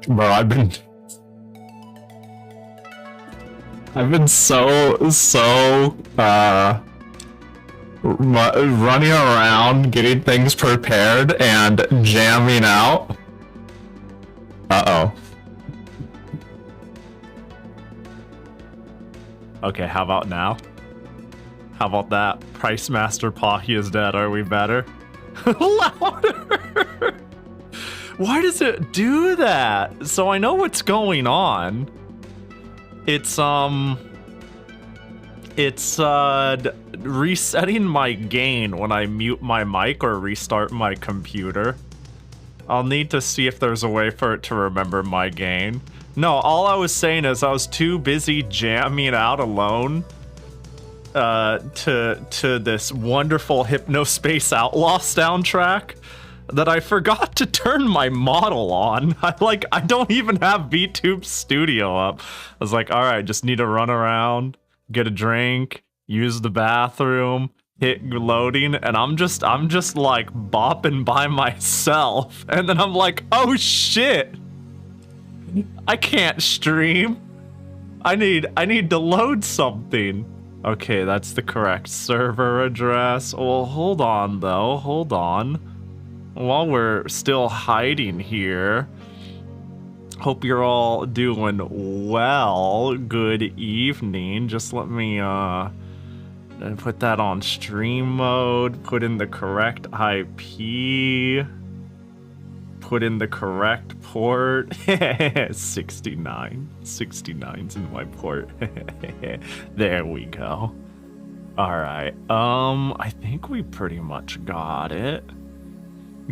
Bro, I've been so running around, getting things prepared, and jamming out. Uh-oh. Okay, how about now? How about that? Price Master Pahi is dead. Are we better? Louder! Why does it do that? So I know what's going on. It's resetting my gain when I mute my mic or restart my computer. I'll need to see if there's a way for it to remember my gain. No, all I was saying is I was too busy jamming out alone to this wonderful Hypnospace Outlaw soundtrack that I forgot to turn my model on. I don't even have VTube Studio up. I was like, all right, just need to run around, get a drink, use the bathroom, hit loading, and I'm just like bopping by myself. And then I'm like, oh shit, I can't stream. I need to load something. Okay, that's the correct server address. Well, hold on though, hold on. While we're still hiding here, hope you're all doing well. Good evening. Just let me put that on stream mode, put in the correct IP, put in the correct port. 69. 69's in my port. There we go. All right. I think we pretty much got it.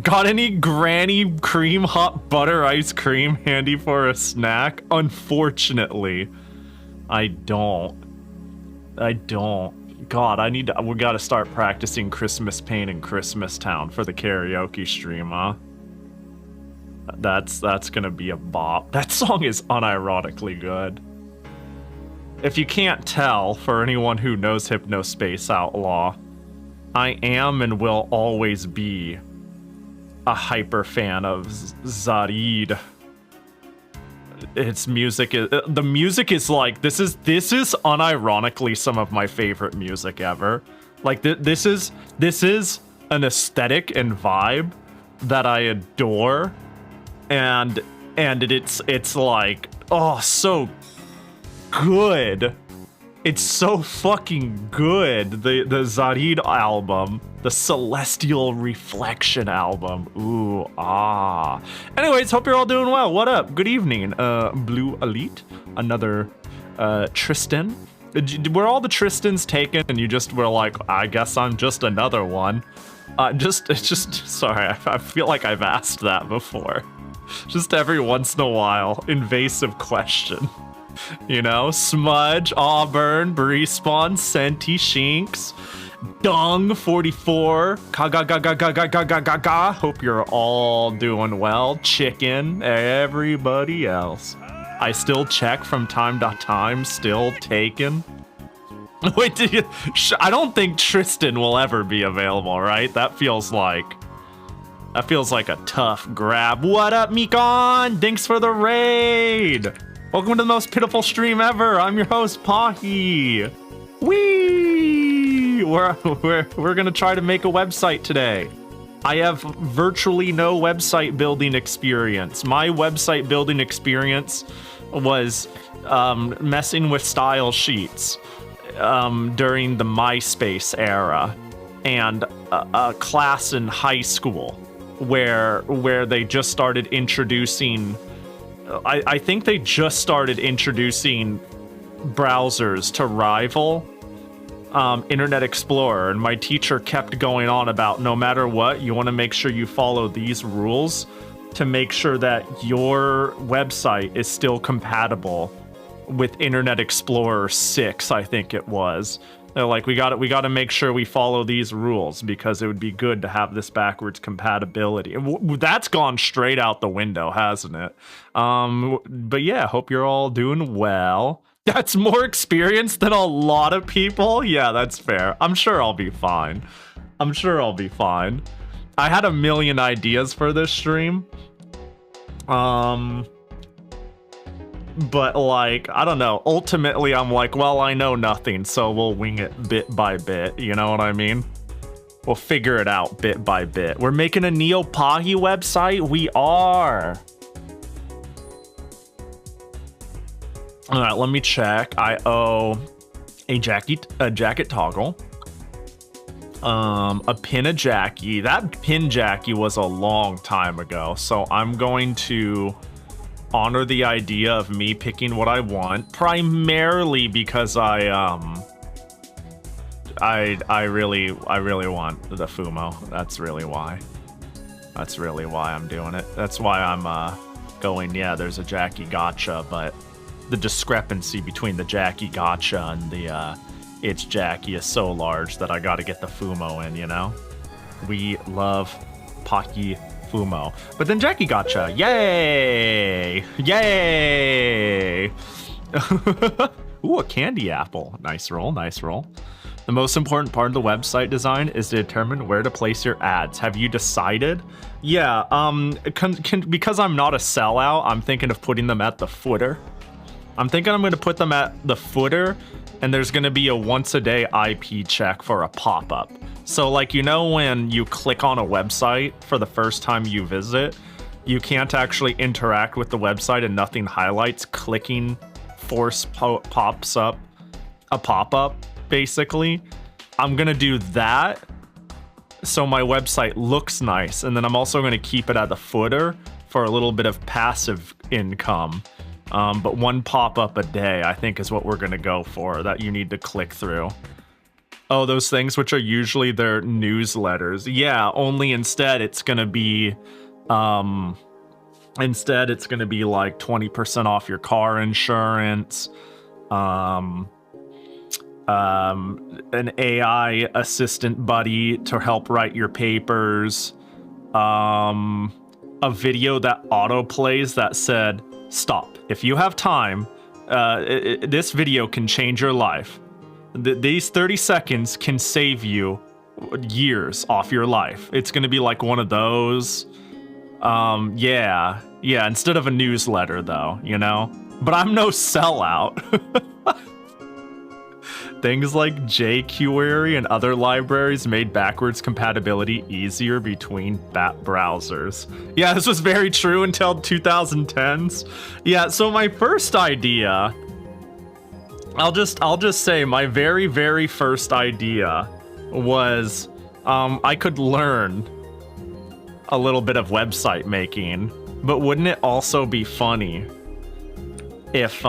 Got any Granny Cream Hot Butter Ice Cream handy for a snack? Unfortunately, I don't. God, we gotta start practicing Christmas Pain in Christmas Town for the karaoke stream, huh? That's gonna be a bop. That song is unironically good. If you can't tell, for anyone who knows Hypnospace Outlaw, I am and will always be a hyper fan of Zarid. Its music is the music is like this is unironically some of my favorite music ever. Like this is an aesthetic and vibe that I adore, and it's like, oh, so good. It's so fucking good. The Zarid album, the Celestial Reflection album. Ooh, ah. Anyways, hope you're all doing well. What up? Good evening, Blue Elite. Another Tristan. Were all the Tristans taken and you just were like, I guess I'm just another one? Sorry, I feel like I've asked that before. Just every once in a while, invasive question. You know, Smudge, Auburn, Respawn, Senti, Shinks, Dung 44, Ka-ga-ga-ga-ga-ga-ga-ga-ga. Hope you're all doing well. Chicken, everybody else. I still check from time to time, still taken. Wait, I don't think Tristan will ever be available, right? That feels like a tough grab. What up, Mikon? Thanks for the raid. Welcome to the most pitiful stream ever. I'm your host, Pahi. Whee! We're gonna try to make a website today. I have virtually no website building experience. My website building experience was messing with style sheets during the MySpace era, and a class in high school where they just started introducing. I think they just started introducing browsers to rival Internet Explorer, and my teacher kept going on about, no matter what, you want to make sure you follow these rules to make sure that your website is still compatible with Internet Explorer 6, I think it was. They're like, we got to make sure we follow these rules because it would be good to have this backwards compatibility. And that's gone straight out the window, hasn't it? But yeah, hope you're all doing well. That's more experience than a lot of people. Yeah, that's fair. I'm sure I'll be fine. I'm sure I'll be fine. I had a million ideas for this stream. But like, I don't know, ultimately I'm like, well, I know nothing, so we'll wing it bit by bit, you know what I mean? We'll figure it out bit by bit. We're making a Neo-Pahi website? We are! Alright, let me check. I owe a jacket toggle. A pin of Jackie. That pin Jackie was a long time ago, so I'm going to honor the idea of me picking what I want, primarily because I really want the Fumo. That's really why. That's really why I'm doing it. That's why I'm going, yeah, there's a Jackie gotcha, but the discrepancy between the Jackie gotcha and the it's Jackie is so large that I gotta get the Fumo in, you know? We love Pahi Fumo. But then Jackie gotcha. Yay! Yay! Ooh, a candy apple. Nice roll, nice roll. The most important part of the website design is to determine where to place your ads. Have you decided? Yeah, because I'm not a sellout, I'm thinking of putting them at the footer. I'm thinking I'm going to put them at the footer, and there's going to be a once-a-day IP check for a pop-up. So, like, you know when you click on a website for the first time you visit, you can't actually interact with the website and nothing highlights. Clicking pops up a pop-up, basically. I'm going to do that so my website looks nice, and then I'm also going to keep it at the footer for a little bit of passive income. But one pop-up a day, I think, is what we're going to go for, that you need to click through. Oh, those things which are usually their newsletters. Yeah, only instead it's going to be, like 20% off your car insurance, an AI assistant buddy to help write your papers, a video that autoplays that said, stop. If you have time, this video can change your life. These 30 seconds can save you years off your life. It's going to be like one of those. Yeah, instead of a newsletter, though, you know? But I'm no sellout. Things like jQuery and other libraries made backwards compatibility easier between browsers. Yeah, this was very true until 2010s. Yeah, so my first idea, I'll just say my very, very first idea was I could learn a little bit of website making, but wouldn't it also be funny if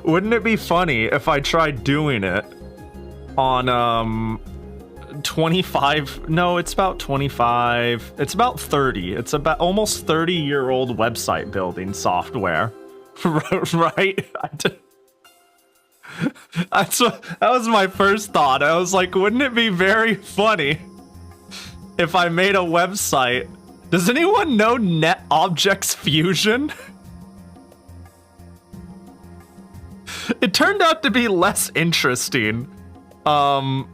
wouldn't it be funny if I tried doing it on 25, no, it's about 25, it's about 30, it's about almost 30-year-old website building software, right? That was my first thought. I was like, wouldn't it be very funny if I made a website? Does anyone know NetObjects Fusion? It turned out to be less interesting than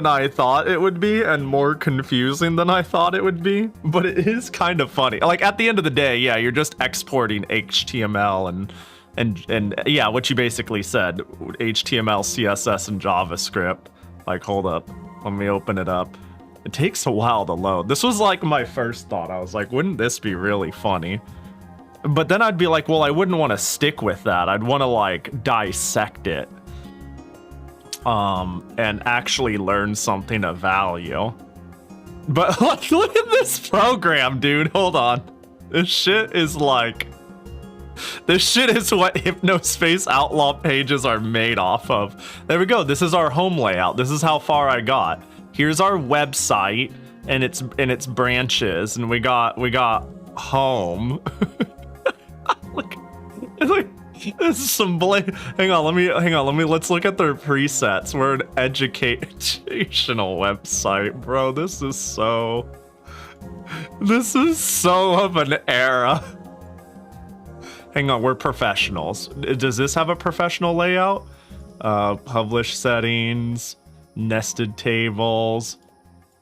I thought it would be, and more confusing than I thought it would be, but it is kind of funny. Like, at the end of the day, yeah, you're just exporting HTML and yeah, what you basically said, HTML, CSS, and JavaScript. Like, hold up, let me open it up. It takes a while to load. This was like my first thought. I was like, wouldn't this be really funny? But then I'd be like, well, I wouldn't want to stick with that. I'd want to, like, dissect it. And actually learn something of value. But, like, look at this program, dude. Hold on. This shit is, like... This shit is what Hypnospace Outlaw pages are made off of. There we go. This is our home layout. This is how far I got. Here's our website and its branches. And we got home. This is some hang on, let's look at their presets. We're an educational website, bro. This is so of an era. Hang on, we're professionals. Does this have a professional layout? Publish settings, nested tables,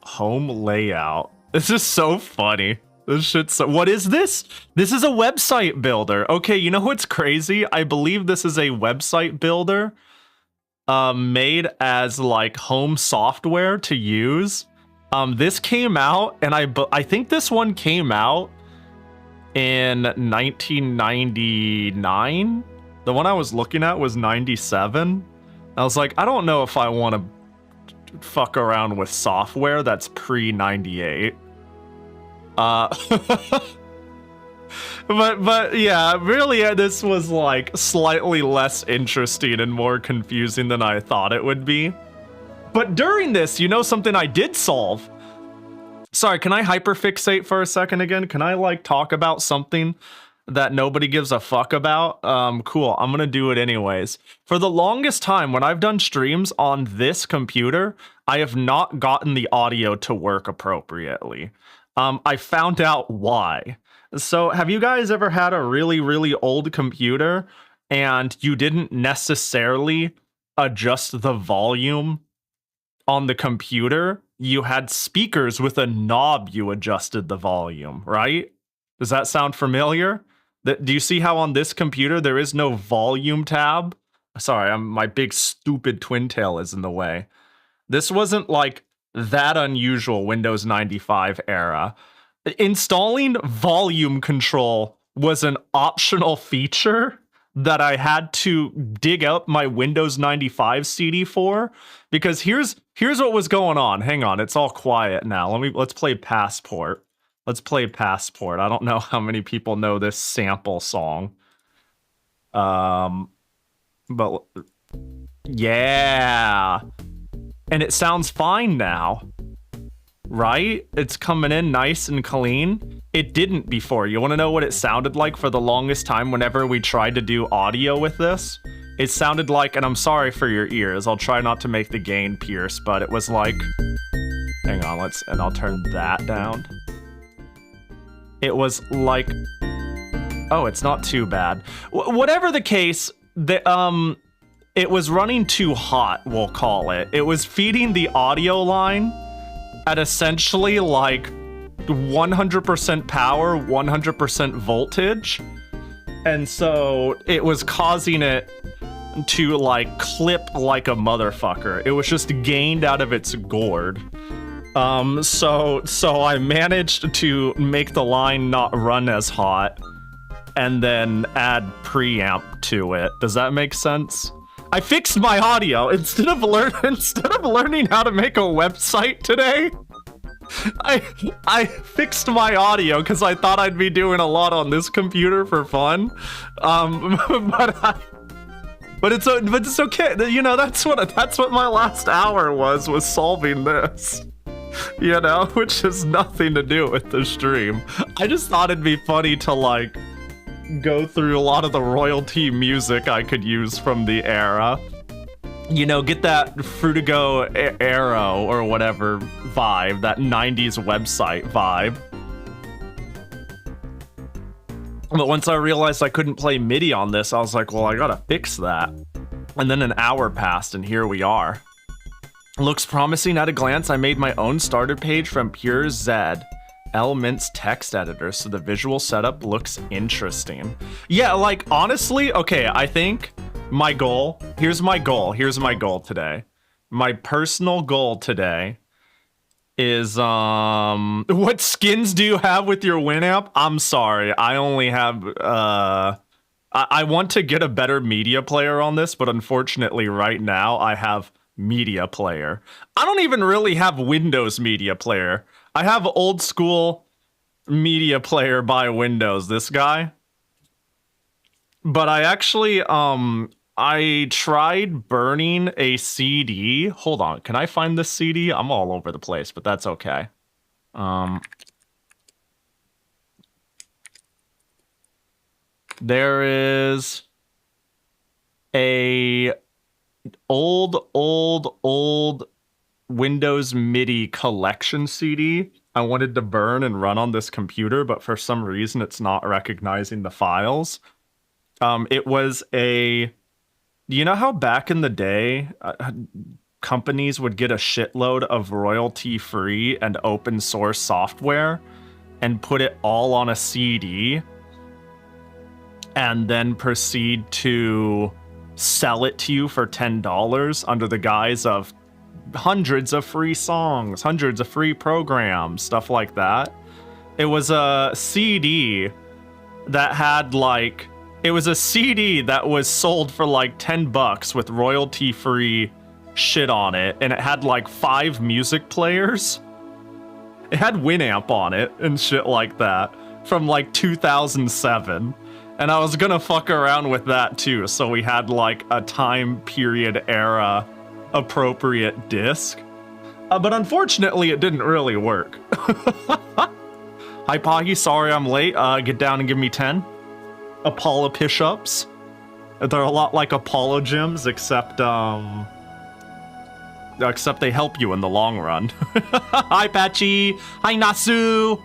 home layout. This is so funny. This shit's so, what is this? This is a website builder. Okay, you know what's crazy? I believe this is a website builder made as like home software to use. This came out, and I think this one came out in 1999. The one I was looking at was 97. I was like, I don't know if I want to fuck around with software that's pre-98. But yeah, really, this was like slightly less interesting and more confusing than I thought it would be. But during this, you know something I did solve? Sorry, can I hyperfixate for a second again? Can I like talk about something that nobody gives a fuck about? Cool, I'm gonna do it anyways. For the longest time, when I've done streams on this computer, I have not gotten the audio to work appropriately. I found out why. So have you guys ever had a really, really old computer and you didn't necessarily adjust the volume on the computer? You had speakers with a knob you adjusted the volume, right? Does that sound familiar? Do you see how on this computer there is no volume tab? Sorry, my big stupid twin tail is in the way. This wasn't like that unusual Windows 95 era. Installing volume control was an optional feature that I had to dig up my Windows 95 CD for, because here's what was going on. Hang on, it's all quiet now. Let's play Passport. Let's play Passport. I don't know how many people know this sample song. But yeah. And it sounds fine now, right? It's coming in nice and clean. It didn't before. You want to know what it sounded like for the longest time whenever we tried to do audio with this? It sounded like, and I'm sorry for your ears, I'll try not to make the gain pierce, but it was like, hang on, and I'll turn that down. It was like, oh, it's not too bad. Whatever the case, it was running too hot, we'll call it. It was feeding the audio line at essentially like 100% power, 100% voltage. And so it was causing it to like clip like a motherfucker. It was just gained out of its gourd. So I managed to make the line not run as hot and then add preamp to it. Does that make sense? I fixed my audio instead of learning how to make a website today. I fixed my audio because I thought I'd be doing a lot on this computer for fun. But it's okay. You know, that's what my last hour was solving this. You know, which has nothing to do with the stream. I just thought it'd be funny to like go through a lot of the royalty music I could use from the era. You know, get that Fruitigo Arrow or whatever vibe, that 90s website vibe. But once I realized I couldn't play MIDI on this, I was like, well, I gotta fix that. And then an hour passed and here we are. Looks promising at a glance. I made my own starter page from Pure Zed. Elements text editor, so the visual setup looks interesting. Yeah, like honestly, okay, I think my goal, here's my goal today. My personal goal today is what skins do you have with your Winamp? I'm sorry, I only have I want to get a better media player on this, but unfortunately right now I have media player. I don't even really have Windows media player. I have old school media player by Windows, this guy. But I actually, I tried burning a CD. Hold on, can I find this CD? I'm all over the place, but that's okay. There is a old Windows MIDI collection CD I wanted to burn and run on this computer, but for some reason it's not recognizing the files. It was a... You know how back in the day, companies would get a shitload of royalty-free and open source software and put it all on a CD and then proceed to sell it to you for $10 under the guise of hundreds of free songs, hundreds of free programs, stuff like that? It was a CD that had like... It was a CD that was sold for like $10 with royalty-free shit on it, and it had like 5 music players. It had Winamp on it and shit like that from like 2007. And I was gonna fuck around with that too, so we had like a time period era appropriate disc. But unfortunately, it didn't really work. Hi, Pahi, sorry I'm late. Get down and give me 10. Apollo push-ups. They're a lot like Apollo gyms, except they help you in the long run. Hi, Patchy. Hi, Nasu.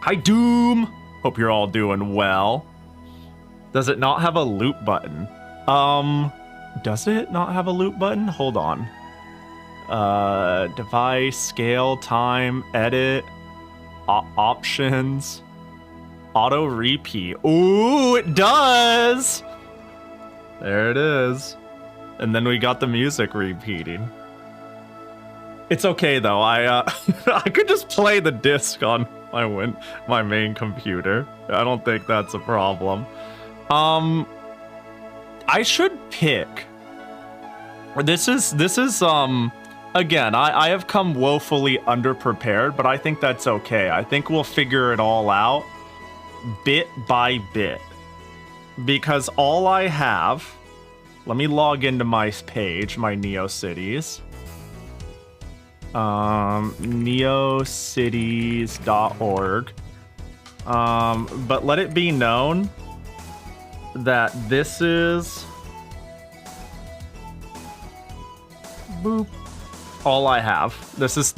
Hi, Doom. Hope you're all doing well. Does it not have a loop button? Does it not have a loop button? Hold on. Device, scale, time, edit, options. Auto repeat. Ooh, it does! There it is. And then we got the music repeating. It's okay though. I could just play the disc on my main computer. I don't think that's a problem. I should pick. This is again, I have come woefully underprepared, but I think that's okay. I think we'll figure it all out bit by bit, because all I have, let me log into my page, my Neocities, neocities.org, but let it be known that this is boop all I have. This is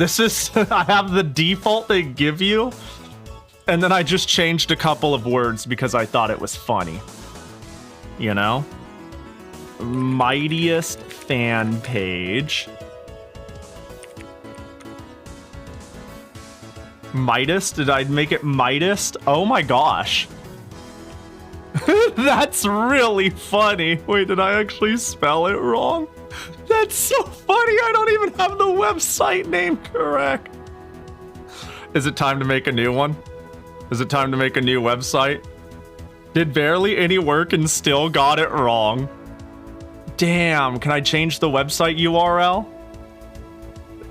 I have the default they give you. And then I just changed a couple of words because I thought it was funny. You know? Mightiest fan page. Mightiest? Did I make it Mightiest? Oh my gosh. That's really funny. Wait, did I actually spell it wrong? That's so funny. I don't even have the website name correct. Is it time to make a new one? Is it time to make a new website? Did barely any work and still got it wrong. Damn, can I change the website URL?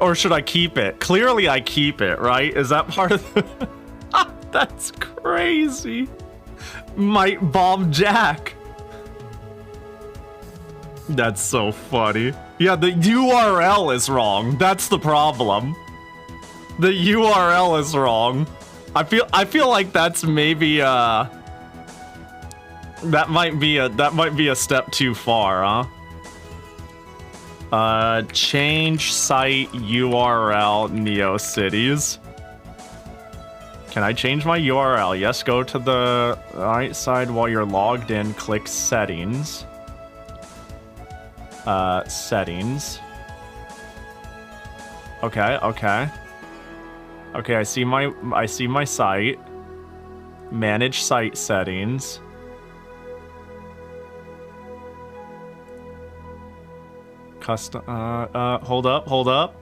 Or should I keep it? Clearly I keep it, right? Is that part of the... That's crazy. Might bomb Jack. That's so funny. Yeah, the URL is wrong. That's the problem. The URL is wrong. I feel like that's maybe that might be a step too far, huh? Change site URL Neocities. Can I change my URL? Yes, go to the right side while you're logged in, click settings. Settings. Okay. Okay, I see my site. Manage site settings. Custom hold up.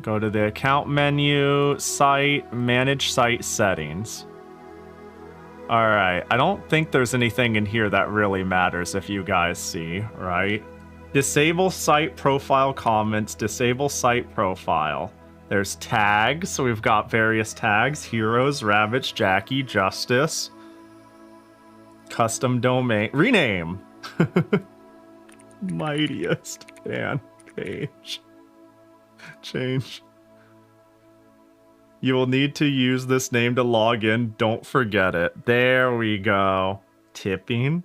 Go to the account menu, site, manage site settings. All right, I don't think there's anything in here that really matters if you guys see, right? Disable site profile comments, disable site profile. There's tags, so we've got various tags: Heroes, Ravage, Jackie, Justice. Custom domain, rename. Mightiest fan page. Change. You will need to use this name to log in. Don't forget it. There we go. Tipping.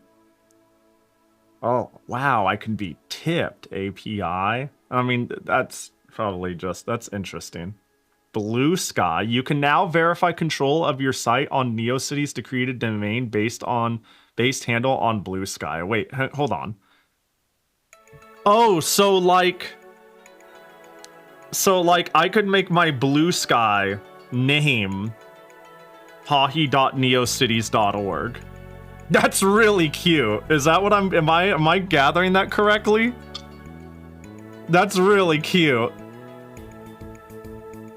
Oh, wow. I can be tipped. API. I mean, that's probably just... That's interesting. Blue Sky. You can now verify control of your site on Neocities to create a domain based handle on Blue Sky. Wait, hold on. Oh, so like I could make my Blue Sky name pahi.neocities.org. That's really cute. Is that what am I gathering that correctly? That's really cute.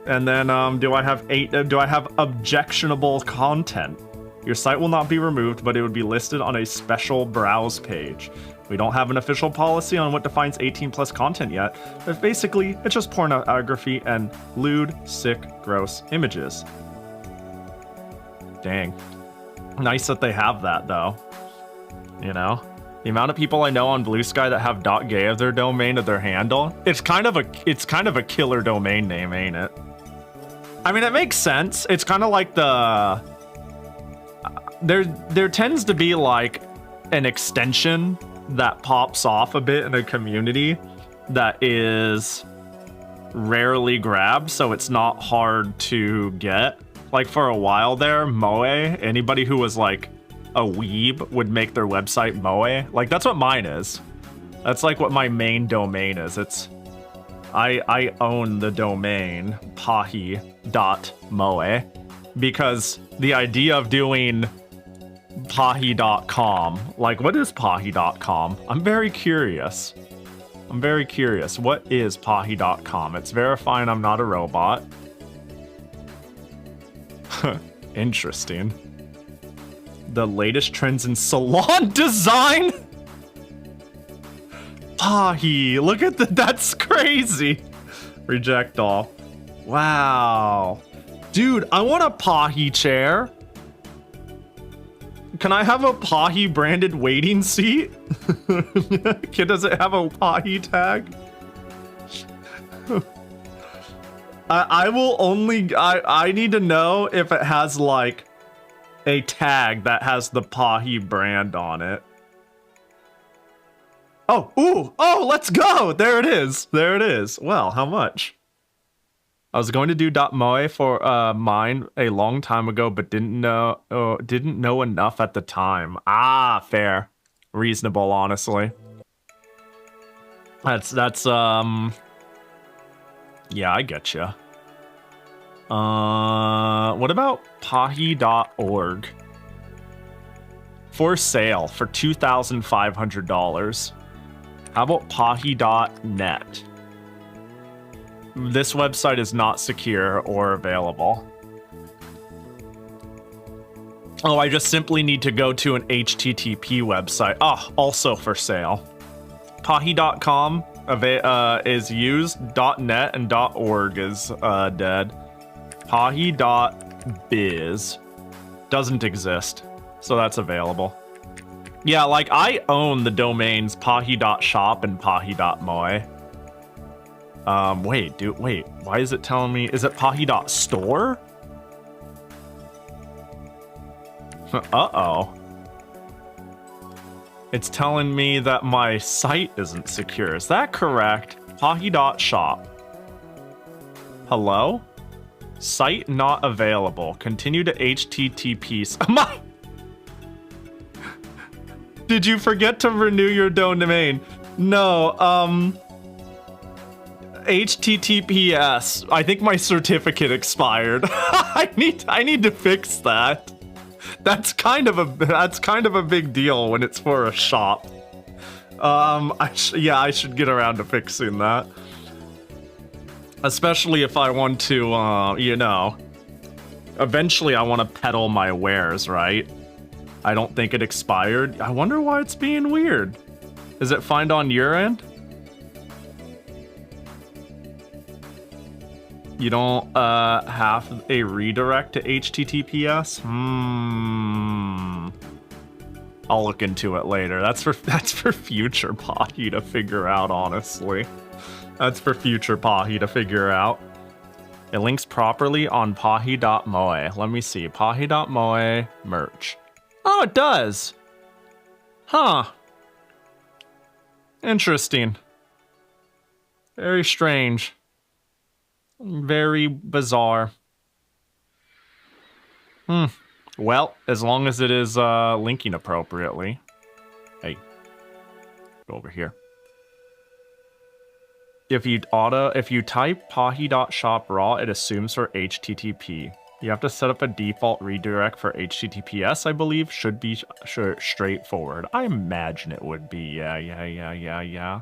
And then do I have objectionable content? Your site will not be removed, but it would be listed on a special browse page. We don't have an official policy on what defines 18+ content yet, but basically, it's just pornography and lewd, sick, gross images. Dang. Nice that they have that, though. You know? The amount of people I know on Blue Sky that have .gay as their domain of their handle, it's kind of a killer domain name, ain't it? I mean, it makes sense. It's kind of like the... There tends to be, like, an extension that pops off a bit in a community that is rarely grabbed, so it's not hard to get. Like, for a while there, Moe, anybody who was, like, a weeb would make their website Moe. Like, that's what mine is. That's, like, what my main domain is. It's... I own the domain pahi.moe because the idea of doing pahi.com, like, what is pahi.com? I'm very curious. What is pahi.com? It's verifying I'm not a robot. Interesting. The latest trends in salon design? Pahi, look at that, that's crazy. Reject all. Wow. Dude, I want a Pahi chair. Can I have a Pahi branded waiting seat? Does it have a Pahi tag? I need to know if it has like a tag that has the Pahi brand on it. Oh, ooh, oh, let's go. There it is. Well, how much? I was going to do .moe for mine a long time ago, but didn't know enough at the time. Ah, fair. Reasonable, honestly. That's yeah, I get you. What about pahi.org? For sale for $2,500. How about pahi.net? This website is not secure or available. Oh, I just simply need to go to an HTTP website. Ah, also for sale. Pahi.com is used. .net and .org is dead. Pahi.biz doesn't exist, so that's available. Yeah, like, I own the domains pahi.shop and pahi.moe. Wait, why is it telling me? Is it pahi.store? Uh-oh. It's telling me that my site isn't secure. Is that correct? Pahi.shop. Hello? Site not available. Continue to HTTP. Did you forget to renew your domain? No, HTTPS. I think my certificate expired. I need to fix that. That's kind of a big deal when it's for a shop. I should get around to fixing that. Especially if I want to, you know, eventually I want to peddle my wares, right? I don't think it expired. I wonder why it's being weird. Is it fine on your end? You don't have a redirect to HTTPS? I'll look into it later. That's for future Pahi to figure out, honestly. That's for future Pahi to figure out. It links properly on pahi.moe. Let me see. Pahi.moe merch. Oh, it does. Huh. Interesting. Very strange. Very bizarre. Well, as long as it is linking appropriately. Hey. Go over here. If you type pahi.shop raw, it assumes for HTTP. You have to set up a default redirect for HTTPS, I believe. Should be straightforward. I imagine it would be. Yeah.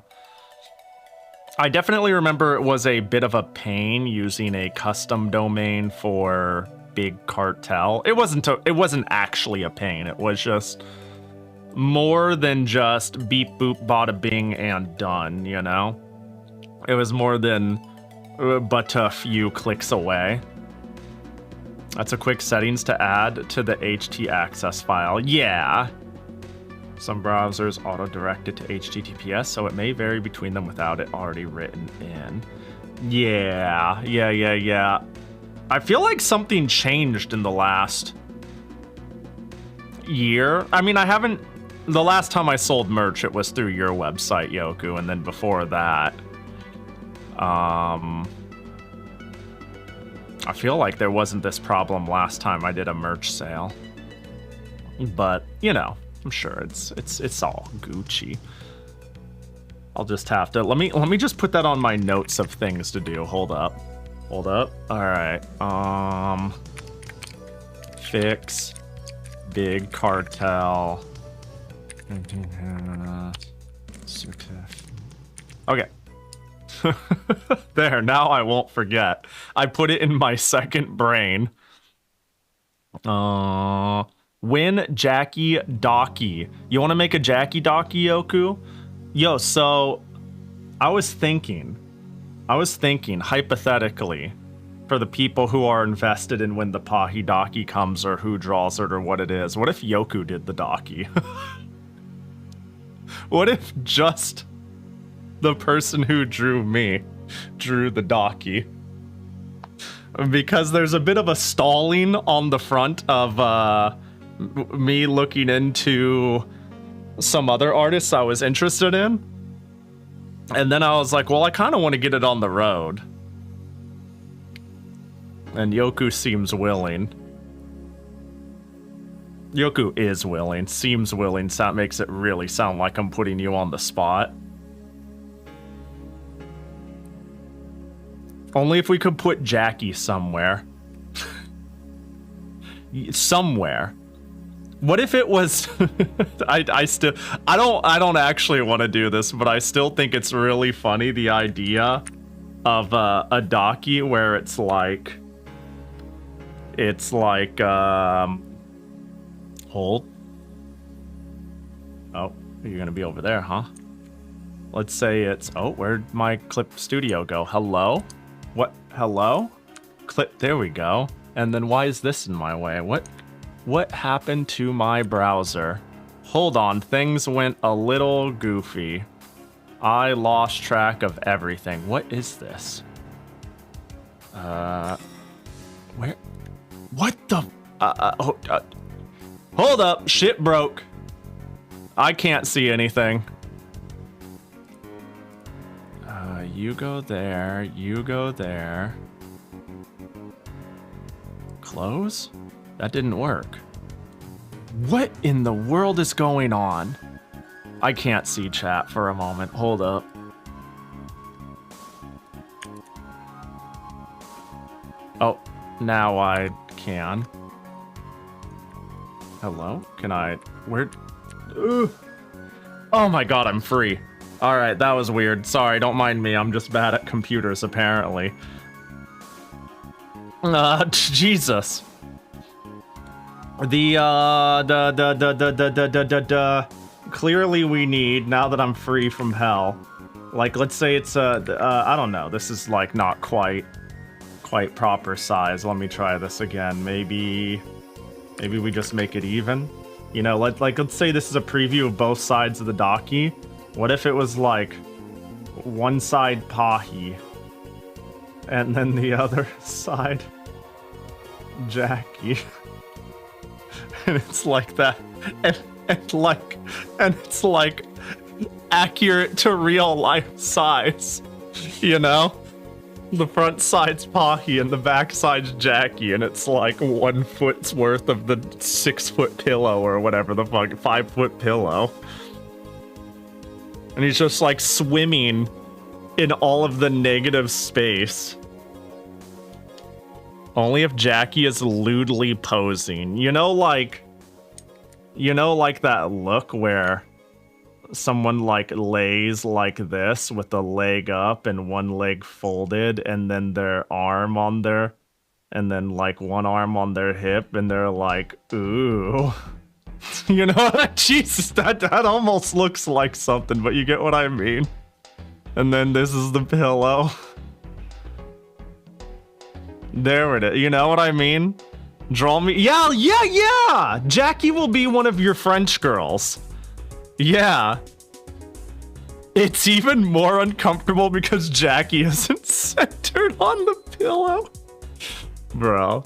I definitely remember it was a bit of a pain using a custom domain for Big Cartel. It wasn't actually a pain. It was just more than just beep boop bada bing and done, you know? It was more than but a few clicks away. That's a quick settings to add to the HT access file. Yeah. Some browsers auto-direct it to HTTPS, so it may vary between them without it already written in. Yeah. I feel like something changed in the last year. I mean, the last time I sold merch, it was through your website, Yoku, and then before that, I feel like there wasn't this problem last time I did a merch sale. But, you know, I'm sure it's all Gucci. I'll just have to let me just put that on my notes of things to do. Hold up. All right. Fix Big Cartel. Okay. There, now I won't forget. I put it in my second brain. Win Jackie Docky. You want to make a Jackie Docky, Yoku? Yo, so I was thinking hypothetically, for the people who are invested in when the Pahi Docky comes or who draws it or what it is, what if Yoku did the Docky? What if just the person who drew me drew the Docky? Because there's a bit of a stalling on the front of me looking into some other artists I was interested in. And then I was like, well, I kind of want to get it on the road. And Yoku seems willing. Yoku is willing, seems willing, so that makes it really sound like I'm putting you on the spot. Only if we could put Jackie somewhere. Somewhere. What if it was I don't actually want to do this, but I still think it's really funny, the idea of a Docky where it's like hold. Oh, you're gonna be over there, huh? Let's say it's where'd my clip studio go? Hello? What? Hello? Clip, there we go. And then why is this in my way? What happened to my browser? Hold on, things went a little goofy. I lost track of everything. What is this? Where? What the? Hold up, shit broke. I can't see anything. You go there, you go there. Close? That didn't work. What in the world is going on? I can't see chat for a moment. Hold up. Oh, now I can. Hello? Can I... Where... Ugh. Oh my god, I'm free. Alright, that was weird. Sorry, don't mind me. I'm just bad at computers, apparently. Jesus. Clearly we need, now that I'm free from hell, like, let's say it's I don't know, this is like not quite proper size. Let me try this again. Maybe we just make it even, you know, let's say this is a preview of both sides of the Docky. What if it was like one side Pahi And then the other side, Jackie. And it's like that. And it's like accurate to real life size. You know? The front side's Pahi and the back side's Jackie, and it's like 1 foot's worth of the 6 foot pillow or whatever the fuck, 5 foot pillow. And he's just like swimming in all of the negative space. Only if Jackie is lewdly posing. You know, like that look where someone like lays like this with the leg up and one leg folded and then their arm on their, and then like one arm on their hip and they're like, ooh. You know, Jesus, that almost looks like something, but you get what I mean. And then this is the pillow. There it is. You know what I mean? Draw me. Yeah. Jackie will be one of your French girls. Yeah. It's even more uncomfortable because Jackie isn't centered on the pillow. Bro.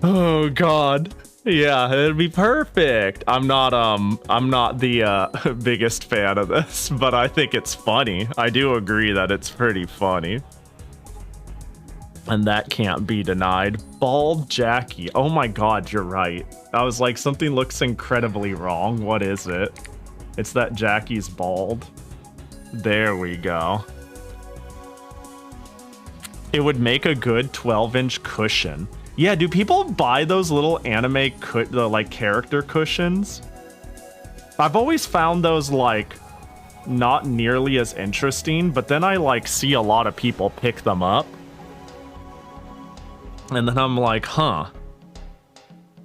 Oh, God. Yeah, it'd be perfect. I'm not the biggest fan of this, but I think it's funny. I do agree that it's pretty funny. And that can't be denied. Bald Jackie. Oh my God, you're right. I was like, something looks incredibly wrong. What is it? It's that Jackie's bald. There we go. It would make a good 12-inch cushion. Yeah, do people buy those little anime like character cushions? I've always found those like not nearly as interesting, but then I like see a lot of people pick them up. And then I'm like, huh.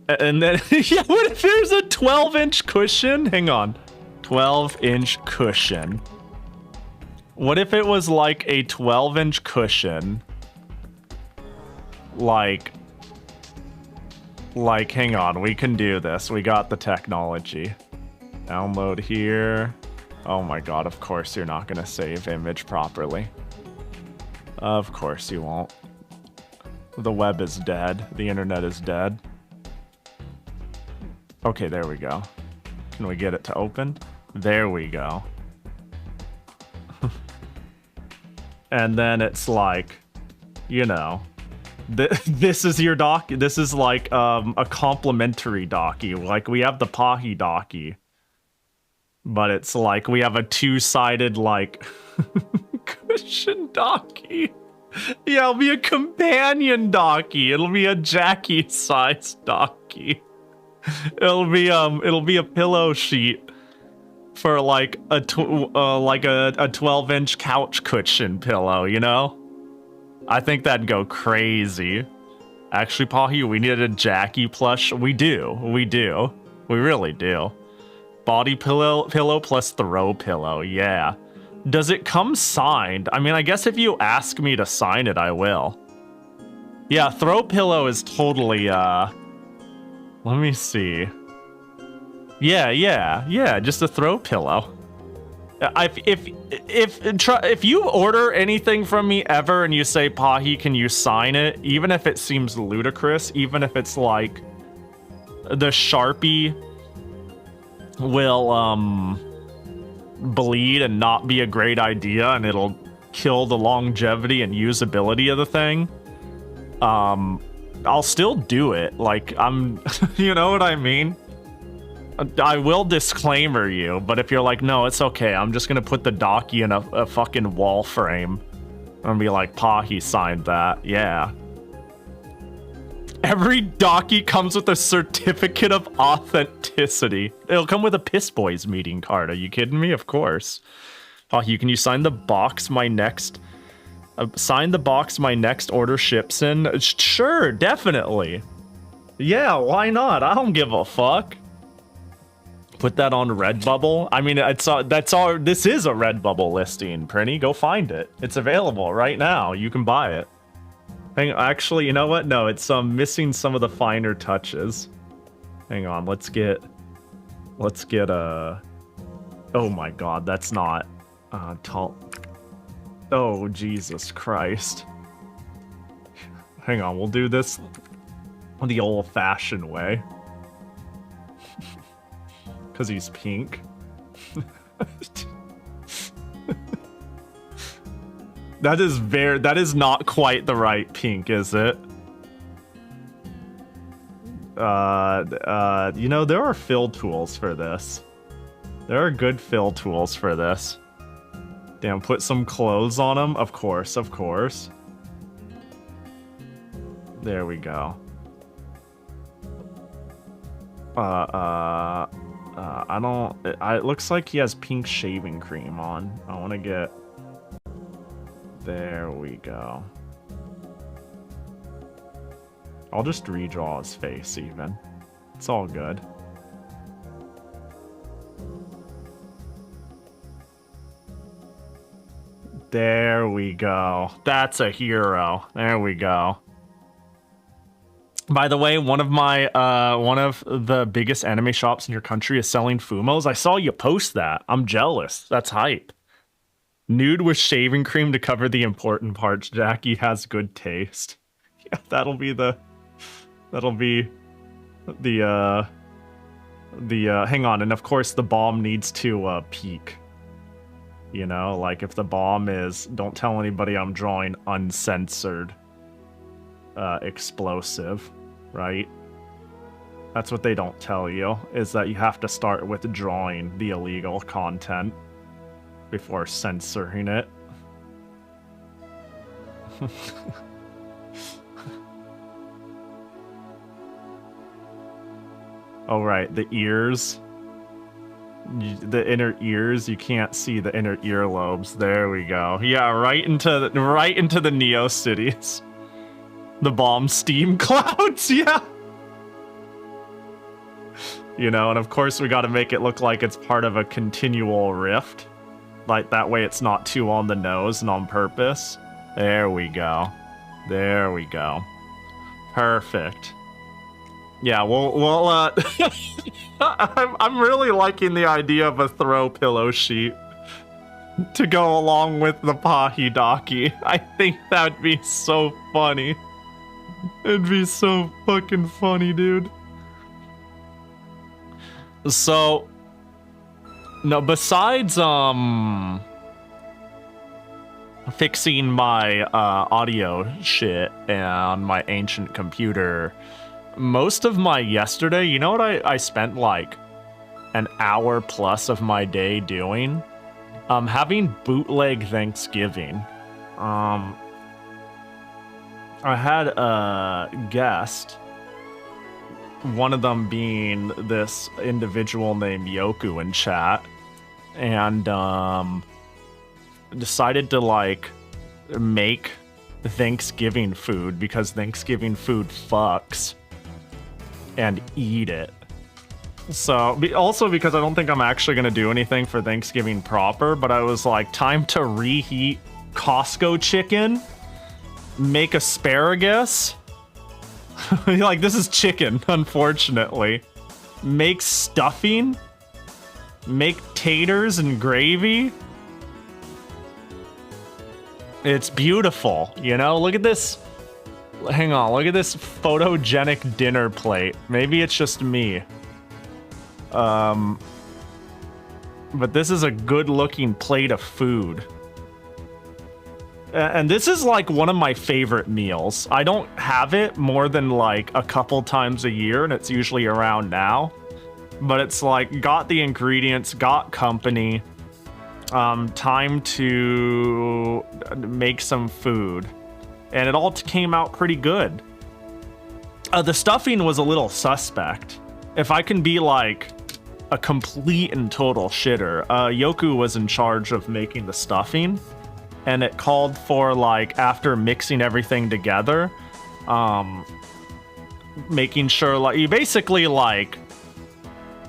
And then, yeah, what if there's a 12-inch cushion? Hang on. 12-inch cushion. What if it was like a 12-inch cushion? Like, hang on, we can do this. We got the technology. Download here. Oh my God, of course you're not gonna save image properly. Of course you won't. The web is dead. The internet is dead. Okay, there we go. Can we get it to open? There we go. And then it's like, you know, this is your dock. This is like a complimentary docky. Like we have the Pahi docky, but it's like we have a two-sided like cushion docky. Yeah, it'll be a companion docky. It'll be a Jackie-sized docky. It'll be a pillow sheet for like a 12-inch couch cushion pillow, you know? I think that'd go crazy. Actually, Pahi, we needed a Jackie plush. We do. We really do. Body pillow plus throw pillow. Yeah. Does it come signed? I mean, I guess if you ask me to sign it, I will. Yeah, throw pillow is totally, let me see. Yeah, just a throw pillow. If you order anything from me ever and you say, Pahi, can you sign it? Even if it seems ludicrous, even if it's like the Sharpie will, bleed and not be a great idea and it'll kill the longevity and usability of the thing, I'll still do it. Like, you know what I mean? I will disclaimer you, but if you're like, no, it's okay, I'm just gonna put the docky in a fucking wall frame and be like, Pahi signed that. Yeah. Every docky comes with a certificate of authenticity. It'll come with a Piss Boys meeting card. Are you kidding me? Of course. Pahi, can you sign the box my next... sign the box my next order ships in? Sure, definitely. Yeah, why not? I don't give a fuck. Put that on Redbubble. I mean, this is a Redbubble listing, Prinny. Go find it. It's available right now. You can buy it. Actually, you know what? No, it's missing some of the finer touches. Hang on, let's get a... Oh my God, that's not tall. Oh, Jesus Christ. Hang on, we'll do this the old-fashioned way. Because he's pink. That is not quite the right pink, is it? You know, there are fill tools for this. There are good fill tools for this. Damn, put some clothes on him. Of course, of course. There we go. I don't... It looks like he has pink shaving cream on. I want to get... There we go. I'll just redraw his face, even. It's all good. There we go. That's a hero. There we go. By the way, one of the biggest anime shops in your country is selling Fumos. I saw you post that. I'm jealous. That's hype. Nude with shaving cream to cover the important parts. Jackie has good taste. Yeah, that'll be the hang on, and of course the bomb needs to peak. You know, like if the bomb is, don't tell anybody I'm drawing uncensored explosive, right? That's what they don't tell you, is that you have to start withdrawing the illegal content before censoring it. Oh, right, the ears. The inner ears, you can't see the inner earlobes. There we go. Yeah, right into the Neocities. The bomb steam clouds, yeah. You know, and of course we got to make it look like it's part of a continual rift. Like, that way it's not too on the nose and on purpose. There we go. There we go. Perfect. Yeah, we'll I'm really liking the idea of a throw pillow sheet to go along with the Pahi Daki. I think that'd be so funny. It'd be so fucking funny, dude. So, no, besides fixing my audio shit and my ancient computer, most of my yesterday, you know what I spent like an hour plus of my day doing? Having bootleg Thanksgiving. I had a guest, one of them being this individual named Yoku in chat, and decided to like make Thanksgiving food because Thanksgiving food fucks, and eat it. So, also because I don't think I'm actually going to do anything for Thanksgiving proper, but I was like, time to reheat Costco chicken, make asparagus. Like, this is chicken, unfortunately. Make stuffing, make taters and gravy. It's beautiful, you know? Look at this. Hang on, look at this photogenic dinner plate. Maybe it's just me. But this is a good-looking plate of food. And this is like one of my favorite meals. I don't have it more than like a couple times a year, and it's usually around now. But it's like, got the ingredients, got company, time to make some food. And it all came out pretty good. The stuffing was a little suspect. If I can be like a complete and total shitter, Yoku was in charge of making the stuffing, and it called for like, after mixing everything together, making sure like you basically like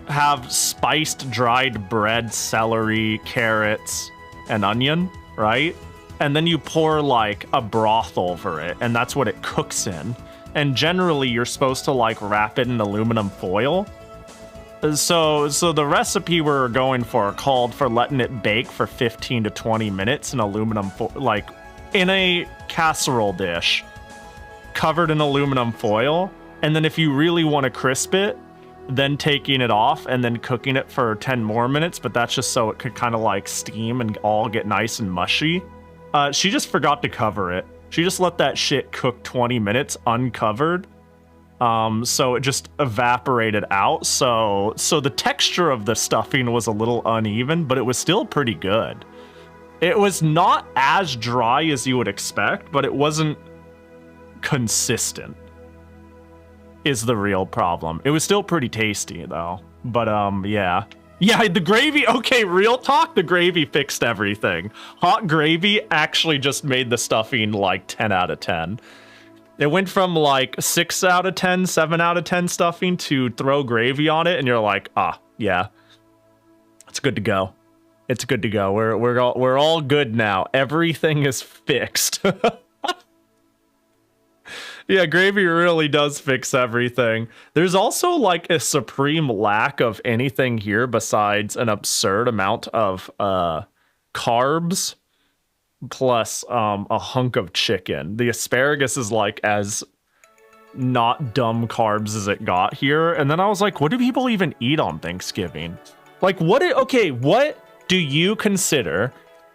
have spiced dried bread, celery, carrots, and onion, right? And then you pour like a broth over it, and that's what it cooks in. And generally you're supposed to like wrap it in aluminum foil. So the recipe we're going for called for letting it bake for 15 to 20 minutes in aluminum foil, like in a casserole dish covered in aluminum foil. And then if you really want to crisp it, then taking it off and then cooking it for 10 more minutes, but that's just so it could kind of like steam and all get nice and mushy. She just forgot to cover it. She just let that shit cook 20 minutes uncovered. So it just evaporated out. So the texture of the stuffing was a little uneven, but it was still pretty good. It was not as dry as you would expect, but it wasn't consistent. Is the real problem. It was still pretty tasty though. But yeah. Yeah, the gravy, okay, real talk, the gravy fixed everything. Hot gravy actually just made the stuffing like 10 out of 10. It went from like 6 out of 10, 7 out of 10 stuffing to throw gravy on it and you're like, ah, yeah. It's good to go. It's good to go. We're all good now. Everything is fixed. Yeah, gravy really does fix everything. There's also like a supreme lack of anything here besides an absurd amount of carbs plus a hunk of chicken. The asparagus is like as not dumb carbs as it got here. And then I was like, what do people even eat on Thanksgiving? Like what do you consider,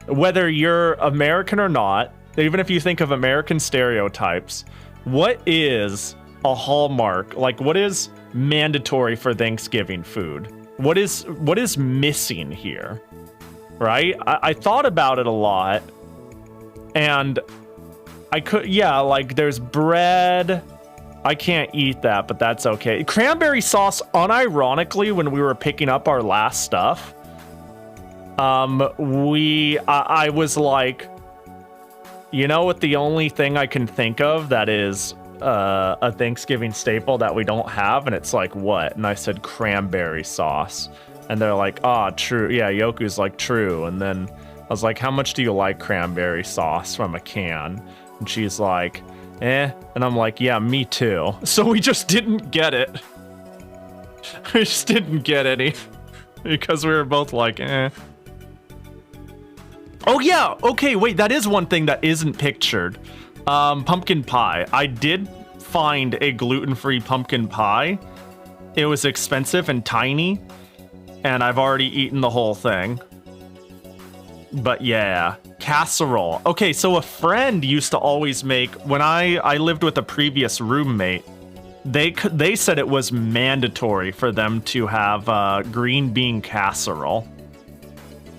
whether you're American or not, even if you think of American stereotypes, what is a hallmark? Like, what is mandatory for Thanksgiving food? What is missing here? Right? I thought about it a lot, and I could, yeah, like there's bread. I can't eat that, but that's okay. Cranberry sauce, unironically, when we were picking up our last stuff, I was like, you know what, the only thing I can think of that is a Thanksgiving staple that we don't have, and it's like, what? And I said cranberry sauce. And they're like, ah, true. Yeah, Yoku's like, true. And then I was like, how much do you like cranberry sauce from a can? And she's like, eh. And I'm like, yeah, me too. So we just didn't get it. We just didn't get any. Because we were both like, eh. Oh yeah, okay, wait, that is one thing that isn't pictured. Pumpkin pie. I did find a gluten-free pumpkin pie. It was expensive and tiny, and I've already eaten the whole thing. But yeah, casserole. Okay, so a friend used to always make, when I lived with a previous roommate, they said it was mandatory for them to have green bean casserole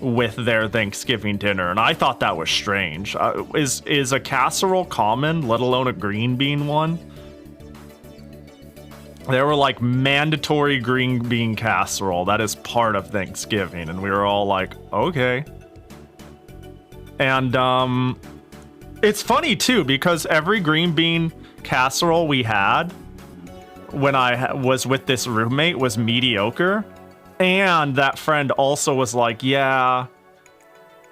with their Thanksgiving dinner, and I thought that was strange. Is a casserole common, let alone a green bean one? They were like, mandatory green bean casserole, that is part of Thanksgiving, and we were all like, okay. And it's funny too, because every green bean casserole we had when I was with this roommate was mediocre. And that friend also was like, yeah,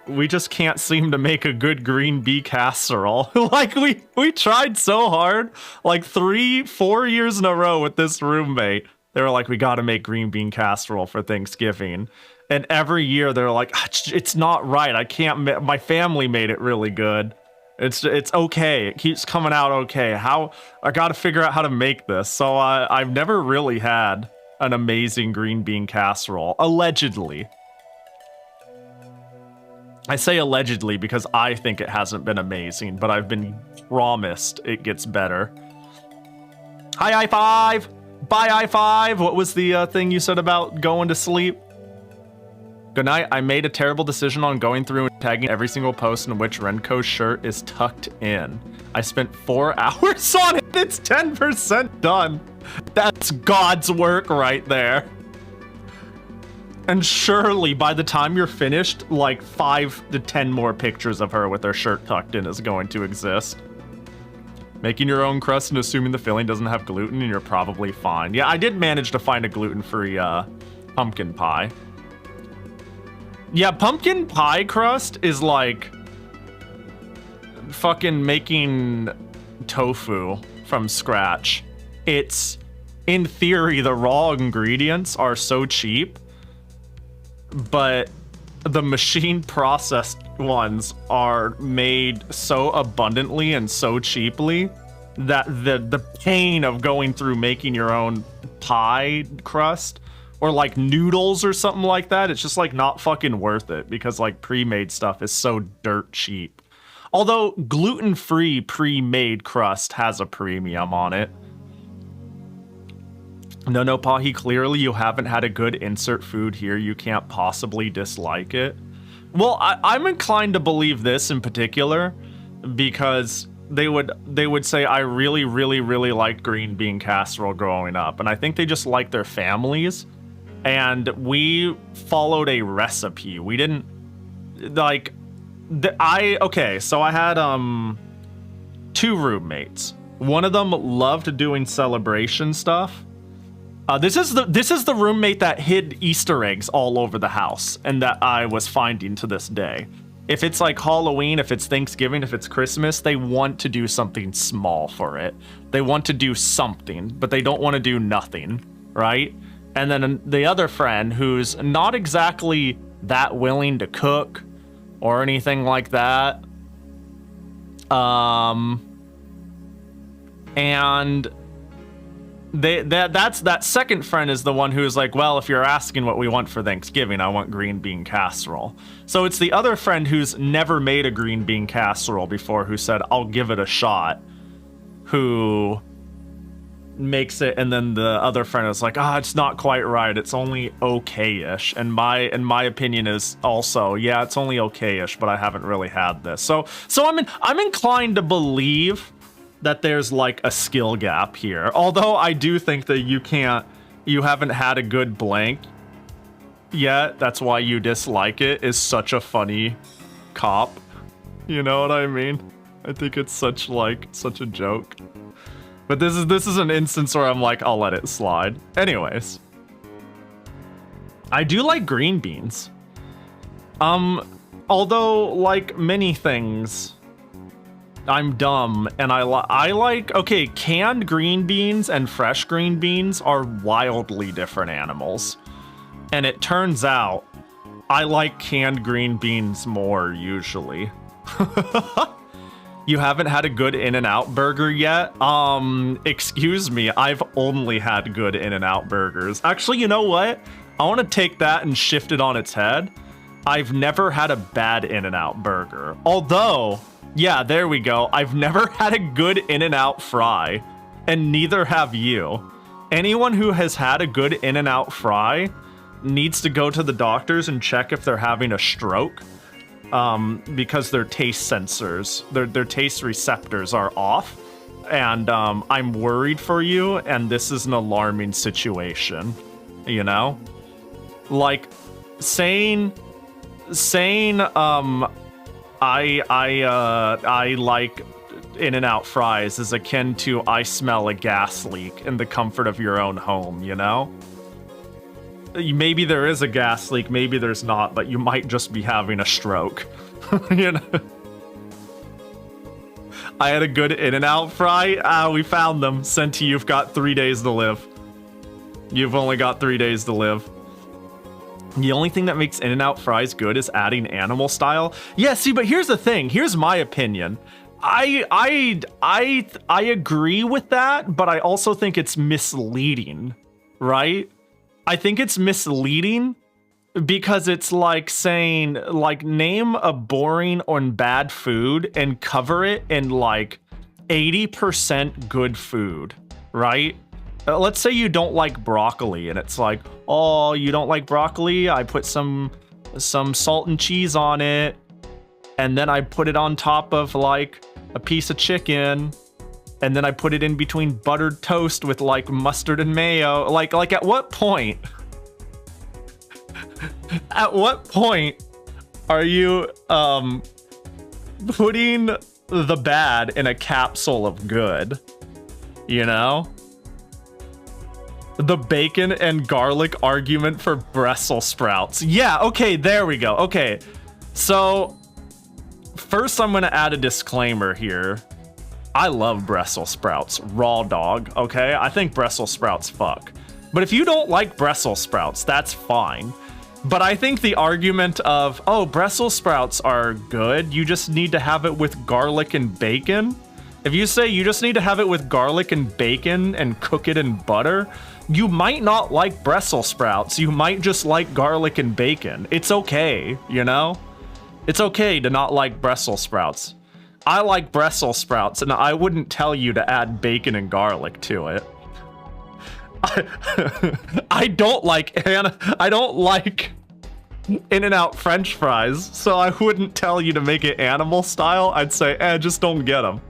we just can't seem to make a good green bean casserole. Like, we tried so hard, like 3-4 years in a row with this roommate. They were like, we got to make green bean casserole for Thanksgiving. And every year they're like, it's not right. I can't, my family made it really good. It's okay. It keeps coming out okay. I got to figure out how to make this. So I've never really had an amazing green bean casserole, allegedly. I say allegedly because I think it hasn't been amazing, but I've been promised it gets better. Hi, I5! Bye, I5! What was the thing you said about going to sleep? Good night. I made a terrible decision on going through and tagging every single post in which Renko's shirt is tucked in. I spent 4 hours on it. It's 10% done. That's God's work right there. And surely by the time you're finished, like 5 to 10 more pictures of her with her shirt tucked in is going to exist. Making your own crust and assuming the filling doesn't have gluten and you're probably fine. Yeah, I did manage to find a gluten-free pumpkin pie. Yeah, pumpkin pie crust is like fucking making tofu from scratch. It's, in theory, the raw ingredients are so cheap, but the machine processed ones are made so abundantly and so cheaply that the pain of going through making your own pie crust or like noodles or something like that. It's just like not fucking worth it because like pre-made stuff is so dirt cheap. Although gluten-free pre-made crust has a premium on it. No, Pahi, clearly you haven't had a good insert food here. You can't possibly dislike it. Well, I'm inclined to believe this in particular because they would say I really liked green bean casserole growing up, and I think they just like their families, and we followed a recipe. We didn't like okay, so I had 2 roommates. One of them loved doing celebration stuff. This is the roommate that hid Easter eggs all over the house and that I was finding to this day. If it's like Halloween, if it's Thanksgiving, if it's Christmas, they want to do something small for it. They want to do something, but they don't want to do nothing, right? And then the other friend who's not exactly that willing to cook or anything like that. And that second friend is the one who's like, well, if you're asking what we want for Thanksgiving, I want green bean casserole. So it's the other friend who's never made a green bean casserole before who said, I'll give it a shot, who makes it, and then the other friend is like, it's not quite right. It's only okay-ish. And my opinion is also, yeah, it's only okay-ish, but I haven't really had this. So I'm inclined to believe that there's like a skill gap here. Although I do think that you haven't had a good blank yet. That's why you dislike it is such a funny cop. You know what I mean? I think it's such a joke. But this is an instance where I'm like, I'll let it slide. Anyways. I do like green beans. Although like many things, I'm dumb and I like, okay, canned green beans and fresh green beans are wildly different animals. And it turns out I like canned green beans more usually. You haven't had a good In-N-Out burger yet? Excuse me, I've only had good In-N-Out burgers. Actually, you know what? I want to take that and shift it on its head. I've never had a bad In-N-Out burger. Although, yeah, there we go. I've never had a good In-N-Out fry, and neither have you. Anyone who has had a good In-N-Out fry needs to go to the doctors and check if they're having a stroke. Because their taste sensors, their taste receptors are off, and I'm worried for you, and this is an alarming situation, you know? Like, saying I like In-N-Out fries is akin to I smell a gas leak in the comfort of your own home, you know? Maybe there is a gas leak, maybe there's not, but you might just be having a stroke. You know? I had a good In-N-Out fry. We found them. Sent to you. You've got 3 days to live. You've only got 3 days to live. The only thing that makes In-N-Out fries good is adding animal style. Yeah, see, but here's the thing. Here's my opinion. I agree with that, but I also think it's misleading, right? I think it's misleading because it's like saying, like, name a boring or bad food and cover it in like 80% good food, right? Let's say you don't like broccoli and it's like, oh, you don't like broccoli? I put some salt and cheese on it, and then I put it on top of like a piece of chicken, and then I put it in between buttered toast with like mustard and mayo. Like at what point? At what point are you putting the bad in a capsule of good? You know? The bacon and garlic argument for Brussels sprouts. Yeah, okay, there we go. Okay, so first I'm gonna add a disclaimer here. I love Brussels sprouts, raw dog, okay? I think Brussels sprouts fuck. But if you don't like Brussels sprouts, that's fine. But I think the argument of, oh, Brussels sprouts are good, you just need to have it with garlic and bacon, If you say you just need to have it with garlic and bacon and cook it in butter, you might not like Brussels sprouts. You might just like garlic and bacon. It's okay, you know? It's okay to not like Brussels sprouts. I like Brussels sprouts, and I wouldn't tell you to add bacon and garlic to it. I don't like In-N-Out French fries, so I wouldn't tell you to make it animal style. I'd say, just don't get them.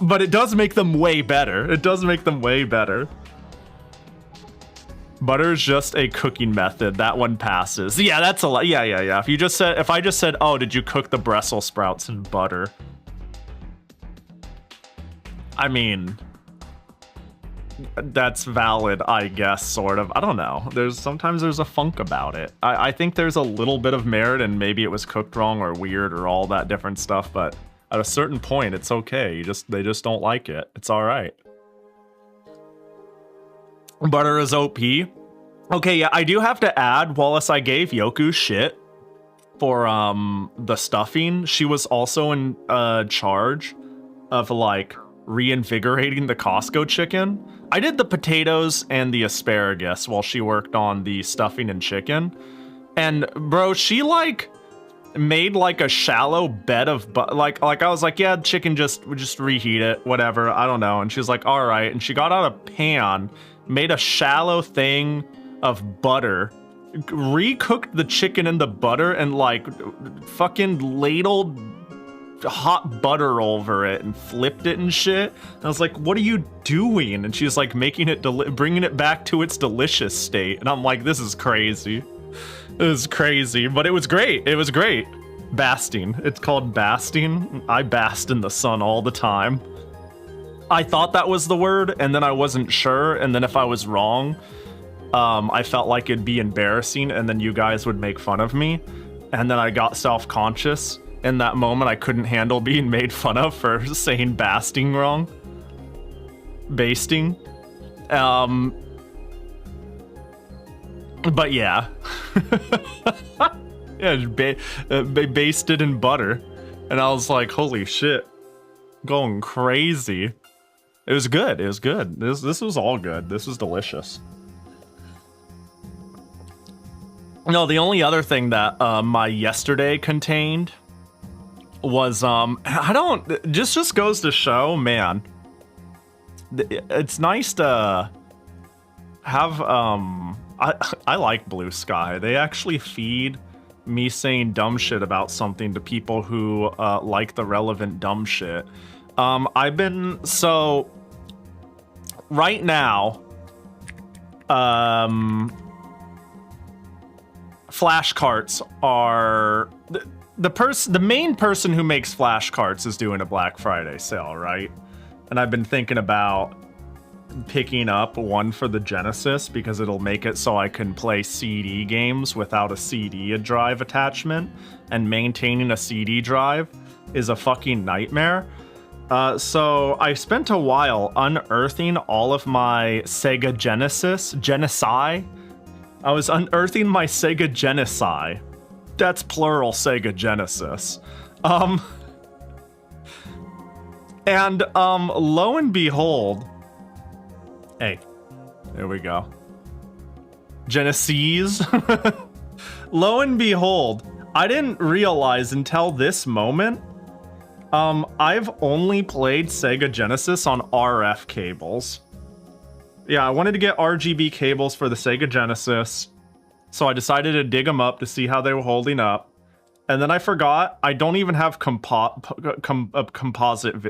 But it does make them way better. It does make them way better. Butter is just a cooking method. That one passes. Yeah, that's a lot. Yeah. If I just said, oh, did you cook the Brussels sprouts in butter? I mean, that's valid, I guess, sort of. I don't know. Sometimes there's a funk about it. I think there's a little bit of merit, and maybe it was cooked wrong or weird or all that different stuff, but at a certain point, it's okay. They just don't like it. It's all right. Butter is OP. Okay, yeah, I do have to add, Wallace, I gave Yoku shit for the stuffing. She was also in charge of like reinvigorating the Costco chicken. I did the potatoes and the asparagus while she worked on the stuffing and chicken. And bro, she like made like a shallow bed of like I was like, yeah, chicken, just reheat it, whatever, I don't know. And she's like, all right. And she got out a pan, made a shallow thing of butter, recooked the chicken in the butter, and like fucking ladled hot butter over it and flipped it and shit. And I was like, what are you doing? And she's like making it, bringing it back to its delicious state. And I'm like, this is crazy. It was crazy, but it was great. It was great. Basting. It's called basting. I bask in the sun all the time. I thought that was the word, and then I wasn't sure, and then if I was wrong, I felt like it'd be embarrassing, and then you guys would make fun of me, and then I got self-conscious. In that moment, I couldn't handle being made fun of for saying basting wrong. Basting. But yeah. Yeah, basted in butter. And I was like, holy shit. Going crazy. It was good. It was good. This was all good. This was delicious. No, the only other thing that my yesterday contained was just goes to show, man, it's nice to have I like Blue Sky. They actually feed me saying dumb shit about something to people who like the relevant dumb shit. Right now, flashcards are the main person who makes flashcards is doing a Black Friday sale, right? And I've been thinking about picking up one for the Genesis because it'll make it so I can play CD games without a CD drive attachment, and maintaining a CD drive is a fucking nightmare. So I spent a while unearthing all of my Sega Genesai. I was unearthing my Sega Genesai. That's plural Sega Genesis. And lo and behold, hey, there we go. Genesis. Lo and behold, I didn't realize until this moment, I've only played Sega Genesis on RF cables. Yeah, I wanted to get RGB cables for the Sega Genesis, so I decided to dig them up to see how they were holding up. And then I forgot I don't even have composite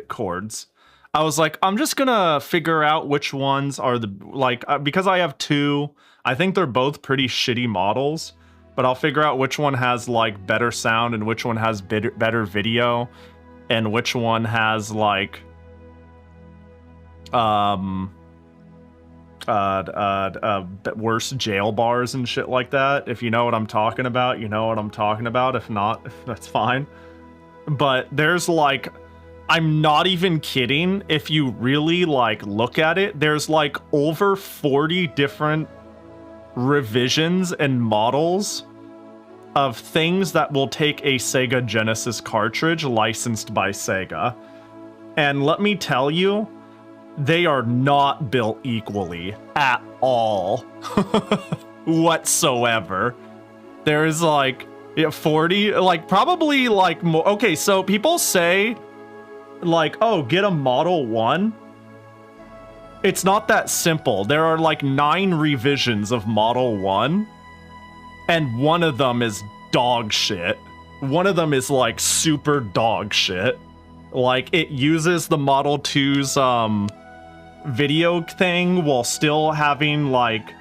cords. I was like, I'm just gonna figure out which ones are because I have two, I think they're both pretty shitty models, but I'll figure out which one has like better sound and which one has better video and which one has like worse jail bars and shit like that. If you know what I'm talking about, you know what I'm talking about. If not, that's fine. But there's like, I'm not even kidding, if you really like look at it, there's like over 40 different revisions and models of things that will take a Sega Genesis cartridge licensed by Sega And let me tell you, they are not built equally at all whatsoever. There is like 40, like probably like more. Okay, so people say like, oh, get a Model 1. It's not that simple. There are like 9 revisions of Model 1, and one of them is dog shit. One of them is like super dog shit. Like it uses the Model 2's video thing while still having like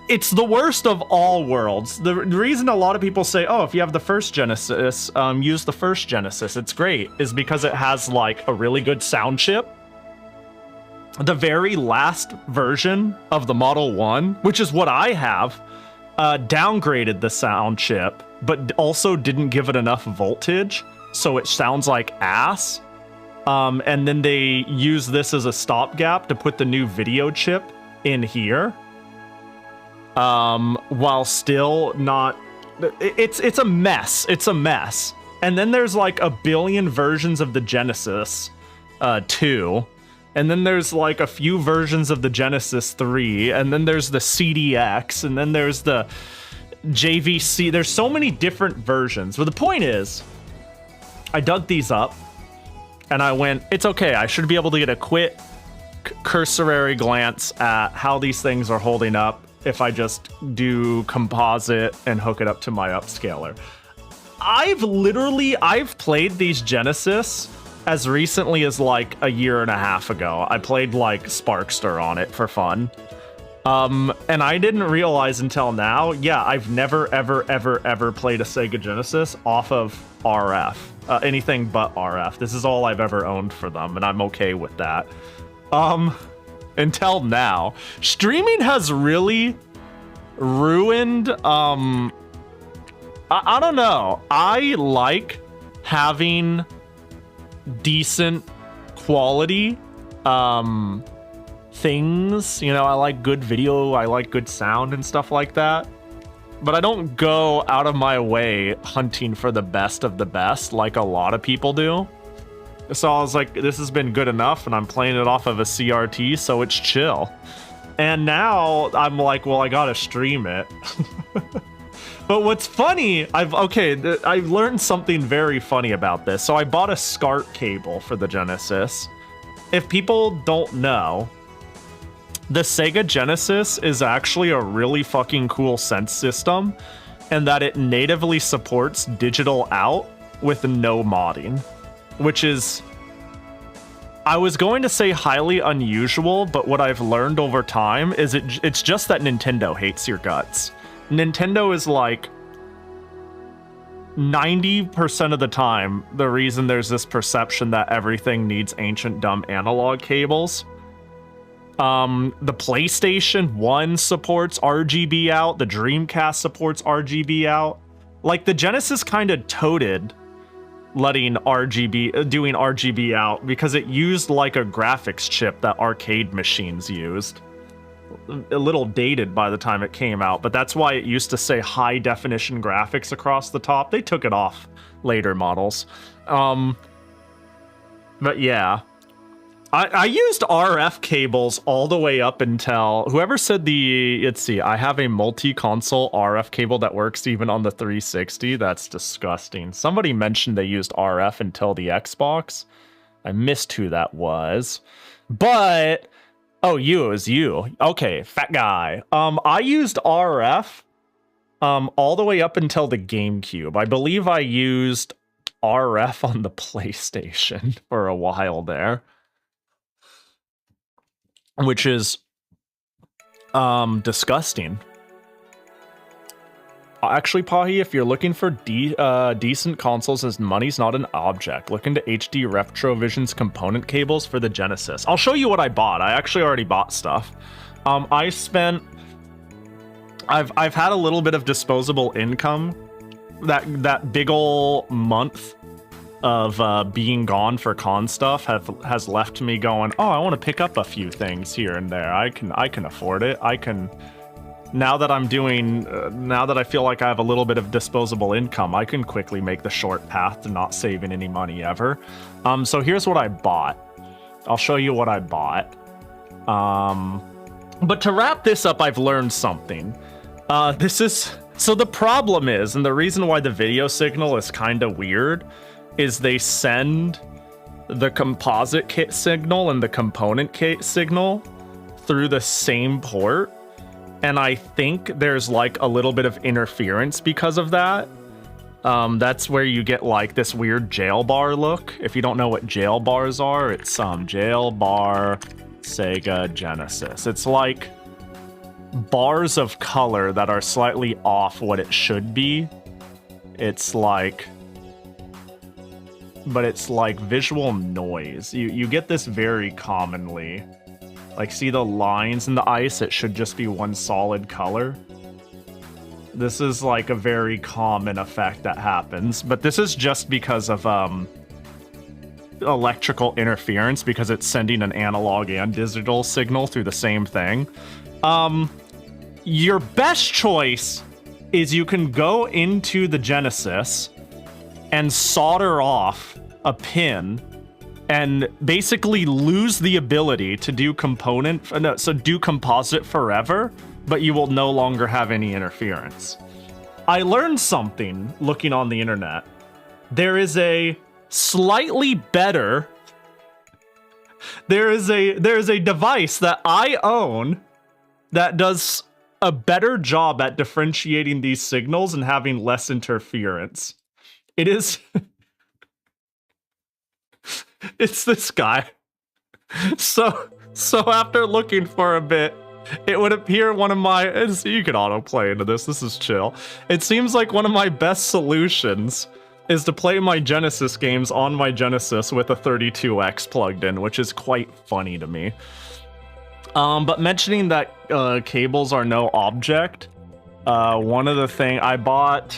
it's the worst of all worlds. The reason a lot of people say, oh, if you have the first Genesis, use the first Genesis, it's great, is because it has like a really good sound chip. The very last version of the Model 1, which is what I have, downgraded the sound chip, but also didn't give it enough voltage, so it sounds like ass. And then they use this as a stopgap to put the new video chip in here. While still not... It's a mess. It's a mess. And then there's like a billion versions of the Genesis 2. And then there's like a few versions of the Genesis 3. And then there's the CDX. And then there's the JVC. There's so many different versions. But the point is, I dug these up. And I went, it's okay. I should be able to get a quick cursory glance at how these things are holding up if I just do composite and hook it up to my upscaler. I've played these Genesis as recently as like a year and a half ago. I played like Sparkster on it for fun. And I didn't realize until now, yeah, I've never, ever played a Sega Genesis off of RF. Anything but RF. This is all I've ever owned for them, and I'm okay with that. Until now. Streaming has really ruined, I don't know. I like having decent quality, things. You know, I like good video, I like good sound and stuff like that. But I don't go out of my way hunting for the best of the best like a lot of people do. So I was like, this has been good enough, and I'm playing it off of a CRT, so it's chill. And now I'm like, well, I gotta stream it. But what's funny, I've learned something very funny about this. So I bought a SCART cable for the Genesis. If people don't know, the Sega Genesis is actually a really fucking cool sense system, and that it natively supports digital out with no modding, which is, I was going to say highly unusual, but what I've learned over time is it's just that Nintendo hates your guts. Nintendo is like 90% of the time the reason there's this perception that everything needs ancient dumb analog cables. The PlayStation 1 supports RGB out, the Dreamcast supports RGB out. Like the Genesis kind of toted doing RGB out because it used like a graphics chip that arcade machines used. A little dated by the time it came out, but that's why it used to say high definition graphics across the top. They took it off later models. But yeah. I used RF cables all the way up until whoever said let's see, I have a multi-console RF cable that works even on the 360. That's disgusting. Somebody mentioned they used RF until the Xbox. I missed who that was. But, oh, it was you. Okay, fat guy. I used RF all the way up until the GameCube. I believe I used RF on the PlayStation for a while there. Which is disgusting. Actually, Pahi, if you're looking for decent consoles as money's not an object, look into HD Retrovision's component cables for the Genesis. I'll show you what I bought. I actually already bought stuff. I've had a little bit of disposable income. That big ol' month of being gone for con stuff has left me going, oh, I want to pick up a few things here and there. I can afford it. I can now that I'm doing, now that I feel like I have a little bit of disposable income, I can quickly make the short path to not saving any money ever. So here's what I bought. I'll show you what I bought. But to wrap this up, I've learned something. So the problem is, and the reason why the video signal is kind of weird, is they send the composite kit signal and the component kit signal through the same port. And I think there's like a little bit of interference because of that. That's where you get like this weird jail bar look. If you don't know what jail bars are, it's jail bar Sega Genesis. It's like bars of color that are slightly off what it should be. It's like, but it's like visual noise. You get this very commonly. Like, see the lines in the ice? It should just be one solid color. This is like a very common effect that happens, but this is just because of electrical interference, because it's sending an analog and digital signal through the same thing. Your best choice is you can go into the Genesis and solder off a pin and basically lose the ability to do do composite forever, but you will no longer have any interference. I learned something looking on the internet. There is a slightly better, there is a device that I own that does a better job at differentiating these signals and having less interference. It is it's this guy. So after looking for a bit, it would appear one of my, you can autoplay into this is chill. It seems like one of my best solutions is to play my Genesis games on my Genesis with a 32X plugged in, which is quite funny to me. But mentioning that cables are no object, one of the things I bought,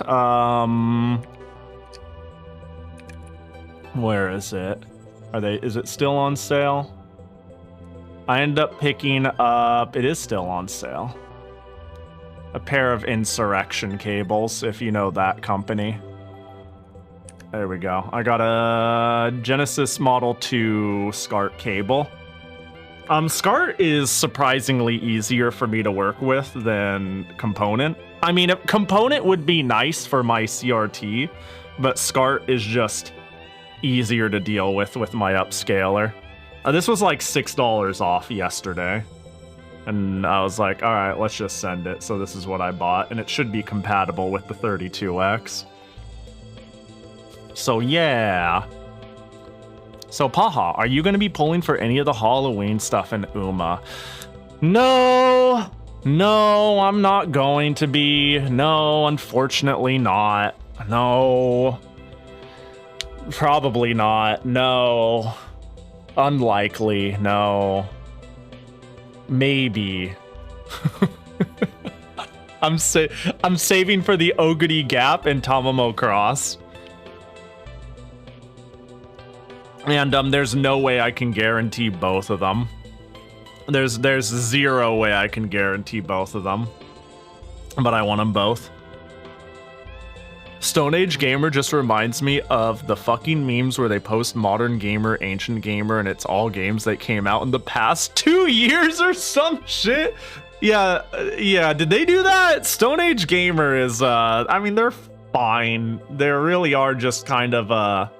where is it? Is it still on sale? I end up picking up, it is still on sale, a pair of Insurrection cables, if you know that company. There we go. I got a Genesis Model 2 SCART cable. SCART is surprisingly easier for me to work with than Component. I mean, Component would be nice for my CRT, but SCART is just easier to deal with my upscaler. This was like $6 off yesterday, and I was like, all right, let's just send it. So this is what I bought, and it should be compatible with the 32X. So yeah. So Paha, are you going to be pulling for any of the Halloween stuff in UMA? No, I'm not going to be. No, unfortunately not. No. Probably not. No. Unlikely. No. Maybe. I'm saving for the Oguri Gap and Tamamo Cross. And there's no way I can guarantee both of them. There's zero way I can guarantee both of them. But I want them both. Stone Age Gamer just reminds me of the fucking memes where they post Modern Gamer, Ancient Gamer, and it's all games that came out in the past 2 years or some shit. Yeah, did they do that? Stone Age Gamer is, I mean, they're fine. They really are just kind of,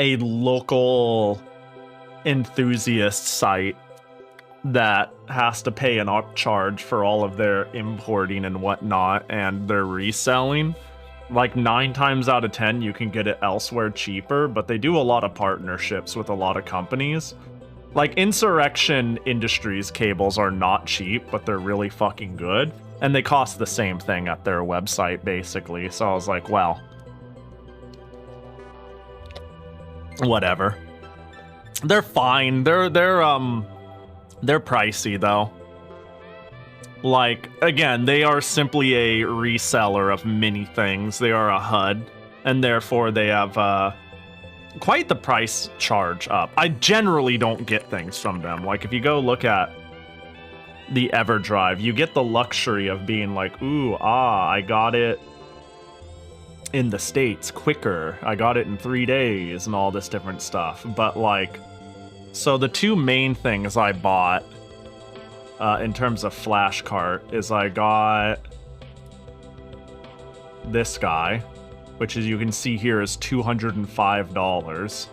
a local enthusiast site that has to pay an upcharge for all of their importing and whatnot and their reselling. Like 9 times out of 10 you can get it elsewhere cheaper, but they do a lot of partnerships with a lot of companies. Like Insurrection Industries cables are not cheap, but they're really fucking good, and they cost the same thing at their website basically. So I was like, well, whatever. They're fine. They're pricey though. Like, again, they are simply a reseller of many things. They are a HUD, and therefore they have quite the price charge up. I generally don't get things from them. Like, if you go look at the EverDrive. You get the luxury of being like, ooh, I got it in the States quicker. I got it in 3 days and all this different stuff. But like, so the two main things I bought in terms of flash cart is I got this guy, which as you can see here is $205.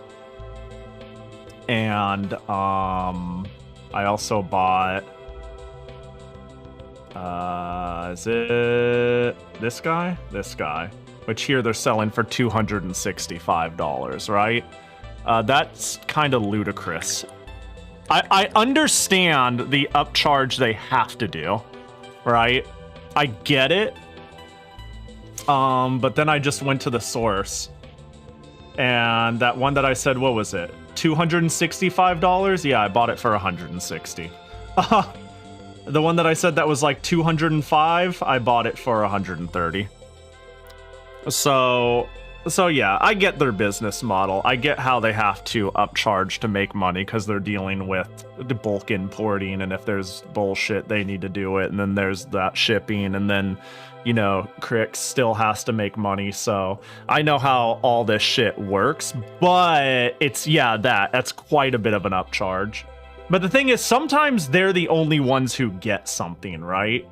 And I also bought is it this guy? This guy, which here they're selling for $265, right? That's kind of ludicrous. I understand the upcharge they have to do, right? I get it. But then I just went to the source. And that one that I said, what was it? $265? Yeah, I bought it for $160. The one that I said that was like $205, I bought it for $130. So yeah, I get their business model. I get how they have to upcharge to make money because they're dealing with the bulk importing, and if there's bullshit, they need to do it. And then there's that shipping, and then, you know, Crix still has to make money. So I know how all this shit works, but it's, yeah, that's quite a bit of an upcharge. But the thing is, sometimes they're the only ones who get something, right?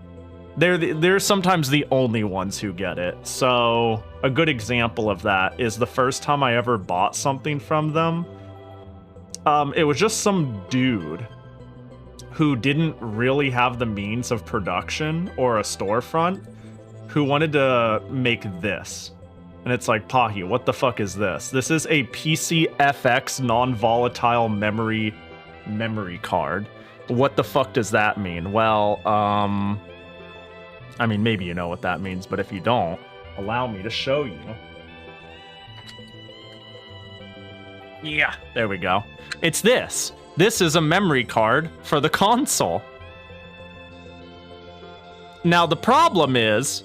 They're sometimes the only ones who get it. So a good example of that is the first time I ever bought something from them. It was just some dude who didn't really have the means of production or a storefront who wanted to make this. And it's like, Pahi, what the fuck is this? This is a PCFX non-volatile memory card. What the fuck does that mean? Well, I mean, maybe you know what that means, but if you don't, allow me to show you. Yeah, there we go. It's this. This is a memory card for the console. Now, the problem is,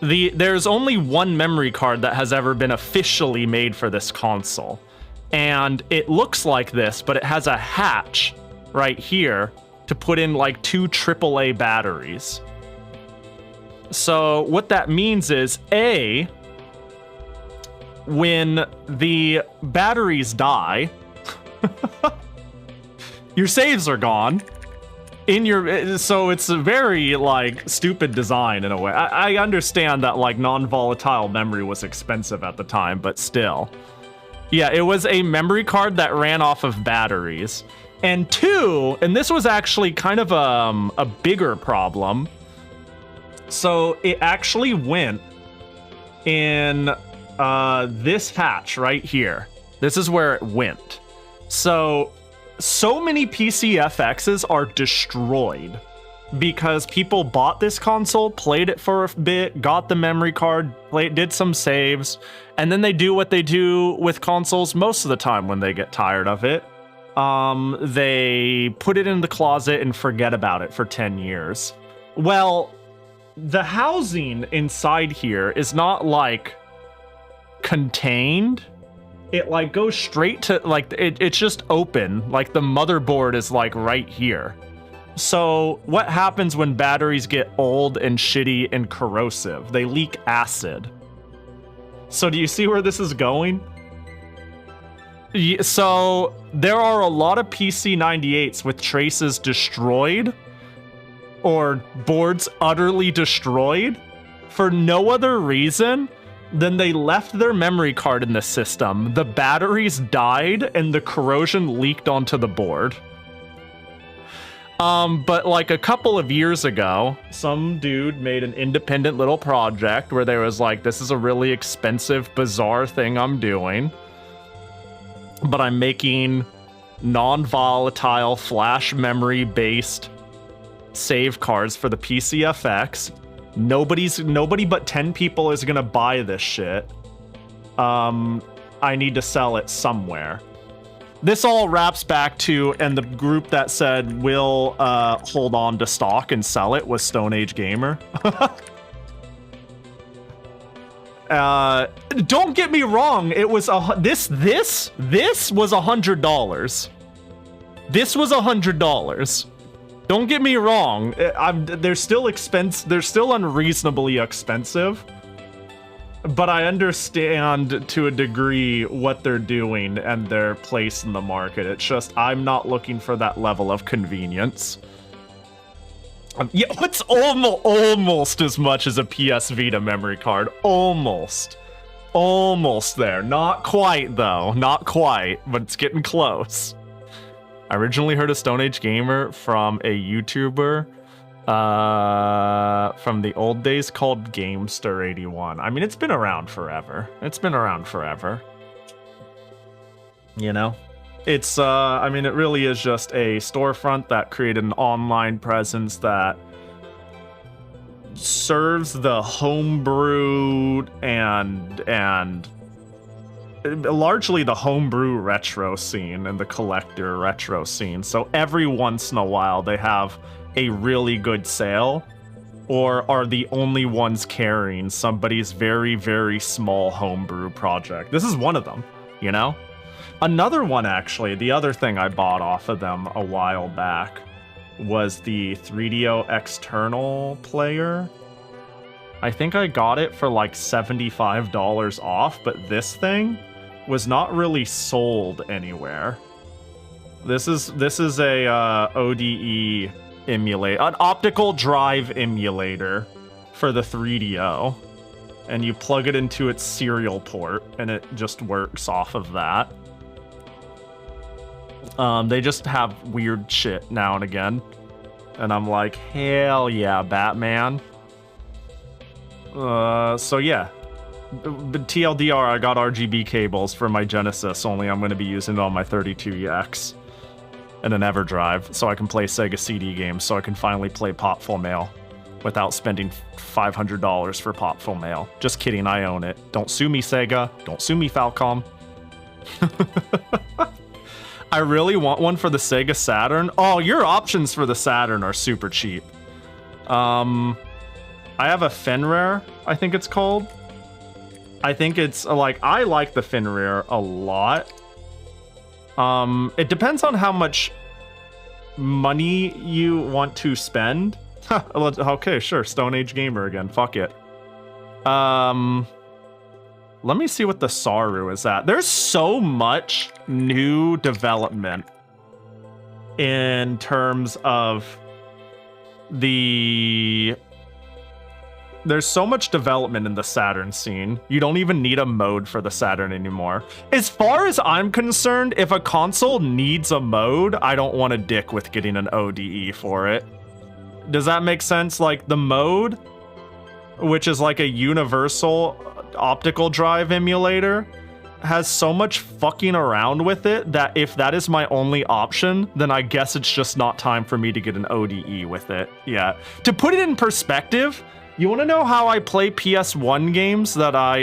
there's only one memory card that has ever been officially made for this console. And it looks like this, but it has a hatch right here to put in like 2 AAA batteries. So what that means is, A, when the batteries die, your saves are gone. So it's a very, like, stupid design in a way. I understand that, like, non-volatile memory was expensive at the time, but still. Yeah, it was a memory card that ran off of batteries. And 2, and this was actually kind of a bigger problem. So it actually went in this hatch right here. This is where it went. So many PCFXs are destroyed because people bought this console, played it for a bit, got the memory card, did some saves, and then they do what they do with consoles most of the time when they get tired of it. They put it in the closet and forget about it for 10 years. Well, the housing inside here is not, like, contained. It, like, goes straight to, like, it's just open. Like, the motherboard is, like, right here. So what happens when batteries get old and shitty and corrosive? They leak acid. So do you see where this is going? So there are a lot of PC98s with traces destroyed or boards utterly destroyed for no other reason than they left their memory card in the system, the batteries died, and the corrosion leaked onto the board. But like a couple of years ago, some dude made an independent little project where there was like, this is a really expensive, bizarre thing I'm doing, but I'm making non-volatile flash memory-based save cards for the PCFX. Nobody but 10 people is gonna buy this shit. I need to sell it somewhere. This all wraps back to, and the group that said we'll hold on to stock and sell it was Stone Age Gamer. Don't get me wrong, it was this was $100. This was $100. Don't get me wrong. They're still They're still unreasonably expensive. But I understand to a degree what they're doing and their place in the market. It's just I'm not looking for that level of convenience. Yeah, it's almost as much as a PS Vita memory card. Almost there. Not quite though. Not quite, but it's getting close. I originally heard of Stone Age Gamer from a YouTuber from the old days called Gamester81. I mean, it's been around forever. You know? It's, I mean, it really is just a storefront that created an online presence that serves the homebrew and largely the homebrew retro scene and the collector retro scene. So every once in a while they have a really good sale or are the only ones carrying somebody's very, very small homebrew project. This is one of them, you know? Another one, actually, the other thing I bought off of them a while back was the 3DO external player. I think I got it for like $75 off, but this thing was not really sold anywhere. This is a ODE emulator, an optical drive emulator for the 3DO, and you plug it into its serial port, and it just works off of that. They just have weird shit now and again, and I'm like, hell yeah, Batman. So yeah. But TLDR, I got RGB cables for my Genesis, only I'm going to be using it on my 32EX and an EverDrive, so I can play Sega CD games, so I can finally play Popful Mail without spending $500 for Popful Mail. Just kidding, I own it. Don't sue me, Sega. Don't sue me, Falcom. I really want one for the Sega Saturn. Oh, your options for the Saturn are super cheap. I have a Fenrir, I think it's called. I think it's like, I like the Fenrir a lot. It depends on how much money you want to spend. Okay, sure, Stone Age Gamer again, fuck it. Let me see what the Saru is at. There's so much new development in terms of the... There's so much development in the Saturn scene. You don't even need a mode for the Saturn anymore. As far as I'm concerned, if a console needs a mode, I don't want to dick with getting an ODE for it. Does that make sense? Like, the mode, which is like a universal optical drive emulator, has so much fucking around with it that if that is my only option, then I guess it's just not time for me to get an ODE with it. Yeah. To put it in perspective, you want to know how I play PS1 games that I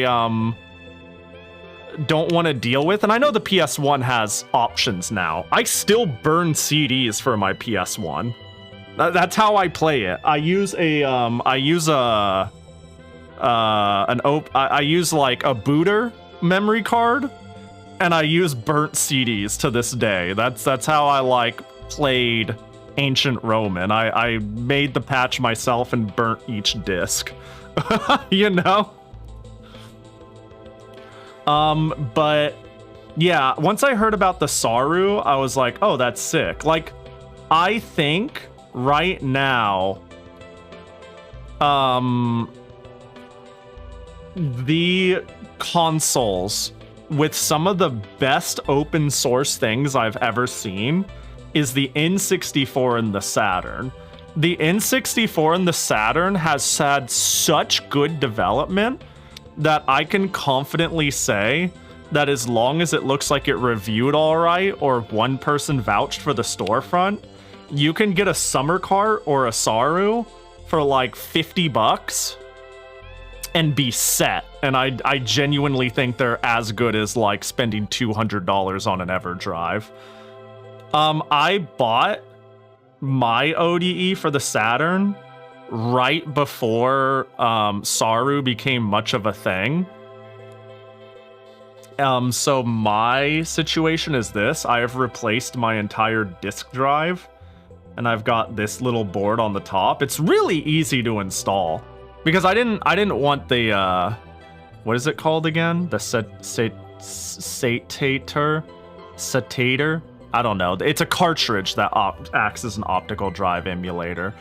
don't want to deal with? And I know the PS1 has options now. I still burn CDs for my PS1. That's how I play it. I use a I use like a booter memory card, and I use burnt CDs to this day. That's how I like played Ancient Roman. I made the patch myself and burnt each disc. You know? But yeah, once I heard about the Saru, I was like, oh, that's sick. Like, I think right now, the consoles with some of the best open source things I've ever seen is the N64 and the Saturn. The N64 and the Saturn has had such good development that I can confidently say that as long as it looks like it reviewed all right or one person vouched for the storefront, you can get a Summer Cart or a Saru for like $50 and be set. And I genuinely think they're as good as like spending $200 on an EverDrive. I bought my ODE for the Saturn right before Saru became much of a thing. So my situation is this. I have replaced my entire disk drive and I've got this little board on the top. It's really easy to install because I didn't want the what is it called again? The satator? I don't know. It's a cartridge that acts as an optical drive emulator.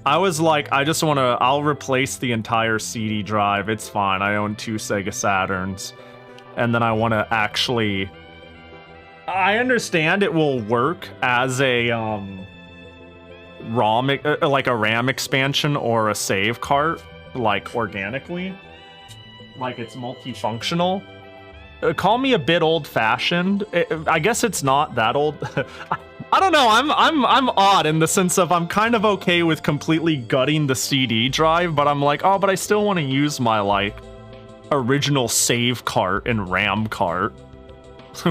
I was like, I'll replace the entire CD drive. It's fine. I own 2 Sega Saturns. And then I want to actually... I understand it will work as a ROM, like a RAM expansion or a save cart, like organically. Like it's multifunctional. Call me a bit old-fashioned. I guess it's not that old. I don't know. I'm odd in the sense of I'm kind of okay with completely gutting the CD drive, but I'm like, oh, but I still want to use my like original save cart and RAM cart,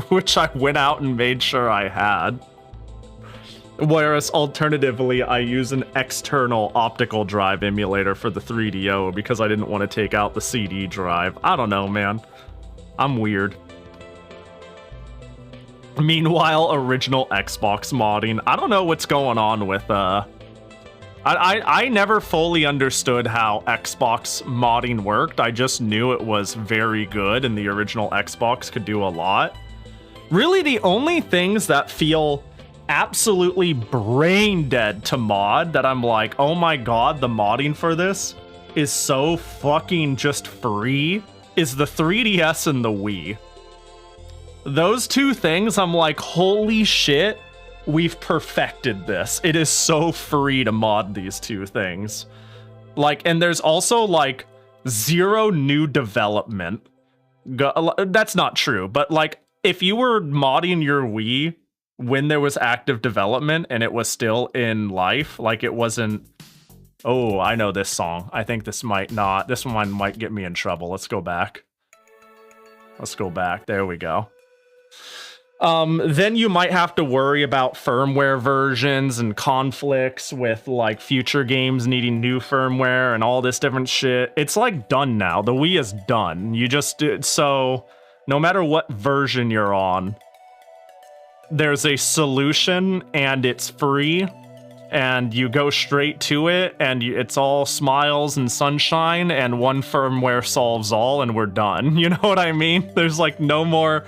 which I went out and made sure I had. Whereas alternatively, I use an external optical drive emulator for the 3DO because I didn't want to take out the CD drive. I don't know, man. I'm weird. Meanwhile, original Xbox modding. I don't know what's going on with I never fully understood how Xbox modding worked. I just knew it was very good and the original Xbox could do a lot. Really, the only things that feel absolutely brain dead to mod that I'm like, oh my god, the modding for this is so fucking just free, is the 3DS and the Wii. Those two things, I'm like, holy shit, we've perfected this. It is so free to mod these two things. Like, and there's also like 0 new development. That's not true, but like, if you were modding your Wii when there was active development and it was still in life, like it wasn't... Oh, I know this song. I think this might not. This one might get me in trouble. Let's go back. Let's go back. There we go. Then you might have to worry about firmware versions and conflicts with like future games needing new firmware and all this different shit. It's like done now. The Wii is done. You just do it. So no matter what version you're on, there's a solution and it's free and you go straight to it and it's all smiles and sunshine and one firmware solves all and we're done. You know what I mean? There's like no more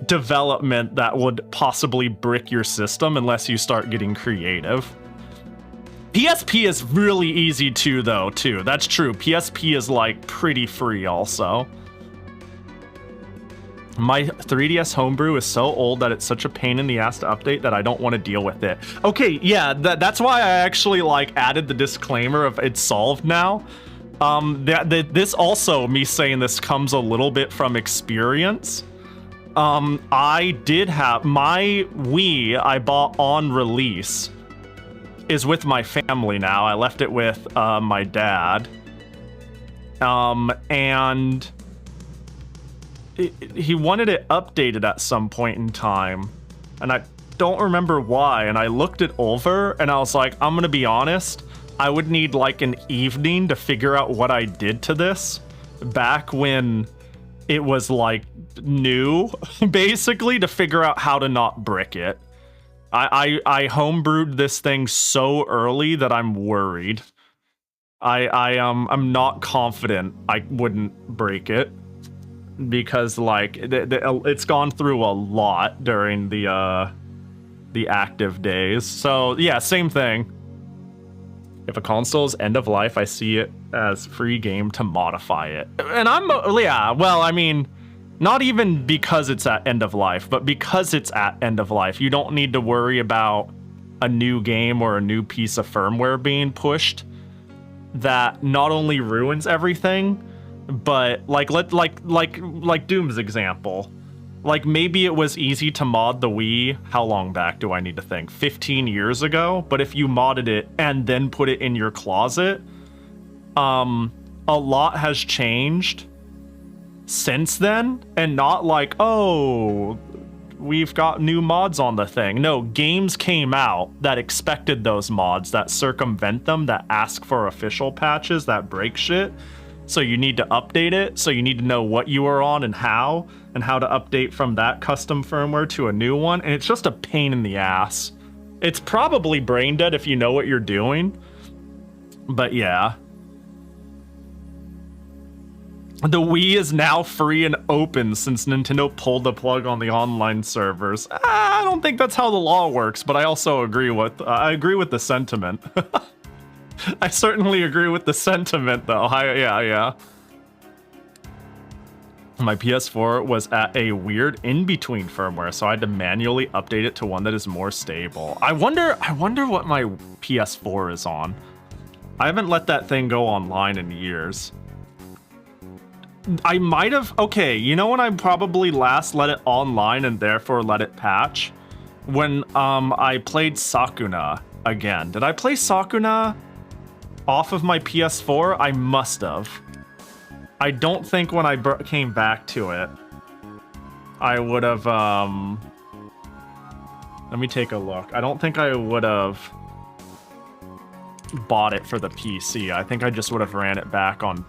development that would possibly brick your system unless you start getting creative. PSP is really easy too, though, too. That's true. PSP is like pretty free also. My 3DS homebrew is so old that it's such a pain in the ass to update that I don't want to deal with it. Okay, yeah, that's why I actually like added the disclaimer of it's solved now. This also, me saying this comes a little bit from experience. I did have my Wii I bought on release is with my family now. I left it with my dad. And he wanted it updated at some point in time, and I don't remember why, and I looked it over and I was like, I'm gonna be honest, I would need like an evening to figure out what I did to this back when it was like new, basically, to figure out how to not brick it. I homebrewed this thing so early that I'm worried. I'm not confident I wouldn't break it. Because like it's gone through a lot during the active days. So yeah, same thing. If a console's end of life, I see it as free game to modify it. And yeah, well, I mean, not even because it's at end of life, but because it's at end of life, you don't need to worry about a new game or a new piece of firmware being pushed that not only ruins everything, but like Doom's example, like maybe it was easy to mod the Wii. How long back do I need to think? 15 years ago. But if you modded it and then put it in your closet, a lot has changed since then. And not like, oh, we've got new mods on the thing. No, games came out that expected those mods, that circumvent them, that ask for official patches, that break shit. So you need to update it, so you need to know what you are on and how to update from that custom firmware to a new one, and it's just a pain in the ass. It's probably brain dead if you know what you're doing. But yeah. The Wii is now free and open since Nintendo pulled the plug on the online servers. I don't think that's how the law works, but I also agree with the sentiment. I certainly agree with the sentiment, though. Yeah. My PS4 was at a weird in-between firmware, so I had to manually update it to one that is more stable. I wonder what my PS4 is on. I haven't let that thing go online in years. I might have... Okay, you know when I probably last let it online and therefore let it patch? When I played Sakuna again. Did I play Sakuna off of my PS4? I must have. I don't think when I came back to it, I would have... Let me take a look. I don't think I would have bought it for the PC. I think I just would have ran it back on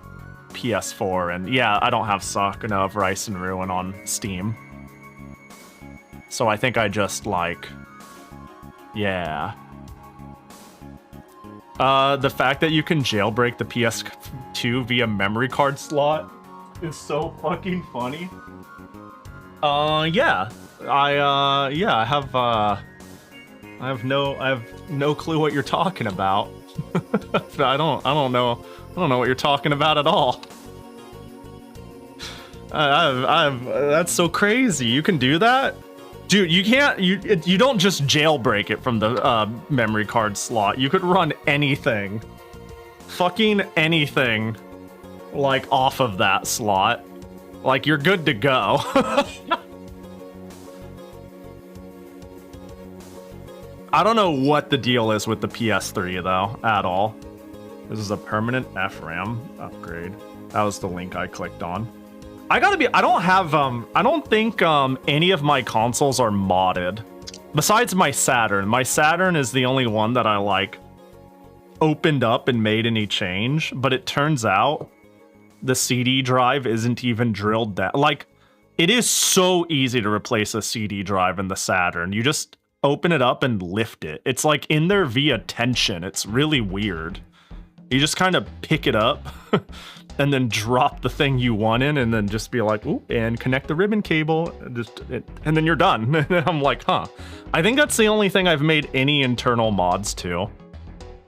PS4, and yeah, I don't have Sakuna of Rice and Ruin on Steam. So I think I just, like... Yeah. The fact that you can jailbreak the PS2 via memory card slot is so fucking funny. Yeah. I have no clue what you're talking about. I don't know what you're talking about at all. That's so crazy. You can do that? Dude, you can't, you don't just jailbreak it from the memory card slot. You could run anything. Fucking anything. Like, off of that slot. Like, you're good to go. I don't know what the deal is with the PS3, though, at all. This is a permanent FRAM upgrade. That was the link I clicked on. I don't think any of my consoles are modded. Besides my Saturn. My Saturn is the only one that I, like, opened up and made any change. But it turns out the CD drive isn't even drilled down. Like, it is so easy to replace a CD drive in the Saturn. You just open it up and lift it. It's, like, in there via tension. It's really weird. You just kind of pick it up and then drop the thing you want in and then just be like, ooh, and connect the ribbon cable, and then you're done. And I'm like, huh. I think that's the only thing I've made any internal mods to.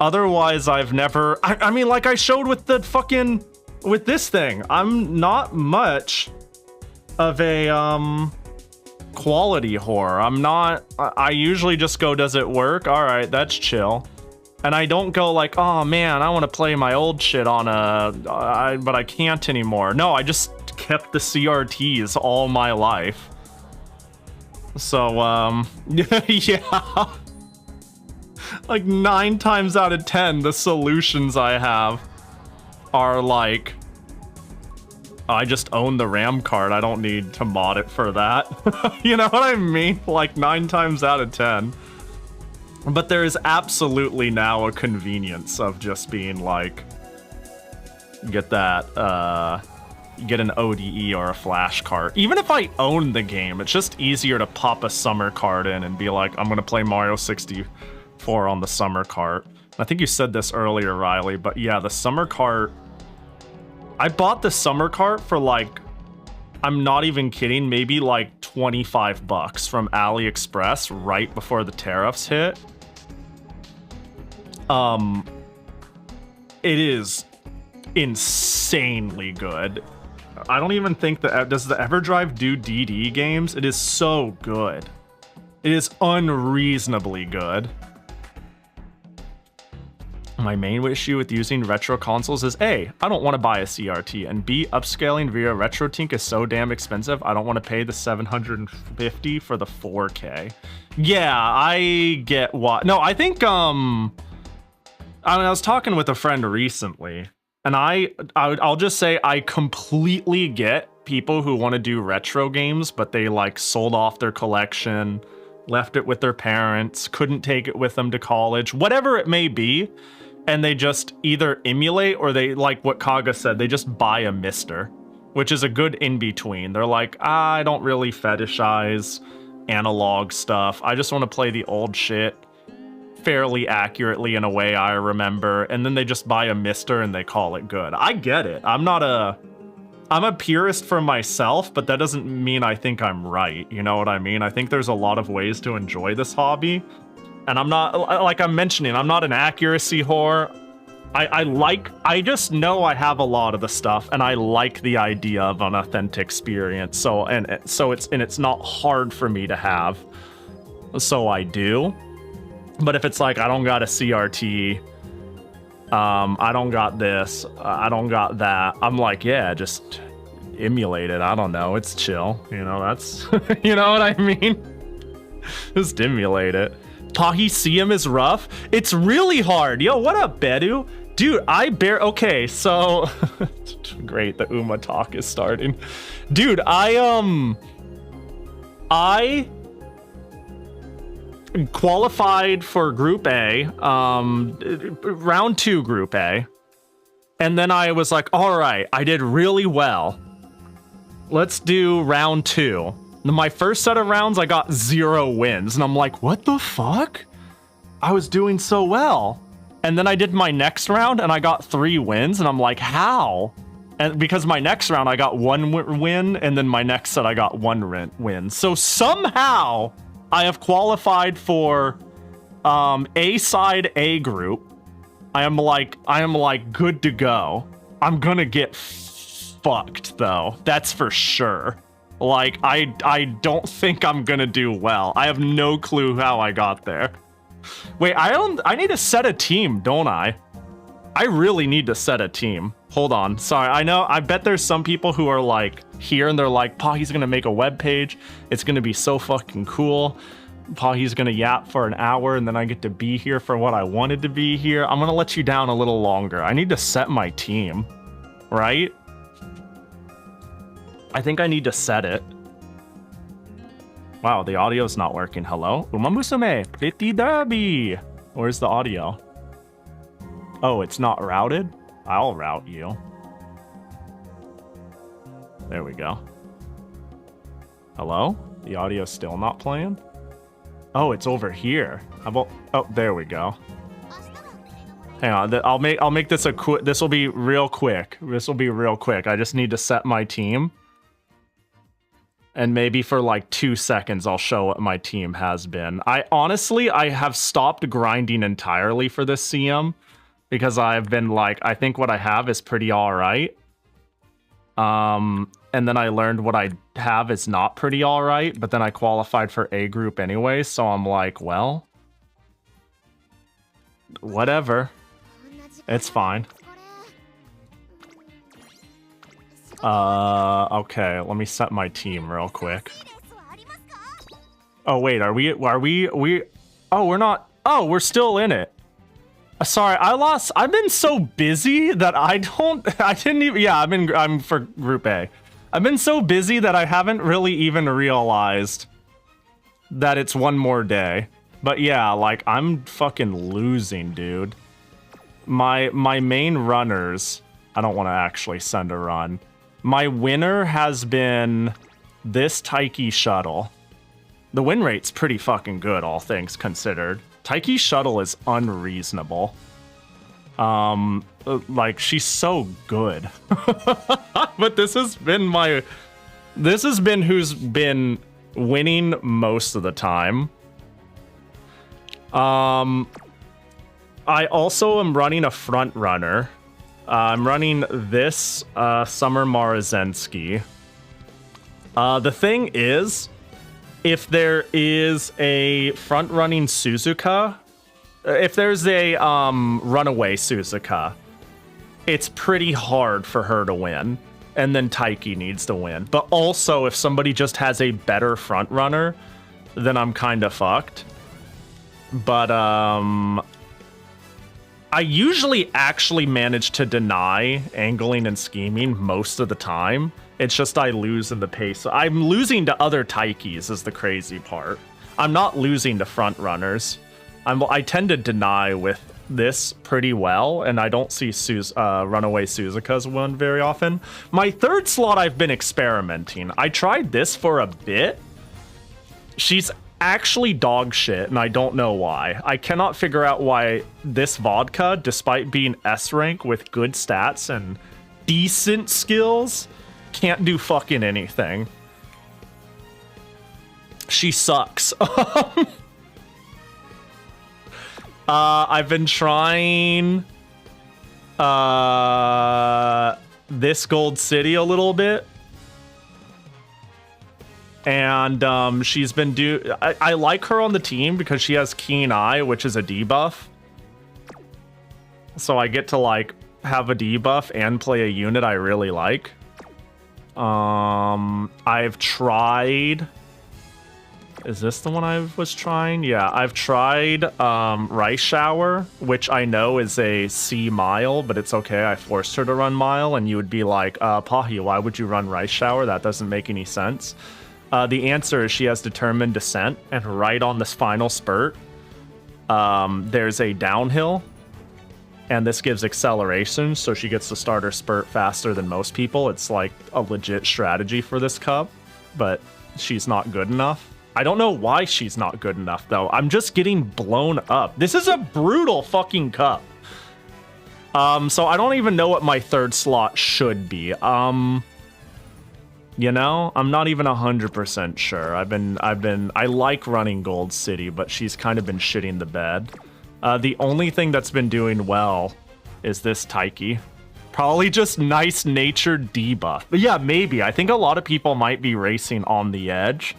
Otherwise, I've never... I mean, like I showed with the fucking... With this thing, I'm not much of a, quality whore. I'm not... I usually just go, does it work? All right, that's chill. And I don't go like, oh man, I want to play my old shit on but I can't anymore. No, I just kept the CRTs all my life. So, yeah. Like 9 times out of 10, the solutions I have are like, I just own the RAM card. I don't need to mod it for that. You know what I mean? Like 9 times out of 10. But there is absolutely now a convenience of just being like, get that, get an ODE or a flash card. Even if I own the game, it's just easier to pop a summer card in and be like, I'm gonna play Mario 64 on the summer cart. I think you said this earlier, Riley, but yeah, the summer cart, I bought the summer cart for like, I'm not even kidding, maybe like 25 bucks from AliExpress right before the tariffs hit. It is insanely good. I don't even think that, does the EverDrive do DD games? It is so good. It is unreasonably good. My main issue with using retro consoles is A, I don't want to buy a CRT, and B, upscaling via RetroTink is so damn expensive, I don't want to pay the $750 for the 4K. Yeah, I get what. No, I think, I mean, I was talking with a friend recently, and I'll just say I completely get people who want to do retro games, but they like sold off their collection, left it with their parents, couldn't take it with them to college, whatever it may be. And they just either emulate or they, like what Kaga said, they just buy a Mister, which is a good in-between. They're like, I don't really fetishize analog stuff. I just want to play the old shit. fairly accurately in a way I remember, and then they just buy a mister and they call it good. I get it. I'm a purist for myself, but that doesn't mean I think I'm right. You know what I mean? I think there's a lot of ways to enjoy this hobby. And I'm not, like I'm mentioning, I'm not an accuracy whore. I just know I have a lot of the stuff, and I like the idea of an authentic experience. So it's not hard for me to have. So I do. But if it's like, I don't got a CRT, I don't got this, I don't got that, I'm like, yeah, just emulate it. I don't know, it's chill. You know, that's, you know what I mean? Just emulate it. Pahi Siam is rough. It's really hard. Yo, what up, Bedu? Dude, okay, so great, the Uma talk is starting. Dude, I qualified for Group A, round 2 Group A, and then I was like, all right, I did really well. Let's do round 2. My first set of rounds, I got 0 wins, and I'm like, what the fuck? I was doing so well. And then I did my next round, and I got 3 wins, and I'm like, how? And because my next round, I got 1 win, and then my next set, I got 1 win. So somehow, I have qualified for A side A group. I am like good to go. I'm gonna get fucked though. That's for sure. Like I don't think I'm gonna do well. I have no clue how I got there. Wait, I need to set a team, don't I? I really need to set a team. Hold on. Sorry, I bet there's some people who are like here and they're like, Pahi's gonna make a web page. It's gonna be so fucking cool. Pahi's gonna yap for an hour and then I get to be here for what I wanted to be here. I'm gonna let you down a little longer. I need to set my team, right? I think I need to set it. Wow, the audio's not working. Hello? Uma Musume, Pretty Derby. Where's the audio? Oh, it's not routed? I'll route you. There we go. Hello? The audio's still not playing? Oh, it's over here. How about... Oh, there we go. Hang on, I'll make this a quick... This will be real quick. This will be real quick. I just need to set my team. And maybe for like 2 seconds, I'll show what my team has been. I have stopped grinding entirely for this CM. Because I've been like, I think what I have is pretty alright. And then I learned what I have is not pretty alright. But then I qualified for A group anyway. So I'm like, well... whatever. It's fine. Okay, let me set my team real quick. Oh, wait, are we, oh, we're not, oh, we're still in it. Sorry, I've been so busy that I'm for Group A. I've been so busy that I haven't really even realized that it's one more day. But yeah, like, I'm fucking losing, dude. My main runners, I don't want to actually send a run. My winner has been this Taiki shuttle. The win rate's pretty fucking good, all things considered. Taiki shuttle is unreasonable. Like, she's so good. But this has been who's been winning most of the time. I also am running a front runner. I'm running this Summer Marazensky. The thing is, if there is a front-running Suzuka, if there's a runaway Suzuka, it's pretty hard for her to win. And then Taiki needs to win. But also, if somebody just has a better front runner, then I'm kind of fucked. But, I usually actually manage to deny angling and scheming most of the time. It's just I lose in the pace. I'm losing to other Taikis is the crazy part. I'm not losing to front runners. I tend to deny with this pretty well, and I don't see runaway Suzuka's win very often. My third slot I've been experimenting. I tried this for a bit. She's actually dog shit, and I don't know why. I cannot figure out why this vodka, despite being S rank with good stats and decent skills, can't do fucking anything. She sucks. I've been trying this Gold City a little bit. And she's been I like her on the team because she has Keen Eye, which is a debuff. So I get to like have a debuff and play a unit I really like. I've tried... Is this the one I was trying? Yeah, I've tried Rice Shower, which I know is a C mile, but it's okay. I forced her to run mile, and you would be like, Pahi, why would you run Rice Shower? That doesn't make any sense. The answer is she has Determined Descent, and right on this final spurt, there's a downhill, and this gives acceleration, so she gets to start her spurt faster than most people. It's like a legit strategy for this cup, but she's not good enough. I don't know why she's not good enough, though. I'm just getting blown up. This is a brutal fucking cup. So I don't even know what my third slot should be. You know, I'm not even 100% sure. I like running Gold City, but she's kind of been shitting the bed. The only thing that's been doing well is this Taiki. Probably just nice natured debuff. But yeah, maybe. I think a lot of people might be racing on the edge.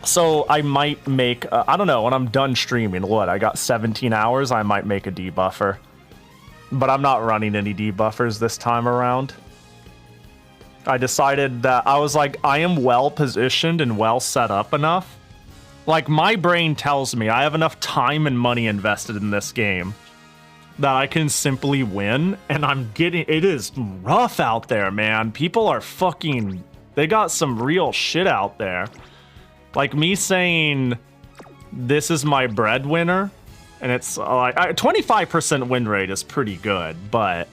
So I might make, I don't know, when I'm done streaming, what, I got 17 hours, I might make a debuffer. But I'm not running any debuffers this time around. I decided that I was like, I am well positioned and well set up enough. Like, my brain tells me I have enough time and money invested in this game that I can simply win. And I'm getting, it is rough out there, man. People are fucking, they got some real shit out there. Like me saying, this is my breadwinner, and it's like 25% win rate is pretty good, but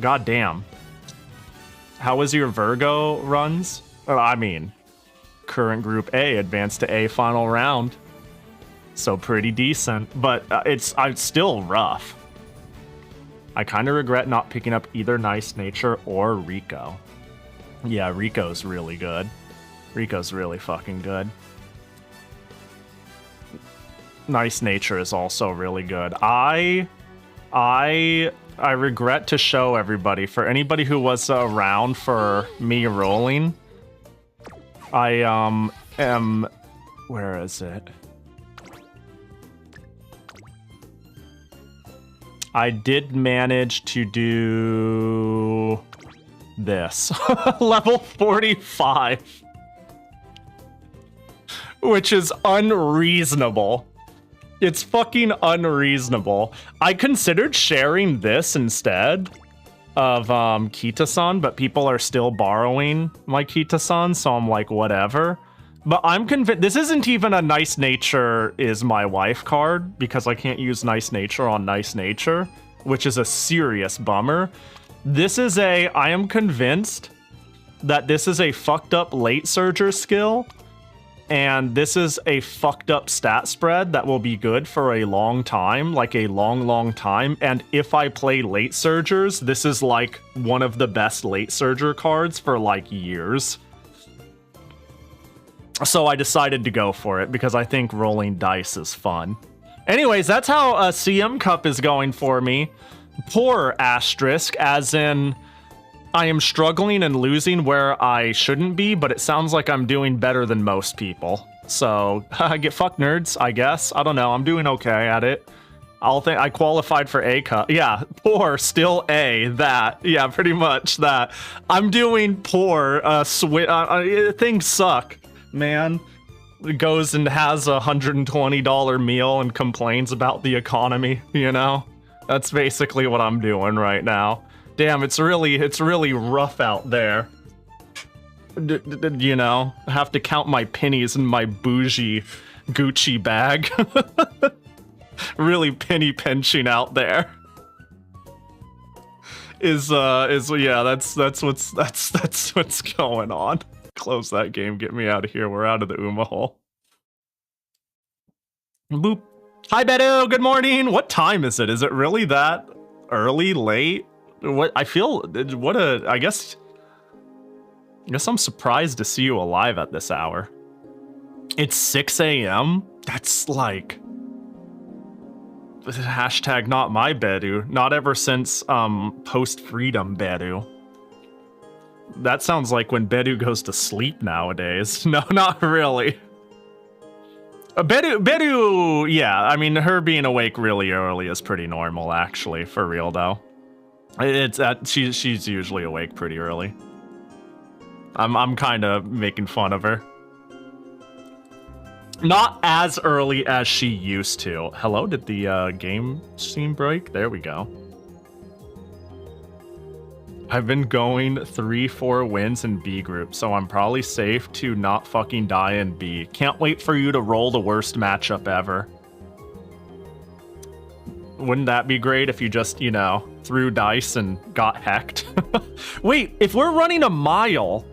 goddamn. How was your Virgo runs? I mean, current group A advanced to A final round, so pretty decent, but it's still rough. I kind of regret not picking up either Nice Nature or Rico. Yeah, Rico's really good. Rico's really fucking good. Nice Nature is also really good. I regret to show everybody, for anybody who was around for me rolling, I am, where is it? I did manage to do this. Level 45. Which is unreasonable. It's fucking unreasonable. I considered sharing this instead of Kita-san, but people are still borrowing my Kita-san, so I'm like, whatever. But I'm convinced this isn't even a Nice Nature is my wife card, because I can't use Nice Nature on Nice Nature, which is a serious bummer. This is I am convinced that this is a fucked up late surger skill. And this is a fucked up stat spread that will be good for a long time, like a long time. And if I play late surgers, this is like one of the best late surger cards for like years. So I decided to go for it because I think rolling dice is fun. Anyways, that's how CM Cup is going for me. Poor asterisk, as in... I am struggling and losing where I shouldn't be, but it sounds like I'm doing better than most people. So, I get fucked nerds, I guess. I don't know, I'm doing okay at it. I qualified for A cup. Yeah, poor, still A, that. Yeah, pretty much that. I'm doing poor, things suck, man. Goes and has a $120 meal and complains about the economy, you know? That's basically what I'm doing right now. Damn, it's really rough out there. You know, I have to count my pennies in my bougie Gucci bag. Really penny pinching out there. Yeah, that's what's going on. Close that game. Get me out of here. We're out of the Uma hole. Boop. Hi, Bedu. Good morning. What time is it? Is it really that early, late? What I feel. What a. I guess I'm surprised to see you alive at this hour. It's 6 a.m. That's like. Hashtag not my Bedu. Not ever since post-freedom Bedu. That sounds like when Bedu goes to sleep nowadays. No, not really. Bedu, yeah. I mean, her being awake really early is pretty normal, actually. For real, though. She's usually awake pretty early. I'm kind of making fun of her. Not as early as she used to. Hello, did the game scene break? There we go. I've been going 3-4 wins in B group, so I'm probably safe to not fucking die in B. Can't wait for you to roll the worst matchup ever. Wouldn't that be great if you just, you know, threw dice and got hecked? Wait, if we're running a mile,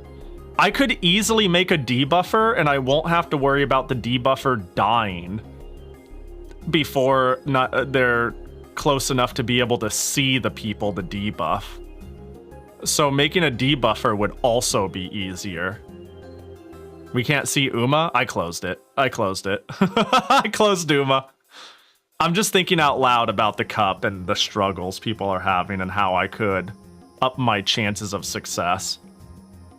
I could easily make a debuffer and I won't have to worry about the debuffer dying before they're close enough to be able to see the people to debuff. So making a debuffer would also be easier. We can't see Uma? I closed it. I closed Uma. I'm just thinking out loud about the cup and the struggles people are having and how I could up my chances of success.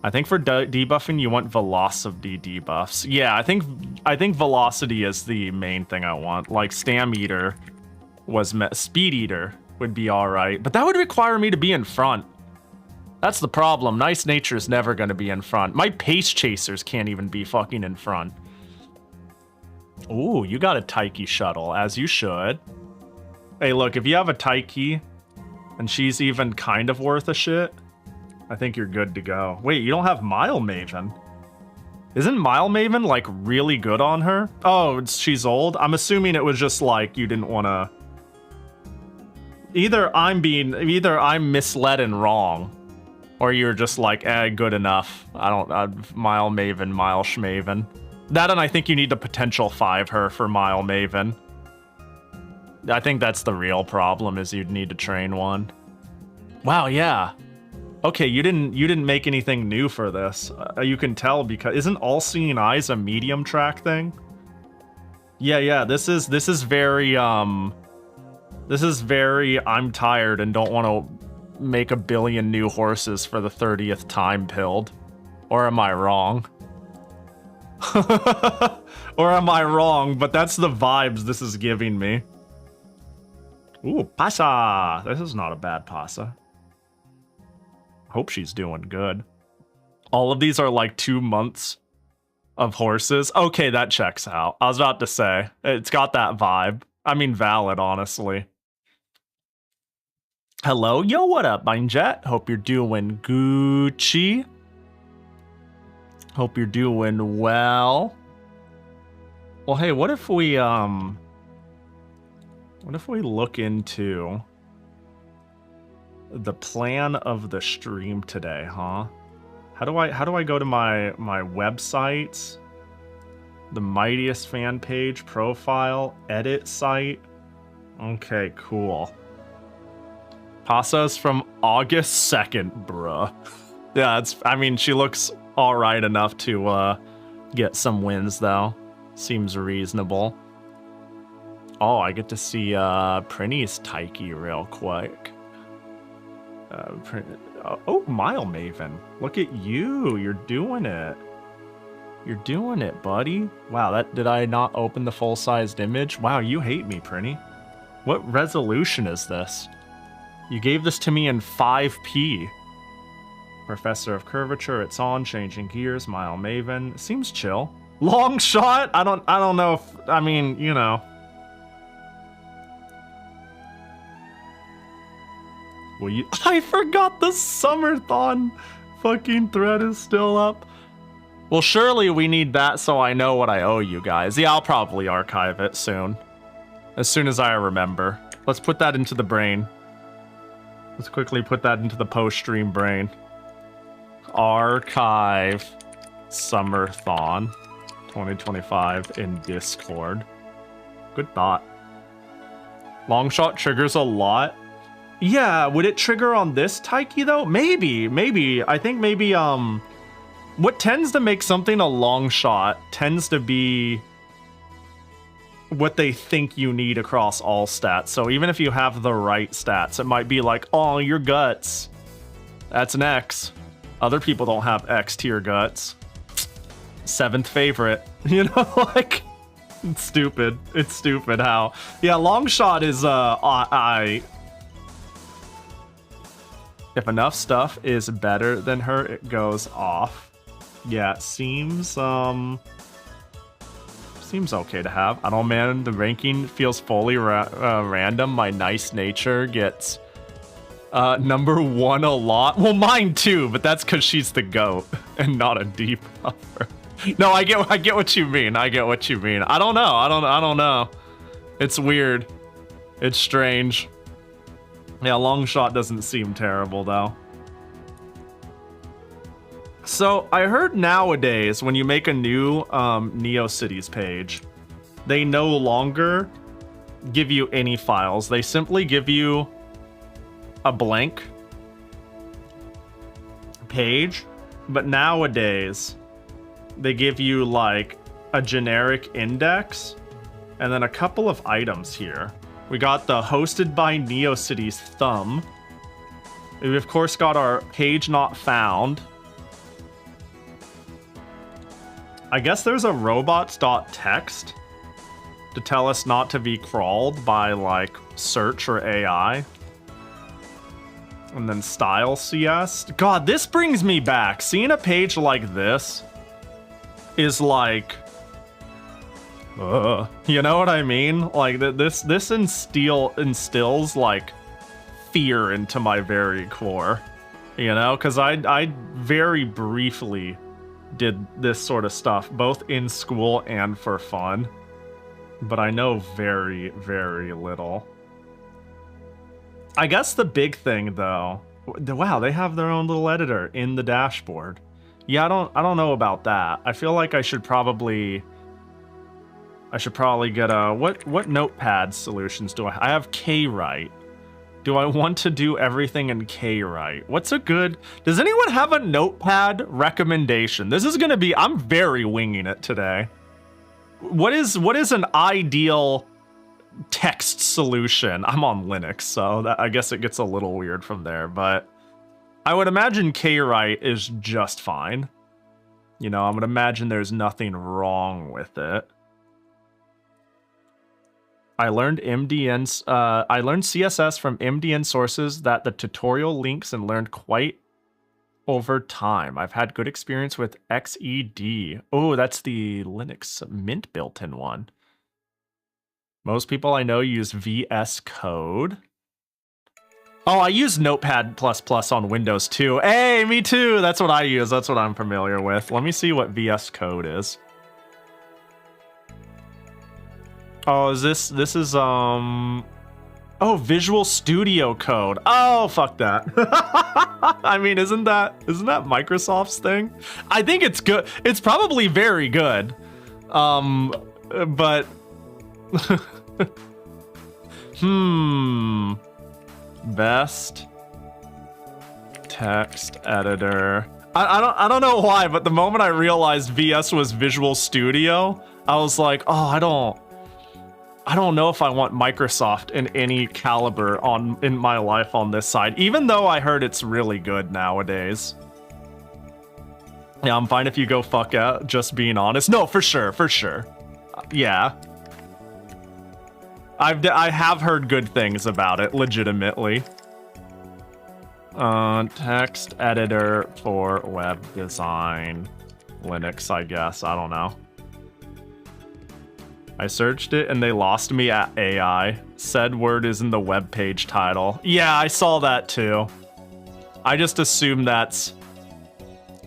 I think for debuffing, you want velocity debuffs. Yeah, I think velocity is the main thing I want. Like Stam Eater was Speed Eater would be all right, but that would require me to be in front. That's the problem. Nice Nature's never going to be in front. My Pace Chasers can't even be fucking in front. Ooh, you got a Taiki shuttle, as you should. Hey, look, if you have a Taiki and she's even kind of worth a shit, I think you're good to go. Wait, you don't have Mile Maven? Isn't Mile Maven, like, really good on her? Oh, she's old? I'm assuming it was just, like, you didn't want to... Either I'm misled and wrong, or you're just like, good enough. Mile Maven, Mile Schmaven. That, and I think you need to potential 5 her for Mile Maven. I think that's the real problem, is you'd need to train one. Wow, yeah. Okay, you didn't make anything new for this. You can tell because isn't All Seeing Eyes a medium track thing? Yeah. This is very I'm tired and don't want to make a billion new horses for the 30th time pilled. Or am I wrong? Or am I wrong? But that's the vibes this is giving me. Ooh, Pasa! This is not a bad Pasa. Hope she's doing good. All of these are like 2 months of horses. Okay, that checks out. I was about to say, it's got that vibe. I mean, valid, honestly. Hello, yo, what up, Mindjet? Hope you're doing Gucci. Hope you're doing well. Well, hey, what if we look into the plan of the stream today, huh? How do I go to my websites? The Mightiest fan page, profile, edit site. Okay, cool. Pasa's from August 2nd, bruh. Yeah, I mean, she looks alright enough to get some wins, though. Seems reasonable. Oh, I get to see Prinny's Taiki real quick. Oh, Mile Maven. Look at you. You're doing it. You're doing it, buddy. Wow, did I not open the full-sized image? Wow, you hate me, Prinny. What resolution is this? You gave this to me in 5p. Professor of Curvature, it's on. Changing gears, Mile Maven. Seems chill. Long shot? I don't know if... I mean, you know... Will you... I forgot the Summerthon fucking thread is still up. Well, surely we need that so I know what I owe you guys. Yeah, I'll probably archive it soon. As soon as I remember. Let's put that into the brain. Let's quickly put that into the post-stream brain. Archive. Summerthon 2025 in Discord. Good thought. Long shot triggers a lot. Yeah, would it trigger on this Taiki though? Maybe. I think maybe what tends to make something a long shot tends to be what they think you need across all stats. So even if you have the right stats, it might be like, oh, your guts. That's an X. Other people don't have X tier guts. 7th favorite. You know, like, it's stupid. It's stupid how. Yeah, long shot is, if enough stuff is better than her, it goes off. Yeah, it seems okay to have. I don't know, man, the ranking feels fully random. My nice nature gets number 1 a lot. Well, mine too, but that's because she's the GOAT and not a debuffer. No, I get what you mean. I get what you mean. I don't know. I don't know. It's weird. It's strange. Yeah, long shot doesn't seem terrible though. So I heard nowadays when you make a new Neocities page, they no longer give you any files. They simply give you a blank page, but nowadays they give you like a generic index and then a couple of items here. We got the hosted by Neocities thumb. We of course got our page not found. I guess there's a robots.txt to tell us not to be crawled by like search or AI. And then style CS. God, this brings me back. Seeing a page like this is like, you know what I mean? Like this instills like fear into my very core, you know? Because I very briefly did this sort of stuff, both in school and for fun, but I know very, very little. I guess the big thing though, wow, they have their own little editor in the dashboard. Yeah, I don't know about that. I feel like I should probably get a what notepad solutions do I have? Kwrite. Do I want to do everything in Kwrite? What's a good... Does anyone have a notepad recommendation? This is going to be... I'm very winging it today. What is an ideal text solution? I'm on Linux, so I guess it gets a little weird from there, but I would imagine Kwrite is just fine. You know, I would imagine there's nothing wrong with it. I learned CSS from MDN sources that the tutorial links and learned quite over time. I've had good experience with XED. Oh, that's the Linux Mint built-in one. Most people I know use VS Code. Oh, I use Notepad++ on Windows too. Hey, me too. That's what I use. That's what I'm familiar with. Let me see what VS Code is. Oh, is this is oh, Visual Studio Code. Oh, fuck that. I mean, isn't that Microsoft's thing? I think it's good. It's probably very good. But best text editor. I don't know why, but the moment I realized VS was Visual Studio, I was like, oh, I don't know if I want Microsoft in any caliber in my life on this side, even though I heard it's really good nowadays. Yeah, I'm fine if you go fuck out, just being honest. No, for sure. Yeah. I have heard good things about it, legitimately. Text editor for web design. Linux, I guess. I don't know. I searched it and they lost me at AI. Said word is in the web page title. Yeah, I saw that too. I just assume that's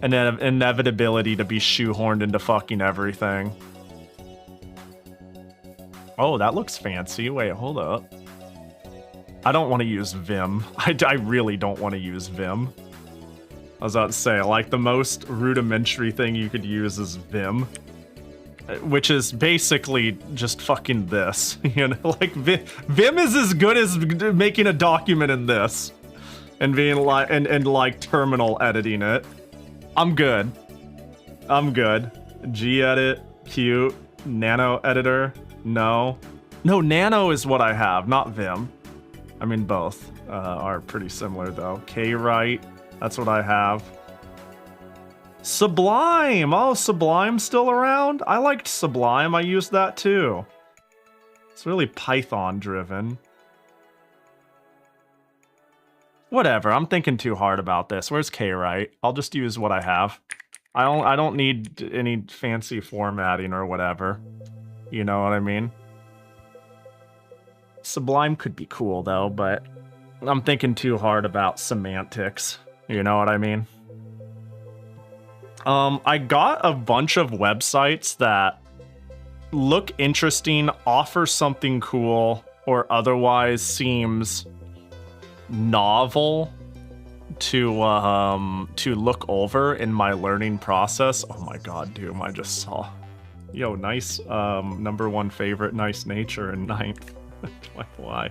an inevitability to be shoehorned into fucking everything. Oh, that looks fancy. Wait, hold up. I don't want to use Vim. I really don't want to use Vim. I was about to say, like, the most rudimentary thing you could use is Vim. Which is basically just fucking this. You know, like, Vim is as good as making a document in this. And being like, and like, terminal editing it. I'm good. I'm good. Gedit, cute. Nano editor, no. No, Nano is what I have, not Vim. I mean, both are pretty similar, though. Kwrite, that's what I have. Sublime! Oh, Sublime's still around? I liked Sublime, I used that too. It's really Python-driven. Whatever, I'm thinking too hard about this. Where's Kwrite? I'll just use what I have. I don't need any fancy formatting or whatever. You know what I mean? Sublime could be cool though, but I'm thinking too hard about semantics. You know what I mean? I got a bunch of websites that look interesting, offer something cool, or otherwise seems novel to look over in my learning process. Oh my god, Doom, I just saw. Yo, nice #1 favorite, nice nature in 9th. Why?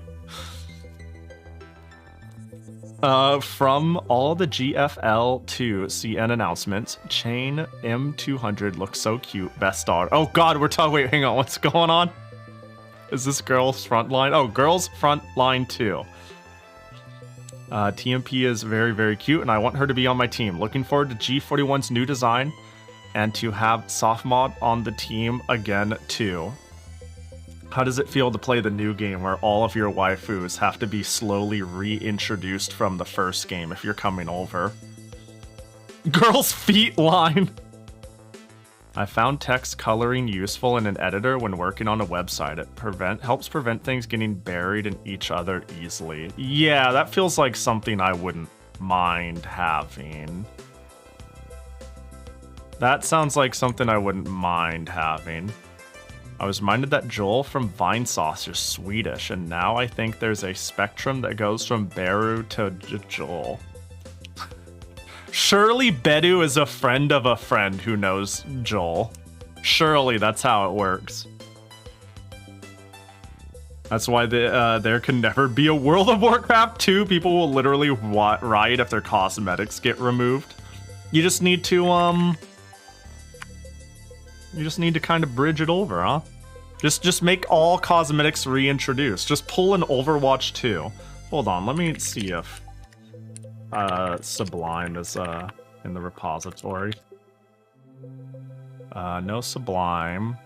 From all the GFL to CN announcements, Chain M200 looks so cute. Best star. Oh god, we're talking. Wait, hang on. What's going on? Is this Girls Frontline? Oh, Girls Frontline 2. TMP is very, very cute, and I want her to be on my team. Looking forward to G41's new design, and to have Softmod on the team again, too. How does it feel to play the new game where all of your waifus have to be slowly reintroduced from the first game if you're coming over? Girl's feet line! I found text coloring useful in an editor when working on a website. It helps prevent things getting buried in each other easily. Yeah, that feels like something I wouldn't mind having. That sounds like something I wouldn't mind having. I was reminded that Joel from Vinesauce is Swedish, and now I think there's a spectrum that goes from Beru to Joel. Surely Bedu is a friend of a friend who knows Joel. Surely that's how it works. That's why there can never be a World of Warcraft 2. People will literally riot if their cosmetics get removed. You just need to, kind of bridge it over, huh? Just make all cosmetics reintroduced. Just pull an Overwatch 2. Hold on, let me see if Sublime is in the repository. No Sublime.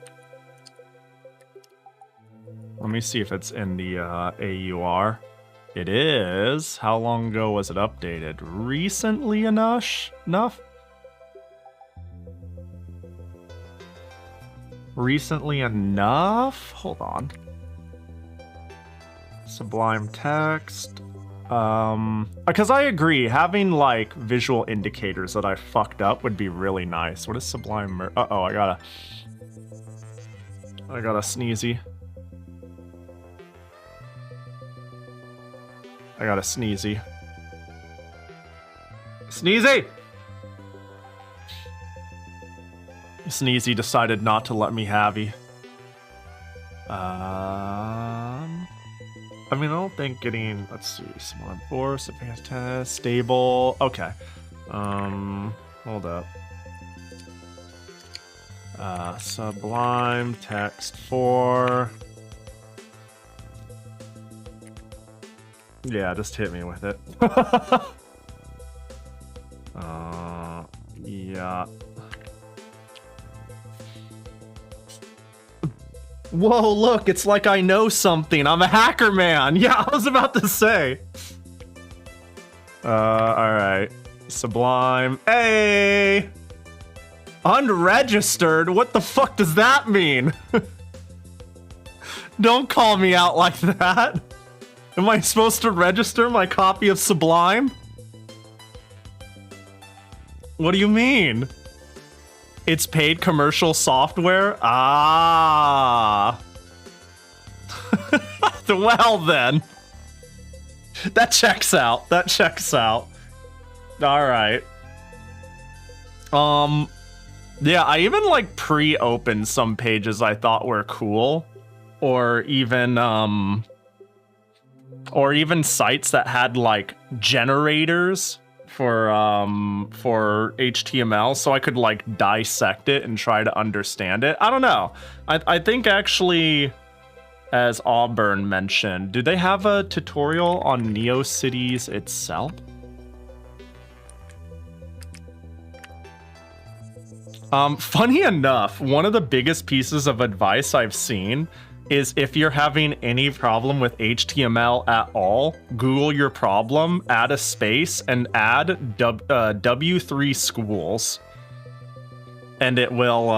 Let me see if it's in the AUR. It is. How long ago was it updated? Recently enough? Recently enough? Hold on. Sublime text. Because I agree, having like visual indicators that I fucked up would be really nice. What is Sublime? Uh-oh, I got a sneezy. I got a sneezy. Sneezy! Sneezy decided not to let me havey. I mean, I don't think getting, let's see, Sublime Force, Advanced Test, Stable, okay. Hold up. Sublime Text 4. Yeah, just hit me with it. Yeah. Whoa, look, it's like I know something. I'm a hacker man. Yeah, I was about to say. Alright. Sublime. Hey! Unregistered? What the fuck does that mean? Don't call me out like that. Am I supposed to register my copy of Sublime? What do you mean? It's paid commercial software? Ah. Well then. That checks out. That checks out. Alright. Yeah, I even like pre-opened some pages I thought were cool, or even sites that had like generators for HTML, so I could like dissect it and try to understand it. I don't know. I think actually, as Auburn mentioned, do they have a tutorial on Neocities itself? Funny enough, one of the biggest pieces of advice I've seen is if you're having any problem with HTML at all, Google your problem, add a space, and add W3 schools. And it will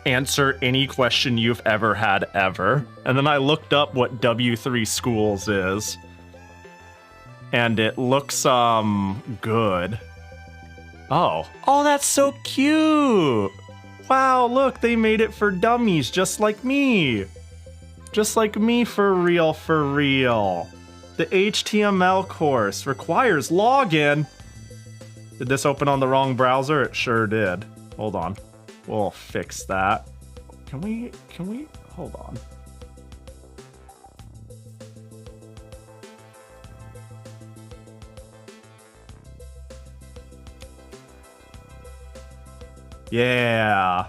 answer any question you've ever had ever. And then I looked up what W3 schools is. And it looks good. Oh, that's so cute. Wow, look, they made it for dummies just like me. Just like me, for real, for real. The HTML course requires login. Did this open on the wrong browser? It sure did. Hold on. We'll fix that. Can we, hold on. Yeah.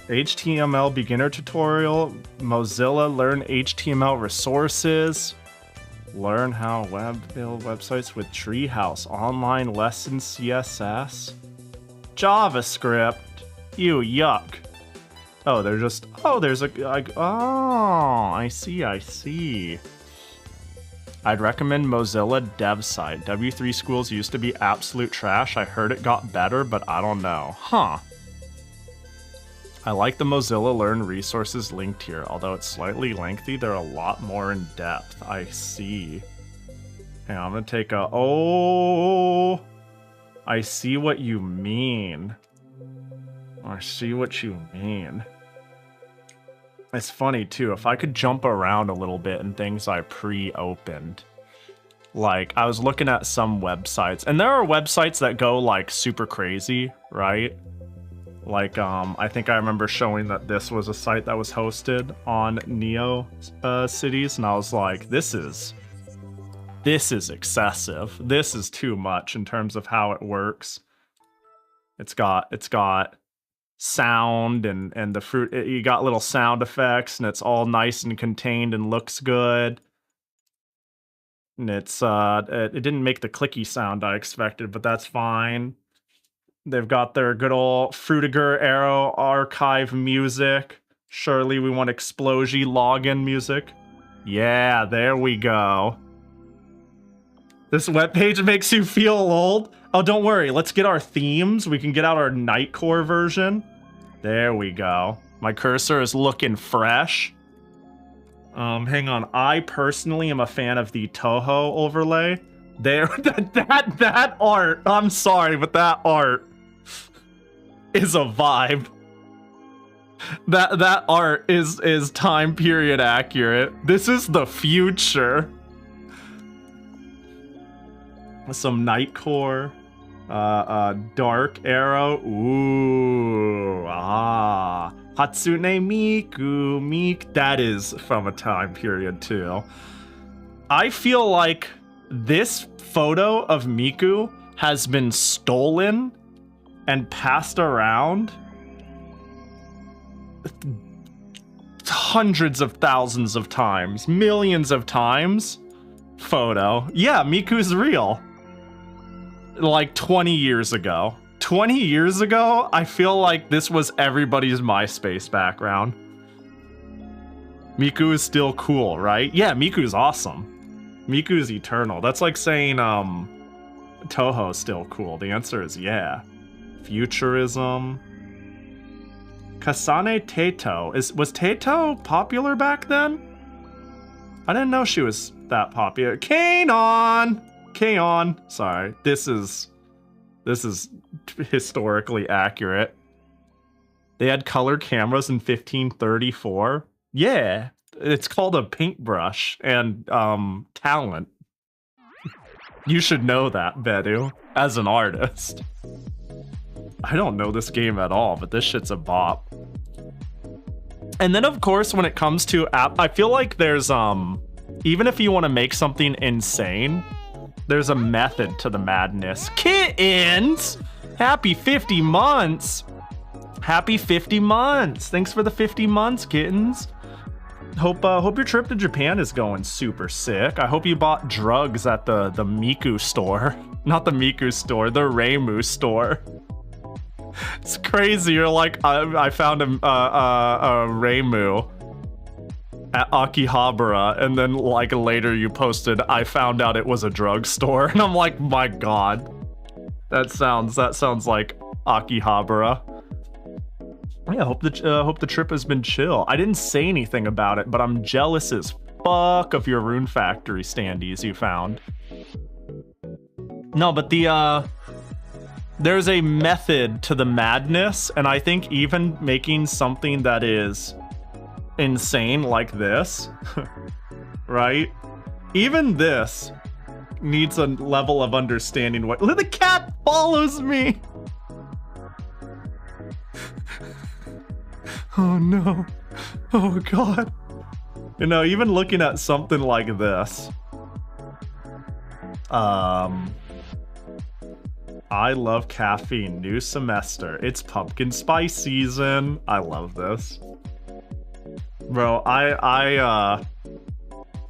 HTML beginner tutorial, Mozilla learn HTML resources, learn how build websites with Treehouse, online lessons CSS, JavaScript, yuck. Oh, they're just, there's a, I see. I'd recommend Mozilla dev site. W3 schools used to be absolute trash. I heard it got better, but I don't know. Huh. I like the Mozilla Learn resources linked here. Although it's slightly lengthy, they're a lot more in depth. I see. Hang on, I'm gonna take a... Oh! I see what you mean. I see what you mean. It's funny, too. If I could jump around a little bit in things I pre-opened. Like, I was looking at some websites. And there are websites that go, like, super crazy, right? Like, I think I remember showing that this was a site that was hosted on Neocities. And I was like, this is excessive. This is too much in terms of how it works. It's got sound and the fruit, you got little sound effects, and it's all nice and contained and looks good. And it's it didn't make the clicky sound I expected, but that's fine. They've got their good old Frutiger Arrow archive music. Surely we want Explosion login music. Yeah, there we go. This webpage makes you feel old. Oh, don't worry. Let's get our themes. We can get out our Nightcore version. There we go. My cursor is looking fresh. Hang on. I personally am a fan of the Toho overlay. There, that art. I'm sorry, but that art is a vibe. That art is time period accurate. This is the future. Some Nightcore, Dark Arrow, ooh, Hatsune Miku, that is from a time period too. I feel like this photo of Miku has been stolen and passed around hundreds of thousands of times, millions of times. Photo. Yeah, Miku's real. Like 20 years ago. 20 years ago, I feel like this was everybody's MySpace background. Miku is still cool, right? Yeah, Miku's awesome. Miku's eternal. That's like saying, Toho's still cool. The answer is yeah. Futurism. Kasane Teito. Was Teito popular back then? I didn't know she was that popular. Kanon! Sorry. This is historically accurate. They had color cameras in 1534. Yeah. It's called a paintbrush and talent. You should know that, Bedu, as an artist. I don't know this game at all, but this shit's a bop. And then of course, when it comes to app, I feel like there's even if you want to make something insane, there's a method to the madness. Kittens! Happy 50 months! Happy 50 months! Thanks for the 50 months, kittens. Hope your trip to Japan is going super sick. I hope you bought drugs at the Miku store. Not the Miku store, the Reimu store. It's crazy. You're like, I found a Reimu at Akihabara, and then like later you posted, I found out it was a drugstore, and I'm like, my god, that sounds like Akihabara. Yeah, hope the trip has been chill. I didn't say anything about it, but I'm jealous as fuck of your Rune Factory standees you found. No, but there's a method to the madness, and I think even making something that is insane like this, right? Even this needs a level of understanding. What the cat follows me. Oh no. Oh god. You know, even looking at something like this. I love caffeine. New semester. It's pumpkin spice season. I love this. Bro, I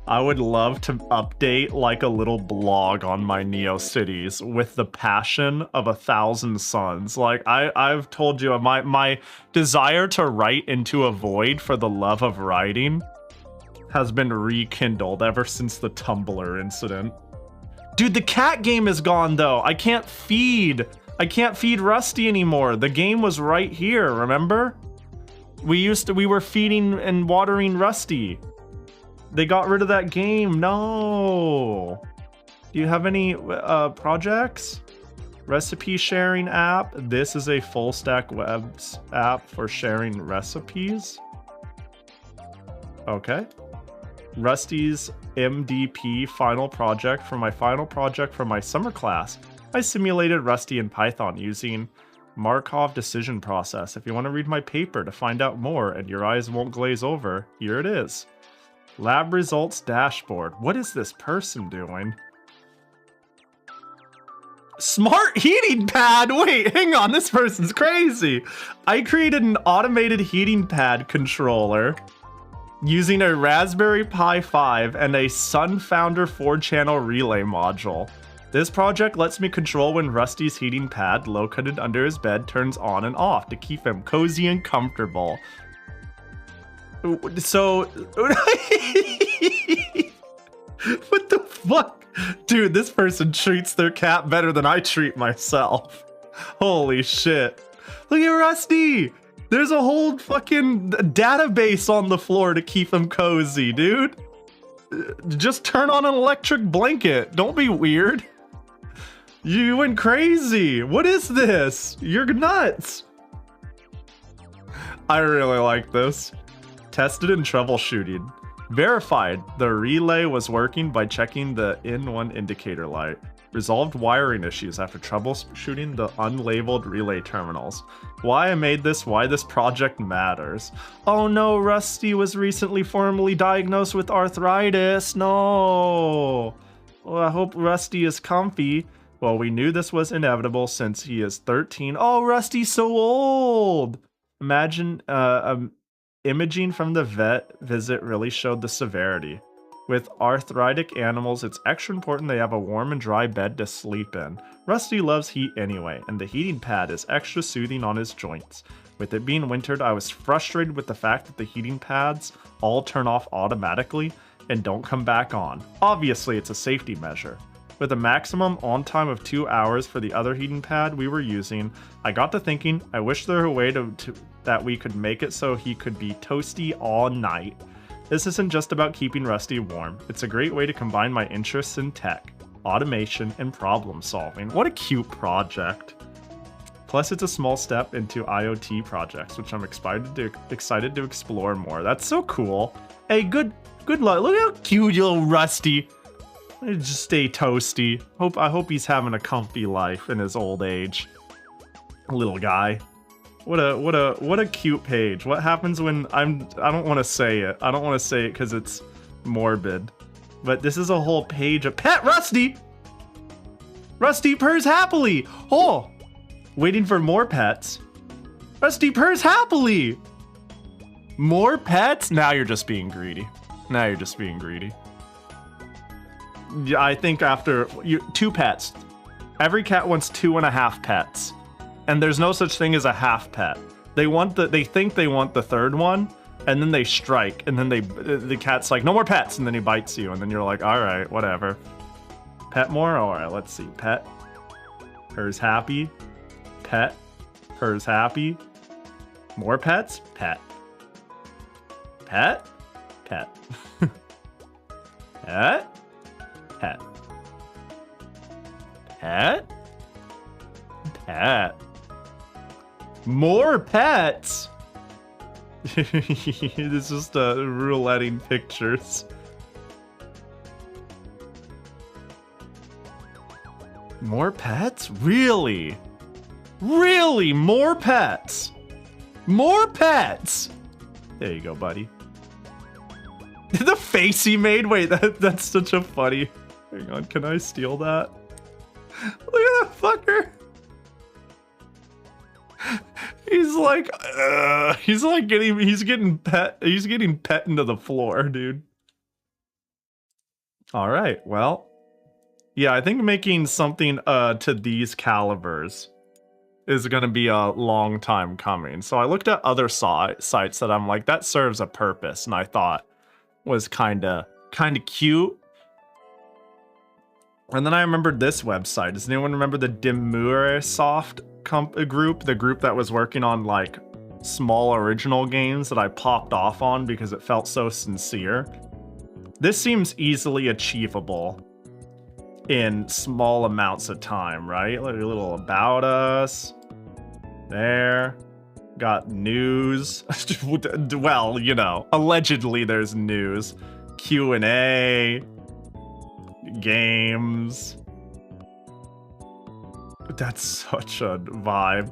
would love to update like a little blog on my Neocities with the passion of 1,000 suns. Like I've told you, my desire to write into a void for the love of writing has been rekindled ever since the Tumblr incident. Dude, the cat game is gone though. I can't feed Rusty anymore. The game was right here, remember? We were feeding and watering Rusty. They got rid of that game. No. Do you have any projects? Recipe sharing app. This is a full stack web app for sharing recipes. Okay. Rusty's MDP final project for my summer class. I simulated Rusty in Python using Markov decision process. If you want to read my paper to find out more and your eyes won't glaze over, here it is. Lab results dashboard. What is this person doing? Smart heating pad! Wait, hang on, this person's crazy. I created an automated heating pad controller using a Raspberry Pi 5 and a Sunfounder 4-channel relay module. This project lets me control when Rusty's heating pad, located under his bed, turns on and off to keep him cozy and comfortable. So... what the fuck? Dude, this person treats their cat better than I treat myself. Holy shit. Look at Rusty! There's a whole fucking database on the floor to keep him cozy, dude. Just turn on an electric blanket. Don't be weird. You went crazy. What is this? You're nuts. I really like this. Tested and troubleshooting. Verified the relay was working by checking the in1 indicator light. Resolved wiring issues after troubleshooting the unlabeled relay terminals. Why I made this, why this project matters. Oh no, Rusty was recently formally diagnosed with arthritis. No. Well, I hope Rusty is comfy. Well, we knew this was inevitable since he is 13. Oh, Rusty's so old. Imagine imaging from the vet visit really showed the severity. With arthritic animals, it's extra important they have a warm and dry bed to sleep in. Rusty loves heat anyway, and the heating pad is extra soothing on his joints. With it being wintered, I was frustrated with the fact that the heating pads all turn off automatically and don't come back on. Obviously, it's a safety measure. With a maximum on time of 2 hours for the other heating pad we were using, I got to thinking, I wish there were a way that we could make it so he could be toasty all night. This isn't just about keeping Rusty warm. It's a great way to combine my interests in tech, automation, and problem solving. What a cute project. Plus, it's a small step into IoT projects, which I'm excited to explore more. That's so cool. Hey, good luck. Look how cute little Rusty. Just stay toasty. I hope he's having a comfy life in his old age. Little guy. What a cute page. What happens when I don't want to say it. I don't want to say it because it's morbid. But this is a whole page of pet Rusty! Rusty purrs happily! Oh! Waiting for more pets. Rusty purrs happily! More pets? Now you're just being greedy. Now you're just being greedy. Yeah, I think after 2 pets. Every cat wants 2.5 pets. And there's no such thing as a half pet. They think they want the third one, and then they strike, and then the cat's like, no more pets, and then he bites you, and then you're like, all right, whatever. Pet more? All right, let's see. Pet. Hers happy. Pet. Hers happy. More pets? Pet. Pet? Pet. Pet? Pet. Pet? Pet. More pets? It's just rouletting pictures. More pets? Really? Really? More pets? More pets? There you go, buddy. The face he made? Wait, that's such a funny... Hang on, can I steal that? Look at that fucker! He's getting pet into the floor, dude. All right, well, yeah, I think making something to these calibers is gonna be a long time coming. So I looked at other sites that I'm like, that serves a purpose, and I thought was kind of cute. And then I remembered this website. Does anyone remember the Demurasoft group? The group that was working on like small original games that I popped off on because it felt so sincere. This seems easily achievable in small amounts of time, right? Like a little about us. There. Got news. Well, you know, allegedly there's news. Q&A. Games. That's such a vibe.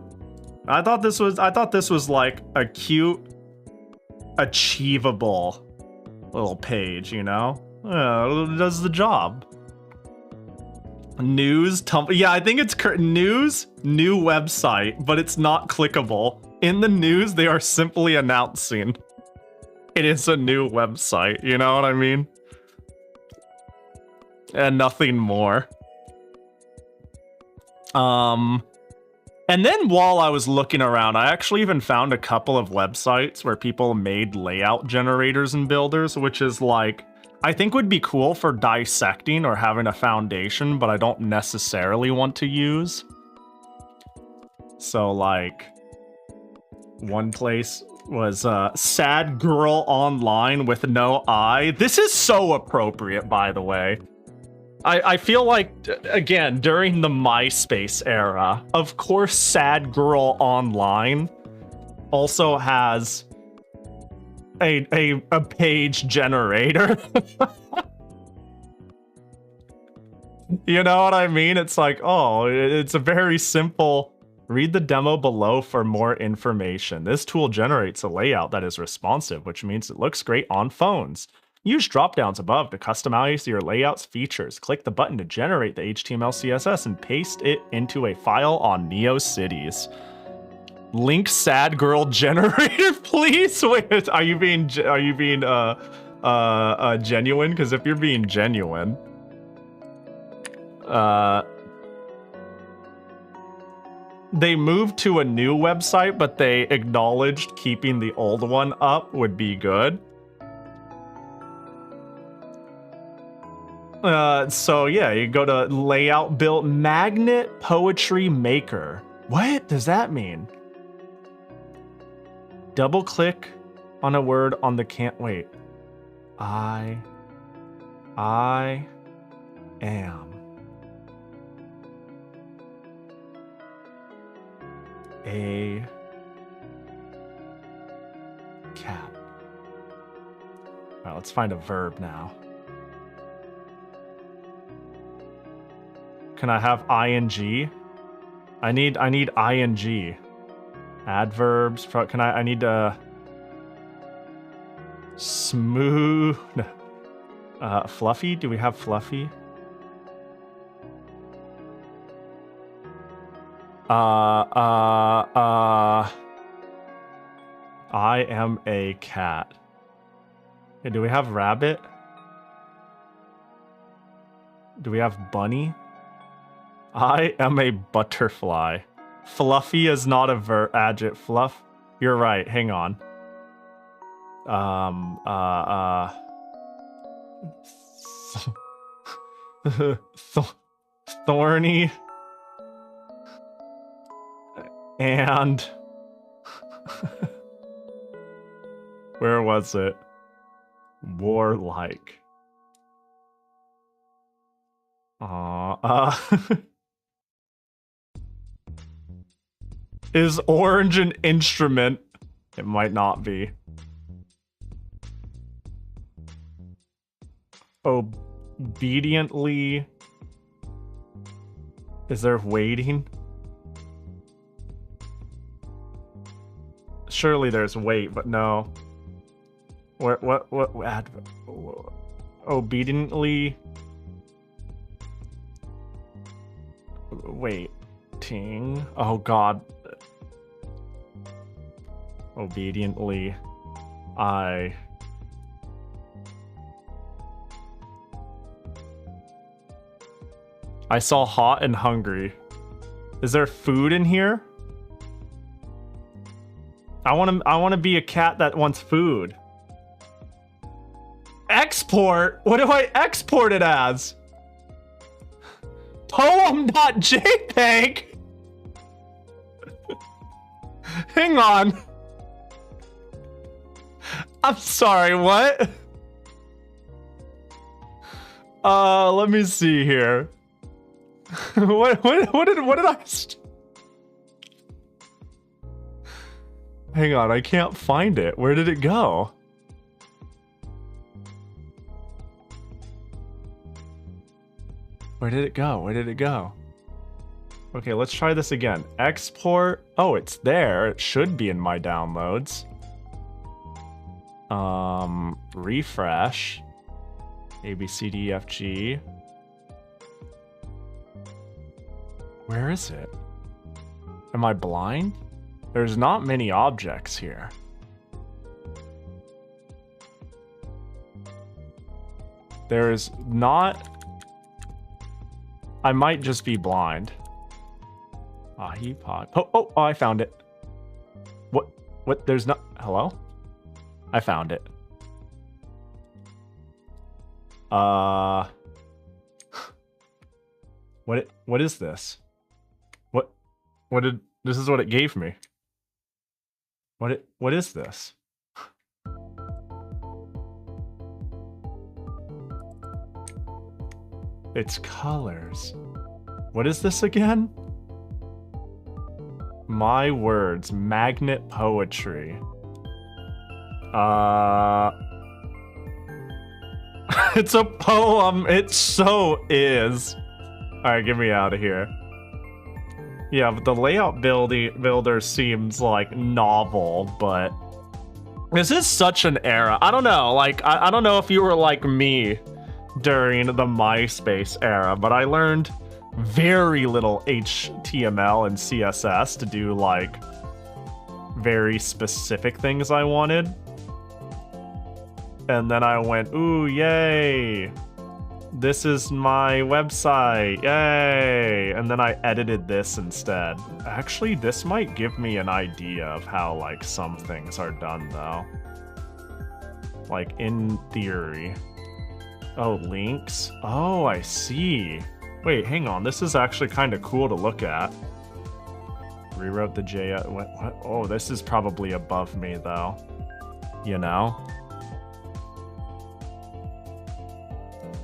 I thought this was like a cute, achievable little page, you know? It does the job. News, yeah, I think it's news, new website, but it's not clickable. In the news, they are simply announcing it is a new website, you know what I mean? And nothing more. And then while I was looking around, I actually even found a couple of websites where people made layout generators and builders, which is like, I think would be cool for dissecting or having a foundation, but I don't necessarily want to use. So like, one place was Sad Girl Online with no eye. This is so appropriate, by the way. I feel like, again, during the MySpace era, of course Sad Girl Online also has a page generator. You know what I mean? It's like, oh, it's a very simple, read the demo below for more information. This tool generates a layout that is responsive, which means it looks great on phones. Use drop-downs above to customize your layout's features. Click the button to generate the HTML, CSS, and paste it into a file on Neocities. Link sad girl generator, please. Wait, are you being genuine? Because if you're being genuine, they moved to a new website, but they acknowledged keeping the old one up would be good. So yeah, you go to layout build magnet poetry maker. What does that mean? Double click on a word on the wait. I am a cat. All right, let's find a verb now. Can I have ing? I need ing. Adverbs. Can I need to smooth. Fluffy? Do we have fluffy? I am a cat. Okay, do we have rabbit? Do we have bunny? I am a butterfly. Fluffy is not a adjective. Fluff. You're right. Hang on. Thorny. And where was it? Warlike. Is orange an instrument? It might not be. Obediently. Is there waiting? Surely there's wait, but no. What obediently waiting. Oh god. Obediently I saw hot and hungry. Is there food in here? I want to be a cat that wants food. Export? What do I export it as? Poem.jpg. Hang on. I'm sorry, what? Let me see here. What did I Hang on, I can't find it. Where did it go? Where did it go? Where did it go? Okay, let's try this again. Export. Oh, it's there. It should be in my downloads. Refresh. A, B, C, D, E, F, G. Where is it? Am I blind? There's not many objects here. There's not... I might just be blind. Pahi pod. Oh, I found it. What? There's not... Hello? I found it. What is this? What did... This is what it gave me. What is this? It's colors. What is this again? My words, magnet poetry. It's a poem. It so is. Alright, get me out of here. Yeah, but the layout builder seems like novel, but this is such an era. I don't know, like I don't know if you were like me during the MySpace era, but I learned very little HTML and CSS to do like very specific things I wanted. And then I went, ooh, yay. This is my website, yay! And then I edited this instead. Actually, this might give me an idea of how, like, some things are done, though. Like, in theory. Oh, links? Oh, I see. Wait, hang on, this is actually kind of cool to look at. Rewrote the JS... What? Oh, this is probably above me, though. You know?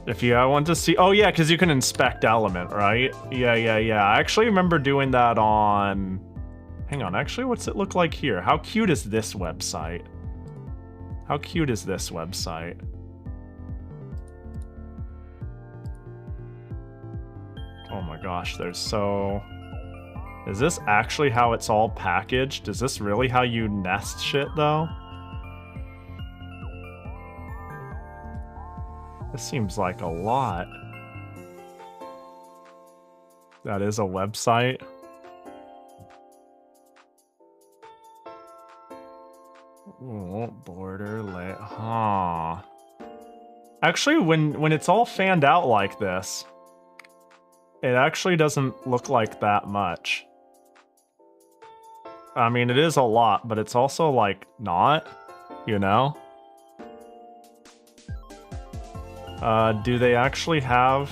If you want to see... Oh, yeah, because you can inspect element, right? Yeah. I actually remember doing that on... Hang on, actually, what's it look like here? How cute is this website? How cute is this website? Oh my gosh, there's so... Is this actually how it's all packaged? Is this really how you nest shit, though? This seems like a lot. That is a website. Oh, border lay, huh? Actually, when it's all fanned out like this, it actually doesn't look like that much. I mean, it is a lot, but it's also like not, you know? Do they actually have...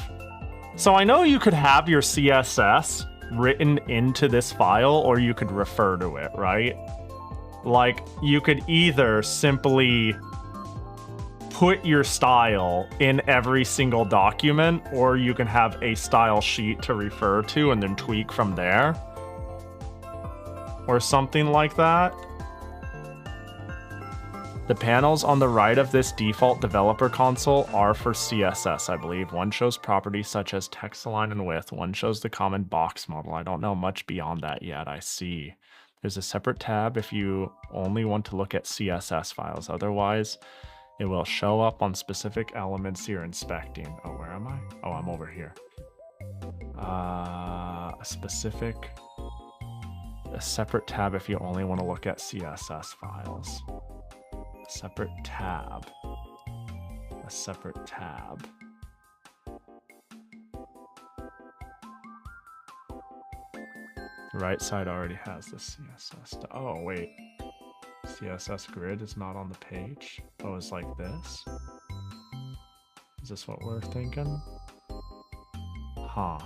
So I know you could have your CSS written into this file, or you could refer to it, right? Like, you could either simply put your style in every single document, or you can have a style sheet to refer to and then tweak from there. Or something like that. The panels on the right of this default developer console are for CSS, I believe. One shows properties such as text align and width. One shows the common box model. I don't know much beyond that yet. I see. There's a separate tab if you only want to look at CSS files. Otherwise, it will show up on specific elements you're inspecting. Oh, where am I? Oh, I'm over here. A separate tab if you only want to look at CSS files. A separate tab. The right side already has the CSS. Oh, wait. CSS grid is not on the page. Oh, it's like this? Is this what we're thinking? Huh.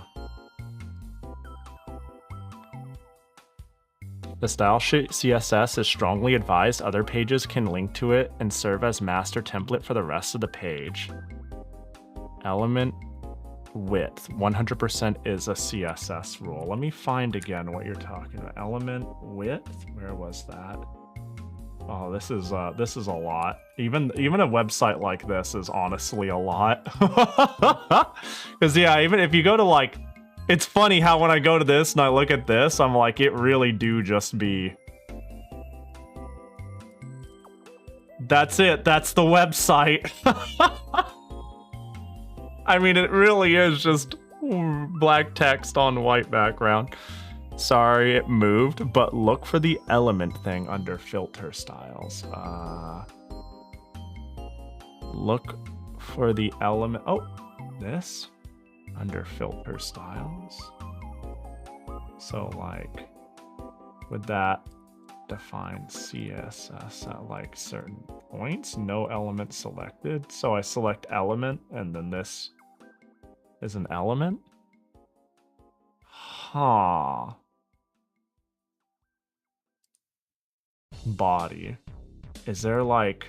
The style sheet CSS is strongly advised. Other pages can link to it and serve as master template for the rest of the page. Element width. 100% is a CSS rule. Let me find again what you're talking about. Element width? Where was that? Oh, this is a lot. Even a website like this is honestly a lot. Because yeah, even if you go to like, it's funny how when I go to this and I look at this, I'm like, it really do just be. That's it. That's the website. I mean, it really is just black text on white background. Sorry, it moved, but look for the element thing under filter styles. Look for the element. Oh, this under filter styles. So like, would that define CSS at like certain points? No element selected. So I select element and then this is an element. Huh. Body. Is there like,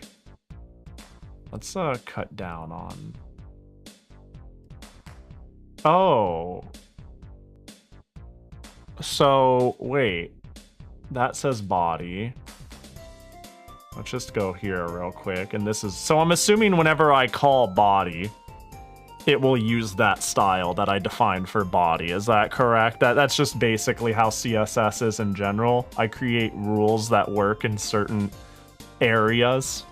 let's cut down on. Oh. So wait, that says body. Let's just go here real quick. And this is, so I'm assuming whenever I call body, it will use that style that I defined for body. Is that correct? That's just basically how CSS is in general. I create rules that work in certain areas.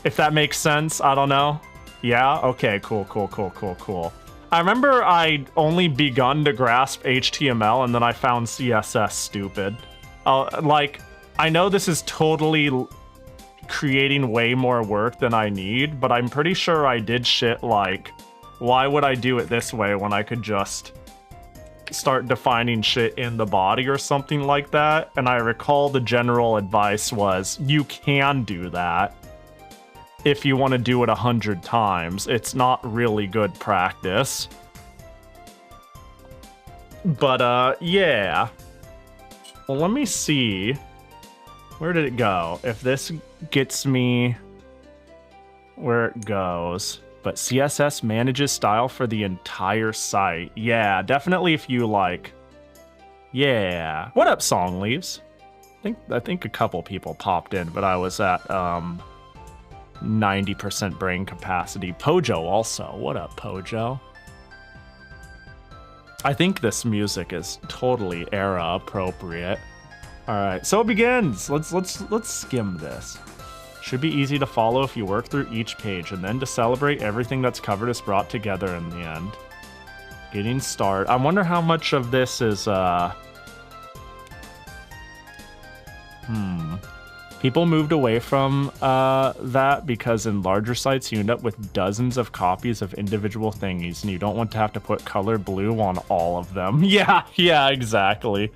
If that makes sense, I don't know. Yeah? Okay, cool. I remember I'd only begun to grasp HTML and then I found CSS stupid. Like, I know this is totally creating way more work than I need, but I'm pretty sure I did shit like, why would I do it this way when I could just start defining shit in the body or something like that? And I recall the general advice was, you can do that if you want to do it 100 times. It's not really good practice. But, yeah. Well, let me see. Where did it go? If this gets me where it goes. But CSS manages style for the entire site. Yeah, definitely if you like... Yeah. What up, Song Leaves? I think a couple people popped in, but I was at 90% brain capacity. Pojo also. What up, Pojo? I think this music is totally era appropriate. All right, so it begins. Let's skim this. Should be easy to follow if you work through each page, and then to celebrate everything that's covered is brought together in the end. Getting started. I wonder how much of this is People moved away from that because in larger sites you end up with dozens of copies of individual thingies, and you don't want to have to put color blue on all of them. Yeah, exactly.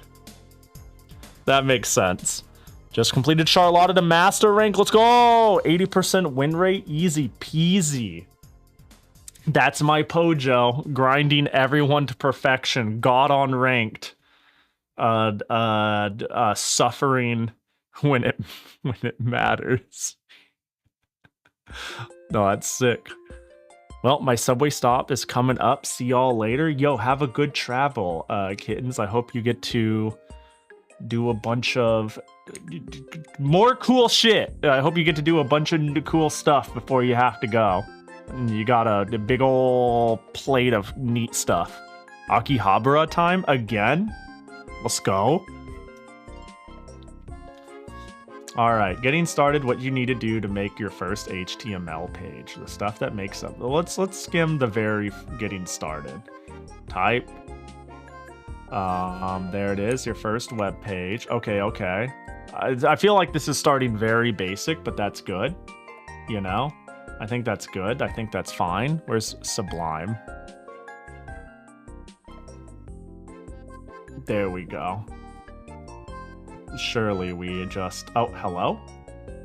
That makes sense. Just completed Charlotta to master rank. Let's go! 80% win rate, easy peasy. That's my Pojo, grinding everyone to perfection. God on ranked. Suffering when it matters. No, that's sick. Well, my subway stop is coming up. See y'all later. Yo, have a good travel, kittens. I hope you get to do a bunch of more cool shit. I hope you get to do a bunch of cool stuff before you have to go. You got a big ol' plate of neat stuff. Akihabara time again? Let's go. Alright, getting started, what you need to do to make your first HTML page. The stuff that makes up. Let's skim the very getting started. Type. There it is, your first web page. Okay. I feel like this is starting very basic, but that's good. You know? I think that's good. I think that's fine. Where's Sublime? There we go. Surely we just... Oh, hello?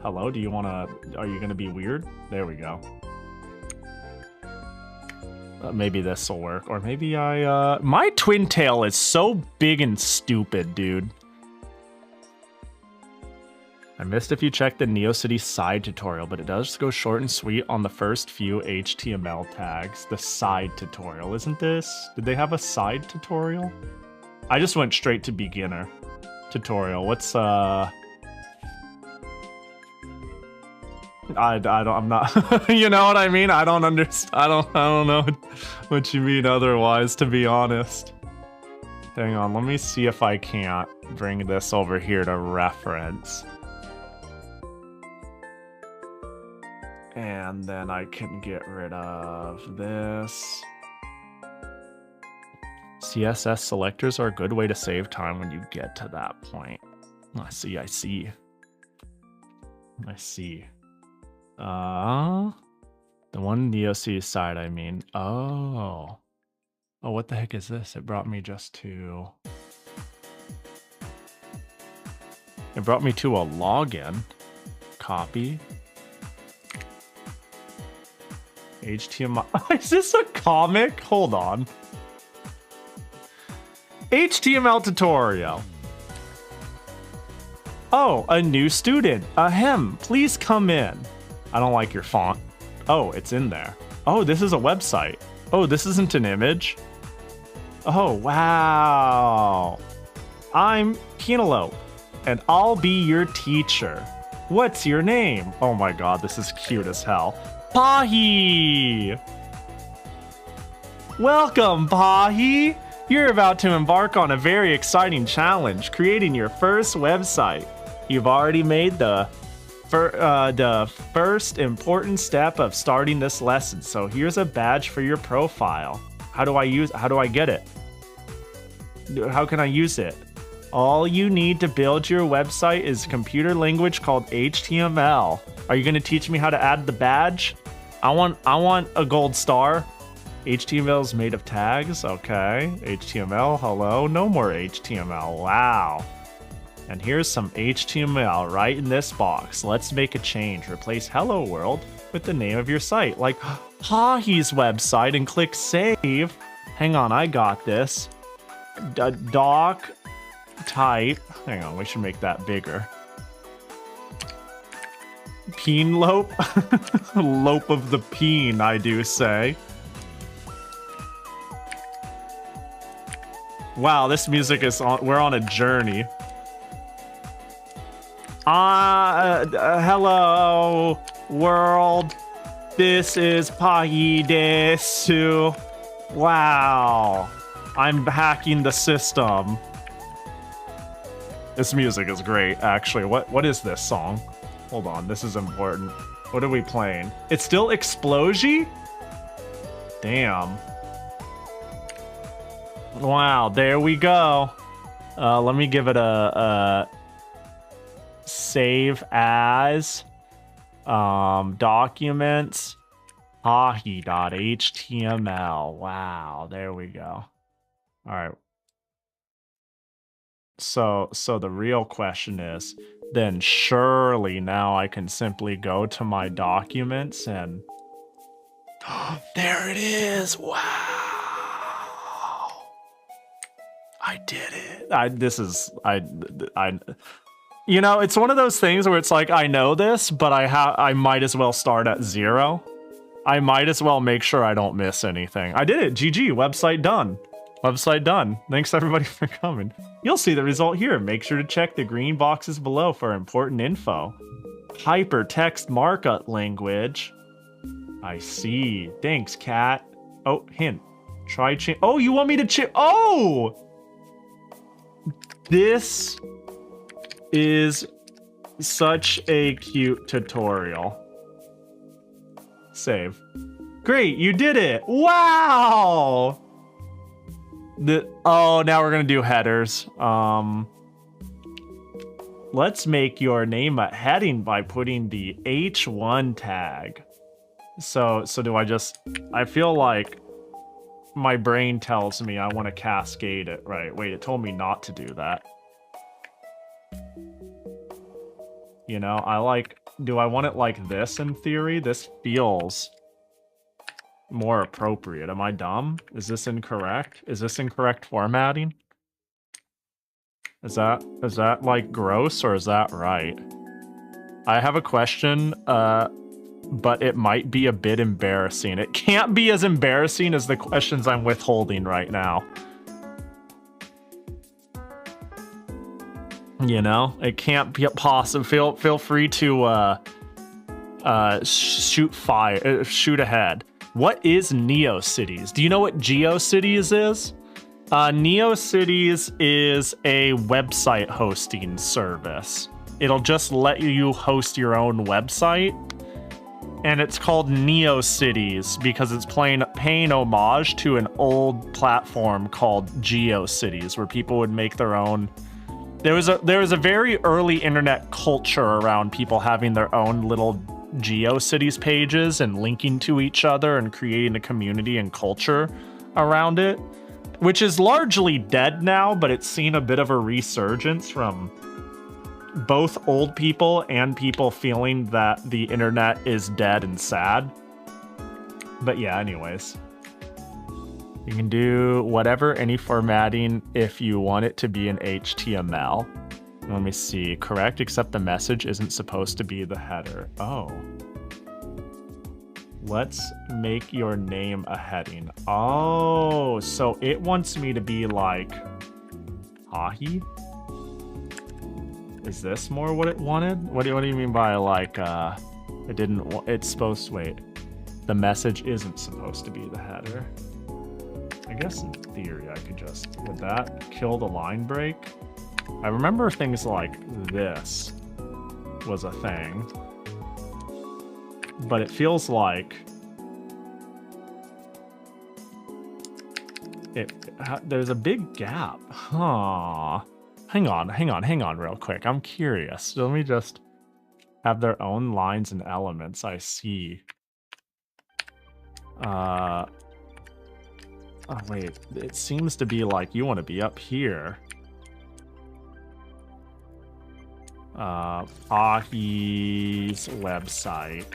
Hello, do you want to... Are you going to be weird? There we go. Maybe this will work. Or maybe I... My twin tail is so big and stupid, dude. I missed if you checked the Neocities side tutorial, but it does go short and sweet on the first few HTML tags. The side tutorial, isn't this? Did they have a side tutorial? I just went straight to beginner tutorial. What's I'm not you know what I mean? I don't understand. I don't know what you mean otherwise, to be honest. Hang on, let me see if I can't bring this over here to reference. And then I can get rid of this. CSS selectors are a good way to save time when you get to that point. I see. The one Neocities side, I mean. Oh, what the heck is this? It brought me just to... It brought me to a login. Copy. HTML. Is this a comic? Hold on. HTML tutorial. Oh, a new student. Ahem. Please come in. I don't like your font. Oh, it's in there. Oh, this is a website. Oh, this isn't an image. Oh, wow. I'm Penelope, and I'll be your teacher. What's your name? Oh my god, this is cute as hell. Pahi! Welcome, Pahi! You're about to embark on a very exciting challenge, creating your first website. You've already made the first important step of starting this lesson, so here's a badge for your profile. How do I get it? How can I use it? All you need to build your website is a computer language called HTML. Are you going to teach me how to add the badge? I want a gold star. HTML is made of tags. Okay. HTML. Hello. No more HTML. Wow. And here's some HTML right in this box. Let's make a change. Replace hello world with the name of your site, like Pahi's website, and click save. Hang on, I got this. Doc type. Hang on, we should make that bigger. Peen lope. Lope of the peen, I do say. Wow, this music is on. We're on a journey. Hello, world. This is Pahi desu. Wow. I'm hacking the system. This music is great, actually. What is this song? Hold on, this is important. What are we playing? It's still Explosion? Damn. Wow, there we go. Let me give it a save as documents pahi.html. Wow, there we go. All right. So the real question is, then surely now I can simply go to my documents and there it is. Wow. I did it. You know, it's one of those things where it's like, I know this, but I might as well start at 0. I might as well make sure I don't miss anything. I did it. GG. Website done. Website done. Thanks everybody for coming. You'll see the result here. Make sure to check the green boxes below for important info. Hypertext markup language. I see. Thanks, cat. Oh, hint. Try change. Oh, you want me to change? Oh! This is such a cute tutorial. Save. Great, you did it. Wow! Oh, now we're gonna do headers. Let's make your name a heading by putting the H1 tag. So do I feel like my brain tells me I want to cascade it, right? Wait, it told me not to do that. You know, do I want it like this in theory? This feels more appropriate. Am I dumb? Is this incorrect? Is this incorrect formatting? Is that like gross or is that right? I have a question, but it might be a bit embarrassing. It can't be as embarrassing as the questions I'm withholding right now. You know, it can't be possible. Feel free to shoot ahead. What is Neocities? Do you know what GeoCities is? Neocities is a website hosting service. It'll just let you host your own website. And it's called Neocities because it's paying homage to an old platform called GeoCities, where people would make their own. There was a very early internet culture around people having their own little GeoCities pages and linking to each other and creating a community and culture around it, which is largely dead now, but it's seen a bit of a resurgence from both old people and people feeling that the internet is dead and sad. But yeah, anyways. You can do whatever, any formatting if you want it to be in HTML. Let me see. Correct, except the message isn't supposed to be the header. Oh. Let's make your name a heading. Oh, so it wants me to be like Pahi? Is this more what it wanted? What do you mean by like it didn't it's supposed to wait. The message isn't supposed to be the header. I guess in theory I could just, would that kill the line break? I remember things like this was a thing, but it feels like there's a big gap. Huh. Hang on real quick. I'm curious. Let me just have their own lines and elements. I see. Oh, wait. It seems to be like you want to be up here. Pahi's website.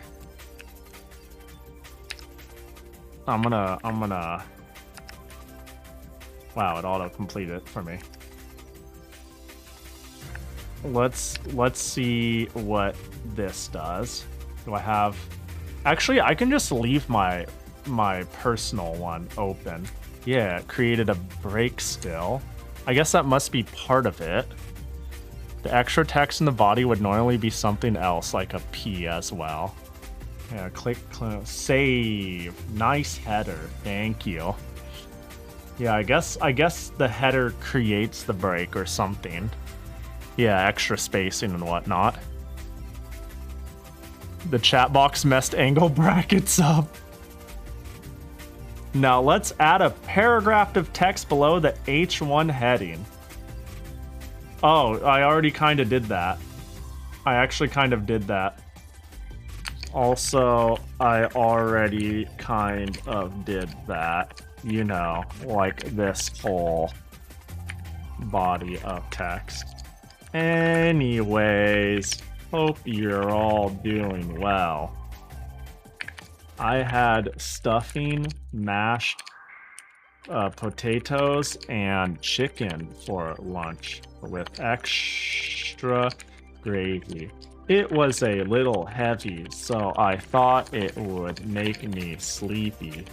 I'm gonna... Wow, it auto-completed it for me. Let's see what this does. Do I have... Actually, I can just leave my personal one open. Yeah, it created a break still. I guess that must be part of it. The extra text in the body would normally be something else, like a P as well. Yeah, click, save. Nice header. Thank you. Yeah, I guess the header creates the break or something. Yeah, extra spacing and whatnot. The chat box messed angle brackets up. Now let's add a paragraph of text below the H1 heading. Oh, I already kind of did that. I actually kind of did that. Also, I already kind of did that. You know, like this whole body of text. Anyways, hope you're all doing well. I had stuffing, mashed potatoes, and chicken for lunch with extra gravy. It was a little heavy, so I thought it would make me sleepy.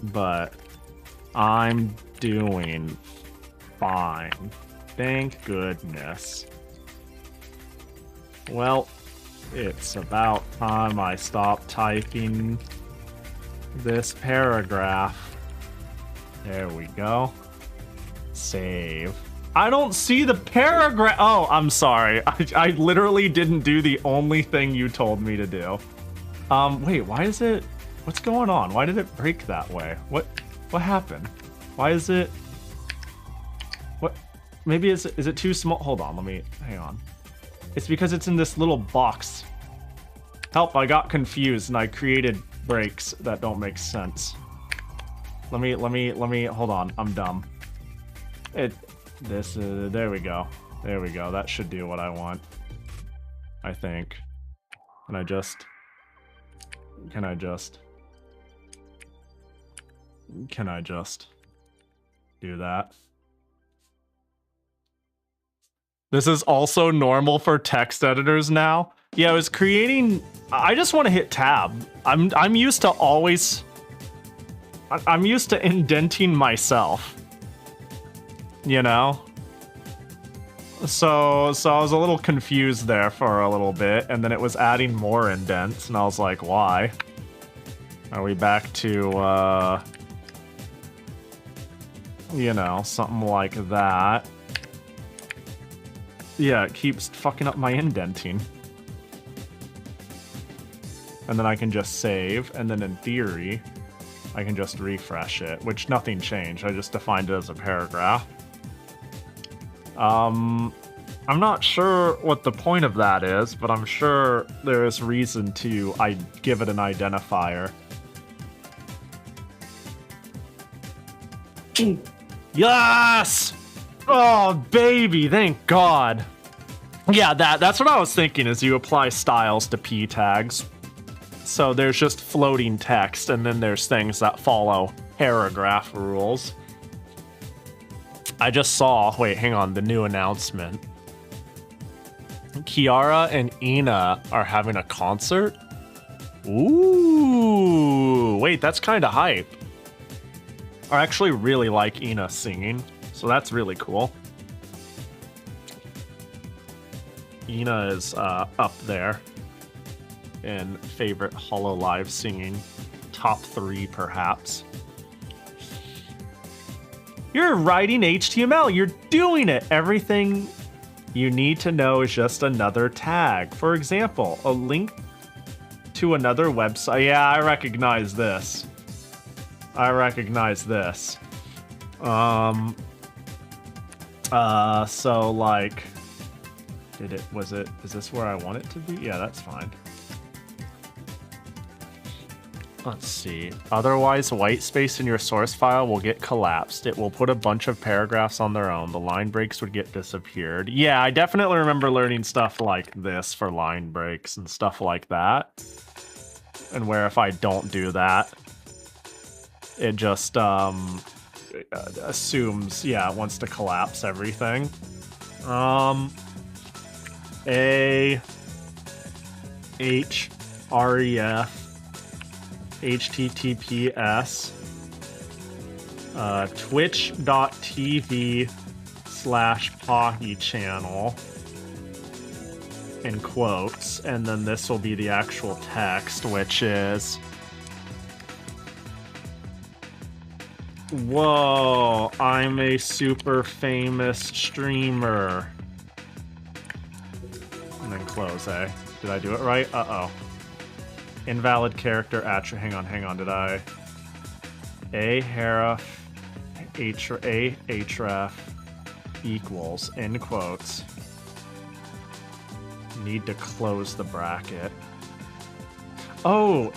But I'm doing fine. Thank goodness. Well, it's about time I stopped typing this paragraph. There we go. Save. I don't see the paragraph. Oh, I'm sorry. I literally didn't do the only thing you told me to do. Wait, why is it... What's going on? Why did it break that way? What happened? Why is it... What? Maybe is it too small? Hold on, let me... Hang on. It's because it's in this little box. Help, I got confused and I created breaks that don't make sense. Let me, hold on, I'm dumb. There we go. There we go, that should do what I want. I think. Can I just do that? This is also normal for text editors now. Yeah, I was creating... I just want to hit tab. I'm used to always... I'm used to indenting myself. You know? So I was a little confused there for a little bit, and then it was adding more indents, and I was like, why? Are we back to, you know, something like that? Yeah, it keeps fucking up my indenting. And then I can just save, and then in theory, I can just refresh it, which nothing changed. I just defined it as a paragraph. I'm not sure what the point of that is, but I'm sure there is reason to give it an identifier. Yes! Oh, baby, thank God. Yeah, that's what I was thinking, is you apply styles to p tags. So there's just floating text, and then there's things that follow paragraph rules. I just saw, wait, hang on, the new announcement. Kiara and Ina are having a concert? Ooh, wait, that's kind of hype. I actually really like Ina singing, so that's really cool. Ina is up there in favorite HoloLive singing. Top 3, perhaps. You're writing HTML. You're doing it. Everything you need to know is just another tag. For example, a link to another website. Yeah, I recognize this. So like, is this where I want it to be? Yeah, that's fine. Let's see. Otherwise, white space in your source file will get collapsed. It will put a bunch of paragraphs on their own. The line breaks would get disappeared. Yeah, I definitely remember learning stuff like this for line breaks and stuff like that. And where if I don't do that, it just assumes, yeah, it wants to collapse everything. href https twitch.tv/Pahi channel in quotes, and then this will be the actual text, which is Whoa, I'm a super famous streamer. And then close, eh? Did I do it right? Uh-oh. Invalid character attribute. Hang on, did I? A href equals, in quotes. Need to close the bracket. Oh,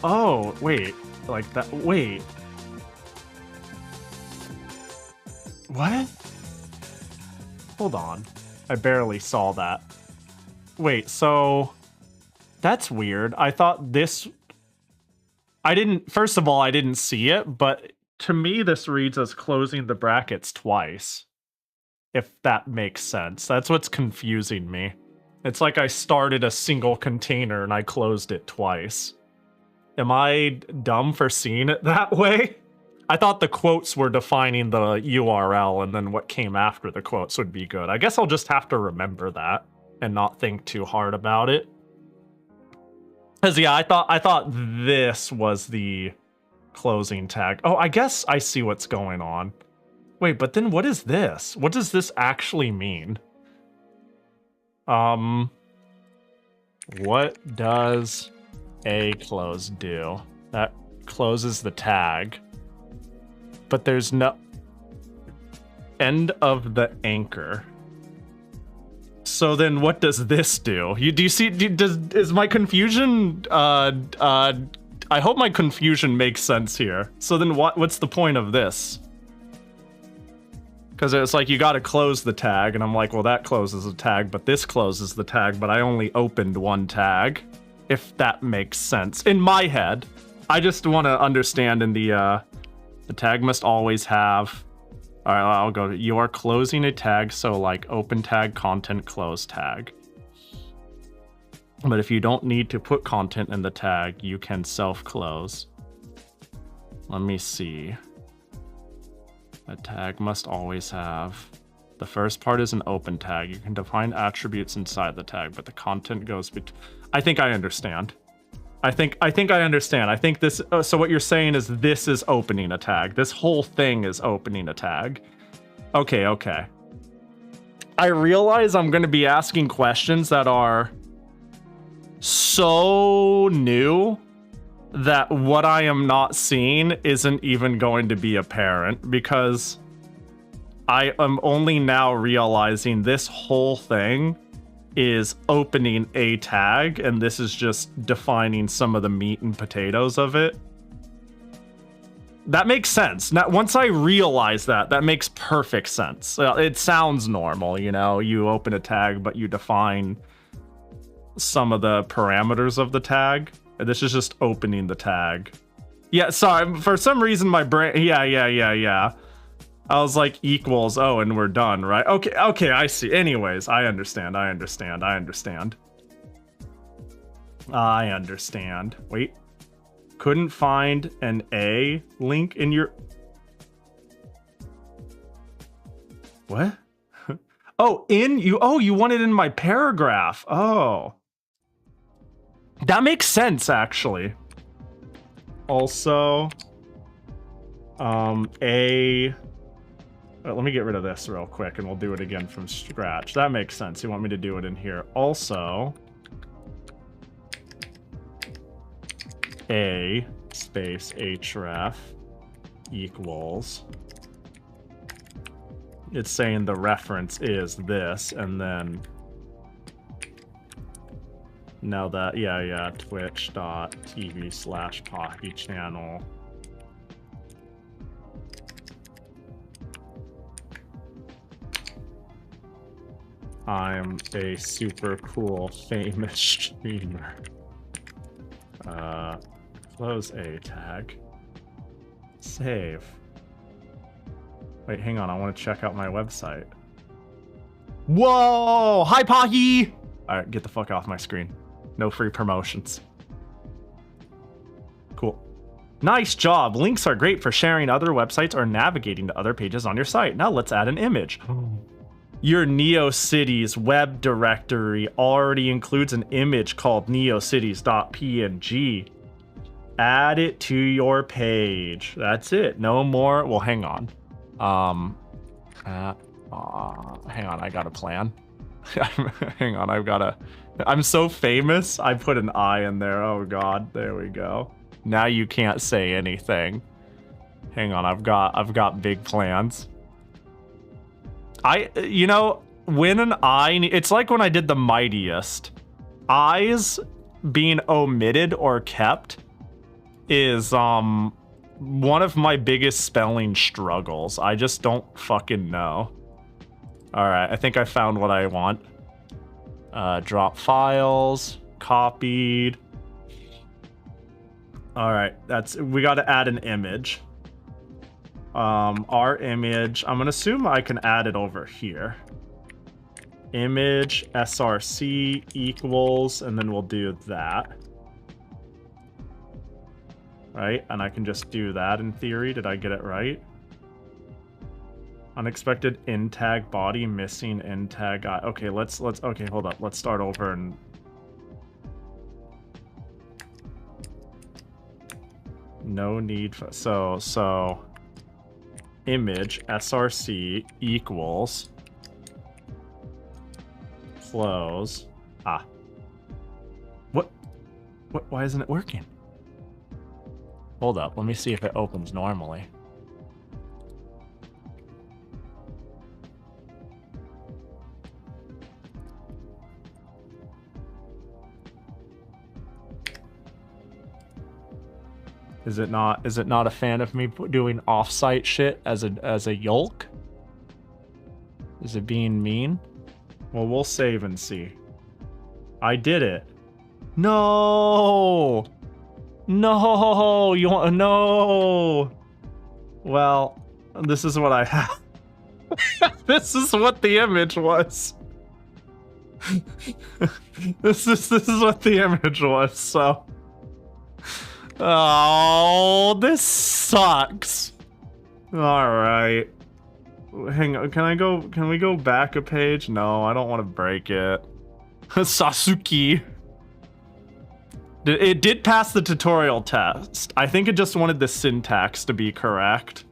oh, wait. Like that, wait. What? Hold on. I barely saw that. Wait, so... That's weird. I thought this... First of all, I didn't see it, but to me this reads as closing the brackets twice. If that makes sense. That's what's confusing me. It's like I started a single container and I closed it twice. Am I dumb for seeing it that way? I thought the quotes were defining the URL and then what came after the quotes would be good. I guess I'll just have to remember that and not think too hard about it. Cause yeah, I thought this was the closing tag. Oh, I guess I see what's going on. Wait, but then what is this? What does this actually mean? What does a close do? That closes the tag. But there's no end of the anchor. So then what does this do? Do you see, is my confusion, I hope my confusion makes sense here. So then what's the point of this? Because it's like you gotta close the tag, and I'm like, well, that closes the tag, but this closes the tag, but I only opened one tag. If that makes sense. In my head, I just want to understand in the tag must always have... Alright, I'll go. You are closing a tag, so like open tag, content, close tag. But if you don't need to put content in the tag, you can self-close. Let me see. A tag must always have... The first part is an open tag. You can define attributes inside the tag, but the content goes between... I think I understand. I think I understand. I think this... so what you're saying is this is opening a tag. This whole thing is opening a tag. Okay. I realize I'm going to be asking questions that are so new that what I am not seeing isn't even going to be apparent, because I am only now realizing this whole thing is opening a tag, and this is just defining some of the meat and potatoes of it. That makes sense. Now, once I realize that makes perfect sense. It sounds normal, you know? You open a tag, but you define some of the parameters of the tag. This is just opening the tag. Yeah, sorry, for some reason my brain... Yeah. I was like, equals, oh, and we're done, right? Okay, I see. Anyways, I understand. Wait. Couldn't find an A link in your... What? Oh, you want it in my paragraph. Oh. That makes sense, actually. Also, let me get rid of this real quick and we'll do it again from scratch. That makes sense. You want me to do it in here. Also, A space href equals... It's saying the reference is this, and then... Now that, yeah, twitch.tv/Pahi channel. I'm a super cool, famous streamer. Close a tag. Save. Wait, hang on. I want to check out my website. Whoa! Hi, Pahi! Alright, get the fuck off my screen. No free promotions. Cool. Nice job. Links are great for sharing other websites or navigating to other pages on your site. Now let's add an image. Your Neocities web directory already includes an image called neocities.png. Add it to your page. That's it. No more. Well, hang on. Hang on. I got a plan. Hang on. I'm so famous. I put an I in there. Oh God. There we go. Now you can't say anything. Hang on. I've got big plans. You know, when an I, it's like when I did the mightiest. I's being omitted or kept is one of my biggest spelling struggles. I just don't fucking know. All right, I think I found what I want. Drop files, copied. All right, we got to add an image. Our image, I'm gonna assume I can add it over here. Image src equals, and then we'll do that. Right, and I can just do that in theory. Did I get it right? Unexpected in tag body missing in tag. Okay, let's okay, hold up. Let's start over and no need for so image src equals close. What why isn't it working? Hold up, let me see if it opens normally. Is it not a fan of me doing off-site shit as a yolk? Is it being mean? Well, we'll save and see. I did it. No! No! You want no? Well, this is what I have. This is what the image was. This is what the image was, so. Oh, this sucks. Alright. Hang on, can we go back a page? No, I don't want to break it. Sasuke. It did pass the tutorial test. I think it just wanted the syntax to be correct.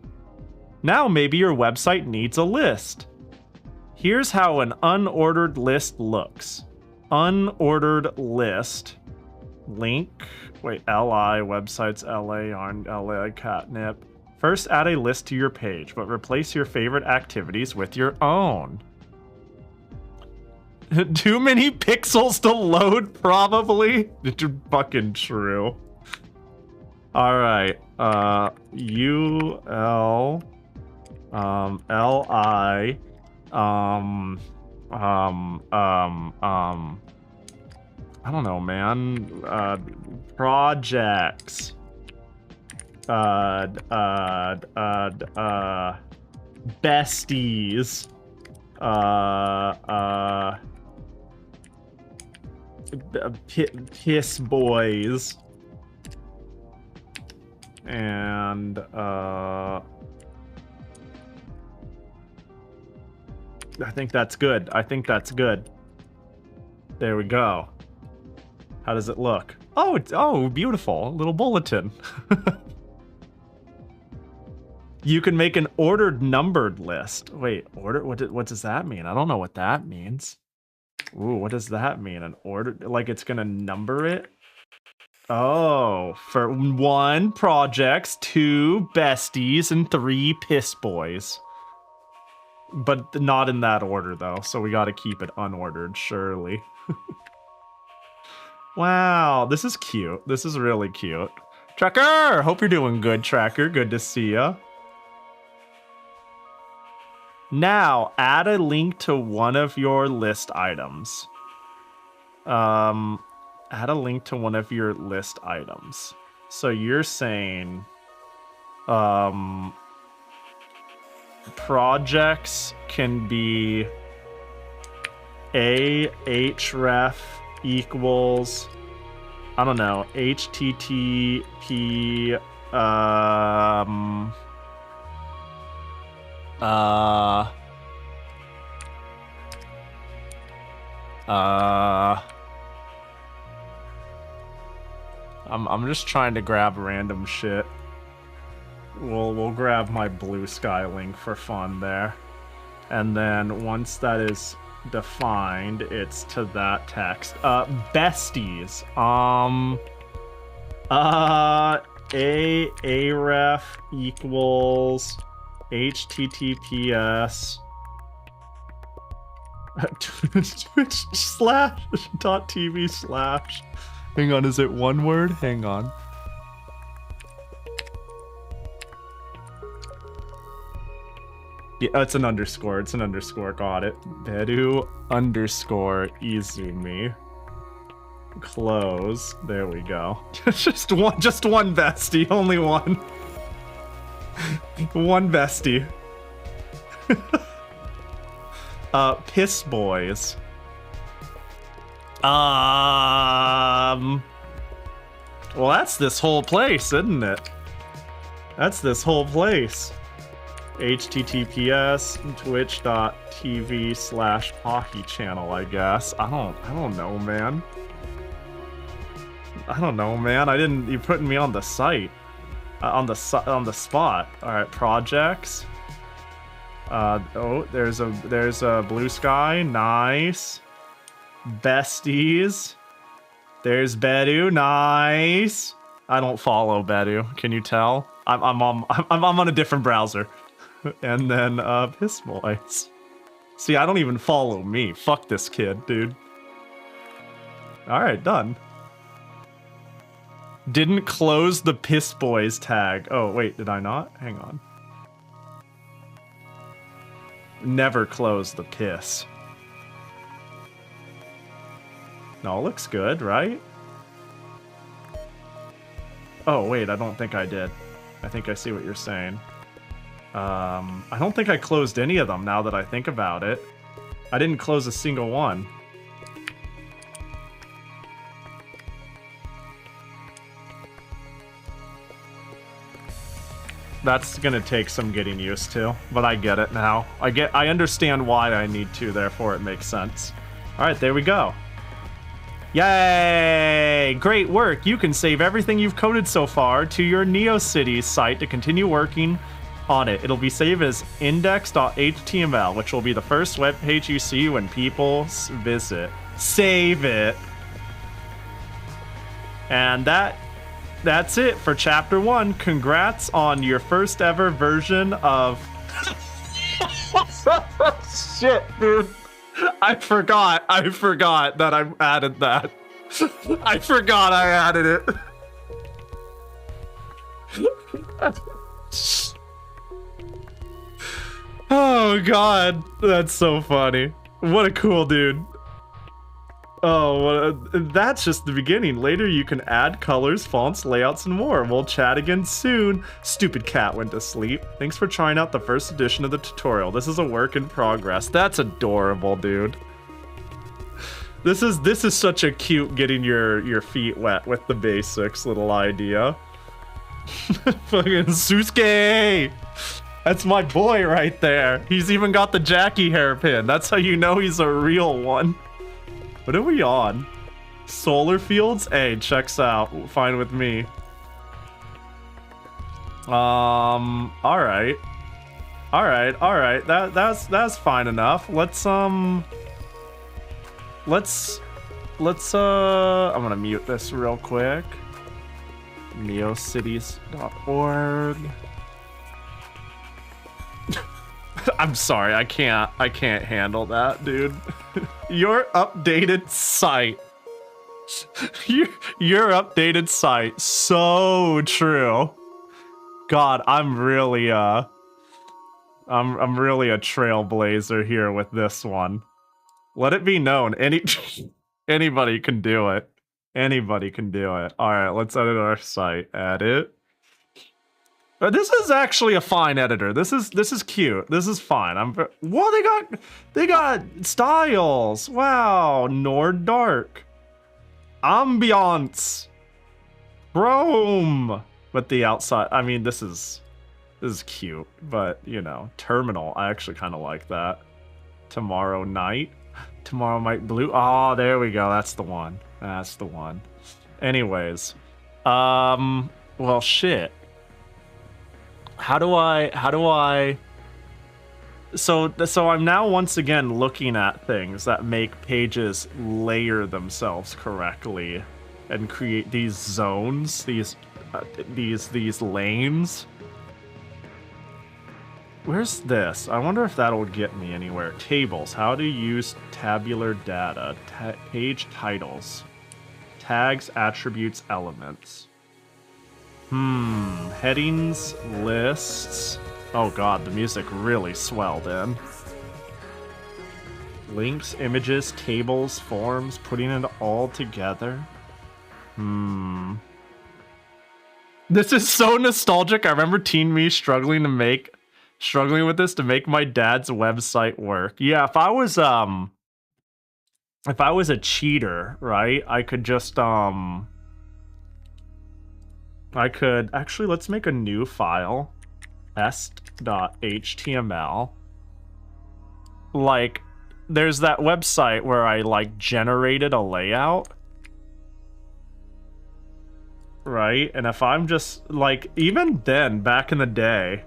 Now maybe your website needs a list. Here's how an unordered list looks. Unordered list. Link. Wait, LI, websites LA, aren't LA, catnip. First, add a list to your page, but replace your favorite activities with your own. Too many pixels to load, probably? It's fucking true. Alright, UL, LI, I don't know, man. Projects. Besties. Piss boys. And I think that's good. I think that's good. There we go. How does it look? Oh, oh, beautiful. A little bulletin. You can make an ordered numbered list. Wait, order? What does that mean? I don't know what that means. Ooh, what does that mean? An order? Like it's gonna number it? Oh, for 1, projects, 2, besties, and 3, piss boys. But not in that order, though, so we gotta keep it unordered, surely. Wow, this is cute. This is really cute. Tracker! Hope you're doing good, Tracker. Good to see ya. Now, add a link to one of your list items. Add a link to one of your list items. So you're saying, projects can be href equals, I don't know, http, I'm just trying to grab random shit. We'll grab my blue sky link for fun there. And then once that is defined, it's to that text. Besties. Aref equals HTTPS twitch.tv/. Hang on, is it one word? Hang on. Yeah, it's an underscore. It's an underscore. Got it. Bedu underscore Izumi. Close. There we go. just one bestie. Only one. One bestie. Piss boys. Well, that's this whole place, isn't it? That's this whole place. HTTPS twitch.tv/Pahi channel, I guess. I don't know, man. I don't know, man. You're putting me on the site. On the spot. Alright, projects. Oh, there's a blue sky. Nice. Besties. There's Bedu. Nice. I don't follow Bedu. Can you tell? I'm on a different browser. And then Piss Boys. See, I don't even follow me. Fuck this kid, dude. Alright, done. Didn't close the Piss Boys tag. Oh, wait, did I not? Hang on. Never close the piss. No, looks good, right? Oh, wait, I don't think I did. I think I see what you're saying. I don't think I closed any of them now that I think about it. I didn't close a single one. That's gonna take some getting used to, but I get it now. I understand why I need to, therefore it makes sense. Alright, there we go. Yay! Great work! You can save everything you've coded so far to your Neocities site to continue working on it. It'll be saved as index.html, which will be the first web page you see when people visit. Save it! And that's it for chapter 1. Congrats on your first ever version of... Shit, dude. I forgot that I added that. I forgot I added it. Oh god, that's so funny. What a cool dude. Oh, that's just the beginning. Later you can add colors, fonts, layouts, and more. We'll chat again soon. Stupid cat went to sleep. Thanks for trying out the first edition of the tutorial. This is a work in progress. That's adorable, dude. This is such a cute getting your feet wet with the basics little idea. Fucking Susuke! That's my boy right there. He's even got the Jackie hairpin. That's how you know he's a real one. What are we on? Solar fields? Hey, checks out. Fine with me. Alright. Alright. That's fine enough. Let's I'm gonna mute this real quick. Neocities.org. I'm sorry, I can't handle that, dude. Your updated site. Your updated site. So true. God, I'm really a trailblazer here with this one. Let it be known, anybody can do it. Anybody can do it. All right, let's edit our site. Edit. This is actually a fine editor. This is cute. This is fine. Well, they got styles. Wow, Nord Dark, ambiance, chrome. But the outside, I mean, this is cute. But you know, terminal. I actually kind of like that. Tomorrow night blue. Oh, there we go. That's the one. That's the one. Anyways. Well, shit. How do I... So I'm now once again looking at things that make pages layer themselves correctly and create these zones, these lanes. Where's this? I wonder if that'll get me anywhere. Tables. How to use tabular data. Page titles. Tags, attributes, elements. Headings, lists. Oh god, the music really swelled in. Links, images, tables, forms, putting it all together. This is so nostalgic. I remember teen me struggling with this to make my dad's website work. Yeah, if I was a cheater, right, I could just actually, let's make a new file. test.html. Like, there's that website where I like generated a layout, right? And if I'm just like, even then, back in the day,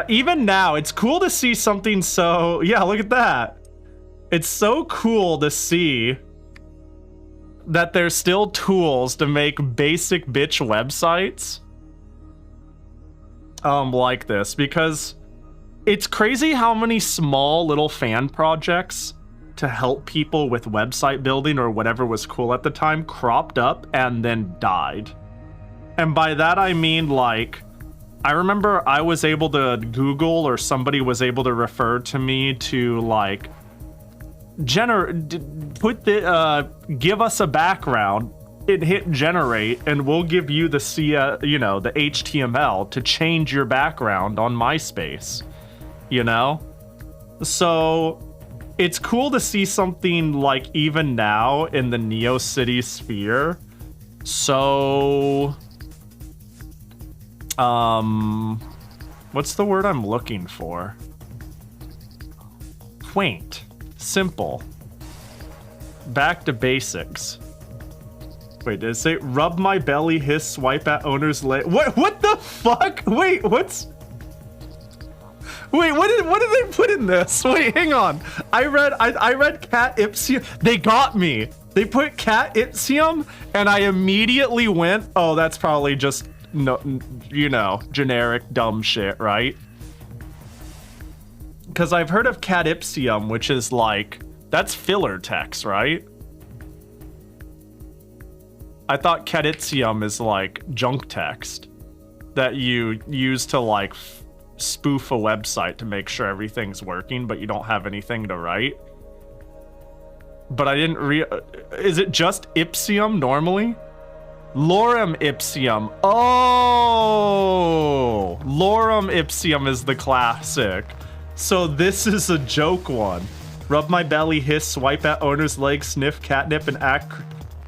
even now, it's cool to see something so... Yeah, look at that. It's so cool to see that there's still tools to make basic bitch websites like this, because it's crazy how many small little fan projects to help people with website building or whatever was cool at the time cropped up and then died. And by that I mean, like, I remember I was able to Google, or somebody was able to refer to me to, like, give us a background, and hit generate, and we'll give you the the HTML to change your background on MySpace, you know? So it's cool to see something like even now in the Neocities sphere. So what's the word I'm looking for? Quaint, simple, back to basics. Wait, did it say rub my belly, hiss, swipe at owner's leg? What the fuck? Wait, what did they put in this? Wait, hang on. I read cat ipsium. They got me. They put cat ipsium, and I immediately went, oh, that's probably just generic dumb shit, right? Because I've heard of cat ipsium, which is like, that's filler text, right? I thought caditium is like junk text that you use to like spoof a website to make sure everything's working, but you don't have anything to write. But I didn't is it just ipsium normally? Lorem ipsium. Oh, lorem ipsium is the classic. So this is a joke one. Rub my belly, hiss, swipe at owner's leg, sniff catnip, and act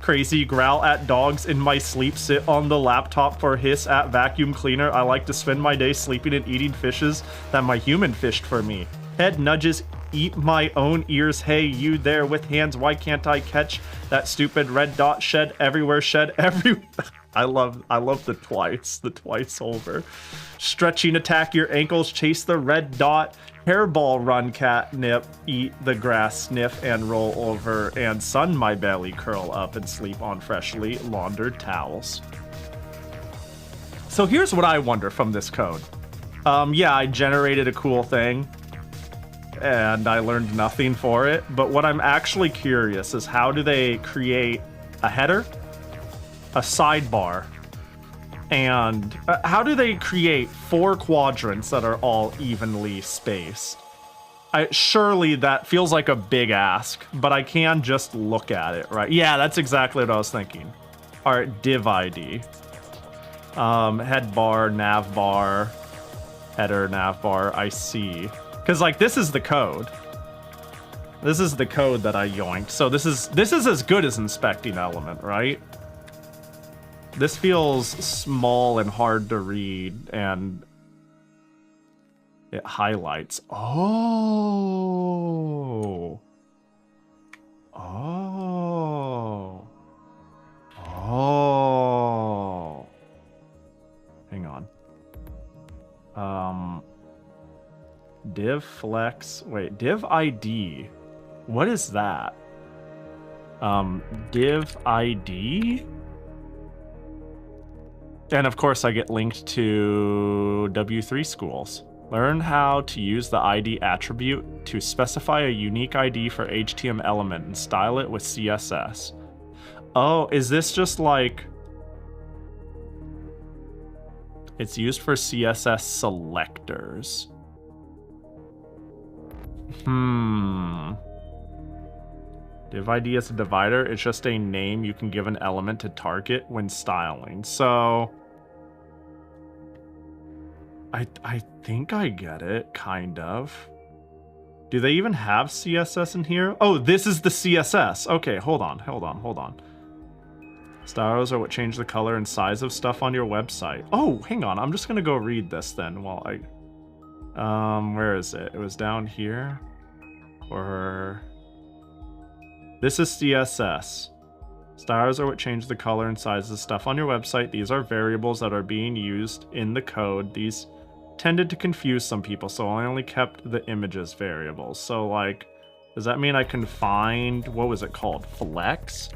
crazy, growl at dogs in my sleep, sit on the laptop for hiss at vacuum cleaner. I like to spend my day sleeping and eating fishes that my human fished for me. Head nudges, eat my own ears. Hey, you there with hands, why can't I catch that stupid red dot? Shed everywhere, shed every... I love the twice over. Stretching, attack your ankles, chase the red dot. Hairball, run, catnip, eat the grass, sniff, and roll over, and sun my belly, curl up, and sleep on freshly laundered towels. So here's what I wonder from this code. Yeah, I generated a cool thing, and I learned nothing for it, but what I'm actually curious is how do they create a header, a sidebar, and how do they create 4 quadrants that are all evenly spaced? Surely that feels like a big ask, but I can just look at it, right? Yeah, that's exactly what I was thinking. All right, div ID. Head bar, nav bar, header, nav bar, I see. Because, like, this is the code. This is the code that I yoinked. So this is as good as inspecting element, right? This feels small and hard to read, and it highlights. Oh. Oh. Oh. Div flex. Wait, div ID. What is that? Div ID. And of course, I get linked to W3 schools. Learn how to use the ID attribute to specify a unique ID for HTML element and style it with CSS. Oh, is this just like... It's used for CSS selectors. Div ID as a divider, it's just a name you can give an element to target when styling. So... I think I get it, kind of. Do they even have CSS in here? Oh, this is the CSS. Okay, hold on. Styles are what change the color and size of stuff on your website. Oh, hang on. I'm just gonna go read this then while I... where is it? It was down here. Or... This is CSS. Styles are what change the color and size of stuff on your website. These are variables that are being used in the code. These tended to confuse some people, so I only kept the images variables. So, like, does that mean I can find... What was it called? Flex?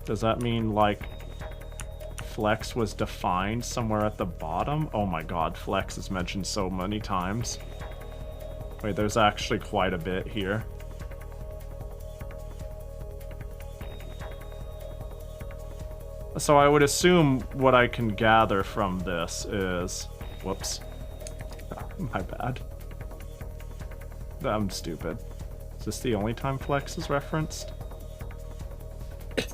Does that mean, like, flex was defined somewhere at the bottom? Oh my god, flex is mentioned so many times. Wait, there's actually quite a bit here. So I would assume what I can gather from this is... Whoops. My bad. I'm stupid. Is this the only time flex is referenced?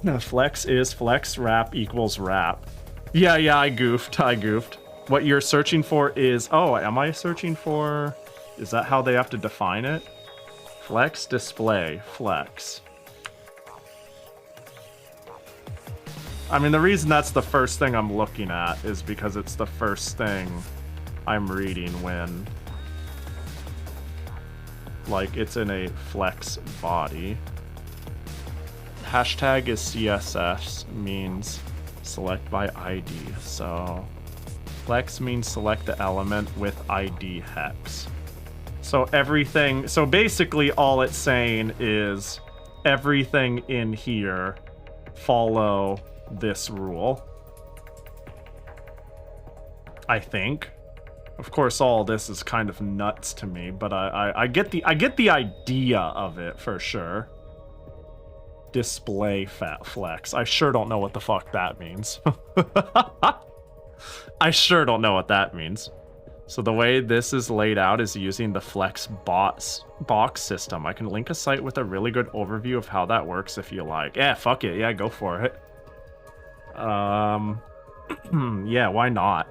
No, flex is flex wrap equals wrap. Yeah, I goofed. What you're searching for is... Oh, am I searching for... Is that how they have to define it? Flex display, flex. I mean, the reason that's the first thing I'm looking at is because it's the first thing I'm reading when, like, it's in a flex body. Hashtag is CSS, means select by ID. So flex means select the element with ID hex. So everything, so basically all it's saying is everything in here follow this rule, I think. Of course, all this is kind of nuts to me, but I get the idea of it for sure. Display fat flex. I sure don't know what the fuck that means. I sure don't know what that means. So the way this is laid out is using the flex box system. I can link a site with a really good overview of how that works if you like. Yeah, fuck it. Yeah, go for it. Yeah, why not?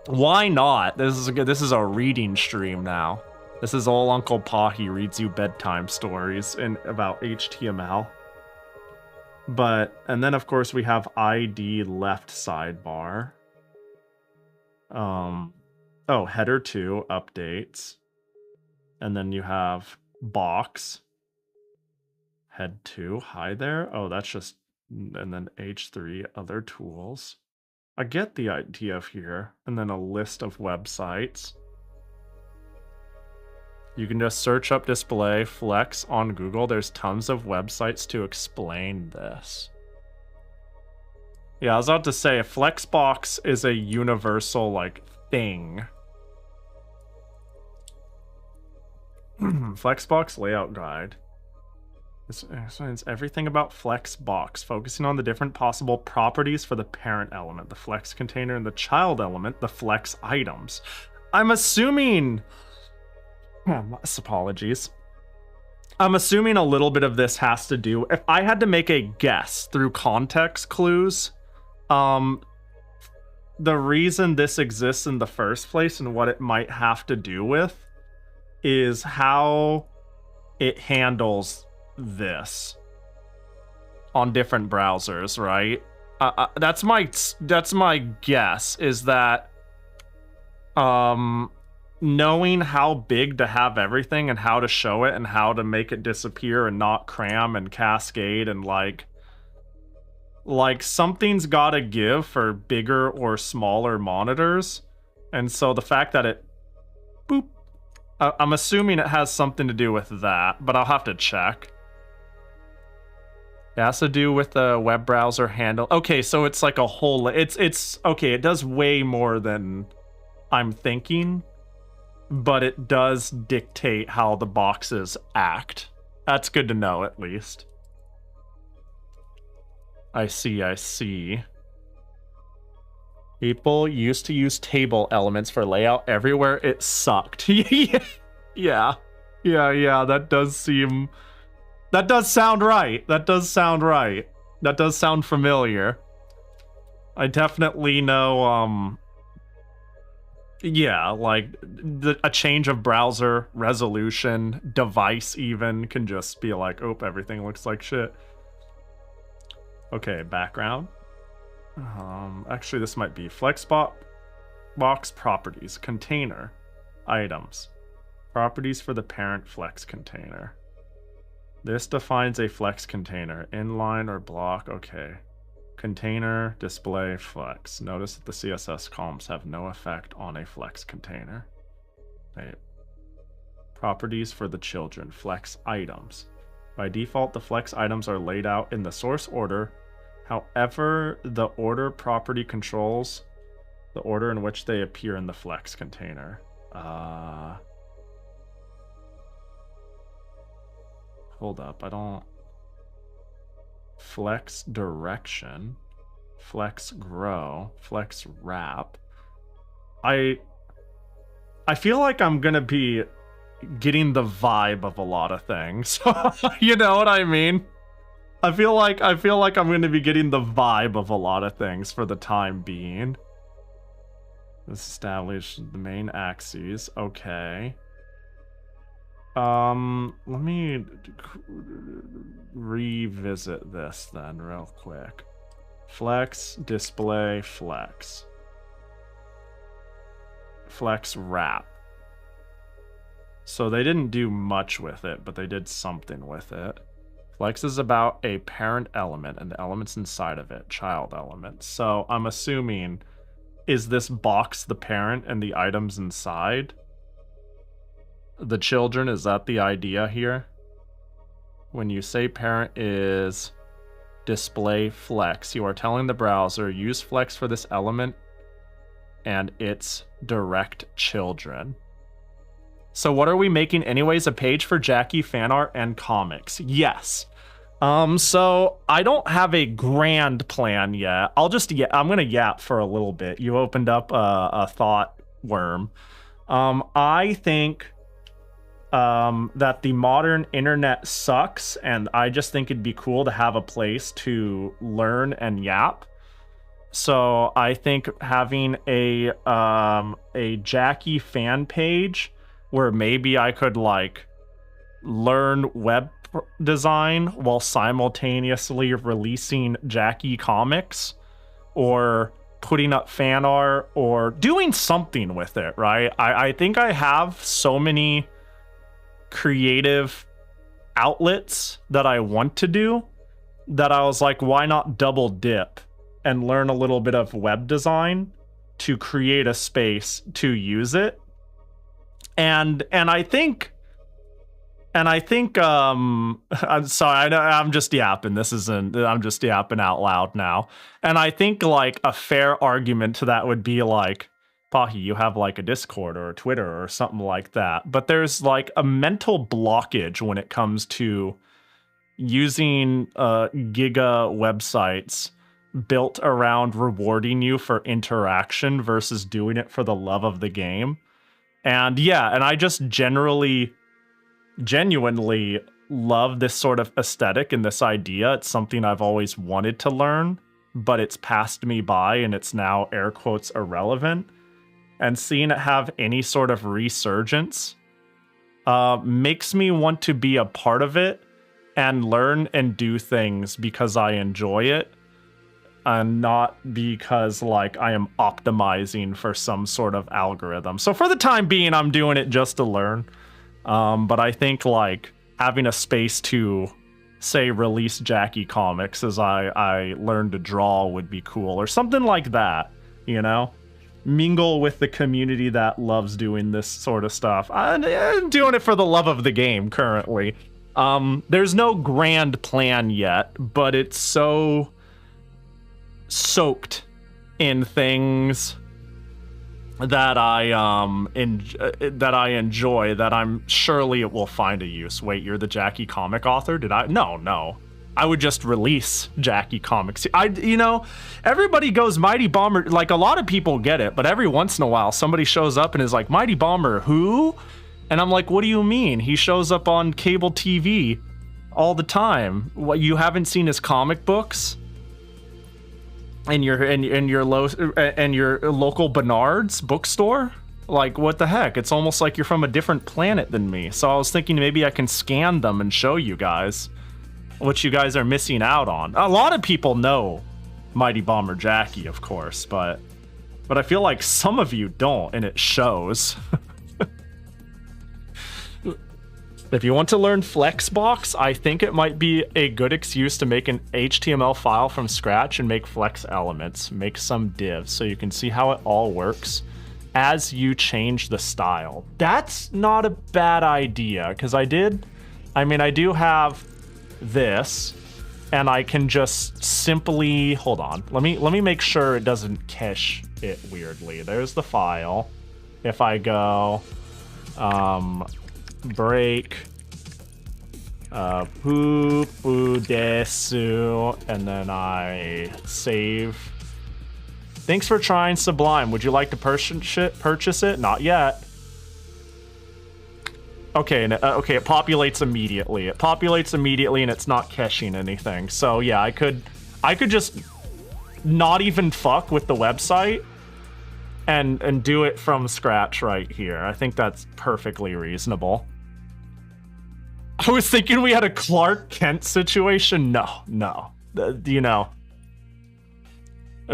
Why not? This is a reading stream now. This is all Uncle Pahi reads you bedtime stories about HTML. And then of course we have ID left sidebar. Oh, header 2 updates. And then you have box. Head 2, hi there. Oh, that's just, and then H3, other tools. I get the idea of here. And then a list of websites. You can just search up display flex on Google. There's tons of websites to explain this. Yeah, I was about to say, Flexbox is a universal, like, thing. Flexbox layout guide. This explains everything about Flexbox, focusing on the different possible properties for the parent element, the flex container, and the child element, the flex items. I'm assuming... apologies. I'm assuming a little bit of this has to do... If I had to make a guess through context clues, the reason this exists in the first place and what it might have to do with is how it handles this on different browsers, right? That's my guess, is that knowing how big to have everything and how to show it and how to make it disappear and not cram and cascade and like Like, something's gotta give for bigger or smaller monitors. And so the fact that it... Boop. I'm assuming it has something to do with that, but I'll have to check. It has to do with the web browser handle. Okay, so it's like a whole... It's okay, it does way more than I'm thinking, but it does dictate how the boxes act. That's good to know, at least. I see. People used to use table elements for layout everywhere. It sucked. Yeah, that does seem... That does sound right. That does sound familiar. I definitely know, yeah, like, a change of browser, resolution, device even, can just be like, oh, everything looks like shit. Okay, background. Actually, this might be Flexbox properties, container, items, properties for the parent Flex container. This defines a Flex container, inline or block, okay. Container, display, Flex. Notice that the CSS columns have no effect on a Flex container. Wait. Properties for the children, Flex items. By default, the Flex items are laid out in the source order. However, the order property controls the order in which they appear in the Flex container. Hold up, I don't... Flex direction, Flex grow, Flex wrap. I feel like I'm gonna be getting the vibe of a lot of things. You know what I mean? I feel like I'm going to be getting the vibe of a lot of things for the time being. Establish the main axes. Okay. Let me revisit this then real quick. Flex, display, Flex. Flex wrap. So they didn't do much with it, but they did something with it. Flex is about a parent element and the elements inside of it, child element. So I'm assuming, is this box the parent and the items inside the children? Is that the idea here? When you say parent is display Flex, you are telling the browser use Flex for this element and its direct children. So what are we making anyways? A page for Jackie fan art and comics? Yes. So I don't have a grand plan yet. I'm gonna yap for a little bit. You opened up a thought worm. I think that the modern internet sucks, and I just think it'd be cool to have a place to learn and yap. So I think having a Jackie fan page where maybe I could like learn web design while simultaneously releasing Jackie comics or putting up fan art or doing something with it, right? I think I have so many creative outlets that I want to do that I was like, why not double dip and learn a little bit of web design to create a space to use it. And I think I'm sorry, I'm just yapping. I'm just yapping out loud now. And I think like a fair argument to that would be like, Pahi, you have like a Discord or a Twitter or something like that. But there's like a mental blockage when it comes to using Giga websites built around rewarding you for interaction versus doing it for the love of the game. And yeah, and I just genuinely love this sort of aesthetic and this idea. It's something I've always wanted to learn, but it's passed me by and it's now air quotes irrelevant. And seeing it have any sort of resurgence makes me want to be a part of it and learn and do things because I enjoy it and not because like I am optimizing for some sort of algorithm. So for the time being, I'm doing it just to learn. But I think like having a space to say release Jackie comics as I learn to draw would be cool, or something like that, you know? Mingle with the community that loves doing this sort of stuff. I'm doing it for the love of the game currently. There's no grand plan yet, but it's so soaked in things that I enjoy that I'm surely it will find a use. Wait, you're the Jackie comic author? Did I? No. I would just release Jackie comics. You know, everybody goes Mighty Bomber. Like, a lot of people get it, but every once in a while somebody shows up and is like, Mighty Bomber, who? And I'm like, what do you mean? He shows up on cable TV all the time. What, you haven't seen his comic books? And your local Bernard's bookstore? Like, what the heck? It's almost like you're from a different planet than me. So I was thinking maybe I can scan them and show you guys what you guys are missing out on. A lot of people know Mighty Bomber Jackie, of course, but I feel like some of you don't, and it shows. If you want to learn Flexbox, I think it might be a good excuse to make an HTML file from scratch and make flex elements. Make some divs so you can see how it all works as you change the style. That's not a bad idea, because I do have this, and I can just simply, hold on, let me make sure it doesn't cache it weirdly. There's the file. If I go break poo desu, and then I save. Thanks for trying Sublime. Would you like to purchase it? Not yet. Okay, okay, it populates immediately. It populates immediately, and it's not caching anything. So yeah, I could just not even fuck with the website and do it from scratch right here. I think that's perfectly reasonable. I was thinking we had a Clark Kent situation. No. You know,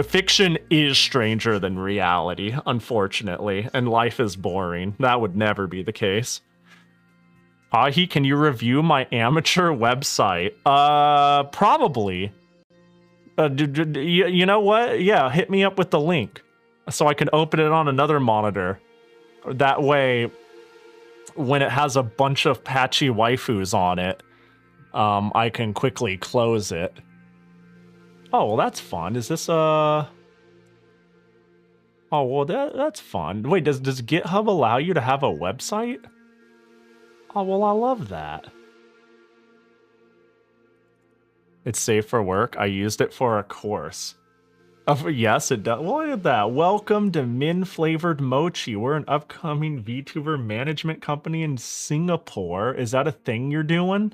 fiction is stranger than reality, unfortunately, and life is boring. That would never be the case. Pahi, can you review my amateur website? Probably. You know what? Yeah, hit me up with the link so I can open it on another monitor. That way, when it has a bunch of patchy waifus on it, I can quickly close it. Oh, well, that's fun. Is this Oh, well, that's fun. Wait, does GitHub allow you to have a website? Oh, well, I love that. It's safe for work. I used it for a course. Yes, it does. Look at that. Welcome to Min Flavored Mochi. We're an upcoming VTuber management company in Singapore. Is that a thing you're doing?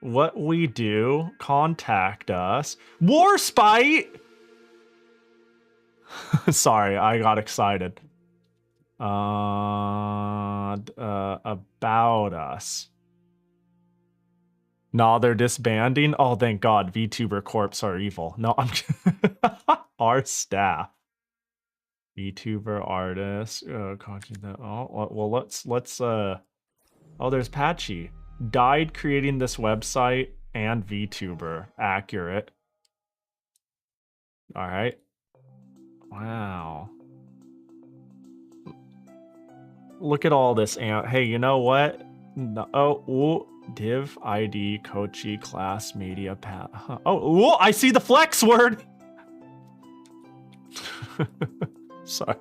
What we do, contact us. Warspite! Sorry, I got excited. About us. Nah, they're disbanding. Oh, thank God. VTuber Corps are evil. No, I'm our staff. VTuber artists. Content. Oh, well, let's. Oh, there's Patchy. Died creating this website and VTuber. Accurate. All right. Wow. Look at all this. Hey, you know what? No, ooh, div ID Kochi class media path. Oh, ooh, I see the flex word. Sorry.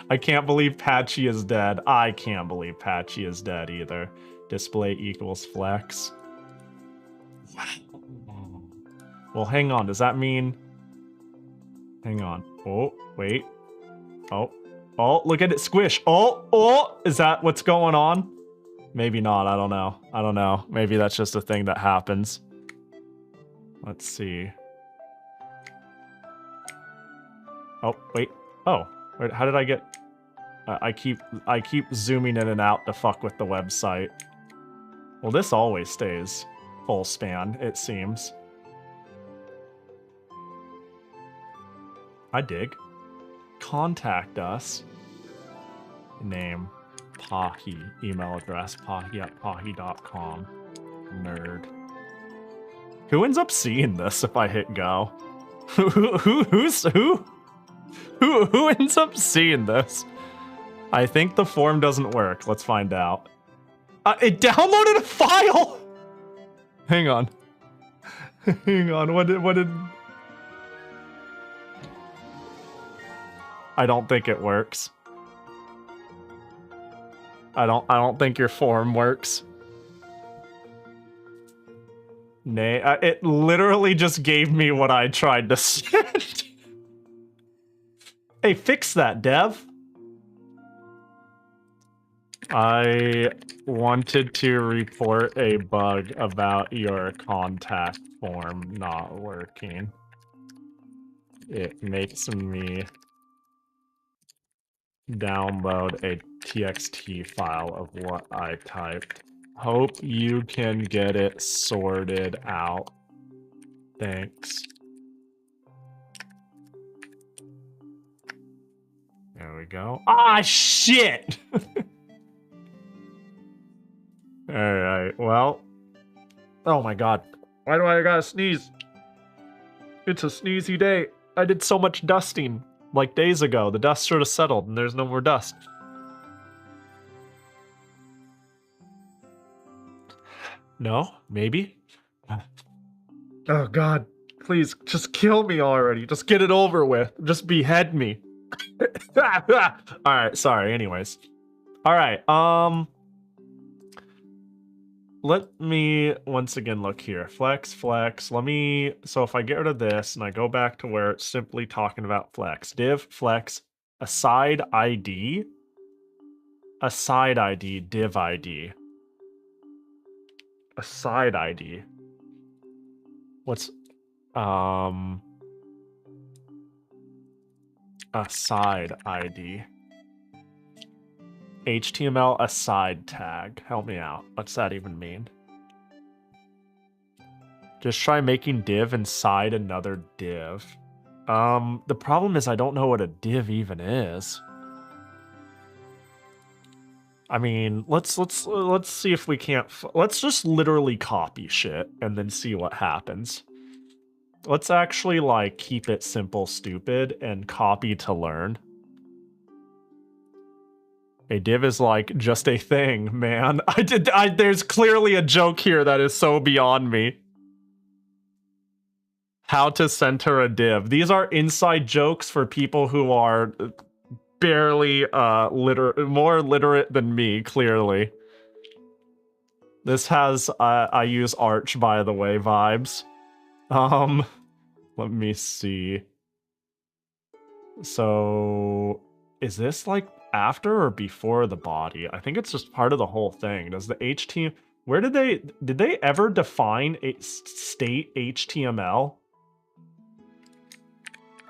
I can't believe Patchy is dead. I can't believe Patchy is dead either. Display equals flex. Well, hang on. Does that mean... Hang on. Oh, wait. Oh, look at it squish. Oh, is that what's going on? Maybe not. I don't know. Maybe that's just a thing that happens. Let's see. Oh, wait. Oh, wait, how did I get... I keep zooming in and out to fuck with the website. Well, this always stays full span, it seems. I dig. Contact us. Name, Pahi. Email address, pahi@pahi.com. Nerd. Who ends up seeing this if I hit go? Who ends up seeing this? I think the form doesn't work. Let's find out. It downloaded a file. Hang on. Hang on. What did? I don't think it works. I don't think your form works. Nay, it literally just gave me what I tried to send. Hey, fix that, Dev. I wanted to report a bug about your contact form not working. It makes me download a txt file of what I typed. Hope you can get it sorted out. Thanks. There we go. Ah, shit! Alright, well. Oh my god. Why do I gotta sneeze? It's a sneezy day. I did so much dusting. Like days ago. The dust sort of settled and there's no more dust. No? Maybe? Oh god. Please, just kill me already. Just get it over with. Just behead me. Alright, sorry. Anyways. Alright, let me once again look here. Flex. Let me, so if I get rid of this and I go back to where it's simply talking about flex. Div, flex, aside ID. Aside ID, div ID. Aside ID. What's, aside ID. HTML aside tag. Help me out. What's that even mean? Just try making div inside another div. The problem is I don't know what a div even is. I mean, let's see if we can't. Let's just literally copy shit and then see what happens. Let's actually like keep it simple, stupid, and copy to learn. A div is like just a thing, man. There's clearly a joke here that is so beyond me. How to center a div. These are inside jokes for people who are barely more literate than me, clearly. This has I use Arch, by the way, vibes. Let me see. So is this like after or before the body? I think it's just part of the whole thing. Does the HTML, where did they ever define a state HTML?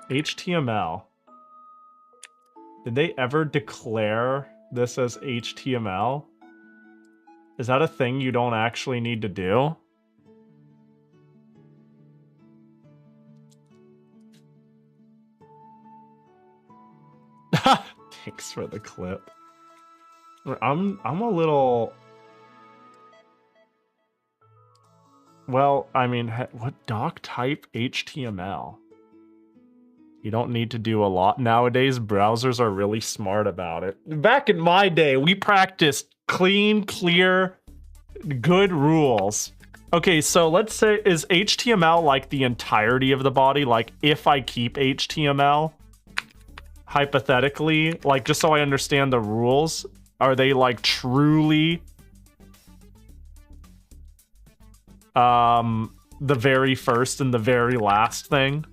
HTML. Did they ever declare this as HTML? Is that a thing you don't actually need to do? Thanks for the clip. I'm a little... Well, I mean, what doc type HTML? You don't need to do a lot. Nowadays, browsers are really smart about it. Back in my day, we practiced clean, clear, good rules. Okay, so let's say, is HTML like the entirety of the body? Like, if I keep HTML, hypothetically, like, just so I understand the rules, are they like truly the very first and the very last thing?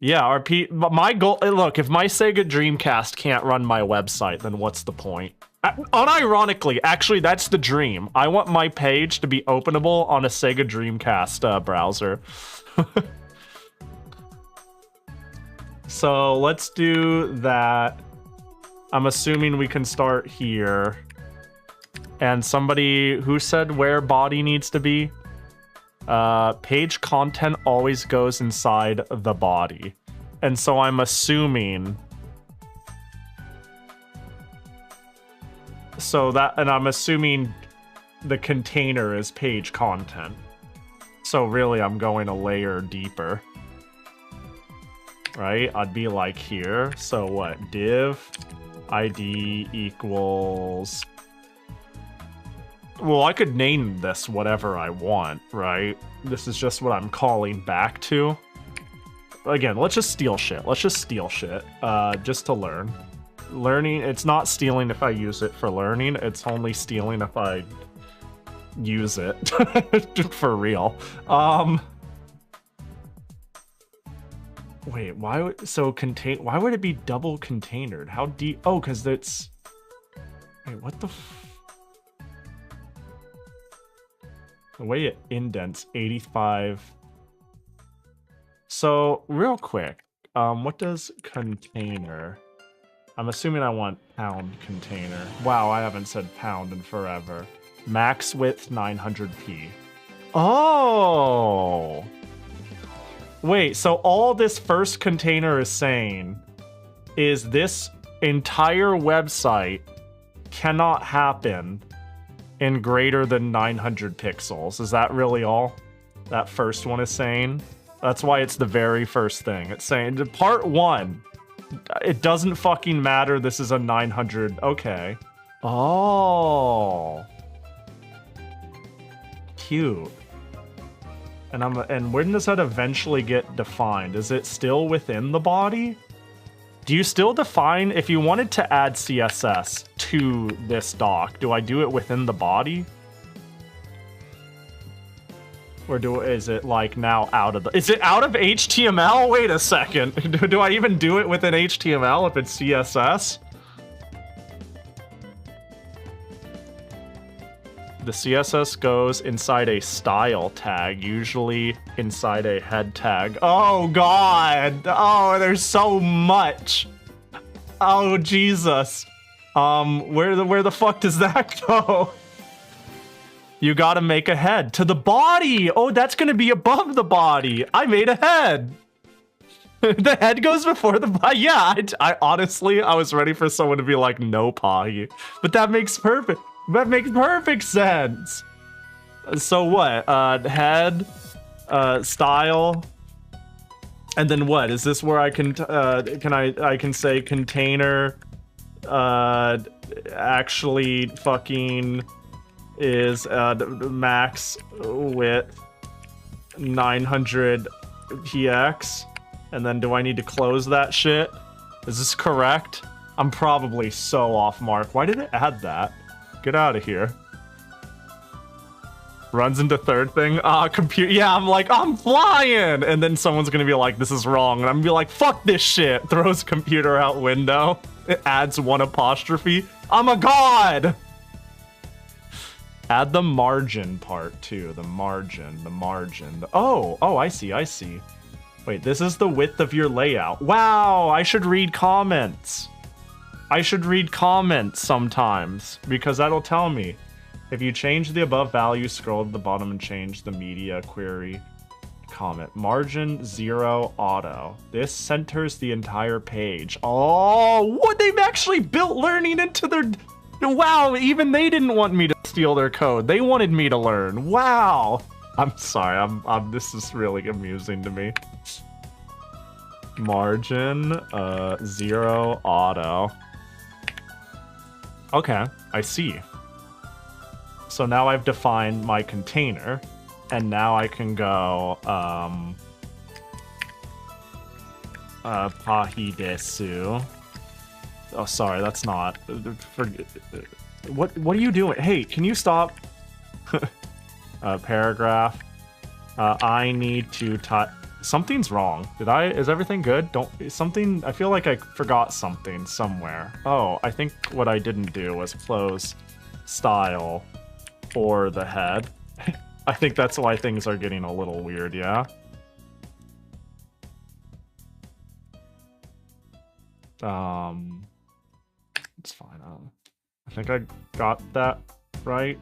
Yeah, my goal, look, if my Sega Dreamcast can't run my website, then what's the point? Unironically, actually, that's the dream. I want my page to be openable on a Sega Dreamcast browser. So let's do that. I'm assuming we can start here. And somebody who said where body needs to be? Page content always goes inside the body. And so I'm assuming... So that, and I'm assuming the container is page content. So really, I'm going a layer deeper. Right? I'd be like here. So what? Div ID equals... Well, I could name this whatever I want, right? This is just what I'm calling back to. Again, let's just steal shit. Let's just steal shit, just to learn. Learning, it's not stealing if I use it for learning. It's only stealing if I use it for real. Wait, why would, so contain, why would it be double containered? How deep? Oh, because it's, wait, what the the way it indents 85. So real quick, what does container? I'm assuming I want pound container. Wow, I haven't said pound in forever. Max width 900p. Oh! Wait, so all this first container is saying is this entire website cannot happen in greater than 900 pixels. Is that really all that first one is saying? That's why it's the very first thing. It's saying, part 1, it doesn't fucking matter, this is a 900, okay. Oh. Cute. And when does that eventually get defined? Is it still within the body? Do you still define, if you wanted to add CSS to this doc, do I do it within the body? Or is it like now out of the... Is it out of HTML? Wait a second. Do I even do it within HTML if it's CSS? The CSS goes inside a style tag, usually inside a head tag. Oh god! Oh, there's so much! Oh Jesus! Where the fuck does that go? You gotta make a head to the body! Oh, that's gonna be above the body! I made a head! The head goes before the body. Yeah, I honestly, I was ready for someone to be like, no, Pahi. But that makes perfect sense! So what? Head, style, and then what? Is this where I can, I can say container, actually fucking... is max width 900 px, and then do I need to close that shit? Is this correct? I'm probably so off mark. Why did it add that? Get out of here. Runs into third thing. Compute. Yeah, I'm like, I'm flying! And then someone's gonna be like, this is wrong. And I'm gonna be like, fuck this shit. Throws computer out window. It adds 1 apostrophe. I'm a god! Add the margin part too. The margin. Oh, I see. Wait, this is the width of your layout. Wow, I should read comments. I should read comments sometimes, because that'll tell me. If you change the above value, scroll to the bottom and change the media query comment. Margin 0 auto. This centers the entire page. Oh, what? They've actually built learning into their... Wow, even they didn't want me to steal their code. They wanted me to learn. Wow. I'm sorry, this is really amusing to me. Margin, 0 auto. Okay, I see. So now I've defined my container, and now I can go, Pahi desu. Oh, sorry, that's not. What are you doing? Hey, can you stop? Paragraph. I need to type. Something's wrong. Is everything good? Something, I feel like I forgot something somewhere. Oh, I think what I didn't do was close style for the head. I think that's why things are getting a little weird, yeah? It's fine. I think I got that right.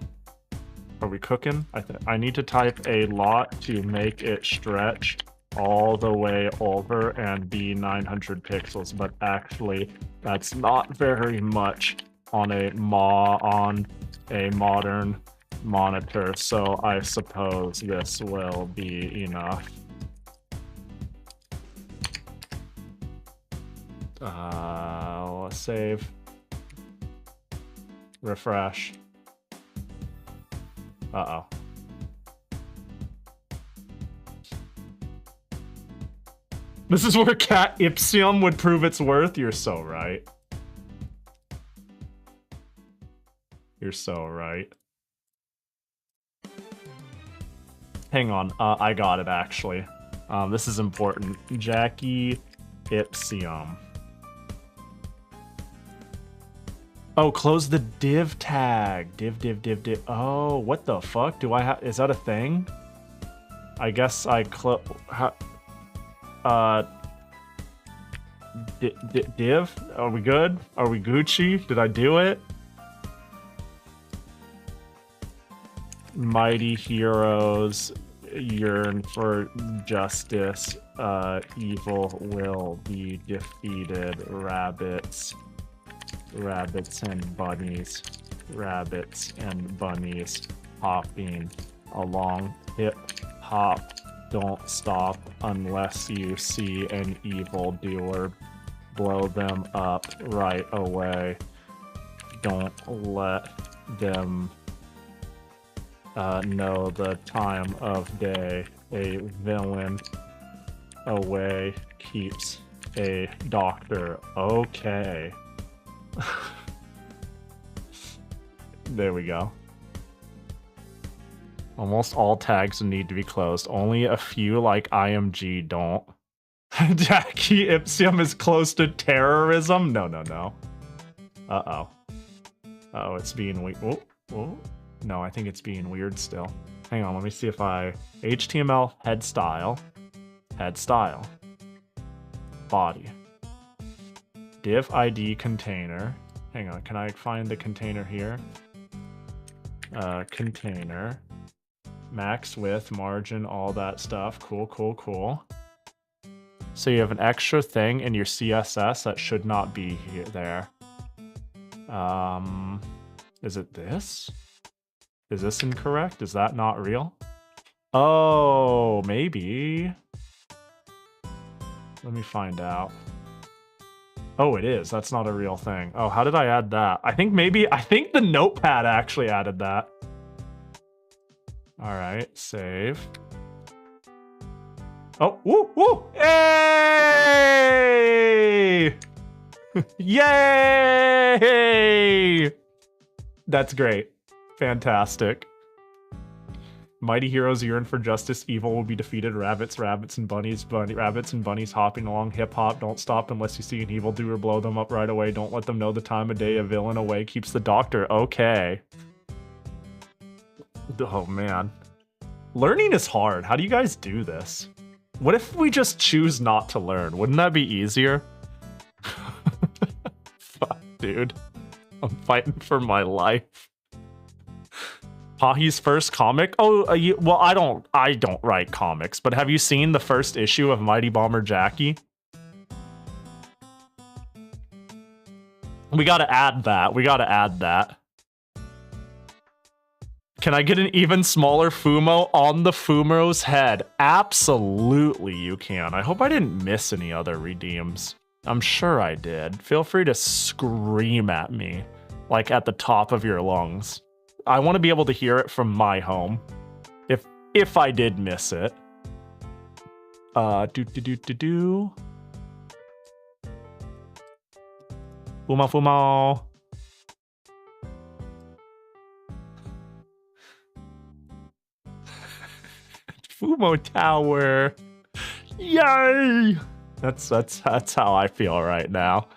Are we cooking? I need to type a lot to make it stretch all the way over and be 900 pixels, but actually that's not very much on a modern monitor, so I suppose this will be enough. Let's save. Refresh. Uh-oh. This is where cat ipsium would prove its worth? You're so right. You're so right. Hang on, I got it actually. This is important. Jackie ipsium. Oh, close the div tag. Div. Oh, what the fuck? Do I have? Is that a thing? I guess I div? Are we good? Are we Gucci? Did I do it? Mighty heroes yearn for justice. Evil will be defeated. Rabbits and bunnies. Rabbits and bunnies hopping along. Hip hop. Don't stop unless you see an evildoer. Blow them up right away. Don't let them know the time of day. A villain away keeps a doctor. Okay. There we go. Almost all tags need to be closed. Only a few like IMG don't. Jackie ipsium is close to terrorism? No. Uh-oh. Uh-oh, it's being weird. Oh. No, I think it's being weird still. Hang on, let me see if I... HTML head style. Body. Div ID container. Hang on, can I find the container here? Container. Max width, margin, all that stuff. Cool. So you have an extra thing in your CSS that should not be here, there. Is it this? Is this incorrect? Is that not real? Oh, maybe. Let me find out. Oh, it is. That's not a real thing. Oh, how did I add that? I think the notepad actually added that. All right, save. Oh, woo! Yay! Yay! That's great. Fantastic. Mighty heroes yearn for justice. Evil will be defeated. Rabbits and bunnies. Rabbits and bunnies hopping along. Hip hop. Don't stop unless you see an evildoer. Blow them up right away. Don't let them know the time of day. A villain away keeps the doctor. Okay. Oh man. Learning is hard. How do you guys do this? What if we just choose not to learn? Wouldn't that be easier? Fuck, dude. I'm fighting for my life. Pahi's first comic? Oh, well, I don't write comics, but have you seen the first issue of Mighty Bomber Jackie? We gotta add that. Can I get an even smaller Fumo on the Fumo's head? Absolutely you can. I hope I didn't miss any other redeems. I'm sure I did. Feel free to scream at me, like at the top of your lungs. I want to be able to hear it from my home. If I did miss it. Fumo. Fumo Tower. Yay! That's how I feel right now.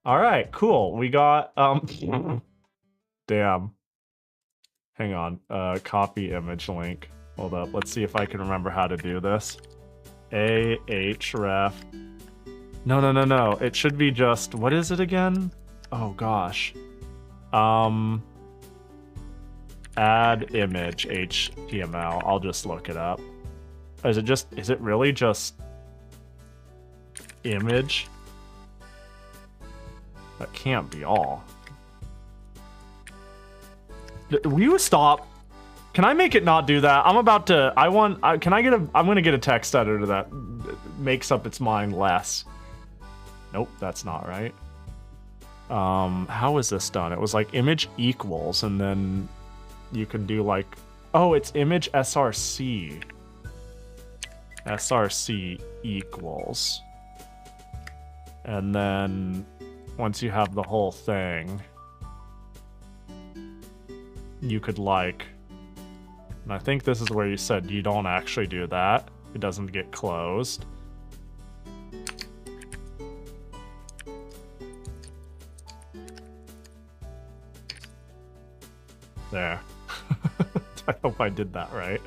All right, cool. We got damn. Hang on. Copy image link. Hold up. Let's see if I can remember how to do this. ahref. No. It should be just, what is it again? Oh gosh. Add image HTML. I'll just look it up. Is it really just image? That can't be all. Will you stop? Can I make it not do that? I'm about to, I'm gonna get a text editor that makes up its mind less. Nope, that's not right. How is this done? It was like image equals, and then you can do like, oh, it's image src. src equals. And then once you have the whole thing, you could like, and I think this is where you said you don't actually do that. It doesn't get closed. There. I hope I did that right.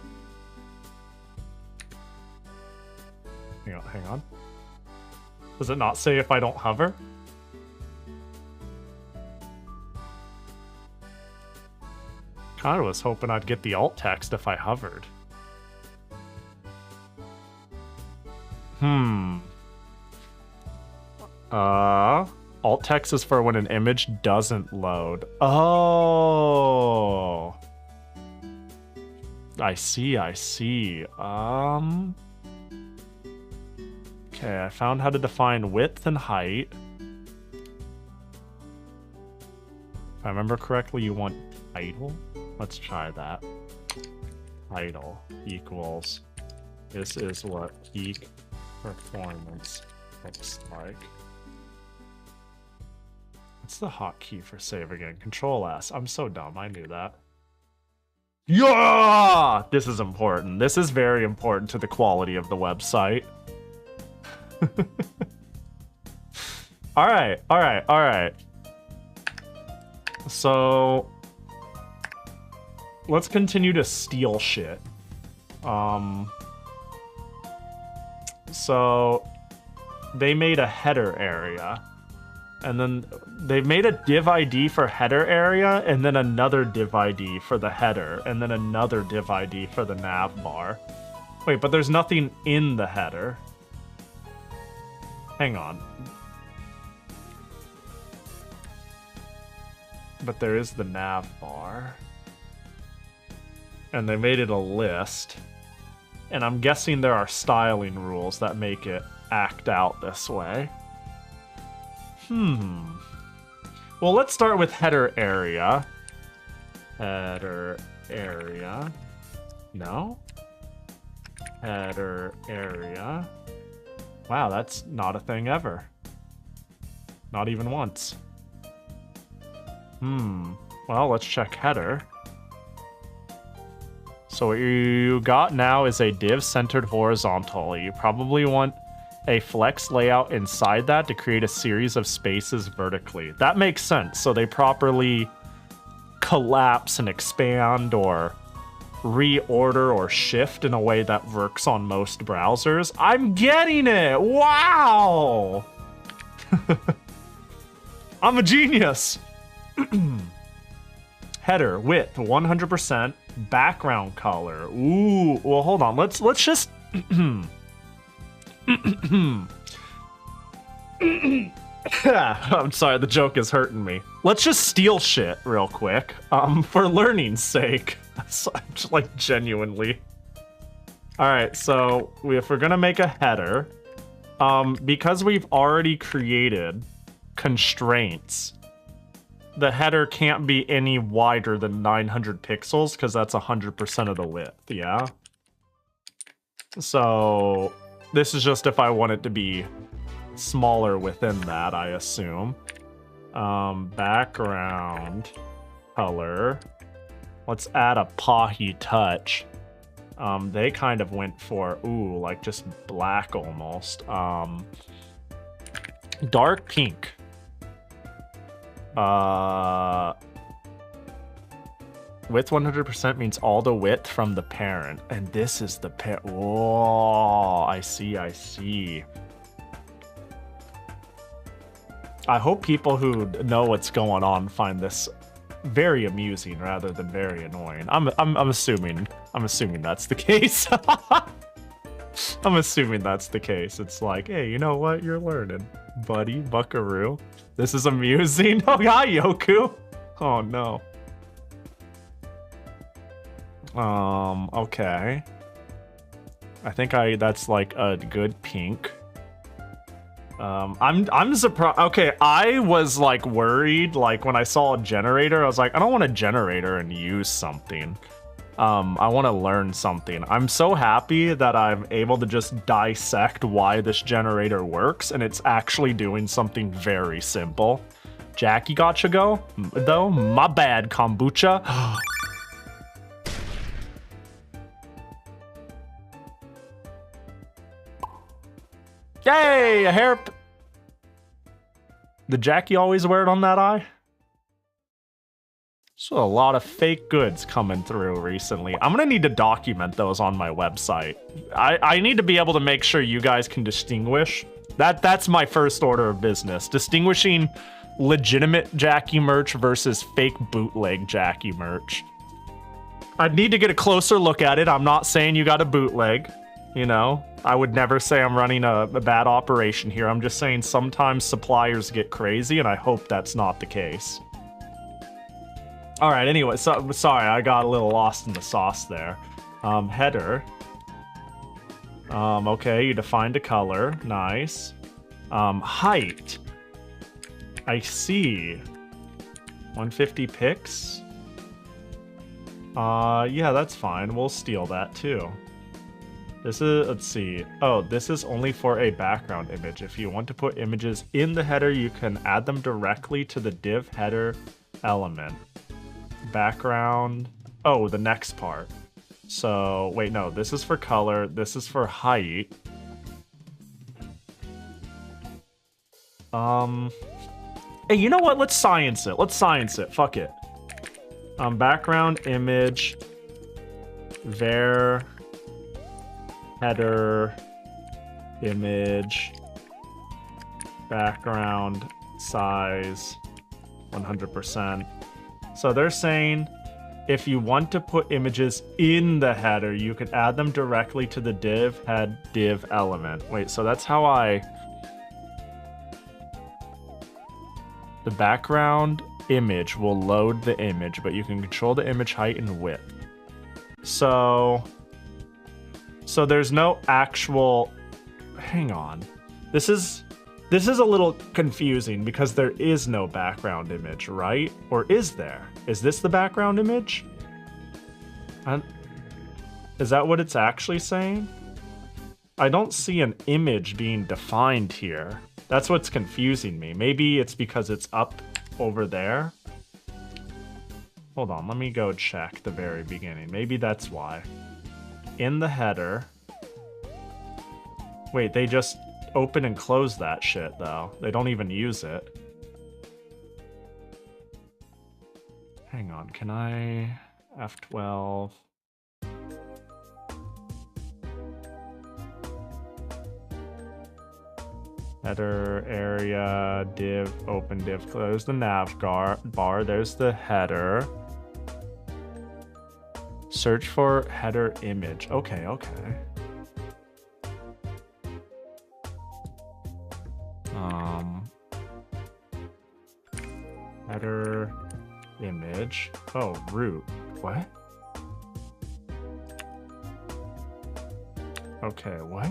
Hang on. Does it not say if I don't hover? Kinda was hoping I'd get the alt text if I hovered. Alt text is for when an image doesn't load. Oh. I see. Okay, I found how to define width and height. If I remember correctly, you want title? Let's try that. Title equals, this is what peak performance looks like. What's the hotkey for save again? Control S. I'm so dumb. I knew that. Yeah! This is important. This is very important to the quality of the website. All right. So let's continue to steal shit. So they made a header area, and then they made a div ID for header area, and then another div ID for the header, and then another div ID for the nav bar. Wait, but there's nothing in the header. Hang on. But there is the nav bar. And they made it a list. And I'm guessing there are styling rules that make it act out this way. Well, let's start with header area. Header area. No? Header area. Wow, that's not a thing ever. Not even once. Well, let's check header. So what you got now is a div centered horizontally. You probably want a flex layout inside that to create a series of spaces vertically. That makes sense. So they properly collapse and expand or reorder or shift in a way that works on most browsers. I'm getting it! Wow! I'm a genius! Header, width, 100%. Background color. Ooh, well, hold on. Let's just... I'm sorry, the joke is hurting me. Let's just steal shit real quick, for learning's sake. Just, like, genuinely. Alright, so if we're gonna make a header, because we've already created constraints, the header can't be any wider than 900 pixels, because that's 100% of the width, yeah? So this is just if I want it to be smaller within that, I assume. Background color. Let's add a Pahi touch. They kind of went for, ooh, like just black almost. Dark pink. Width 100% means all the width from the parent. And this is the parent. Whoa, I see. I hope people who know what's going on find this very amusing rather than very annoying. I'm assuming that's the case. I'm assuming that's the case. It's like, hey, you know what? You're learning, buddy, buckaroo. This is amusing. Oh, hi, Yoku. Oh, no. Okay. I think that's like a good pink. I'm surprised. Okay, I was like worried, like when I saw a generator, I was like, I don't want a generator and use something. I want to learn something. I'm so happy that I'm able to just dissect why this generator works, and it's actually doing something very simple. Jackie gotcha go, though? My bad, kombucha. Yay, a hair. Did Jackie always wear it on that eye? So a lot of fake goods coming through recently. I'm gonna need to document those on my website. I need to be able to make sure you guys can distinguish. That's my first order of business. Distinguishing legitimate Jackie merch versus fake bootleg Jackie merch. I'd need to get a closer look at it. I'm not saying you got a bootleg, you know? I would never say I'm running a bad operation here. I'm just saying sometimes suppliers get crazy, and I hope that's not the case. All right, anyway, so sorry, I got a little lost in the sauce there. Header. Okay, you defined a color. Nice. Height. I see. 150 pix? Yeah, that's fine. We'll steal that too. This is, let's see. Oh, this is only for a background image. If you want to put images in the header, you can add them directly to the div header element. Background. Oh, the next part. So, wait, no, this is for color. This is for height. Hey, you know what? Let's science it. Let's science it. Fuck it. Background image. Var. Header. Image. Background. Size. 100%. So they're saying if you want to put images in the header, you could add them directly to the div element. Wait, so that's how the background image will load the image, but you can control the image height and width. So there's no actual, hang on. This is a little confusing because there is no background image, right? Or is there? Is this the background image? Is that what it's actually saying? I don't see an image being defined here. That's what's confusing me. Maybe it's because it's up over there. Hold on, let me go check the very beginning. Maybe that's why. In the header. Wait, they just open and close that shit, though. They don't even use it. Hang on, can I... F12... Header, area, div, open, div, close the nav bar. There's the header. Search for header image. Okay, okay. Header image. Oh, root. What? Okay, what?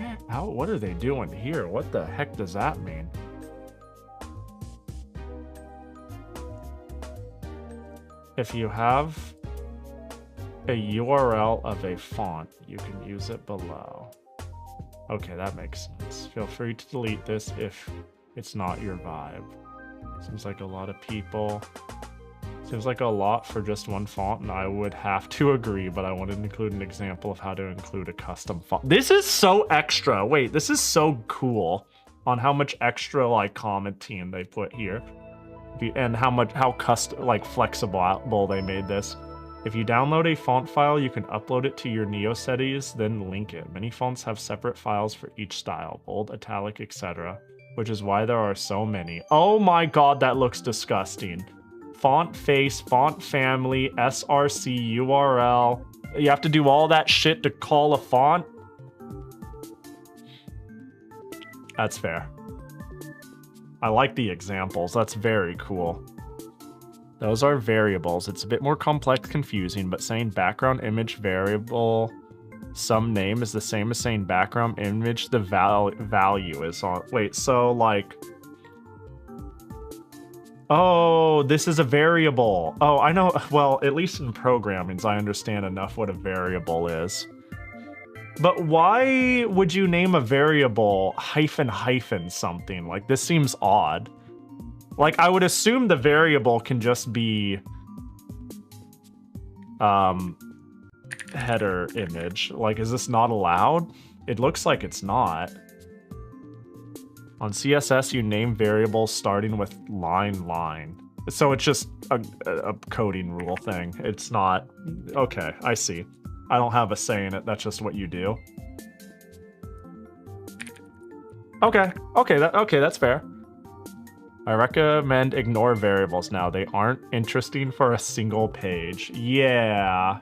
What are they doing here? What the heck does that mean? If you have a URL of a font, you can use it below. Okay, that makes sense. Feel free to delete this if it's not your vibe. Seems like a lot of people. Seems like a lot for just one font, and I would have to agree, but I wanted to include an example of how to include a custom font. This is so extra. Wait, this is so cool on how much extra like commenting they put here. And how custom, like flexible they made this. If you download a font file, you can upload it to your Neocities, then link it. Many fonts have separate files for each style, bold, italic, etc., which is why there are so many. Oh my god, that looks disgusting. Font face, font family, src, URL. You have to do all that shit to call a font? That's fair. I like the examples. That's very cool. Those are variables. It's a bit more complex, confusing, but saying background image variable some name is the same as saying background image the value is on. Wait, so like... Oh, this is a variable. Oh, I know. Well, at least in programming, I understand enough what a variable is. But why would you name a variable hyphen hyphen something? Like, this seems odd. Like, I would assume the variable can just be header image. Like, is this not allowed? It looks like it's not. On CSS, you name variables starting with line. So it's just a coding rule thing. It's not... Okay, I see. I don't have a say in it. That's just what you do. Okay, that's fair. I recommend ignore variables now. They aren't interesting for a single page. Yeah.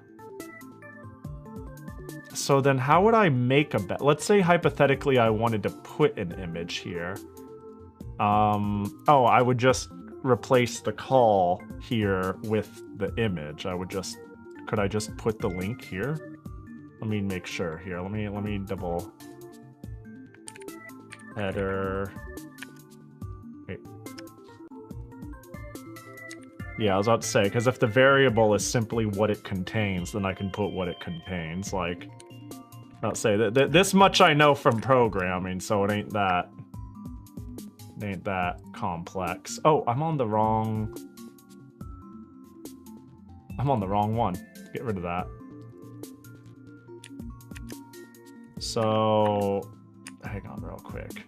So then how would I make a bet? Let's say hypothetically I wanted to put an image here. Oh, I would just replace the call here with the image. I would just... Could I just put the link here? Let me make sure here. Let me double... Header... Wait. Yeah, I was about to say, because if the variable is simply what it contains, then I can put what it contains. Like, I'll say that this much I know from programming, so it ain't that complex. Oh, I'm on the wrong one. Get rid of that. So, hang on real quick.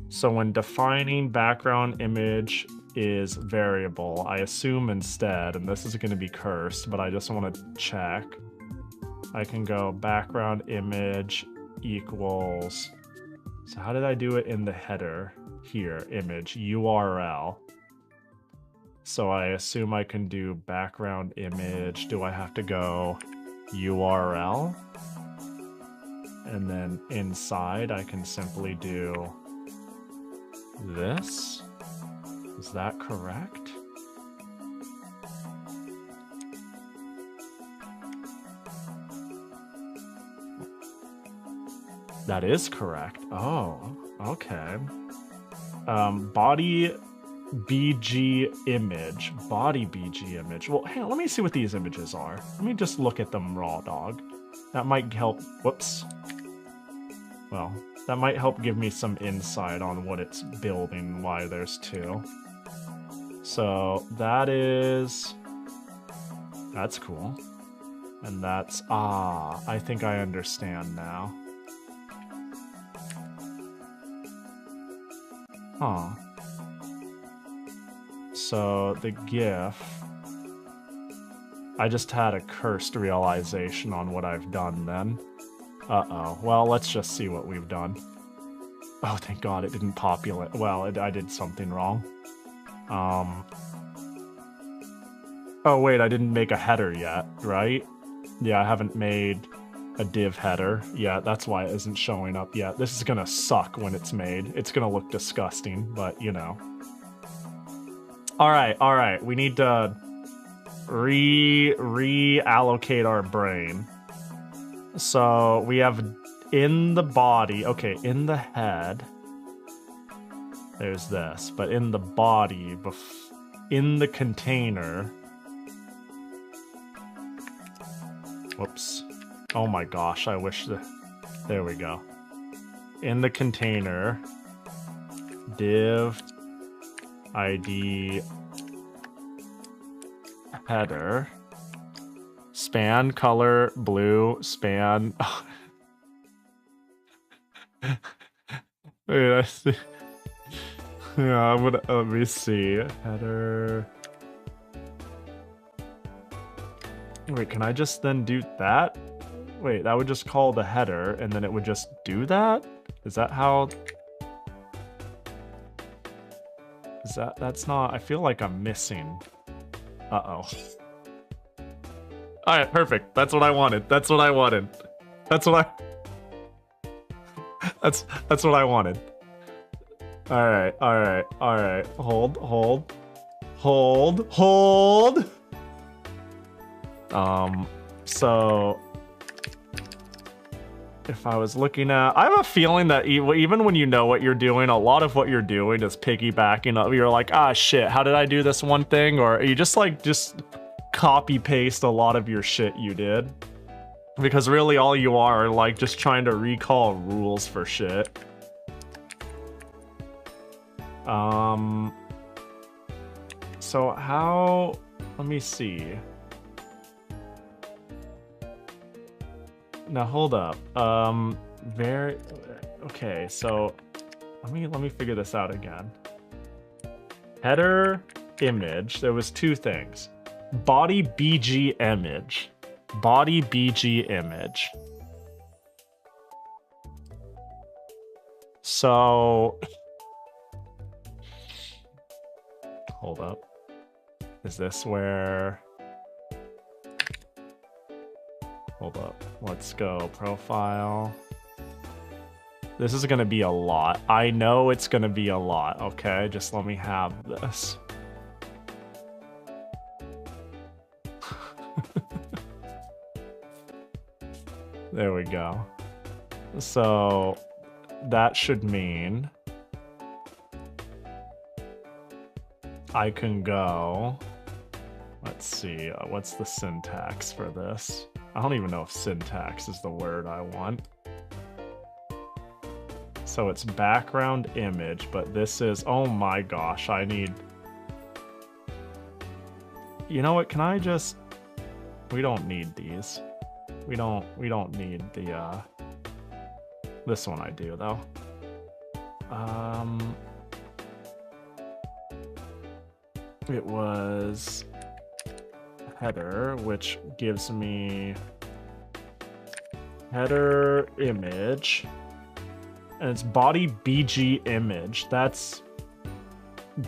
So when defining background image is variable, I assume instead, and this is going to be cursed, but I just want to check. I can go background image equals... So how did I do it in the header? Here, image, URL. So I assume I can do background image. Do I have to go URL? And then inside I can simply do this. Is that correct? That is correct. Oh, okay. Body BG image. Body BG image. Well, hey, let me see what these images are. Let me just look at them raw, dog. That might help. Whoops. Well, that might help give me some insight on what it's building, why there's two. So that is... That's cool. And that's... Ah, I think I understand now. Huh. So the GIF... I just had a cursed realization on what I've done then. Uh-oh. Well, let's just see what we've done. Oh, thank God it didn't populate. Well, I did something wrong. Oh, wait, I didn't make a header yet, right? Yeah, I haven't made a div header yet. That's why it isn't showing up yet. This is gonna suck when it's made. It's gonna look disgusting, but, you know. Alright. We need to reallocate our brain. So we have in the body, okay, in the head, there's this, but in the body, in the container, whoops, oh my gosh, I wish there we go. In the container, div ID header, span color blue, span. Wait, I see. Yeah, I'm gonna let me see. Header. Wait, can I just then do that? Wait, that would just call the header and then it would just do that? Is that how? Is that's not, I feel like I'm missing. Uh-oh. Alright, perfect. That's what I wanted. That's what I wanted. That's what I wanted. Alright. Hold Hold. So if I was looking at, I have a feeling that even when you know what you're doing, a lot of what you're doing is piggybacking up. You're like, ah, shit, how did I do this one thing? Or you just copy paste a lot of your shit you did. Because really all you are like just trying to recall rules for shit. So how, let me see. Now hold up. Okay, so let me figure this out again. Header image, there was two things. Body BG image. Body BG image. So hold up. Is this where? Hold up. Let's go. Profile. This is gonna be a lot. I know it's gonna be a lot, okay? Just let me have this. There we go. So that should mean I can go. Let's see, what's the syntax for this? I don't even know if syntax is the word I want. So it's background image, but this is, oh my gosh, I need, you know what, can I just, we don't need these. We don't need the, this one I do though. It was header, which gives me header image, and it's body BG image. That's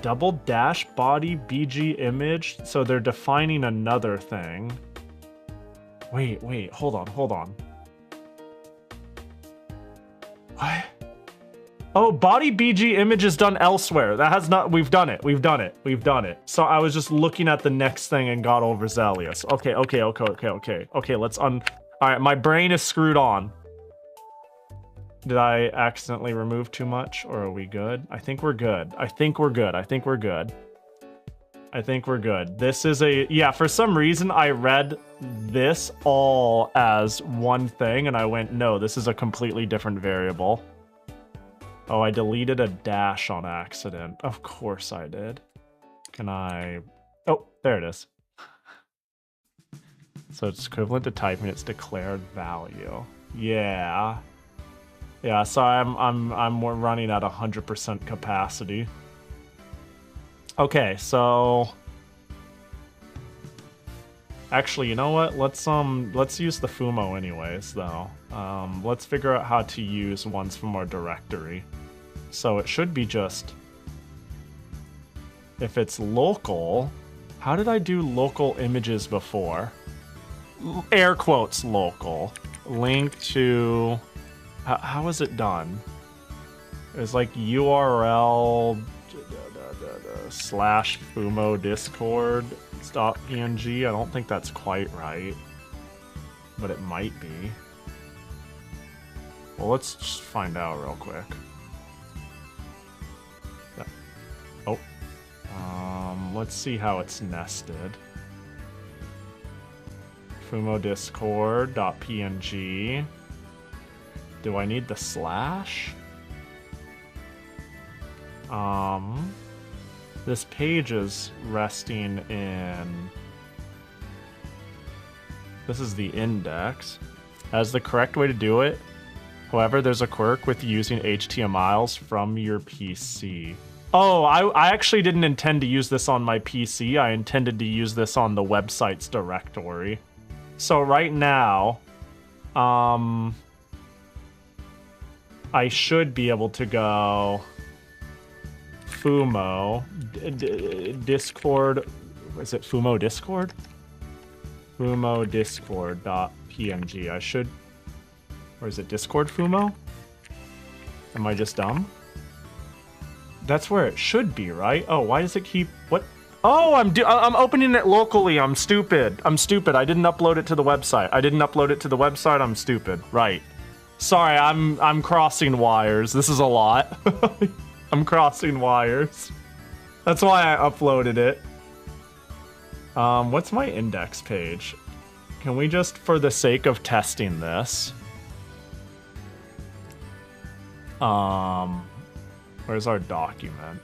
double dash body BG image. So they're defining another thing. Wait, hold on. What? Oh, body BG image is done elsewhere. That has not, we've done it. So I was just looking at the next thing and got overzealous. Okay, let's all right, my brain is screwed on. Did I accidentally remove too much, or are we good? I think we're good. This is a, yeah, for some reason I read this all as one thing and I went, no, this is a completely different variable. Oh, I deleted a dash on accident. Of course I did. Can I... Oh, there it is. So it's equivalent to typing its declared value. Yeah. Yeah, so I'm running at 100% capacity. Okay, so... Actually, you know what? Let's use the Fumo anyways, though. Let's figure out how to use ones from our directory. So it should be just... If it's local... How did I do local images before? Air quotes local. Link to... How is it done? It's like URL... / Fumo Discord .png. I don't think that's quite right, but it might be. Well, let's just find out real quick. Oh, let's see how it's nested. Fumo Discord .png. Do I need the /? This page is resting in... This is the index. That's the correct way to do it. However, there's a quirk with using HTMLs from your PC. Oh, I actually didn't intend to use this on my PC. I intended to use this on the website's directory. So right now, I should be able to go... Fumo Discord, is it Fumo Discord? Fumo Discord.png. I should, or is it Discord Fumo? Am I just dumb? That's where it should be, right? Oh, why does it keep, what? Oh, I'm opening it locally. I'm stupid. I'm stupid. I didn't upload it to the website. I'm stupid. Right. Sorry, I'm crossing wires. This is a lot. I'm crossing wires. That's why I uploaded it. What's my index page? Can we just, for the sake of testing this... where's our document?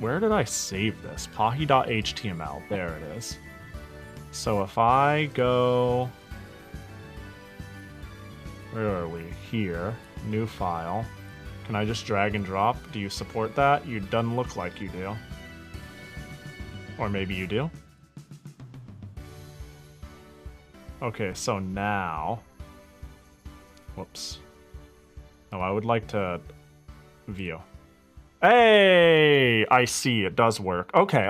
Where did I save this? Pahi.html. There it is. So if I go... Where are we? Here. New file. Can I just drag and drop? Do you support that? You doesn't look like you do. Or maybe you do? Okay, so now... Whoops. Oh, I would like to view. Hey! I see, it does work. Okay.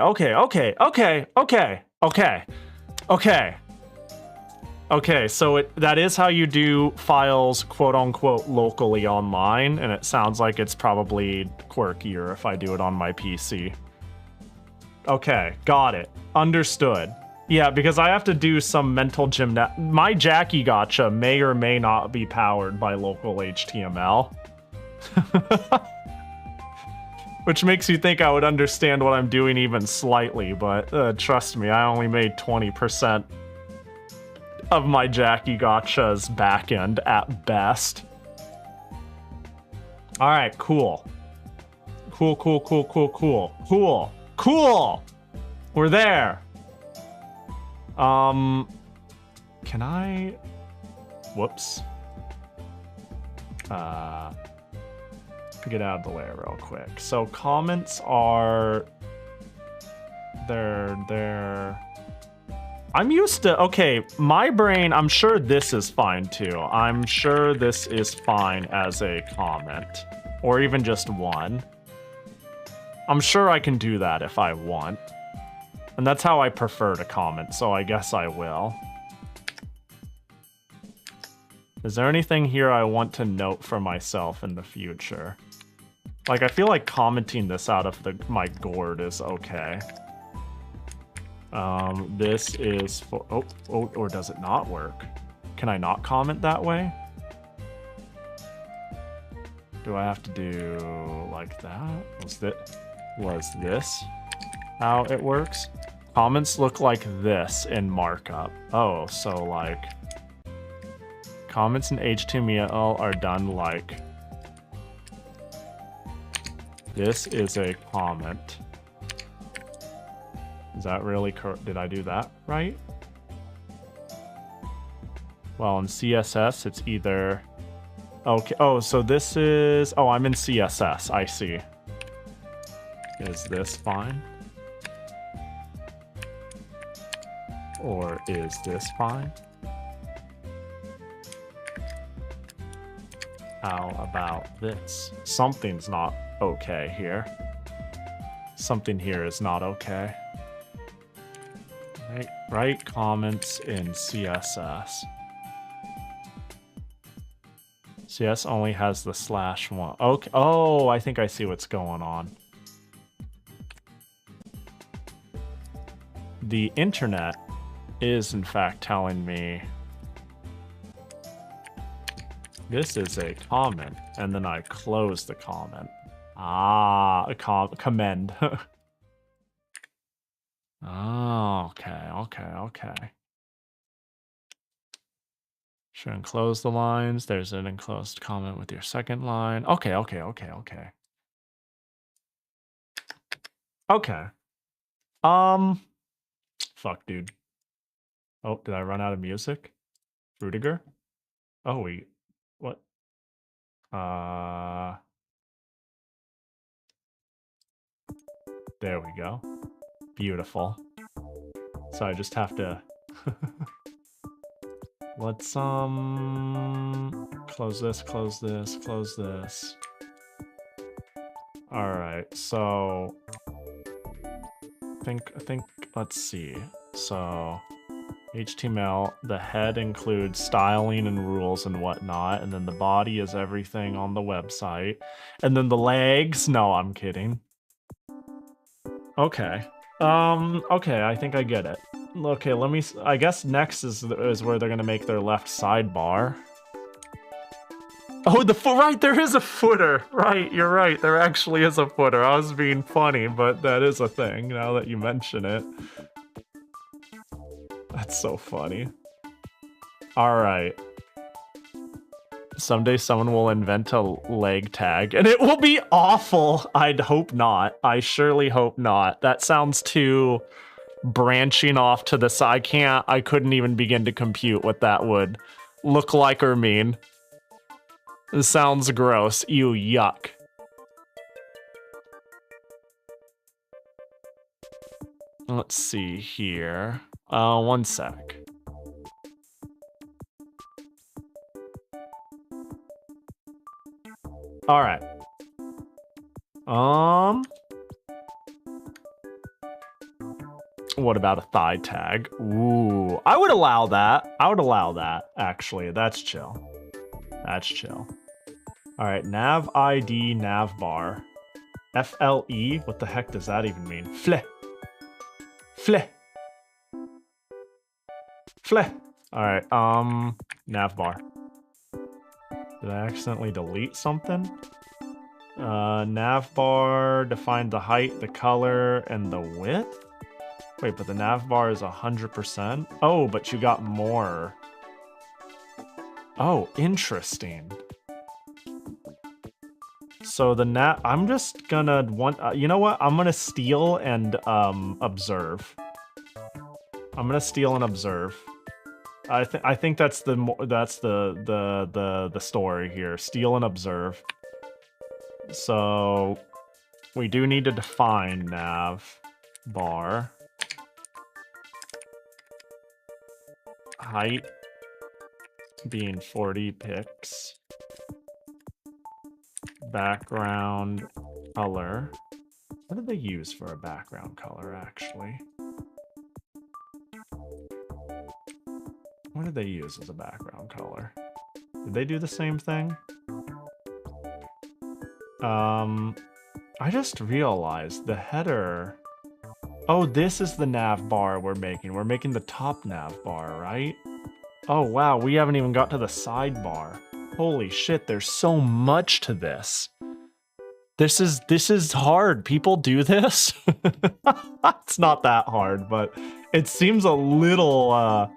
Okay, so that is how you do files quote-unquote locally online, and it sounds like it's probably quirkier if I do it on my PC. Okay, got it. Understood. Yeah, because I have to do some mental gymnastics. My Jackie Gotcha may or may not be powered by local HTML. Which makes you think I would understand what I'm doing even slightly, but trust me, I only made 20% of my Jackie Gotcha's backend at best. Alright, cool. Cool. We're there. Can I... Whoops. Get out of the way real quick. So comments are... They're... I'm used to... Okay, my brain, I'm sure this is fine too. I'm sure this is fine as a comment. Or even just one. I'm sure I can do that if I want. And that's how I prefer to comment, so I guess I will. Is there anything here I want to note for myself in the future? Like, I feel like commenting this out of my gourd is okay. This is for... Oh, or does it not work? Can I not comment that way? Do I have to do like that? Was this how it works? Comments look like this in markup. Oh, so like... Comments in HTML are done like... This is a comment. Is that really correct? Did I do that right? Well, in CSS, it's either... Okay, oh, so this is... Oh, I'm in CSS, I see. Is this fine? Or is this fine? How about this? Something's not okay here. Something here is not okay. Write comments in CSS. CS only has the /1. Okay. Oh, I think I see what's going on. The internet is in fact telling me this is a comment, and then I close the comment. Ah, a commend. Oh, okay. Should enclose the lines. There's an enclosed comment with your second line. Okay. Fuck, dude. Oh, did I run out of music? Rudiger? Oh, what? There we go. Beautiful. So I just have to... Let's, close this. Alright, so... I think, let's see. So... HTML, the head includes styling and rules and whatnot, and then the body is everything on the website. And then the legs... No, I'm kidding. Okay. Okay, I think I get it. Okay, let me... I guess next is where they're gonna make their left sidebar. Oh, the foot, right, there is a footer. Right, you're right, there actually is a footer. I was being funny, but that is a thing now that you mention it. That's so funny. Alright. Someday someone will invent a leg tag, and it will be awful. I'd hope not. I surely hope not. That sounds too branching off to the side. I couldn't even begin to compute what that would look like or mean. This sounds gross. Ew, yuck. Let's see here. One sec. All right. What about a thigh tag? Ooh, I would allow that. I would allow that, actually. That's chill. That's chill. All right, nav ID, nav bar. FLE, what the heck does that even mean? Fle. Fle. Fle. All right, nav bar. Did I accidentally delete something? Nav bar, define the height, the color, and the width? Wait, but the nav bar is 100%? Oh, but you got more. Oh, interesting. So the I'm just gonna you know what? I'm gonna steal and observe. I'm gonna steal and observe. I think that's the story here. Steal and observe. So we do need to define nav bar. Height being 40 pixels. Background color. What did they use for a background color, actually? What did they use as a background color? Did they do the same thing? I just realized the header... Oh, this is the nav bar we're making. We're making the top nav bar, right? Oh, wow, we haven't even got to the sidebar. Holy shit, there's so much to this. This is hard. People do this? It's not that hard, but it seems a little,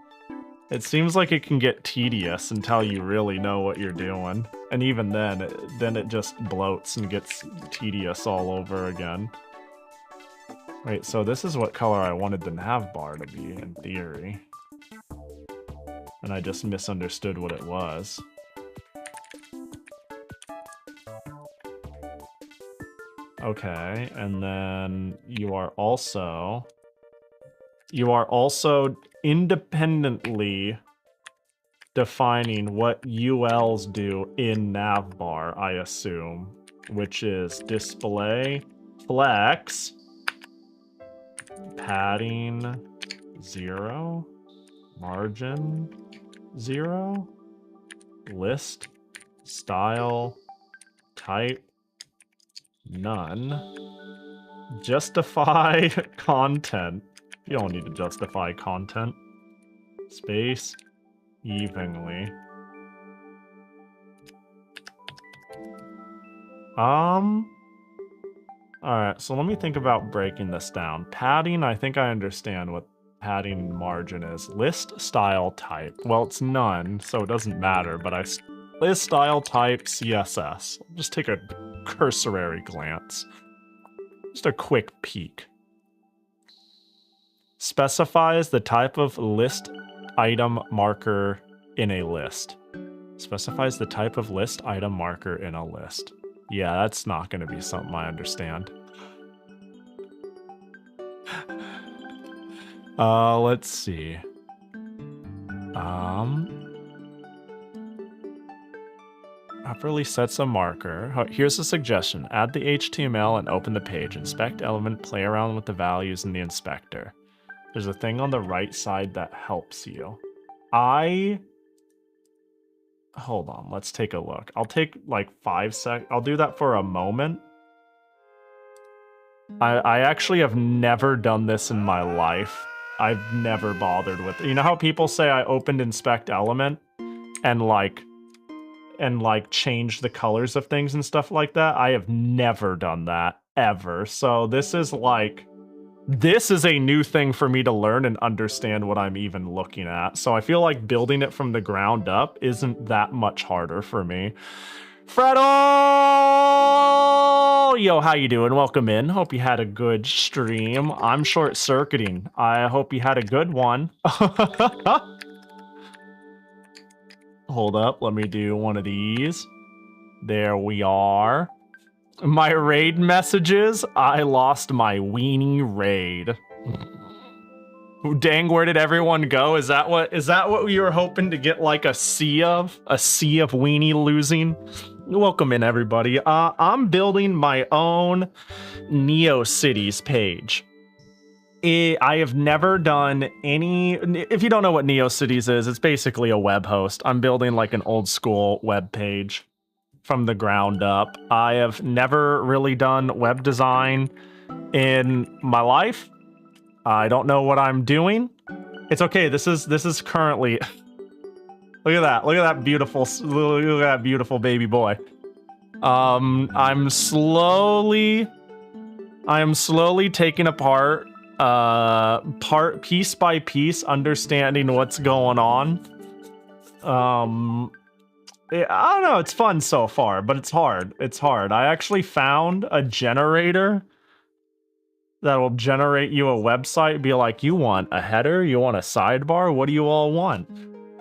it seems like it can get tedious until you really know what you're doing. And even then it just bloats and gets tedious all over again. Wait, so this is what color I wanted the nav bar to be, in theory. And I just misunderstood what it was. Okay, and then you are also independently defining what ULs do in navbar, I assume, which is display, flex, padding 0, margin 0, list, style, type, none, justify content. You don't need to justify content. Space evenly. Alright, so let me think about breaking this down. Padding, I think I understand what padding margin is. List style type. Well, it's none, so it doesn't matter, but list style type CSS. Just take a cursory glance. Just a quick peek. Specifies the type of list item marker in a list. Specifies the type of list item marker in a list. Yeah, that's not going to be something I understand. Let's see. Properly sets a marker. Here's a suggestion. Add the HTML and open the page. Inspect element, play around with the values in the inspector. There's a thing on the right side that helps you. Hold on, let's take a look. I'll take like 5 seconds. I'll do that for a moment. I actually have never done this in my life. I've never bothered with it. You know how people say I opened inspect element and like change the colors of things and stuff like that? I have never done that ever. So this is a new thing for me to learn and understand what I'm even looking at. So I feel like building it from the ground up isn't that much harder for me. Fredo! Yo, how you doing? Welcome in. Hope you had a good stream. I'm short-circuiting. I hope you had a good one. Hold up, let me do one of these. There we are. My raid messages. I lost my weenie raid. Dang, where did everyone go? Is that what we were hoping to get, like a sea of weenie losing? Welcome in, everybody. I'm building my own Neocities page. I have never done any. If you don't know what Neocities is, it's basically a web host. I'm building like an old school web page from the ground up. I have never really done web design in my life. I don't know what I'm doing. It's okay. This is currently. Look at that. Look at that beautiful. Look at that beautiful baby boy. I'm slowly taking apart piece by piece, understanding what's going on. I don't know, it's fun so far, but it's hard. It's hard. I actually found a generator that will generate you a website, be like, you want a header, you want a sidebar, what do you all want?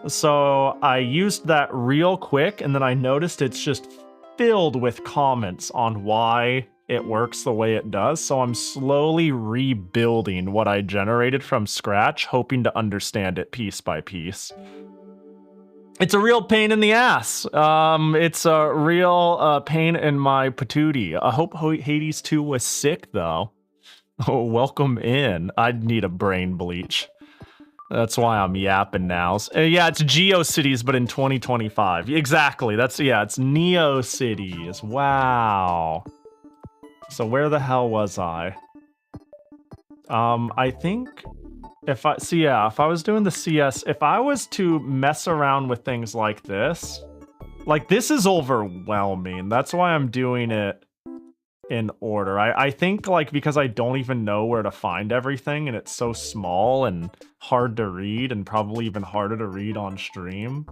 So I used that real quick, and then I noticed it's just filled with comments on why it works the way it does. So I'm slowly rebuilding what I generated from scratch, hoping to understand it piece by piece. It's a real pain in the ass. It's a real pain in my patootie. I hope Hades 2 was sick, though. Oh, welcome in. I'd need a brain bleach. That's why I'm yapping now. Yeah, it's GeoCities, but in 2025. Exactly. It's Neocities. Wow. So where the hell was I? I think if I was doing the CS, if I was to mess around with things like this is overwhelming. That's why I'm doing it in order. I think like because I don't even know where to find everything and it's so small and hard to read and probably even harder to read on stream.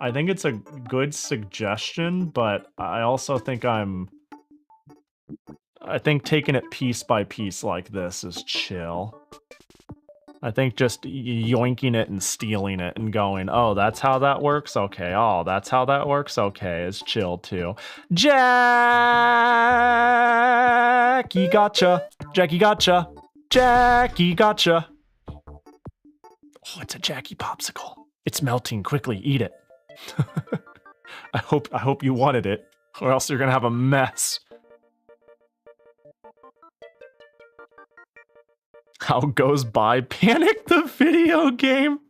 I think it's a good suggestion, but I also think I think taking it piece by piece like this is chill. I think just yoinking it and stealing it and going, oh, that's how that works? Okay. Oh, that's how that works? Okay, is chill too. Jackie gotcha. Jackie gotcha. Jackie gotcha. Oh, it's a Jackie popsicle. It's melting. Quickly, eat it. I hope you wanted it, or else you're gonna have a mess. How goes by Panic the video game?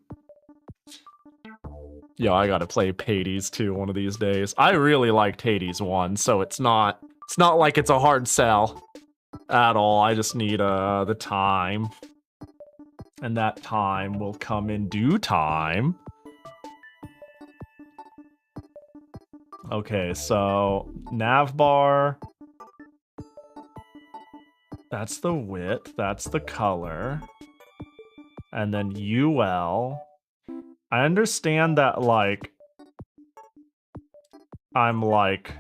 Yo, I gotta play Hades 2 one of these days. I really liked Hades 1, so it's not like it's a hard sell at all. I just need the time. And that time will come in due time. Okay, so navbar. That's the width, that's the color. And then UL. I understand that, like, I'm like...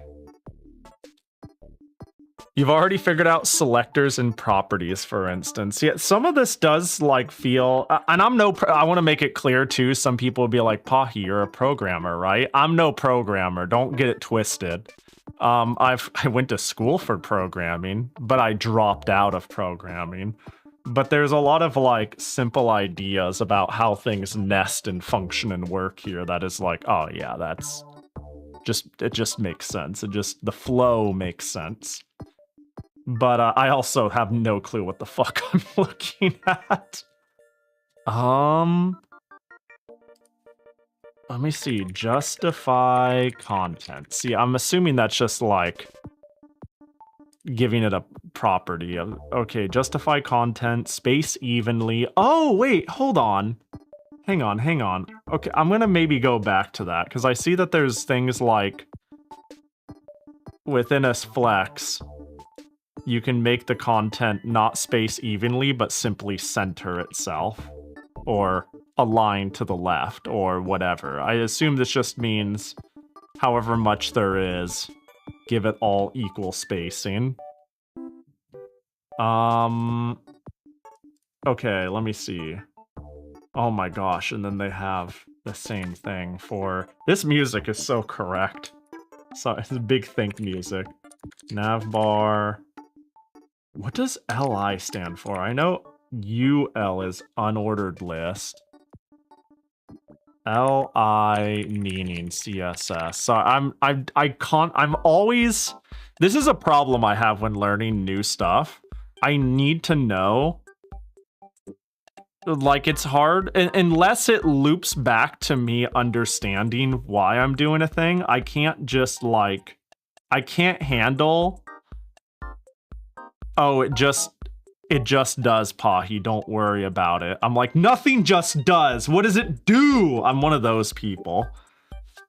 You've already figured out selectors and properties, for instance. Yeah, some of this does, like, feel... And I want to make it clear, too, some people will be like, Pahi, you're a programmer, right? I'm no programmer, don't get it twisted. I went to school for programming, but I dropped out of programming. But there's a lot of like simple ideas about how things nest and function and work here that is like, oh yeah, it just makes sense. The flow makes sense. But I also have no clue what the fuck I'm looking at. Let me see, justify content. See, I'm assuming that's just like giving it a property of, okay, justify content, space evenly. Oh, wait, hold on. Hang on. Okay, I'm gonna maybe go back to that, because I see that there's things like within a flex, you can make the content not space evenly, but simply center itself, or align to the left, or whatever. I assume this just means however much there is, give it all equal spacing. Okay, let me see. Oh my gosh, and then they have the same thing for... This music is so correct. So it's big think music. Navbar. What does LI stand for? I know UL is unordered list. LI meaning CSS. So I'm always... This is a problem I have when learning new stuff. I need to know... Like, it's hard, unless it loops back to me understanding why I'm doing a thing. I can't just, like... I can't handle... Oh, it just does, Pahi. Don't worry about it. I'm like, nothing just does. What does it do? I'm one of those people.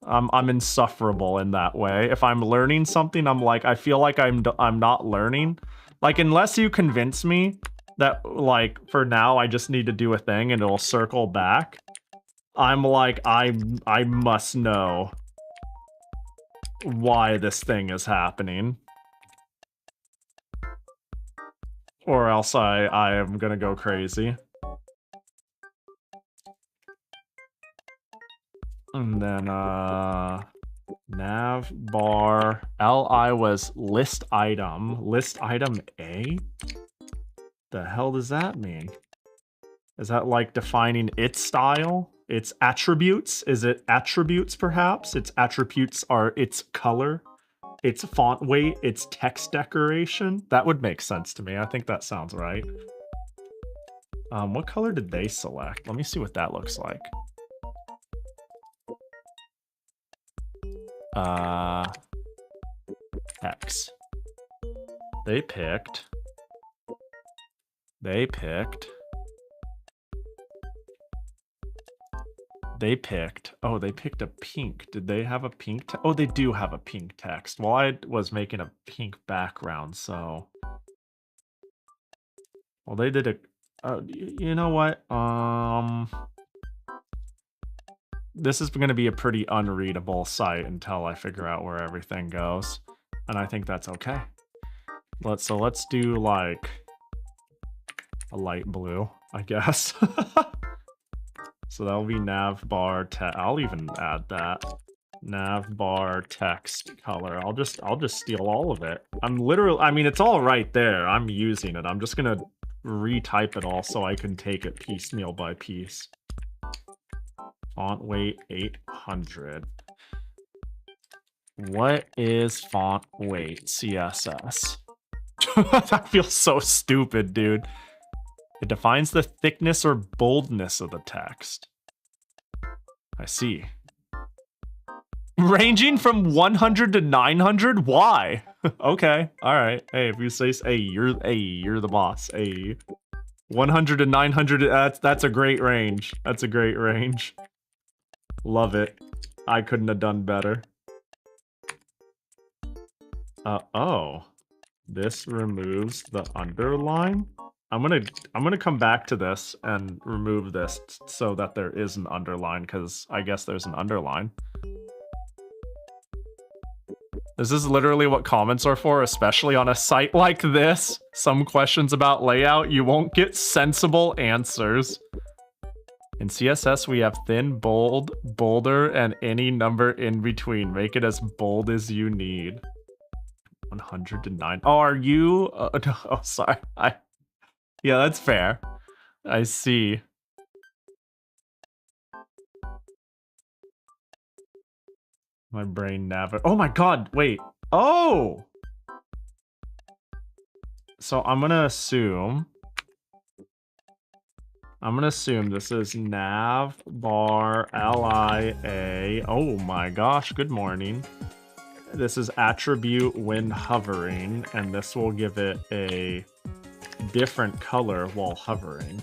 I'm insufferable in that way. If I'm learning something, I'm like, I feel like I'm not learning. Like, unless you convince me that, like, for now, I just need to do a thing and it'll circle back. I'm like, I must know why this thing is happening. Or else I am gonna go crazy. And then, nav bar, li was list item A? The hell does that mean? Is that like defining its style? Its attributes? Is it attributes perhaps? Its attributes are its color, its font weight, its text decoration? That would make sense to me. I think that sounds right. What color did they select? Let me see what that looks like. X. They picked. Oh, they picked a pink. Did they have a pink? Oh, they do have a pink text. Well, I was making a pink background, so... Well, they did a... you know what? This is going to be a pretty unreadable site until I figure out where everything goes. And I think that's okay. So let's do, like... a light blue, I guess. So that'll be navbar I'll even add that. Navbar text color. I'll just steal all of it. I mean, it's all right there. I'm using it. I'm just gonna retype it all so I can take it piecemeal by piece. Font weight 800. What is font weight CSS? That feels so stupid, dude. It defines the thickness or boldness of the text. I see. Ranging from 100 to 900? Why? Okay, alright. Hey, if you say, you're the boss. Hey. 100 to 900, that's a great range. That's a great range. Love it. I couldn't have done better. Oh. This removes the underline? I'm gonna come back to this and remove this so that there is an underline, because I guess there's an underline. This is literally what comments are for, especially on a site like this. Some questions about layout, you won't get sensible answers. In CSS, we have thin, bold, bolder, and any number in between. Make it as bold as you need. 109. Oh, are you? No, oh, sorry. Yeah, that's fair. I see. My brain Oh my god, wait. Oh! So I'm gonna assume this is nav bar lia. Oh my gosh, good morning. This is attribute when hovering, and this will give it a different color while hovering.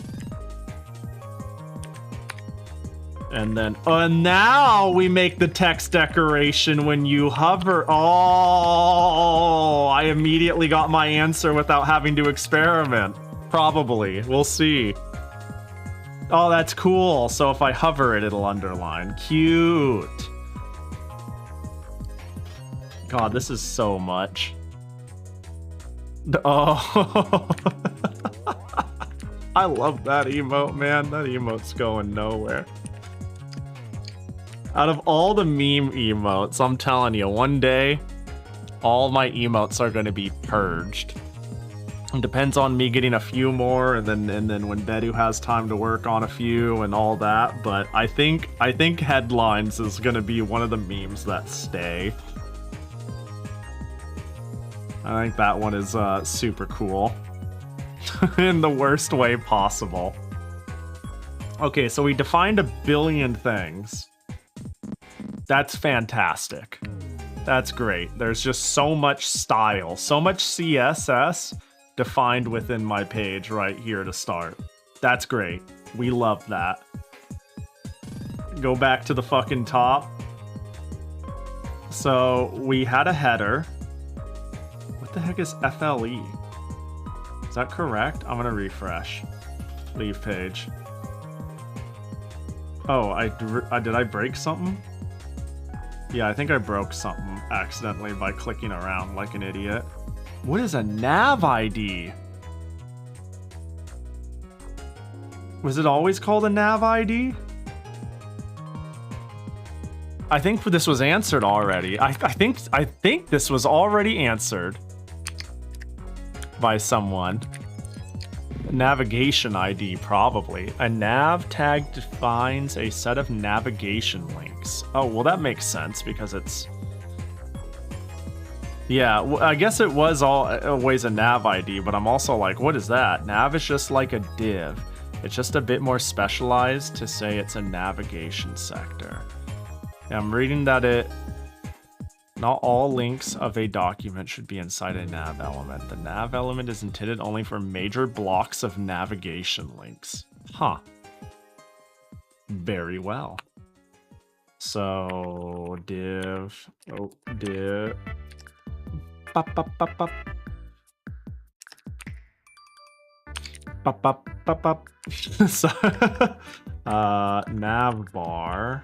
And then, now we make the text decoration when you hover. Oh, I immediately got my answer without having to experiment. Probably. We'll see. Oh, that's cool. So if I hover it, it'll underline. Cute. God, this is so much. Oh. I love that emote, man. That emote's going nowhere. Out of all the meme emotes, I'm telling you, one day, all my emotes are going to be purged. It depends on me getting a few more, and then when Bedu has time to work on a few and all that. But I think headlines is going to be one of the memes that stay. I think that one is super cool in the worst way possible. Okay, so we defined a billion things. That's fantastic. That's great. There's just so much style, so much CSS defined within my page right here to start. That's great. We love that. Go back to the fucking top. So we had a header. What the heck is FLE? Is that correct? I'm gonna refresh. Leave page. Oh, did I break something? Yeah, I think I broke something accidentally by clicking around like an idiot. What is a nav ID? Was it always called a nav ID? I think this was answered already. I think this was already answered by someone. Navigation ID, probably. A nav tag defines a set of navigation links. Oh, well, that makes sense because it's... Yeah, I guess it was always a nav ID, but I'm also like, what is that? Nav is just like a div. It's just a bit more specialized to say it's a navigation sector. Yeah, I'm reading that not all links of a document should be inside a nav element. The nav element is intended only for major blocks of navigation links. Huh. Very well. So, div... Oh, div... Bop, bop, bop, bop. Bop, bop, bop, bop. So, navbar.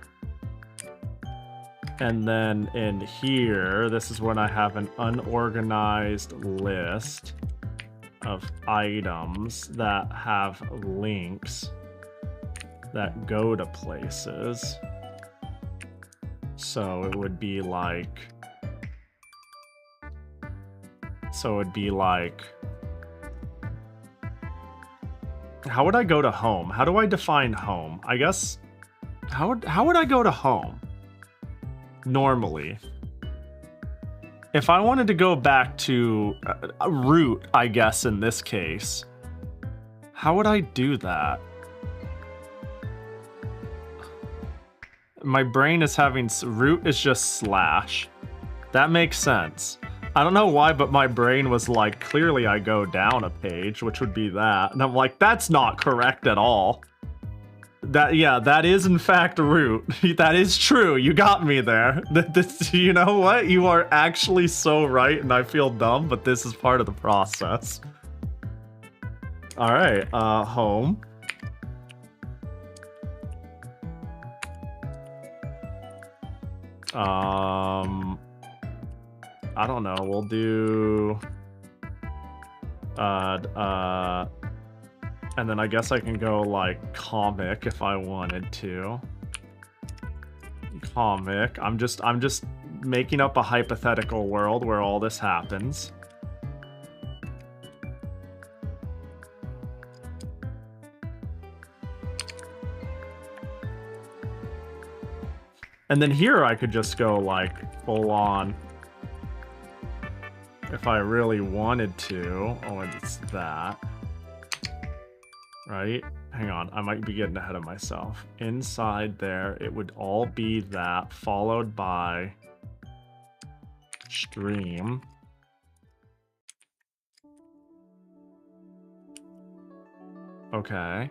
And then in here, this is when I have an unorganized list of items that have links that go to places. So it would be like... How would I go to home? How do I define home? I guess... How would I go to home? Normally. If I wanted to go back to a root, I guess in this case, how would I do that? My brain is having... Root is just slash. That makes sense. I don't know why, but my brain was like, clearly I go down a page, which would be that. And I'm like, that's not correct at all. That is in fact root. That is true. You got me there. You know what? You are actually so right, and I feel dumb, but this is part of the process. All right, home. I don't know. We'll do and then I guess I can go like comic if I wanted to. Comic. I'm just making up a hypothetical world where all this happens. And then here I could just go like full on if I really wanted to. Oh, it's that. Right? Hang on, I might be getting ahead of myself. Inside there, it would all be that, followed by stream. Okay.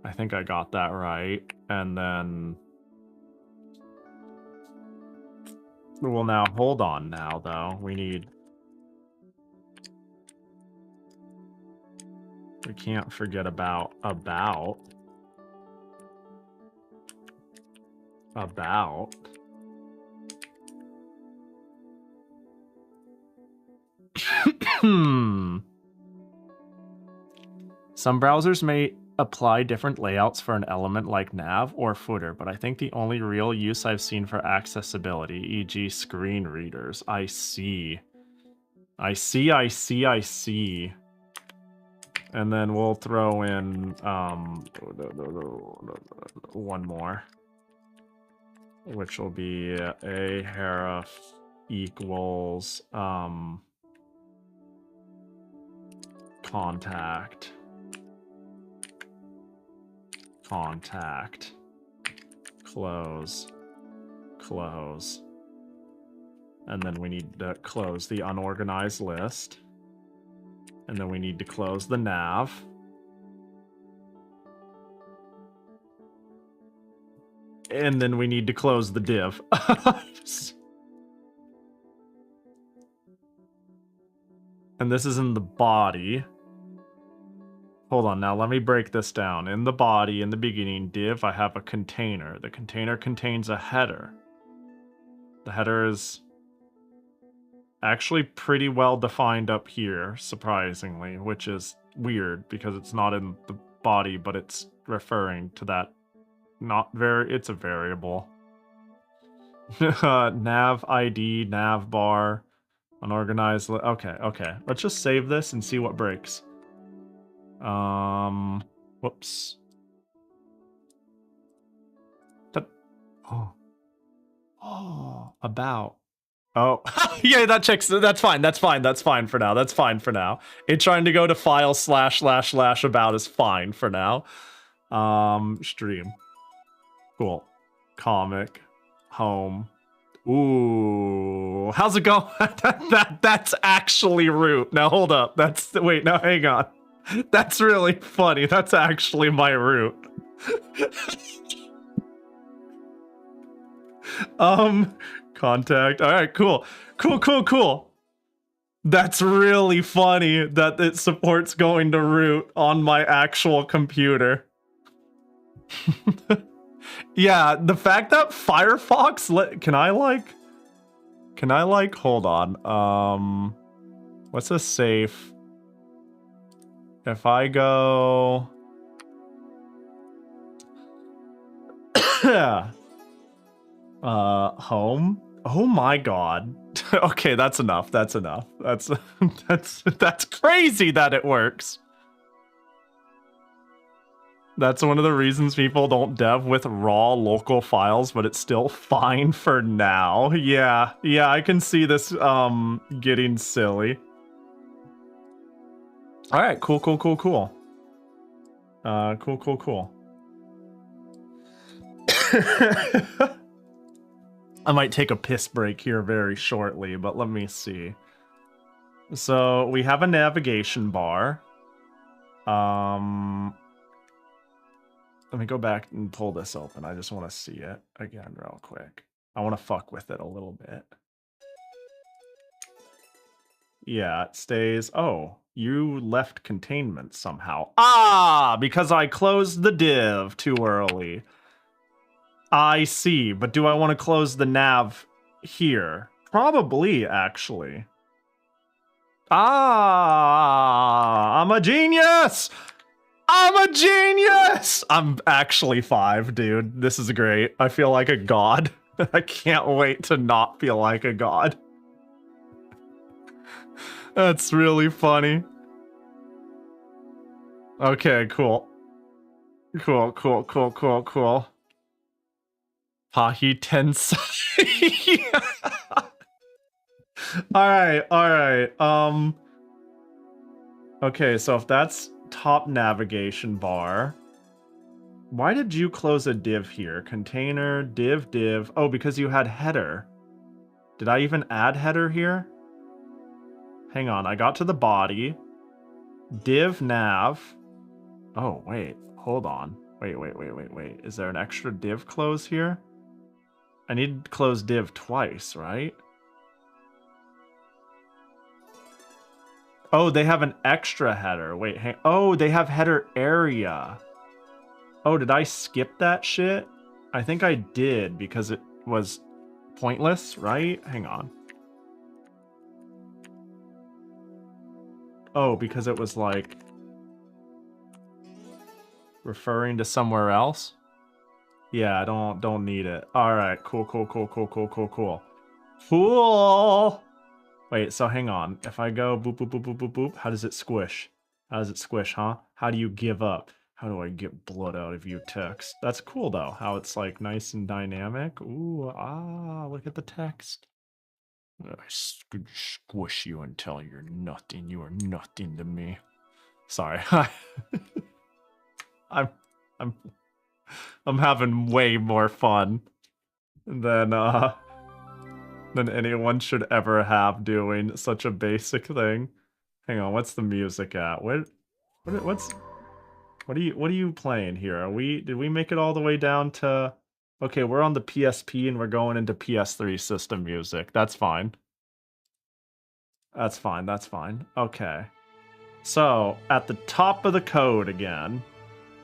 I think I got that right. And then... Well, now, hold on now, though. We can't forget about. Some browsers may apply different layouts for an element like nav or footer, but I think the only real use I've seen for accessibility, e.g. screen readers. I see. And then we'll throw in one more, which will be a href equals contact, close, and then we need to close the unorganized list, and then we need to close the nav, and then we need to close the div. And this is in the body. Hold on, now let me break this down. In the body, in the beginning div, I have a container. The container contains a header. The header is actually pretty well defined up here, surprisingly, which is weird because it's not in the body, but it's referring to that. It's a variable. Nav ID, nav bar, unorganized. Okay. Let's just save this and see what breaks. Whoops. About. Oh, yeah, that checks. That's fine for now. It trying to go to file / about is fine for now. Stream. Cool. Comic. Home. Ooh. How's it going? That's actually root. Now hold up. Wait, now hang on. That's really funny. That's actually my root. Contact. All right, cool. That's really funny that it supports going to root on my actual computer. Yeah, the fact that Firefox can I hold on. What's a safe? If I go home. Oh my god. Okay, that's enough. That's crazy that it works. That's one of the reasons people don't dev with raw local files, but it's still fine for now. Yeah, I can see this getting silly. All right, cool. Cool. I might take a piss break here very shortly, but let me see. So we have a navigation bar. Let me go back and pull this open. I just want to see it again real quick. I want to fuck with it a little bit. Yeah, it stays. Oh, you left containment somehow. Because I closed the div too early. I see, but do I want to close the nav here? Probably, actually. I'm a genius! I'm actually 5, dude. This is great. I feel like a god. I can't wait to not feel like a god. That's really funny. Okay, cool. Cool. Pahi Tensei. Alright. Okay, so if that's top navigation bar, why did you close a div here? Container, div. Oh, because you had header. Did I even add header here? Hang on, I got to the body. Div nav. Oh, wait, hold on. Wait. Is there an extra div close here? I need to close div twice, right? Oh, they have an extra header. Wait, oh, they have header area. Oh, did I skip that shit? I think I did because it was pointless, right? Hang on. Oh, because it was like referring to somewhere else? Yeah, I don't need it. All right, cool. Cool. Wait, so hang on. If I go boop, boop, boop, boop, boop, boop, how does it squish? How does it squish, huh? How do you give up? How do I get blood out of you text? That's cool, though, how it's, like, nice and dynamic. Ooh, look at the text. I squish you until you're nothing. You are nothing to me. Sorry. I'm having way more fun than anyone should ever have doing such a basic thing. Hang on, what's the music at? What are you playing here? Did we make it all the way down to? Okay, we're on the PSP and we're going into PS3 system music. That's fine. That's fine. Okay. So, at the top of the code again,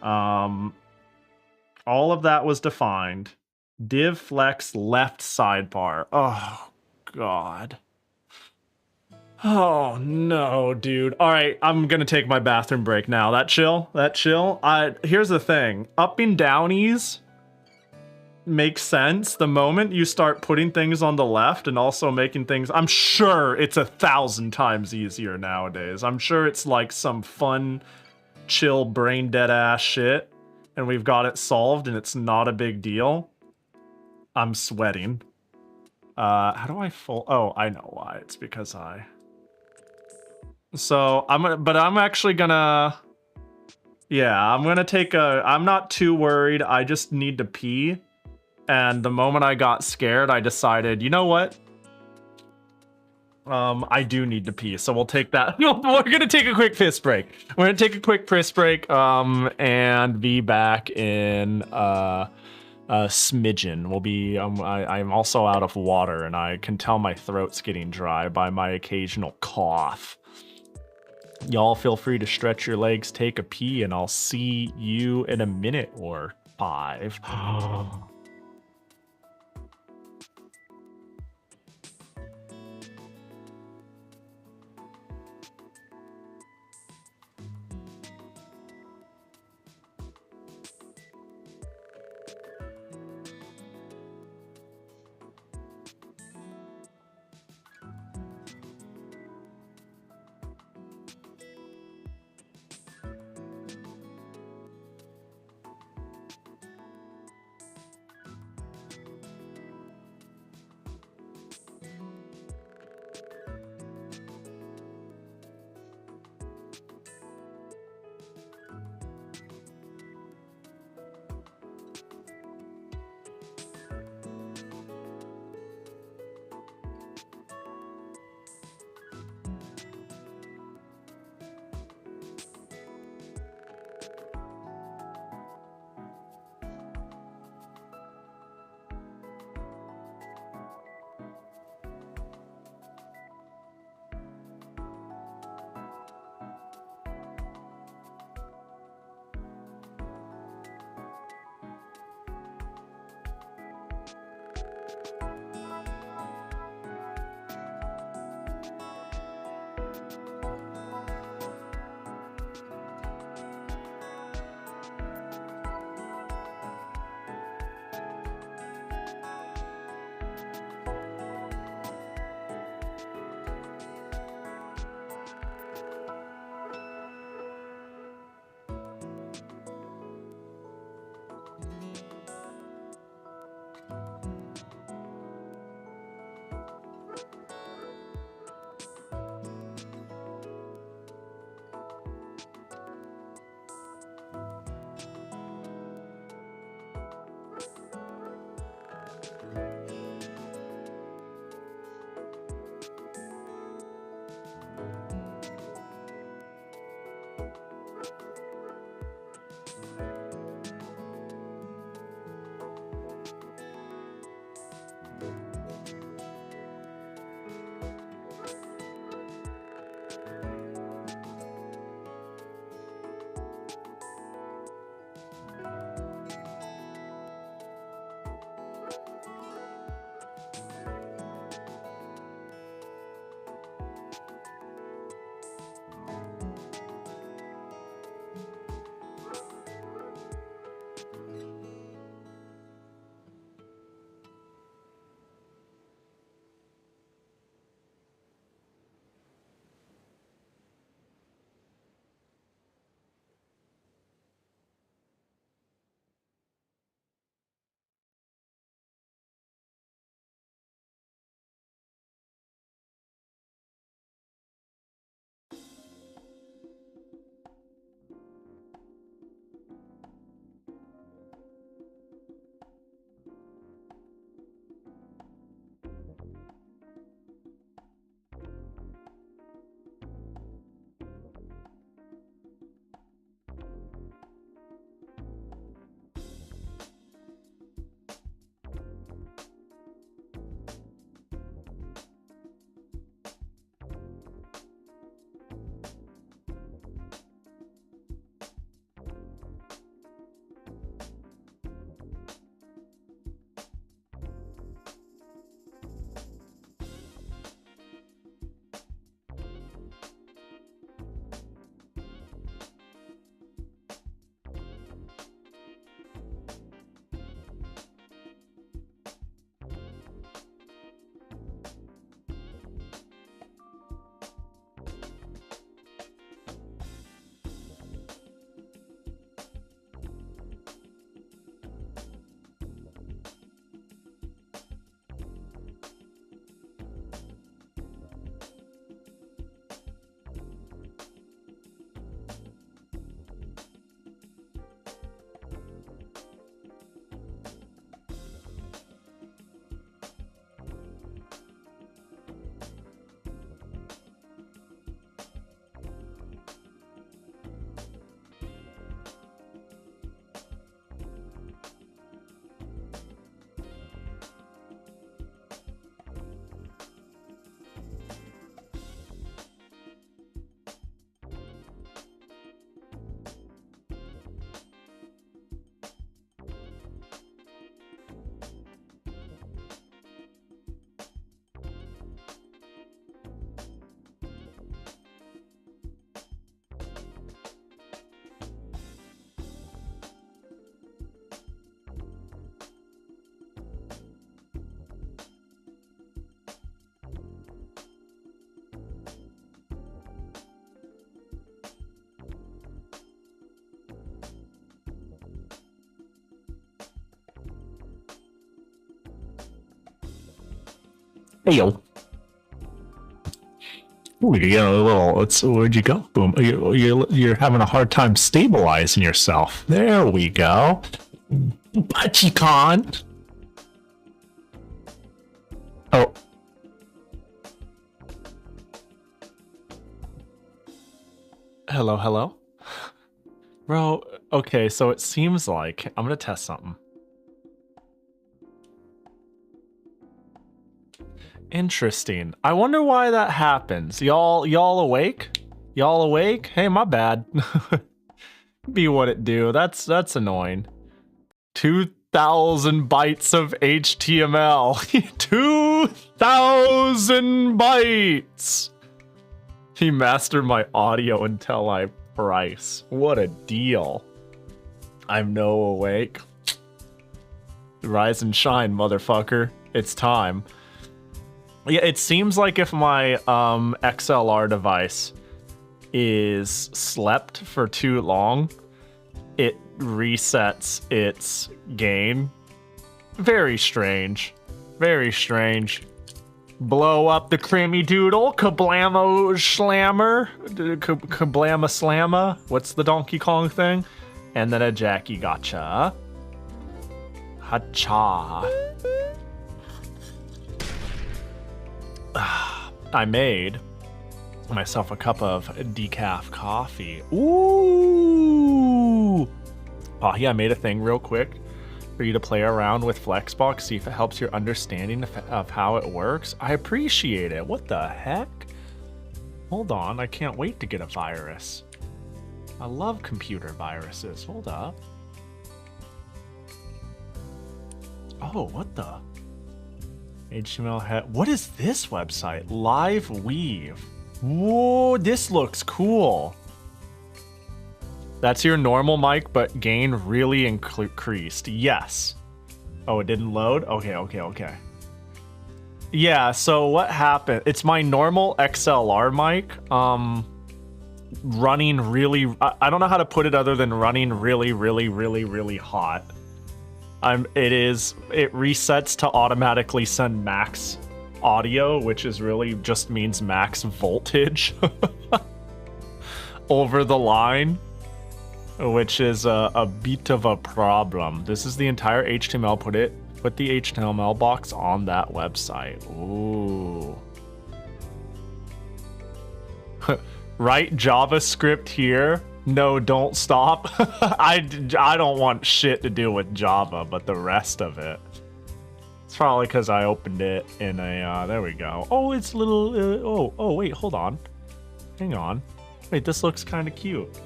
all of that was defined. Div flex left sidebar. Oh, God. Oh, no, dude. All right, I'm going to take my bathroom break now. That chill? Here's the thing. Up and downies makes sense the moment you start putting things on the left and also making things... I'm sure it's 1,000 times easier nowadays. I'm sure it's like some fun, chill, brain-dead ass shit, and we've got it solved and it's not a big deal. I'm sweating. How do I Oh, I know why. It's because So, I'm actually gonna... Yeah, I'm gonna take I'm not too worried. I just need to pee. And the moment I got scared, I decided, you know what? I do need to pee, so we'll take that. We're gonna take a quick piss break. We're gonna take a quick piss break, and be back in a smidgen. We'll be. I'm also out of water, and I can tell my throat's getting dry by my occasional cough. Y'all feel free to stretch your legs, take a pee, and I'll see you in a minute or 5. Hey yo. Ooh, you're getting a little. Where'd you go? Boom. You're having a hard time stabilizing yourself. There we go. Bachicon. Oh. Hello, hello. Bro, okay, so it seems like I'm gonna test something. Interesting. I wonder why that happens. Y'all awake? Y'all awake? Hey, my bad. Be what it do. That's annoying. 2,000 bytes of HTML. 2,000 bytes. He mastered my audio until I price. What a deal. I'm no awake. Rise and shine, motherfucker. It's time. Yeah, it seems like if my XLR device is slept for too long, it resets its gain. Very strange. Very strange. Blow up the creamy doodle, kablamo slammer, kablama slamma. What's the Donkey Kong thing? And then a Jackie gotcha. Hacha. I made myself a cup of decaf coffee. Ooh! Pahi, I made a thing real quick for you to play around with Flexbox, see if it helps your understanding of how it works. I appreciate it. What the heck? Hold on, I can't wait to get a virus. I love computer viruses. Hold up. Oh, what the? HTML head. What is this website? Live Weave. Whoa, this looks cool. That's your normal mic, but gain really increased. Yes. Oh, it didn't load? Okay. Yeah, so what happened? It's my normal XLR mic. Running really... I don't know how to put it other than running really hot. It resets to automatically send max audio, which is really just means max voltage over the line, which is a bit of a problem. This is the entire HTML. Put the HTML box on that website. Ooh. Write JavaScript here. No, don't stop. I don't want shit to do with Java, but the rest of it. It's probably because I opened it in a, there we go. Oh, it's a little, oh, wait, hold on. Hang on. Wait, this looks kind of cute.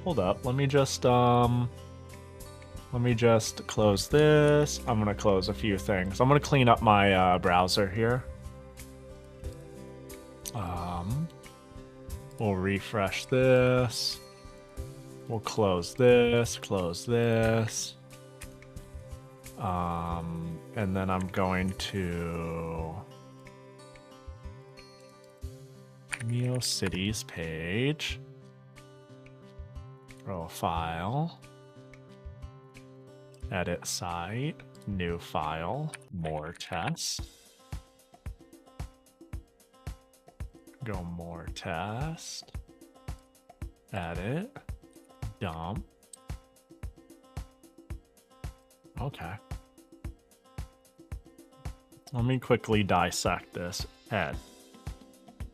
Hold up, let me just close this. I'm gonna close a few things. I'm gonna clean up my browser here. We'll refresh this. We'll close this, and then I'm going to Neocities page, profile, edit site, new file, more test, go more test, edit. Dump. Okay. Let me quickly dissect this. Head.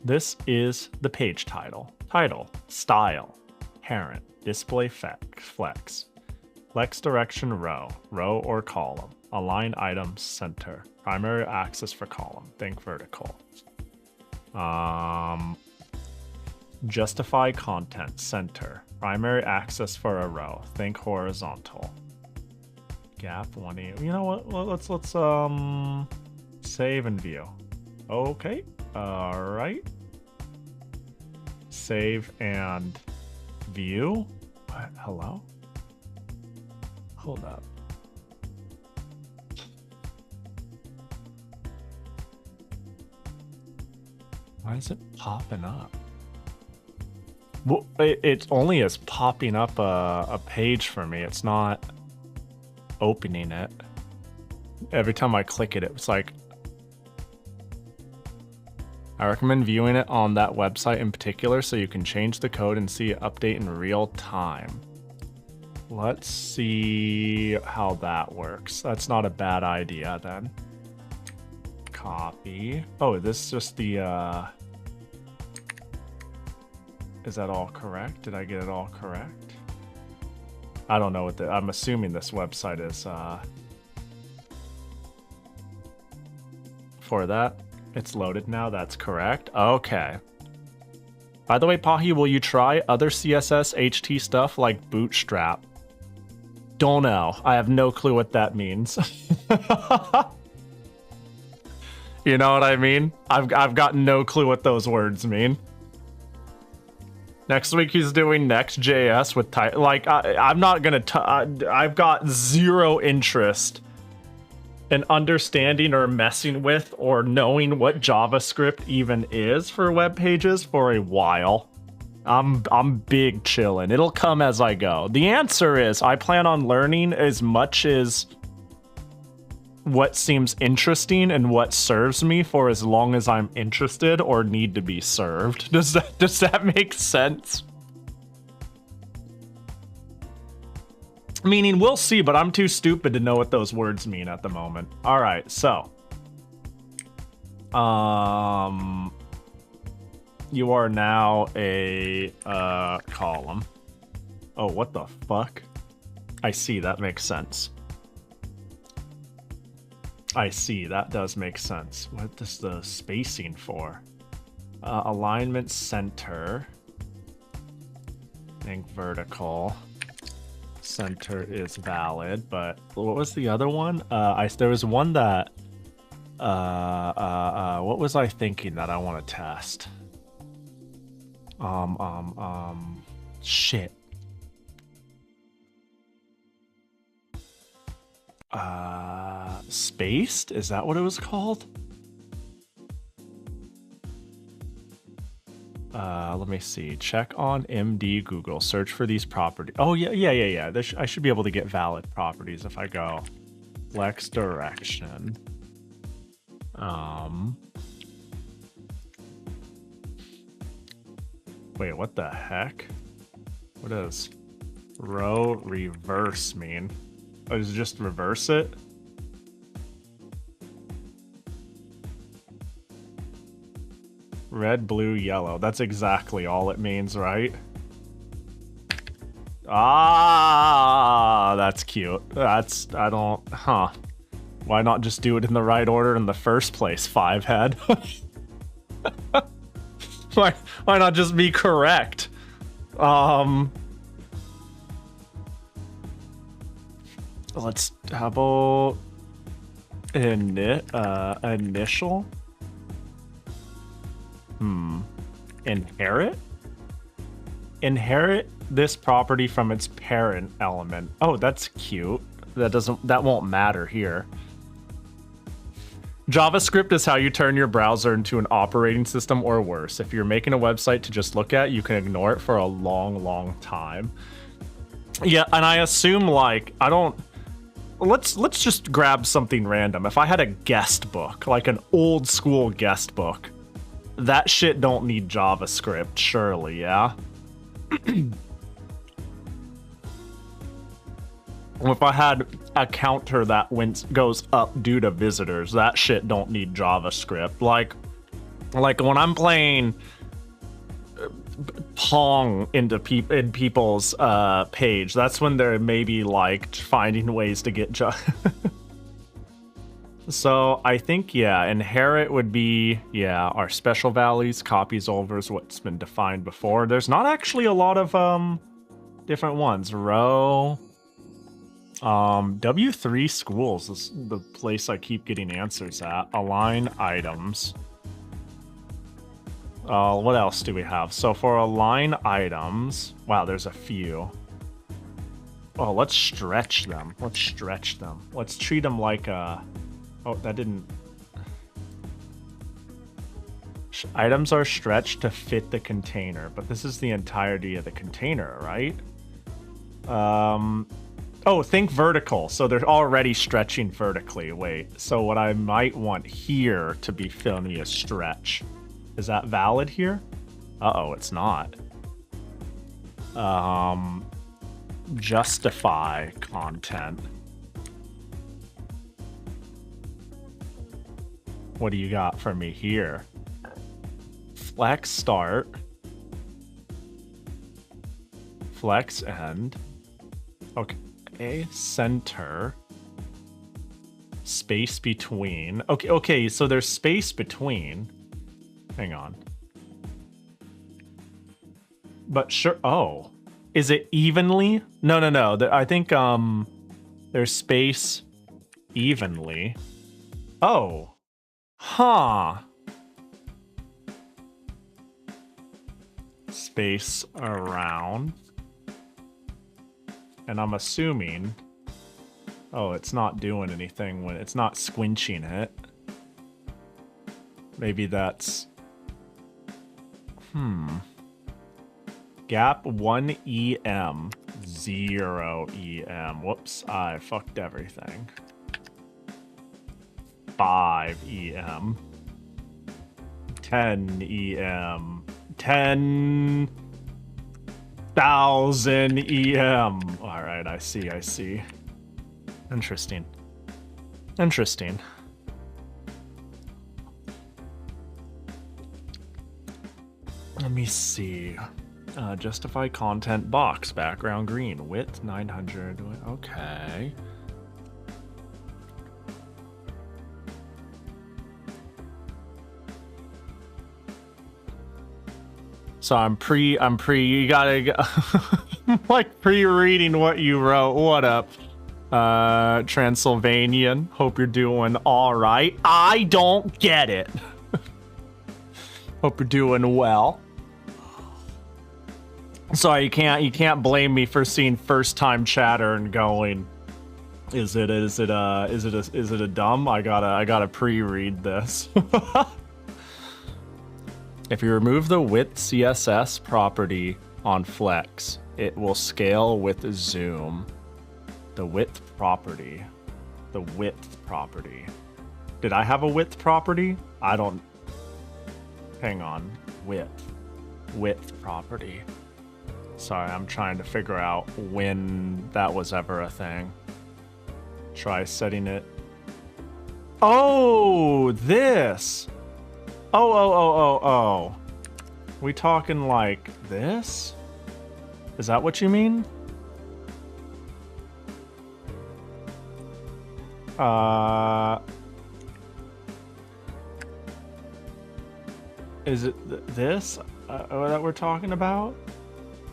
This is the page title. Title. Style. Parent. Display flex. Flex direction row. Row or column. Align items center. Primary axis for column. Think vertical. Justify content center. Primary axis for a row. Think horizontal. Gap 180. You know what? Well, let's save and view. Okay. All right. Save and view. What? Hello? Hold up. Why is it popping up? Well, it only is popping up a page for me. It's not opening it. Every time I click it, it's like... I recommend viewing it on that website in particular so you can change the code and see it update in real time. Let's see how that works. That's not a bad idea then. Copy. Oh, this is just the, is that all correct? Did I get it all correct? I don't know what I'm assuming this website is, for that. It's loaded now, that's correct. Okay. By the way, Pahi, will you try other CSS HT stuff like Bootstrap? Don't know. I have no clue what that means. You know what I mean? I've got no clue what those words mean. Next week he's doing Next.js with like I'm not gonna. I've got zero interest in understanding or messing with or knowing what JavaScript even is for web pages for a while. I'm big chillin'. It'll come as I go. The answer is I plan on learning as much as what seems interesting and what serves me for as long as I'm interested or need to be served. Does that make sense? Meaning we'll see, but I'm too stupid to know what those words mean at the moment. All right, so you are now a column. Oh, what the fuck? I see, that makes sense. I see, that does make sense. What is the spacing for? Alignment center. I think vertical. Center is valid, but what was the other one? There was one that what was I thinking that I want to test? Shit. Spaced? Is that what it was called? Let me see. Check on MD Google. Search for these properties. Oh, yeah. I should be able to get valid properties if I go flex direction. Wait, what the heck? What does row reverse mean? Oh, does it just reverse it? Red, blue, yellow. That's exactly all it means, right? Ah, that's cute. Huh. Why not just do it in the right order in the first place, five head? Why not just be correct? How about initial? Inherit? Inherit this property from its parent element. Oh, that's cute. That won't matter here. JavaScript is how you turn your browser into an operating system or worse. If you're making a website to just look at, you can ignore it for a long, long time. Yeah, and I assume like let's just grab something random. If I had a guest book, like an old school guest book, that shit don't need JavaScript, surely, yeah? If I had a counter that goes up due to visitors, that shit don't need JavaScript. Like when I'm playing Pong in people's page, that's when they're maybe like finding ways to get So I think, yeah, inherit would be, yeah, our special values, copies over is what's been defined before. There's not actually a lot of different ones. Row, W3 schools is the place I keep getting answers at. Align items. What else do we have? So for align items, wow, there's a few. Oh, let's stretch them. Let's treat them like a... Oh, that didn't... Items are stretched to fit the container, but this is the entirety of the container, right? Oh, think vertical. So they're already stretching vertically. Wait, so what I might want here to be filming a stretch. Is that valid here? Uh-oh, it's not. Justify content. What do you got for me here? Flex start. Flex end. Okay, center. Space between. Okay, so there's space between. Hang on. But sure. Oh, is it evenly? No. I think there's space evenly. Oh, huh. Space around. And I'm assuming. Oh, it's not doing anything when it's not squinching it. Maybe that's. Gap 1 EM, 0 EM. Whoops, I fucked everything. 5 EM. 10 EM. 10,000 EM. Alright, I see. Interesting. Let me see. Justify content box, background green, width 900. Okay. So I'm you gotta like pre-reading what you wrote. What up? Transylvanian. Hope you're doing all right. I don't get it. Hope you're doing well. Sorry, you can't blame me for seeing first time chatter and going, is it a dumb? I gotta pre-read this. If you remove the width CSS property on Flex, it will scale with zoom. The width property. Did I have a width property? I don't. Hang on. Width property. Sorry, I'm trying to figure out when that was ever a thing. Try setting it. Oh, this. Oh. We talking like this? Is that what you mean? Is it this that we're talking about?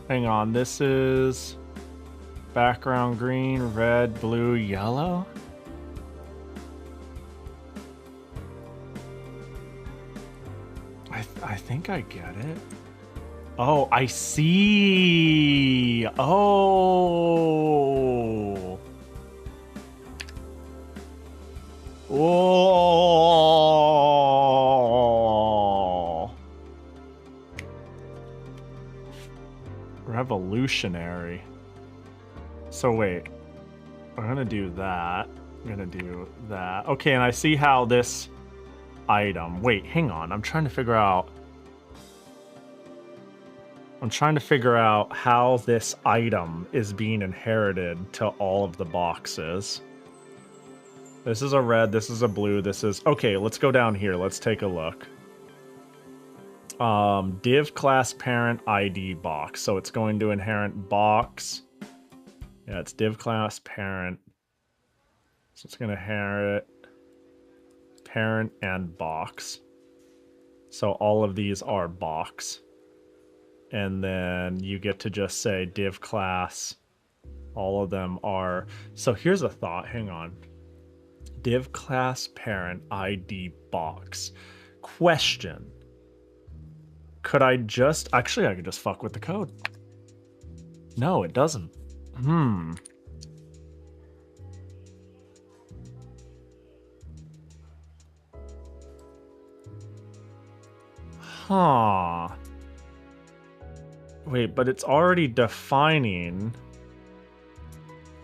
Hang on, this is background green, red, blue, yellow. I think I get it. Oh, I see. Oh. Oh. Revolutionary. So wait. I'm gonna do that. I'm gonna do that. Okay, and I see how this item. Wait, hang on. I'm trying to figure out how this item is being inherited to all of the boxes. This is a red, this is a blue, this is... Okay, let's go down here. Let's take a look. Div class parent ID box. So it's going to inherit box. Yeah, it's div class parent. So it's going to inherit parent and box. So all of these are box. And then you get to just say div class. All of them are... So here's a thought. Hang on. Div class parent ID box. Question. Could I just... Actually, I could just fuck with the code. No, it doesn't. Huh. Wait, but it's already defining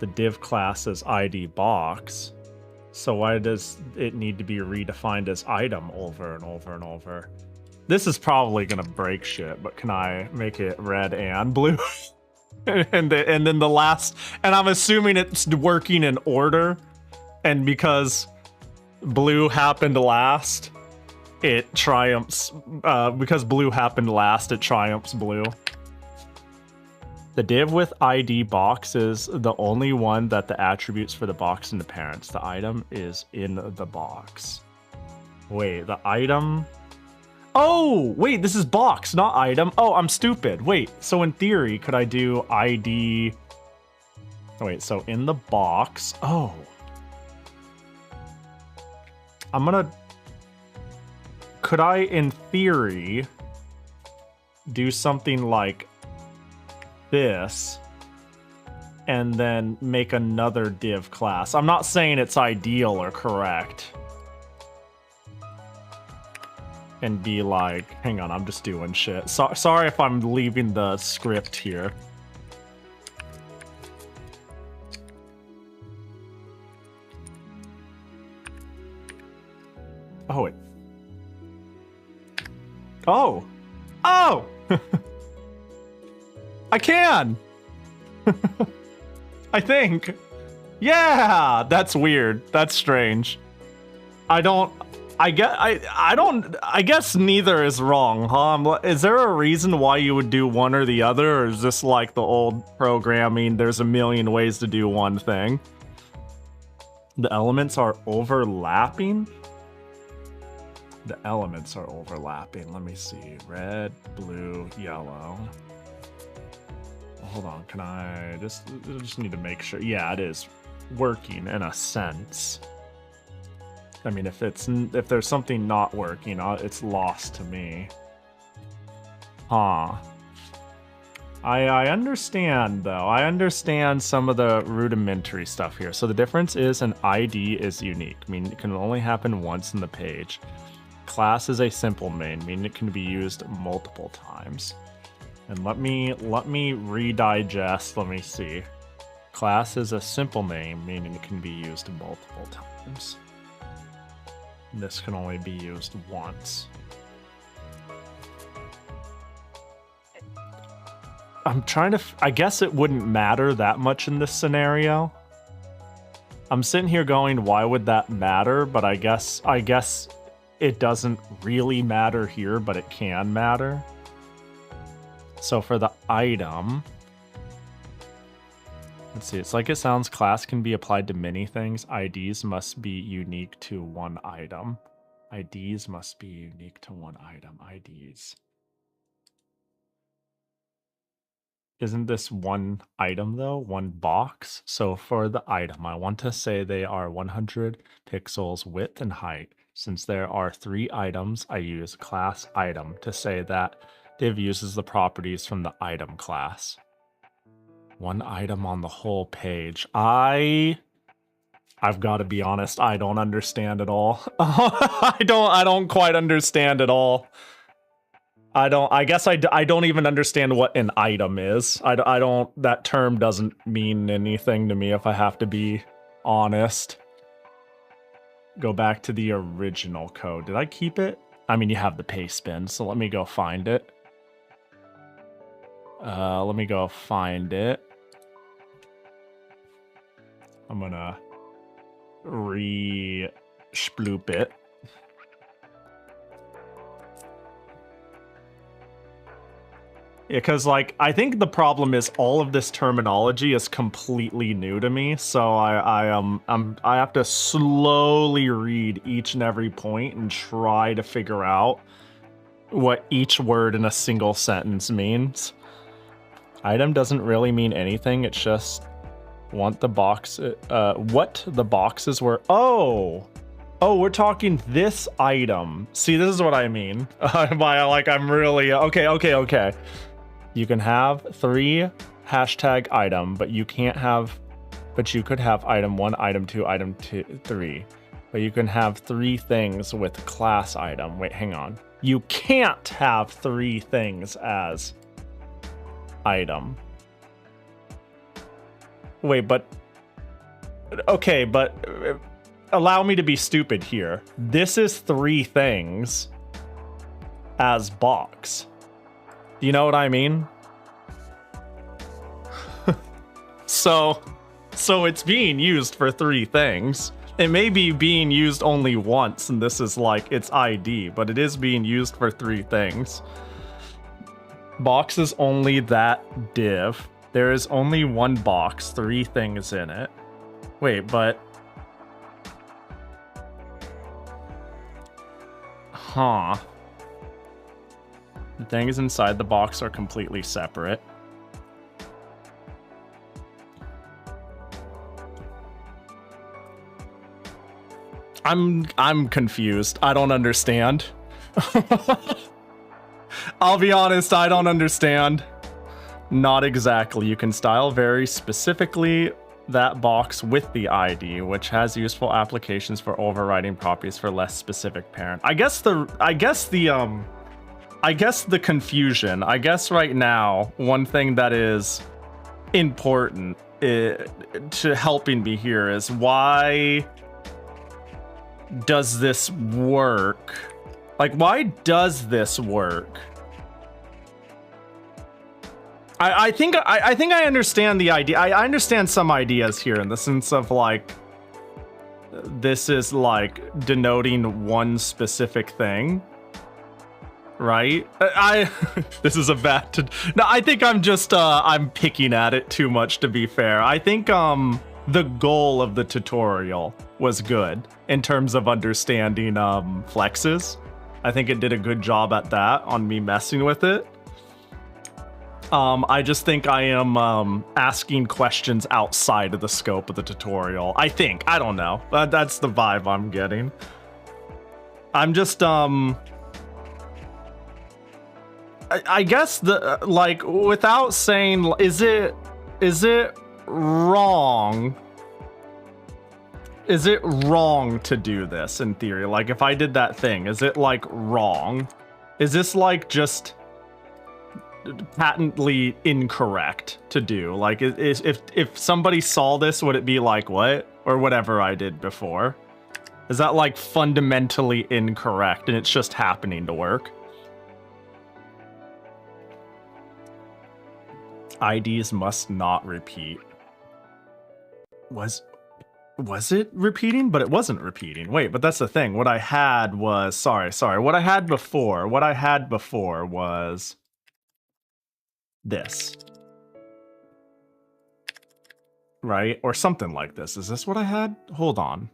the div class as ID box. So why does it need to be redefined as item over and over and over? This is probably gonna break shit, but can I make it red and blue? and then the last, and I'm assuming it's working in order, and because blue happened last, it triumphs. Because blue happened last, it triumphs blue. The div with ID box is the only one that the attributes for the box and the parents. The item is in the box. Wait, the item... Oh, wait, this is box, not item. Oh, I'm stupid. Wait, so in theory, could I do ID... Oh, wait, so in the box... Oh. I'm gonna... Could I, in theory, do something like this and then make another div class? I'm not saying it's ideal or correct. And be like, hang on, I'm just doing shit. Sorry if I'm leaving the script here. Oh, wait. Oh! Oh! I can! I think. Yeah! That's weird. That's strange. I guess neither is wrong, huh? Is there a reason why you would do one or the other, or is this like the old programming, there's a million ways to do one thing? The elements are overlapping? The elements are overlapping. Let me see. Red, blue, yellow. Hold on, can I just need to make sure. Yeah, it is working in a sense. I mean, if there's something not working, it's lost to me. Huh. I understand, though. I understand some of the rudimentary stuff here. So the difference is an ID is unique, meaning it can only happen once in the page. Class is a simple main, meaning it can be used multiple times. And let me redigest, let me see. Class is a simple name, meaning it can be used multiple times. This can only be used once. I'm trying to... I guess it wouldn't matter that much in this scenario. I'm sitting here going, why would that matter? But I guess it doesn't really matter here, but it can matter. So for the item... Let's see, it's like it sounds class can be applied to many things. IDs must be unique to one item. IDs must be unique to one item. IDs. Isn't this one item though? One box? So for the item, I want to say they are 100 pixels width and height. Since there are 3 items, I use class item to say that div uses the properties from the item class. One item on the whole page. I've got to be honest, I don't understand at all. I don't quite understand at all. I guess I don't even understand what an item is. I don't, that term doesn't mean anything to me if I have to be honest. Go back to the original code. Did I keep it? I mean, you have the paste bin, so let me go find it. Let me go find it. I'm gonna re-sploop it. Yeah, because like I think the problem is all of this terminology is completely new to me, so I have to slowly read each and every point and try to figure out what each word in a single sentence means. Item doesn't really mean anything. It's just what the boxes were. Oh, we're talking this item. See, this is what I mean. I'm really okay. You can have 3 hashtag item, but you could have item 1, item 2, item 3. But you can have 3 things with class item. Wait, hang on. You can't have 3 things as item. Wait, but... Okay, but... Allow me to be stupid here. This is 3 things as box. You know what I mean? So it's being used for 3 things. It may be being used only once, and this is like its ID, but it is being used for 3 things. Box is only that div. There is only 1 box, 3 things in it. Wait, but... Huh. The things inside the box are completely separate. I'm confused. I don't understand. I'll be honest, I don't understand. Not exactly. You can style very specifically that box with the ID, which has useful applications for overriding properties for less specific parent. I guess the confusion. I guess right now, one thing that is important to helping me here is why does this work? Like, why does this work? I think I understand the idea. I understand some ideas here in the sense of like, this is like denoting one specific thing, right? This is a bad. No, I think I'm just I'm picking at it too much, to be fair. I think the goal of the tutorial was good in terms of understanding flexes. I think it did a good job at that on me messing with it. I just think I am asking questions outside of the scope of the tutorial. I think. I don't know. That's the vibe I'm getting. I'm just, I guess the, like, without saying, is it wrong? Is it wrong to do this in theory? Like, if I did that thing, is it, like, wrong? Is this, like, just patently incorrect to do? Like, if somebody saw this, would it be like, what? Or whatever I did before? Is that, like, fundamentally incorrect and it's just happening to work? IDs must not repeat. Was it repeating? But it wasn't repeating. Wait, but that's the thing. What I had was, sorry. What I had before was this. Right? Or something like this. Is this what I had? Hold on.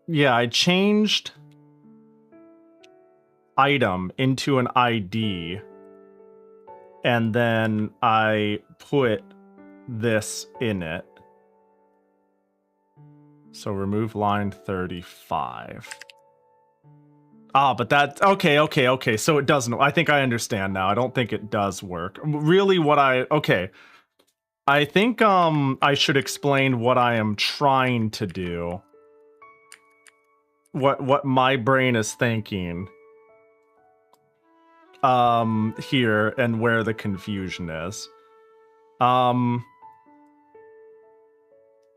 Yeah, I changed item into an ID, and then I put this in it. So remove line 35. Ah, but that, okay. So it doesn't, I think I understand now. I don't think it does work. Really okay. I think I should explain what I am trying to do. What my brain is thinking. Here, and where the confusion is.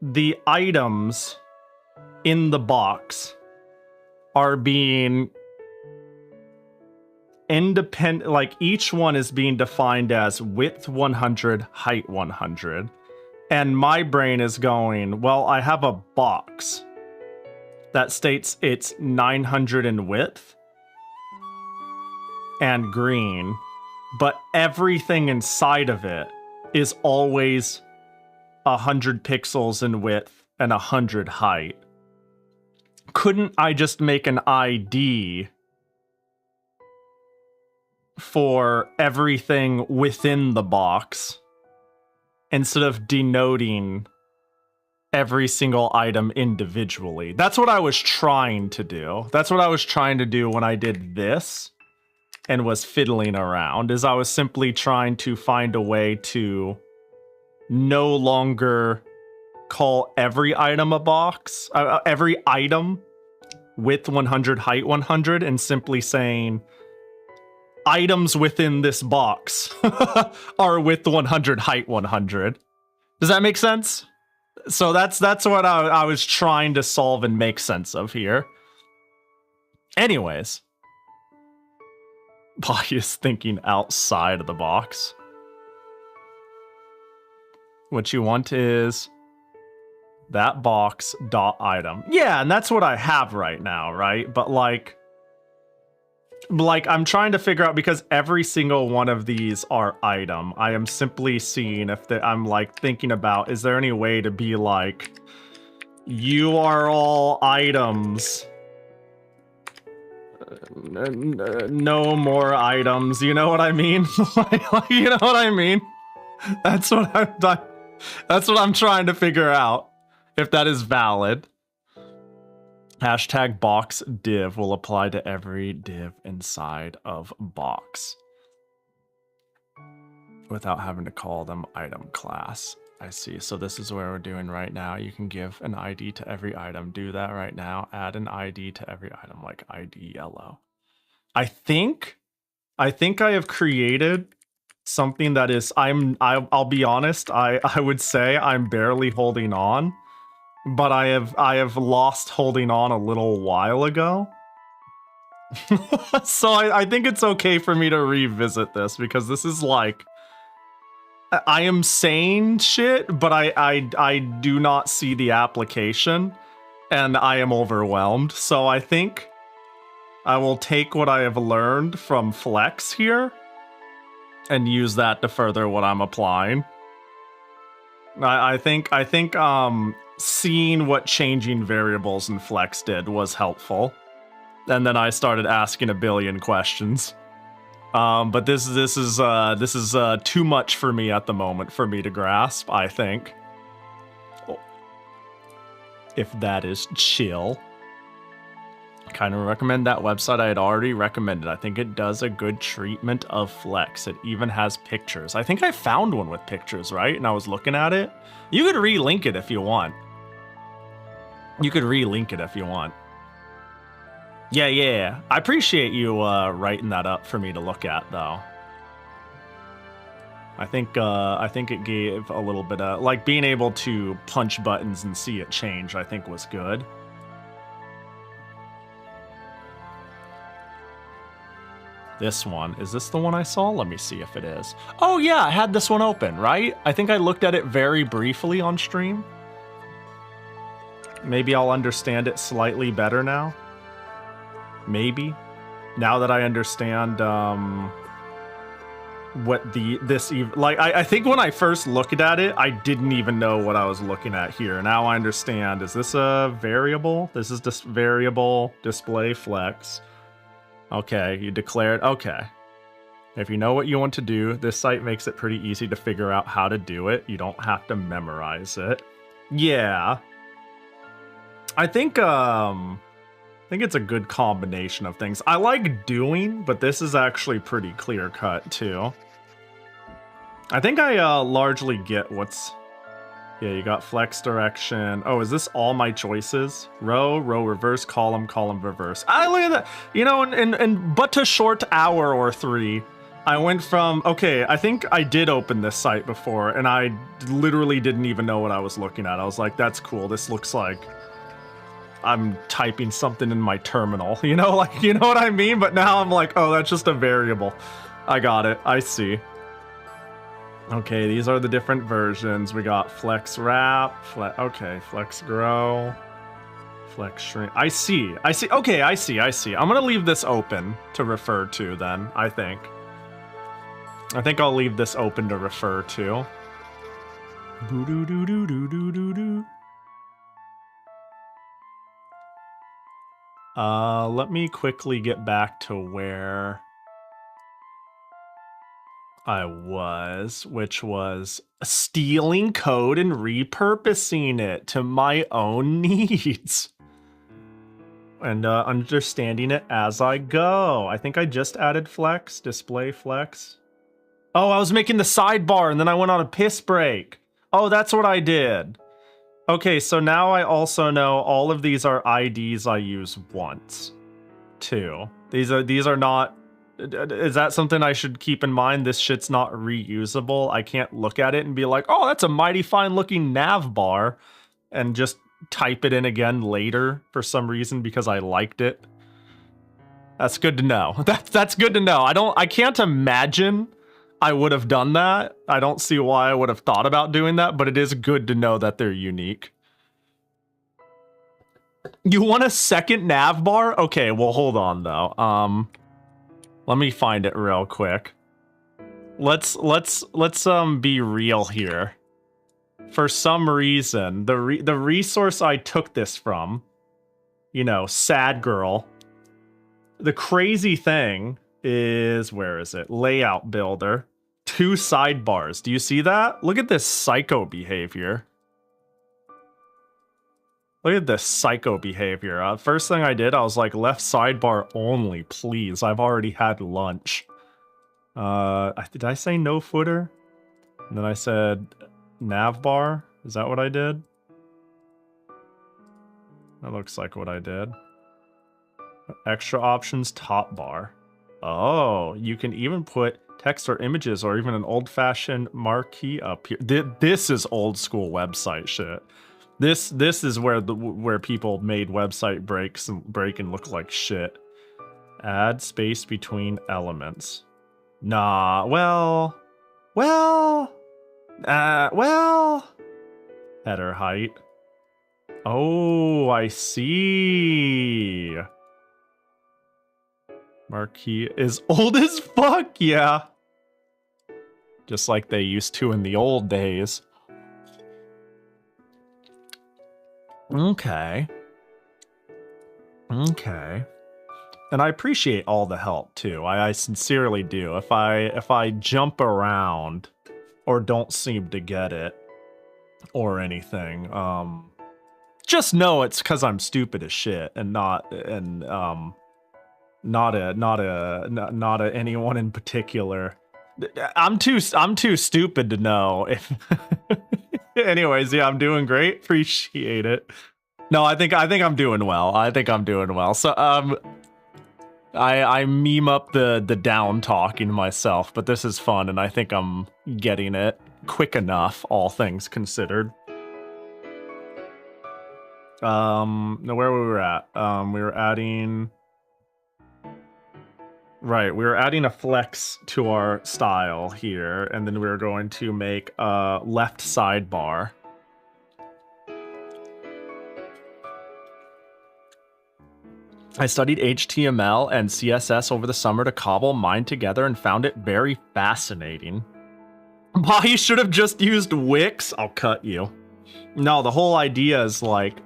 The items in the box are being independent, like each one is being defined as width 100, height 100. And my brain is going, well, I have a box that states it's 900 in width and green, but everything inside of it is always 100 pixels in width and 100 height. Couldn't I just make an ID for everything within the box instead of denoting every single item individually? That's what I was trying to do. That's what I was trying to do when I did this and was fiddling around, is I was simply trying to find a way to no longer call every item a box, every item width 100, height 100, and simply saying items within this box are width 100, height 100. Does that make sense? So that's what I was trying to solve and make sense of here. Anyways, Pahi is thinking outside of the box. What you want is that box dot item. Yeah, and that's what I have right now, right? But like I'm trying to figure out, because every single one of these are item. I am simply seeing if I'm like thinking about, is there any way to be like, you are all items. No more items. You know what I mean? You know what I mean? That's what I'm trying to figure out, if that is valid. Hashtag box div will apply to every div inside of box without having to call them item class. I see. So this is where we're doing right now. You can give an ID to every item. Do that right now. Add an ID to every item, like ID yellow. I think I have created something that is, I'll be honest, I would say I'm barely holding on, but I have lost holding on a little while ago. So I think it's okay for me to revisit this, because this is like, I am saying shit, but I do not see the application, and I am overwhelmed. So I think I will take what I have learned from Flex here and use that to further what I'm applying. I think seeing what changing variables in Flex did was helpful, and then I started asking a billion questions. But this is too much for me at the moment for me to grasp, I think. If that is chill. Kind of recommend that website I had already recommended. I think it does a good treatment of Flex. It even has pictures. I think I found one with pictures, right? And I was looking at it. You could relink it if you want. Yeah. I appreciate you writing that up for me to look at, though. I think it gave a little bit of, like, being able to punch buttons and see it change, I think was good. This one, is this the one I saw? Let me see if it is. Oh yeah, I had this one open, right? I think I looked at it very briefly on stream. Maybe I'll understand it slightly better now. Maybe. Now that I understand what I think when I first looked at it, I didn't even know what I was looking at here. Now I understand. Is this a variable? This is just variable display flex. Okay, you declared, okay. If you know what you want to do, this site makes it pretty easy to figure out how to do it. You don't have to memorize it. Yeah. I think it's a good combination of things. I like doing, but this is actually pretty clear cut too. I think I largely get what's... Yeah, you got flex direction. Oh, is this all my choices? Row, reverse, column, reverse. I look at that. You know, in but a short hour or 3, I went from, okay, I think I did open this site before, and I literally didn't even know what I was looking at. I was like, that's cool. This looks like I'm typing something in my terminal. You know, like, you know what I mean? But now I'm like, oh, that's just a variable. I got it. I see. Okay, these are the different versions. We got flex wrap, flex grow, flex shrink. I see. Okay, I see. I'm gonna leave this open to refer to then, I think. I think I'll leave this open to refer to. Boo-doo-doo-doo-doo-doo-doo-doo. Let me quickly get back to where I was, which was stealing code and repurposing it to my own needs. And understanding it as I go. I think I just added flex, display flex. Oh, I was making the sidebar and then I went on a piss break. Oh, that's what I did. Okay, so now I also know all of these are IDs I use once, too. These are not... Is that something I should keep in mind? This shit's not reusable. I can't look at it and be like, oh, that's a mighty fine looking nav bar, and just type it in again later for some reason because I liked it. That's good to know. That's good to know. I can't imagine I would have done that. I don't see why I would have thought about doing that, but it is good to know that they're unique. You want a second nav bar? Okay, well hold on though. Let me find it real quick. Let's be real here. For some reason, the resource I took this from, you know, sad girl. The crazy thing is, where is it? Layout builder. 2 sidebars. Do you see that? Look at this psycho behavior. Look at this psycho behavior. First thing I did, I was like, left sidebar only, please. I've already had lunch. Did I say no footer? And then I said nav bar. Is that what I did? That looks like what I did. Extra options, top bar. Oh, you can even put text or images or even an old-fashioned marquee up here. This is old school website shit. This is where people made website break and look like shit. Add space between elements. Nah, well. Header height. Oh, I see. Marquee is old as fuck, yeah. Just like they used to in the old days. Okay. And I appreciate all the help too. I sincerely do. If I jump around or don't seem to get it or anything, just know it's because I'm stupid as shit and not anyone in particular. I'm too stupid to know if. Anyways, yeah, I'm doing great. Appreciate it. No, I think I'm doing well. So I meme up the down talking to myself, but this is fun, and I think I'm getting it quick enough, all things considered. Where we were at? We were adding. Right, we were adding a flex to our style here, and then we were going to make a left sidebar. I studied HTML and CSS over the summer to cobble mine together and found it very fascinating. Pahi should have just used Wix. I'll cut you. No, the whole idea is like...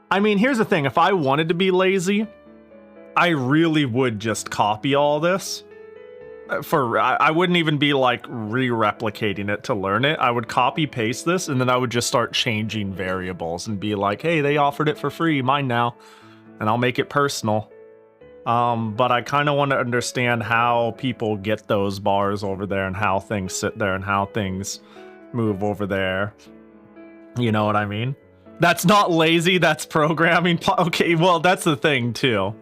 I mean, here's the thing. If I wanted to be lazy, I really would just copy all this. I wouldn't even be like re-replicating it to learn it. I would copy paste this and then I would just start changing variables and be like, hey, they offered it for free, mine now. And I'll make it personal. But I kind of want to understand how people get those bars over there and how things sit there and how things move over there. You know what I mean? That's not lazy, that's programming. Okay, well, that's the thing too.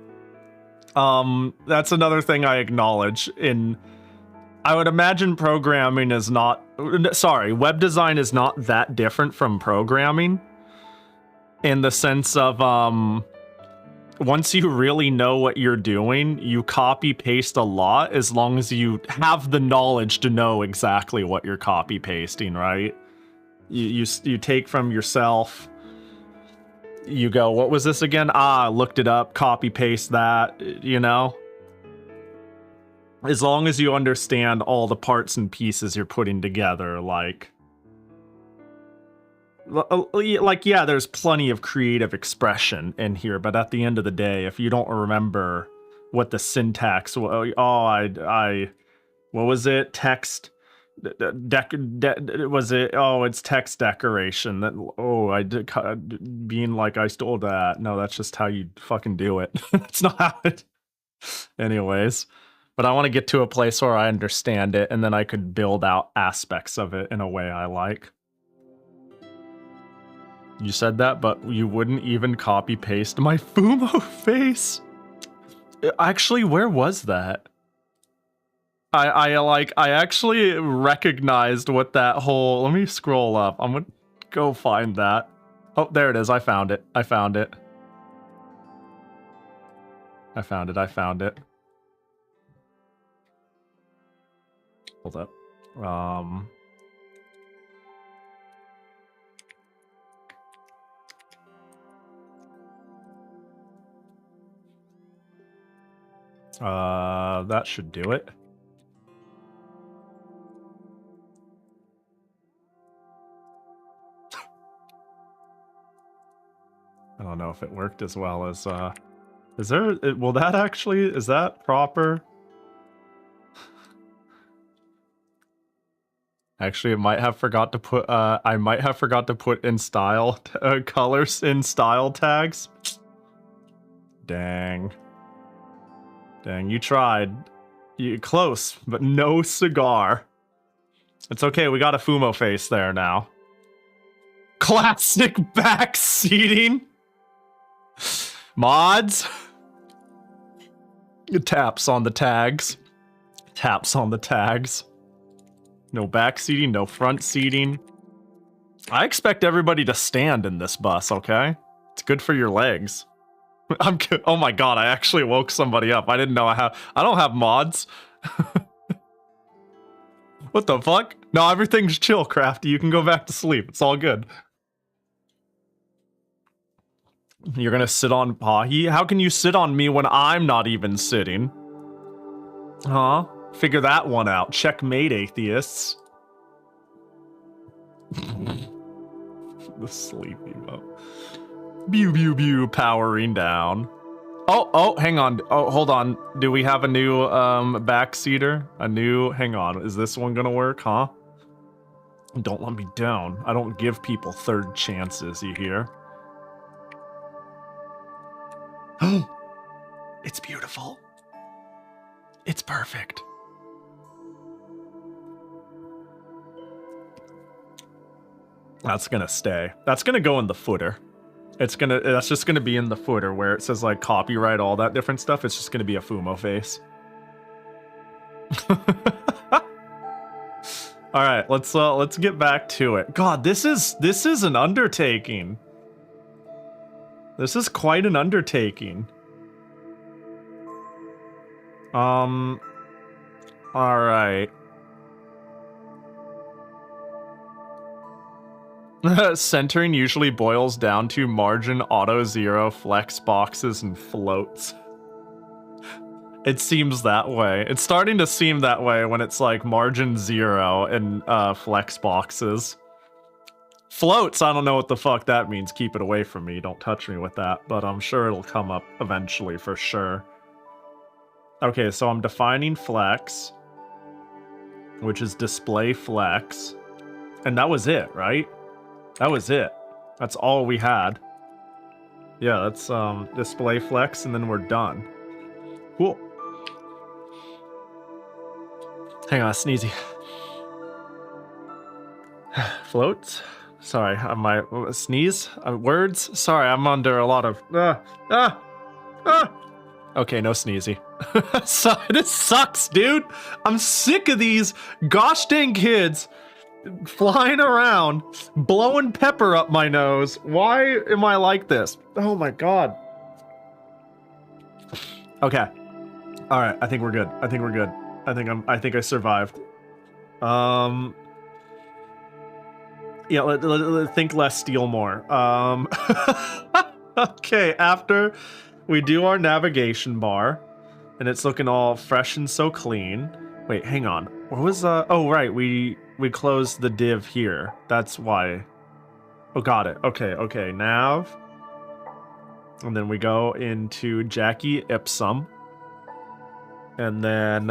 That's another thing I acknowledge. I would imagine programming is not... Sorry, web design is not that different from programming. In the sense of, once you really know what you're doing, you copy-paste a lot as long as you have the knowledge to know exactly what you're copy-pasting, right? You take from yourself... You go, what was this again? Looked it up, copy paste that, you know? As long as you understand all the parts and pieces you're putting together, like, yeah, there's plenty of creative expression in here, but at the end of the day, if you don't remember what the syntax was, what was it? Text... was it? Oh, it's text decoration. That I did being like I stole that. No, that's just how you fucking do it. That's not how it. Anyways, but I want to get to a place where I understand it, and then I could build out aspects of it in a way I like. You said that, but you wouldn't even copy paste my Fumo face. Actually, where was that? I actually recognized what that whole... Let me scroll up. I'm gonna go find that. Oh, there it is. I found it. I found it. I found it. Hold up. That should do it. I don't know if it worked as well as, is there, will that actually, is that proper? Actually, it might have forgot to put, I might have forgot to put in style, colors in style tags. Dang. Dang, you tried. You close, but no cigar. It's okay, we got a Fumo face there now. Classic back seating. Mods. Taps on the tags. Taps on the tags. No back seating, no front seating. I expect everybody to stand in this bus, okay? It's good for your legs. I'm good. Oh my god, I actually woke somebody up. I didn't know I don't have mods. What the fuck? No, everything's chill, Crafty. You can go back to sleep. It's all good. You're gonna sit on Pahi? How can you sit on me when I'm not even sitting? Huh? Figure that one out. Checkmate, atheists. The sleepy mo. Pew pew pew, powering down. Oh, hang on. Oh, hold on. Do we have a new backseater? A new, hang on. Is this one gonna work, huh? Don't let me down. I don't give people third chances, you hear? Oh, it's beautiful. It's perfect. That's gonna stay. That's gonna go in the footer. That's just gonna be in the footer where it says like copyright, all that different stuff. It's just gonna be a Fumo face. All right, let's get back to it. God, this is an undertaking. This is quite an undertaking. All right. Centering usually boils down to margin, auto zero, flex boxes, and floats. It seems that way. It's starting to seem that way when it's like margin zero and flex boxes. Floats, I don't know what the fuck that means. Keep it away from me. Don't touch me with that. But I'm sure it'll come up eventually for sure. Okay, so I'm defining flex, which is display flex. And that was it, right? That was it. That's all we had. Yeah, that's display flex, and then we're done. Cool. Hang on, sneezy. Floats? Sorry, my sneeze? Words? Sorry, I'm under a lot of... Okay, no sneezy. So, this sucks, dude. I'm sick of these gosh dang kids flying around, blowing pepper up my nose. Why am I like this? Oh my god. Okay. All right, I think we're good. I think we're good. I think I survived. Yeah, think less, steal more. Okay, after we do our navigation bar, and it's looking all fresh and so clean. Wait, hang on. What was oh right, we closed the div here. That's why. Oh, got it. Okay, nav. And then we go into Jackie Ipsum. And then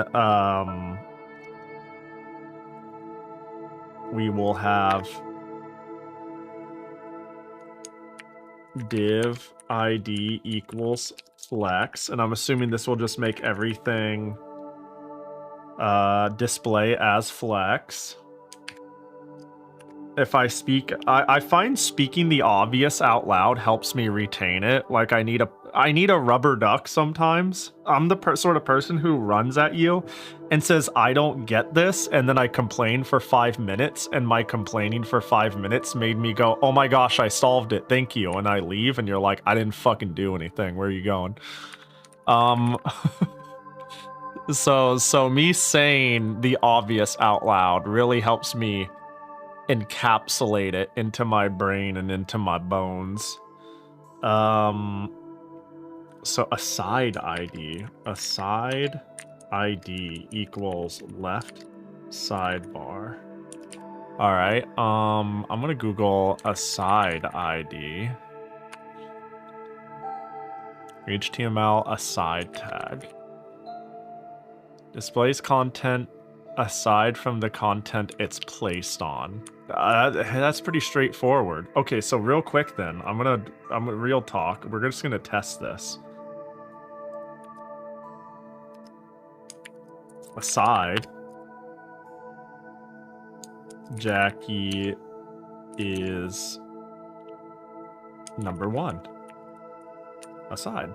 we will have div ID equals flex, and I'm assuming this will just make everything display as flex. If I speak, I find speaking the obvious out loud helps me retain it. Like I need a rubber duck sometimes. I'm the sort of person who runs at you and says, I don't get this, and then I complain for 5 minutes, and my complaining for 5 minutes made me go, oh my gosh, I solved it, thank you, and I leave, and you're like, I didn't fucking do anything, where are you going? So me saying the obvious out loud really helps me encapsulate it into my brain and into my bones. So aside ID equals left sidebar. All right. I'm gonna Google aside ID. HTML aside tag. Displays content aside from the content it's placed on. That's pretty straightforward. Okay, so real quick then, I'm real talk. We're just gonna test this. Aside, Jackie is number 1. Aside.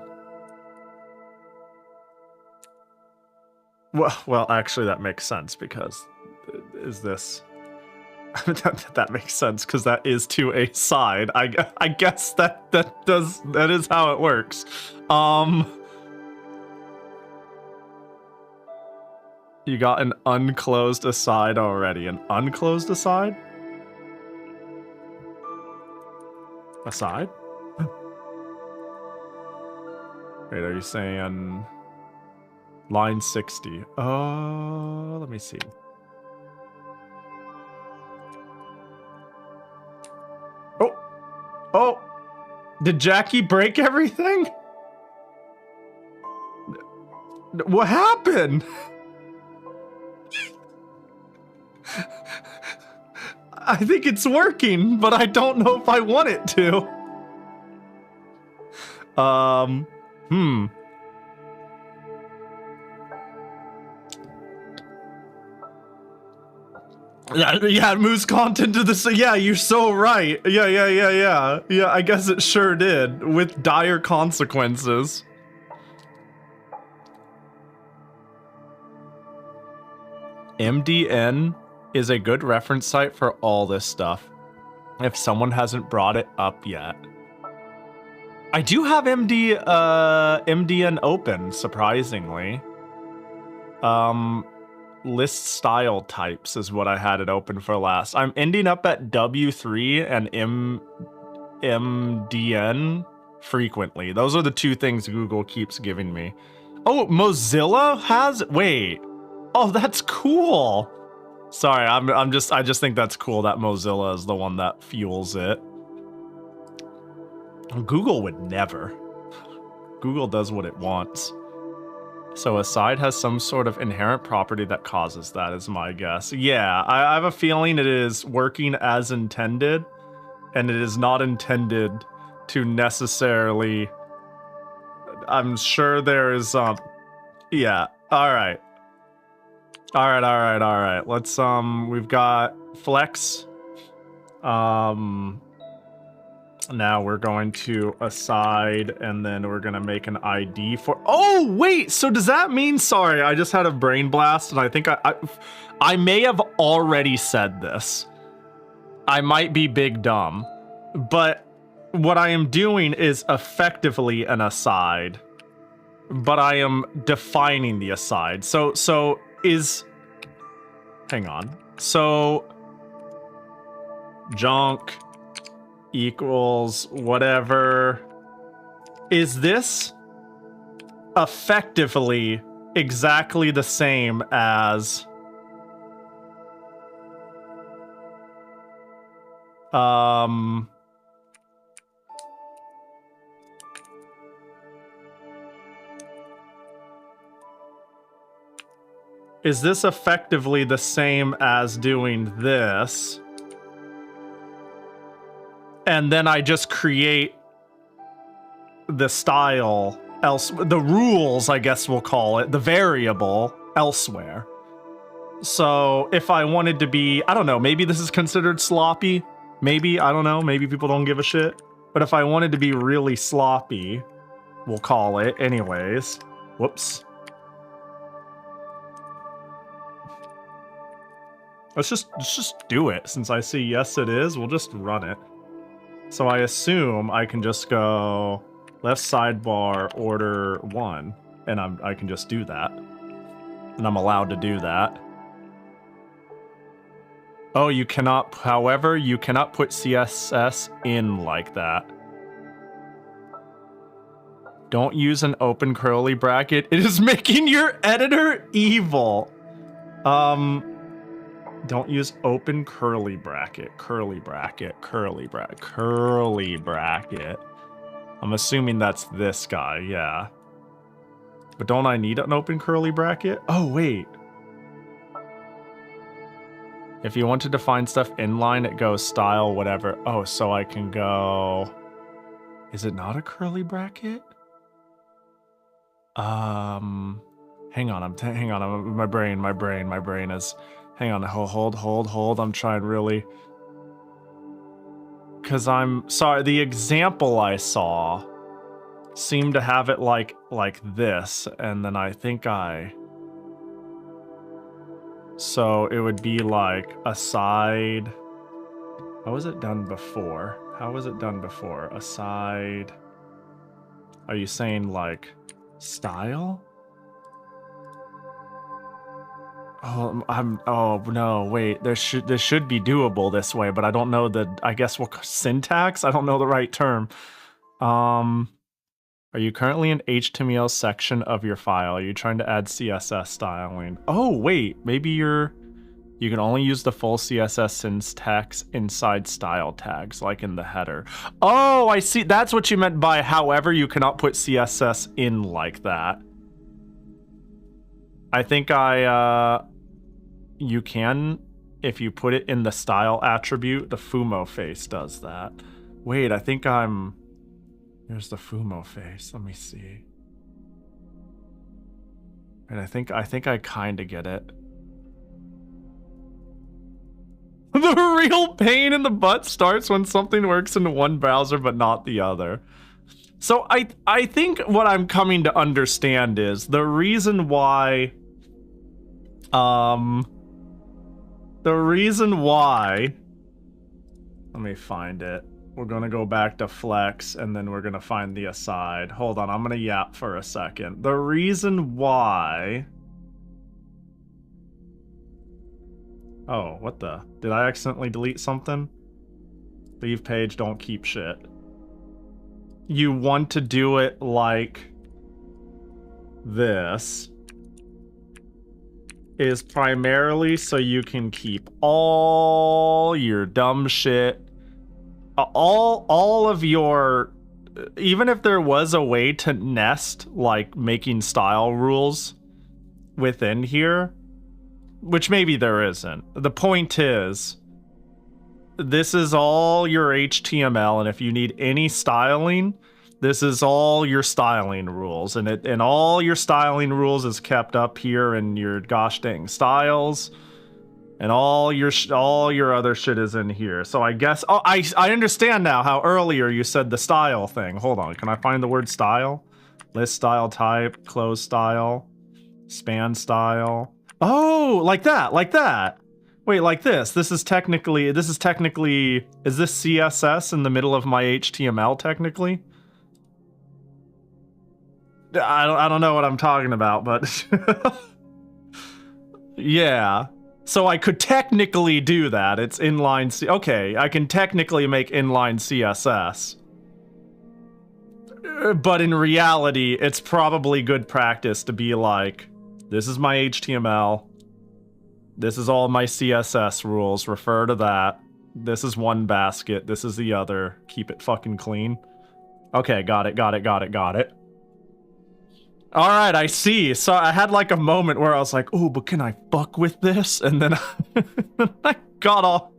Well, actually, that makes sense because is this that makes sense because that is to a side. I guess that is how it works. You got an unclosed aside already. An unclosed aside? Aside? Wait, are you saying line 60? Oh, let me see. Oh, did Jackie break everything? What happened? I think it's working, but I don't know if I want it to. Yeah, it moves content to the... Yeah, you're so right. Yeah, I guess it sure did, with dire consequences. MDN is a good reference site for all this stuff, if someone hasn't brought it up yet. I do have MDN open, surprisingly. List style types is what I had it open for last. I'm ending up at W3 and MDN frequently. Those are the two things Google keeps giving me. Oh, Mozilla has... Wait. Oh, that's cool. Sorry, I just think that's cool that Mozilla is the one that fuels it. Google would never. Google does what it wants. So aside has some sort of inherent property that causes that, is my guess. Yeah, I have a feeling it is working as intended, and it is not intended to necessarily... I'm sure there is yeah, alright. Alright. Let's we've got flex. Now we're going to aside, and then we're gonna make an ID for... Oh, wait! So does that mean... Sorry, I just had a brain blast, and I think I may have already said this. I might be big dumb. But what I am doing is effectively an aside. But I am defining the aside. So is... Hang on. So... Junk... equals whatever. Is this effectively exactly the same as is this effectively the same as doing this? And then I just create the style the rules, I guess we'll call it, the variable elsewhere. So if I wanted to be, I don't know, maybe this is considered sloppy. Maybe, I don't know, maybe people don't give a shit. But if I wanted to be really sloppy, we'll call it anyways. Whoops. Let's just do it. Since I see yes it is, we'll just run it. So I assume I can just go left sidebar order 1, and I can just do that. And I'm allowed to do that. Oh, you cannot, however, you cannot put CSS in like that. Don't use an open curly bracket. It is making your editor evil. Don't use open curly bracket, curly bracket, curly bracket, curly bracket. I'm assuming that's this guy, yeah. But don't I need an open curly bracket? Oh, wait. If you want to define stuff inline, it goes style, whatever. Oh, so I can go... Is it not a curly bracket? Hang on, hang on, my brain is... Hang on, hold, I'm trying really... Because I'm... Sorry, the example I saw seemed to have it like this, and then I think So it would be like a side... How was it done before? How was it done before? A side... Are you saying like style? Oh, oh no, wait. This should be doable this way, but I don't know the, I guess what syntax? I don't know the right term. Are you currently in HTML section of your file? Are you trying to add CSS styling? Oh, wait, maybe you can only use the full CSS syntax inside style tags, like in the header. Oh, I see. That's what you meant by however you cannot put CSS in like that. I think you can, if you put it in the style attribute, the Fumo face does that. Wait, I think here's the Fumo face. Let me see. And I think I kind of get it. The real pain in the butt starts when something works in one browser but not the other. So I think what I'm coming to understand is the reason why let me find it. We're gonna go back to flex and then we're gonna find the aside. Hold on, I'm gonna yap for a second. The reason why... Oh, what the? Did I accidentally delete something? Leave page, don't keep shit. You want to do it like this is primarily so you can keep all your dumb shit, all of your, even if there was a way to nest like making style rules within here, which maybe there isn't. The point is, this is all your HTML, and if you need any styling, this is all your styling rules, and all your styling rules is kept up here in your gosh dang styles, and all your other shit is in here. So I guess I understand now how earlier you said the style thing. Hold on, can I find the word style? List style type, close style, span style. Oh, like that, like that. Wait, like this. This is technically, is this CSS in the middle of my HTML technically? I don't know what I'm talking about, but yeah. So I could technically do that. It's inline okay, I can technically make inline CSS. But in reality, it's probably good practice to be like, this is my HTML. This is all my CSS rules. Refer to that. This is one basket. This is the other. Keep it fucking clean. Okay, got it. All right, I see. So I had like a moment where I was like, oh, but can I fuck with this? And then I got all...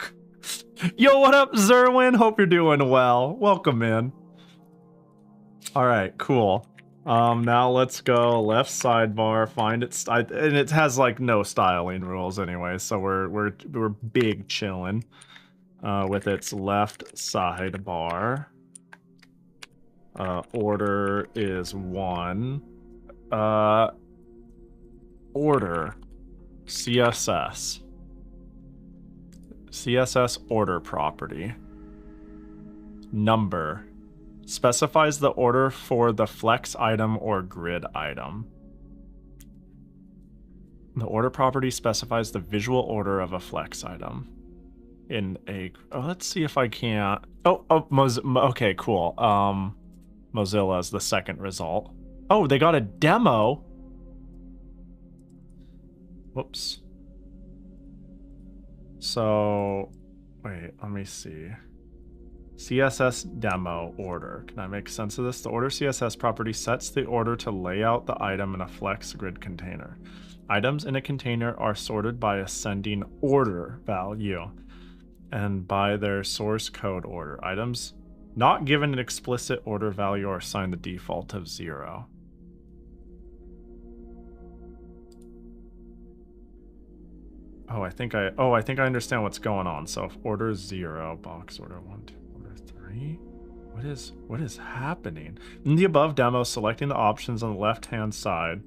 Yo, what up, Zerwin? Hope you're doing well. Welcome in. All right, cool. Now let's go left sidebar, find it, and it has like no styling rules anyway, so we're big chilling with its left sidebar. Order is 1. Order CSS order property number specifies the order for the flex item or grid item. The order property specifies the visual order of a flex item. In a... Oh, let's see if I can't... Okay, cool. Mozilla is the second result. Oh, they got a demo. Whoops. So, wait, let me see. CSS demo order. Can I make sense of this? The order CSS property sets the order to lay out the item in a flex grid container. Items in a container are sorted by ascending order value and by their source code order. Items not given an explicit order value are assigned the default of 0. I think I understand what's going on. So if order 0, box order 1, 2, order 3. What is happening? In the above demo, selecting the options on the left-hand side,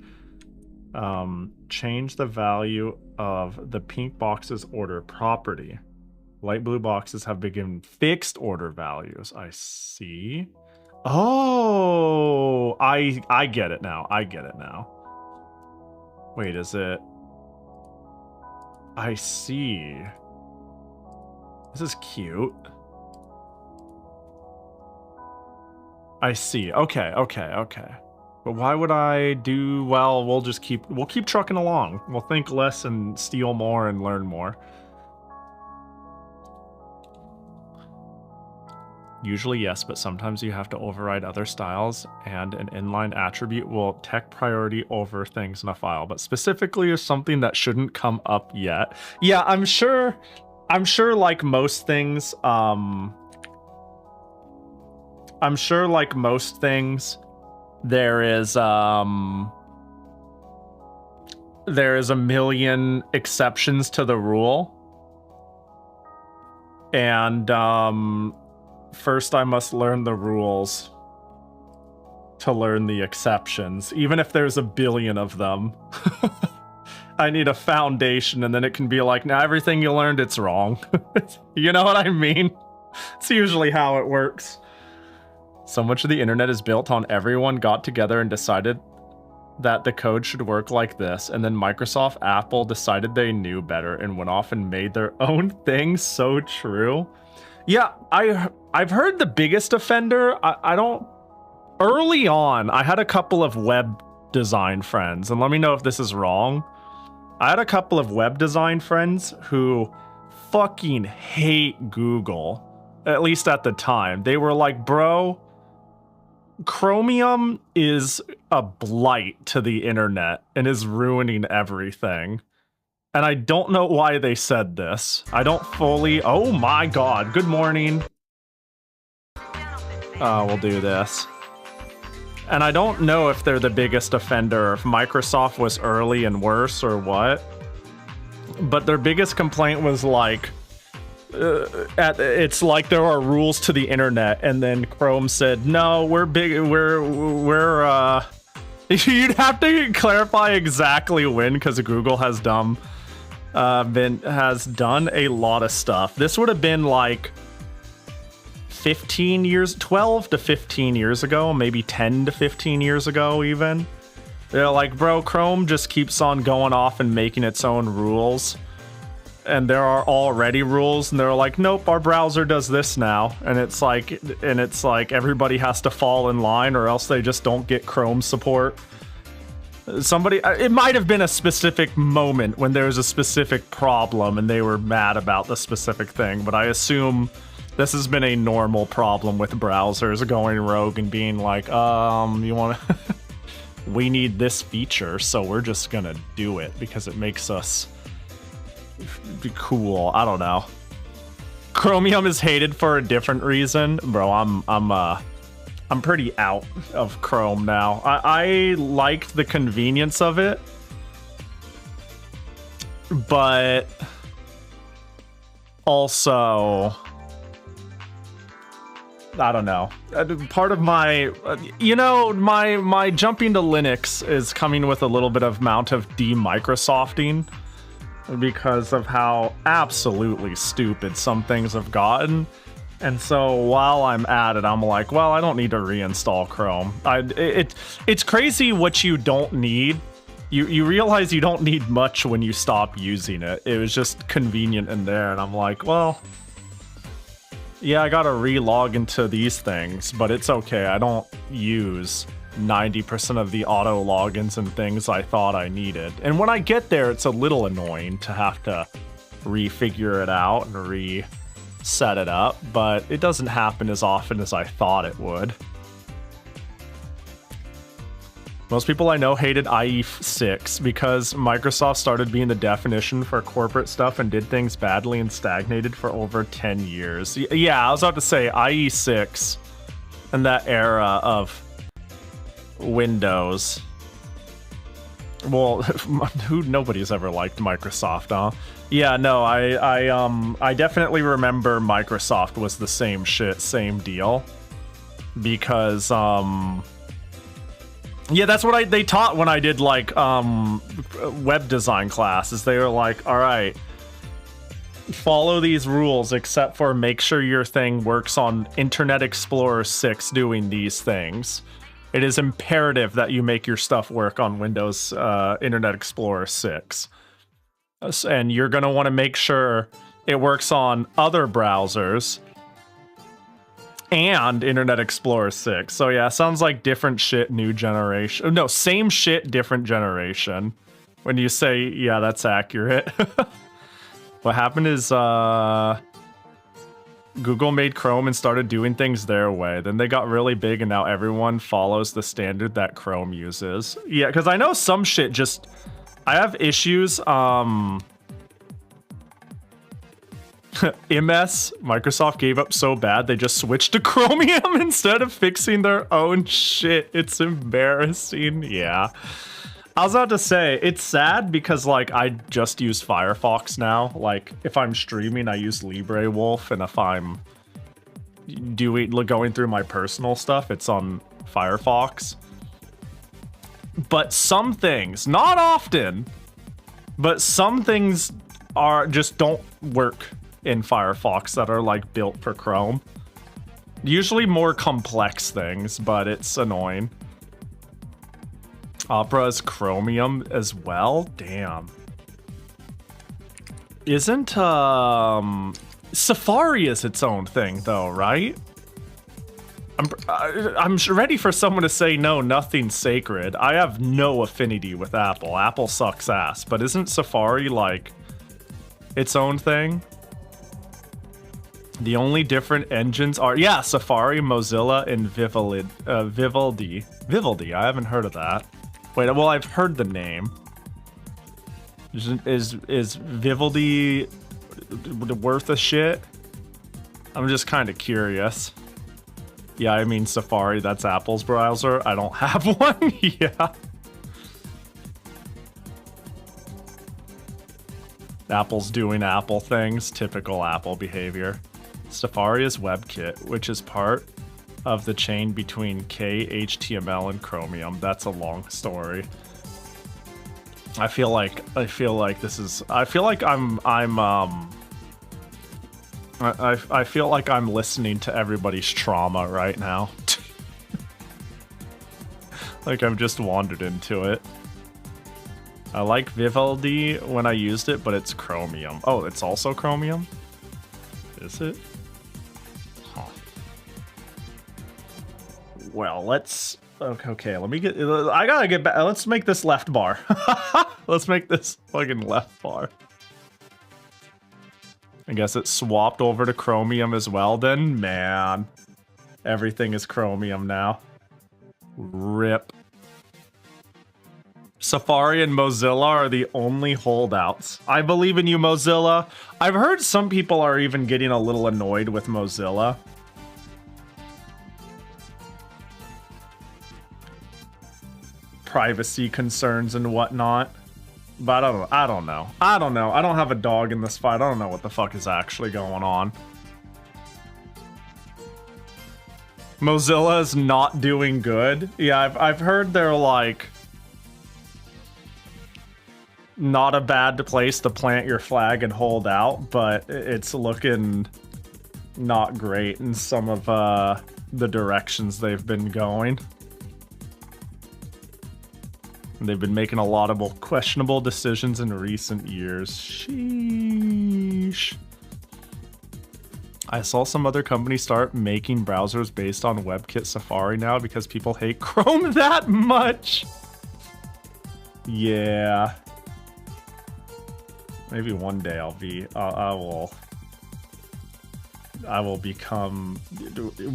change the value of the pink box's order property. Light blue boxes have been given fixed order values. I see. Oh, I get it now. I get it now. Wait, is it? I see. This is cute. I see. Okay. But why would I do... Well, we'll keep trucking along. We'll think less and steal more and learn more. Usually yes, but sometimes you have to override other styles, and an inline attribute will tech priority over things in a file, but specifically is something that shouldn't come up yet. Yeah, I'm sure like most things, there is a million exceptions to the rule. And first I must learn the rules to learn the exceptions, even if there's a billion of them. I need a foundation, and then it can be like, now everything you learned, it's wrong. You know what I mean? It's usually how it works. So much of the internet is built on everyone got together and decided that the code should work like this, and then Microsoft, Apple decided they knew better and went off and made their own thing. So true. Yeah, I've heard the biggest offender. I don't... Early on, I had a couple of web design friends, and let me know if this is wrong. I had a couple of web design friends who fucking hate Google, at least at the time. They were like, bro, Chromium is a blight to the internet and is ruining everything. And I don't know why they said this. I don't fully... Oh my god, good morning. We'll do this. And I don't know if they're the biggest offender, if Microsoft was early and worse or what. But their biggest complaint was like... it's like there are rules to the internet, and then Chrome said, no, we're big... We're You'd have to clarify exactly when, because Google has done a lot of stuff. This would have been like 15 years, 12 to 15 years ago, maybe 10 to 15 years ago even. They're like, bro, Chrome just keeps on going off and making its own rules. And there are already rules, and they're like, nope, our browser does this now. And it's like everybody has to fall in line, or else they just don't get Chrome support. It might have been a specific moment when there was a specific problem and they were mad about the specific thing, but I assume this has been a normal problem with browsers going rogue and being like, you want to... we need this feature, so we're just gonna do it because it makes us cool. I don't know. Chromium is hated for a different reason. Bro, I'm pretty out of Chrome now. I liked the convenience of it, but also, I don't know. Part of my, my jumping to Linux is coming with a little bit of amount of de-Microsofting because of how absolutely stupid some things have gotten. And so while I'm at it, I'm like, well, I don't need to reinstall Chrome. It's crazy what you don't need. You realize you don't need much when you stop using it. It was just convenient in there, and I'm like, well, yeah, I gotta re-log into these things, but it's okay. I don't use 90% of the auto logins and things I thought I needed. And when I get there, it's a little annoying to have to refigure it out and reset it up, but it doesn't happen as often as I thought it would. Most people I know hated IE6 because Microsoft started being the definition for corporate stuff and did things badly and stagnated for over 10 years. Yeah, I was about to say IE6 and that era of Windows. Well, nobody's ever liked Microsoft, huh? Yeah, no, I definitely remember Microsoft was the same shit, same deal. Because, yeah, that's what they taught when I did, like, web design classes. They were like, all right, follow these rules except for make sure your thing works on Internet Explorer 6 doing these things. It is imperative that you make your stuff work on Windows Internet Explorer 6. And you're going to want to make sure it works on other browsers and Internet Explorer 6. So yeah, sounds like different shit, new generation. No, same shit, different generation. When you say, yeah, that's accurate. What happened is Google made Chrome and started doing things their way. Then they got really big and now everyone follows the standard that Chrome uses. Yeah, because I know some shit just... I have issues, MS, Microsoft gave up so bad they just switched to Chromium instead of fixing their own shit. It's embarrassing, yeah. I was about to say, it's sad because, like, I just use Firefox now. Like, if I'm streaming, I use LibreWolf, and if I'm going through my personal stuff, it's on Firefox. But some things, not often, but some things just don't work in Firefox that are, like, built for Chrome. Usually more complex things, but it's annoying. Opera is Chromium as well? Damn. Isn't, Safari is its own thing, though, right? I'm ready for someone to say, no, nothing's sacred. I have no affinity with Apple. Apple sucks ass. But isn't Safari, like, its own thing? The only different engines are... Yeah, Safari, Mozilla, and Vivaldi. Vivaldi, I haven't heard of that. Wait, well, I've heard the name. Is Vivaldi worth a shit? I'm just kind of curious. Yeah, I mean Safari, that's Apple's browser. I don't have one, yeah. Apple's doing Apple things, typical Apple behavior. Safari is WebKit, which is part of the chain between KHTML and Chromium. That's a long story. I feel like this is... I feel like I feel like I'm listening to everybody's trauma right now. Like I've just wandered into it. I like Vivaldi when I used it, but it's Chromium. Oh, it's also Chromium? Is it? Huh. Well, let's... Okay, let me get... I gotta get back... Let's make this left bar. Let's make this fucking left bar. I guess it swapped over to Chromium as well then. Man, everything is Chromium now. RIP. Safari and Mozilla are the only holdouts. I believe in you, Mozilla. I've heard some people are even getting a little annoyed with Mozilla. Privacy concerns and whatnot. But I don't know. I don't have a dog in this fight. I don't know what the fuck is actually going on. Mozilla is not doing good. Yeah, I've heard they're like not a bad place to plant your flag and hold out, but it's looking not great in some of the directions they've been going. They've been making a lot of questionable decisions in recent years. Sheesh. I saw some other companies start making browsers based on WebKit Safari now because people hate Chrome that much. Yeah. Maybe one day I will become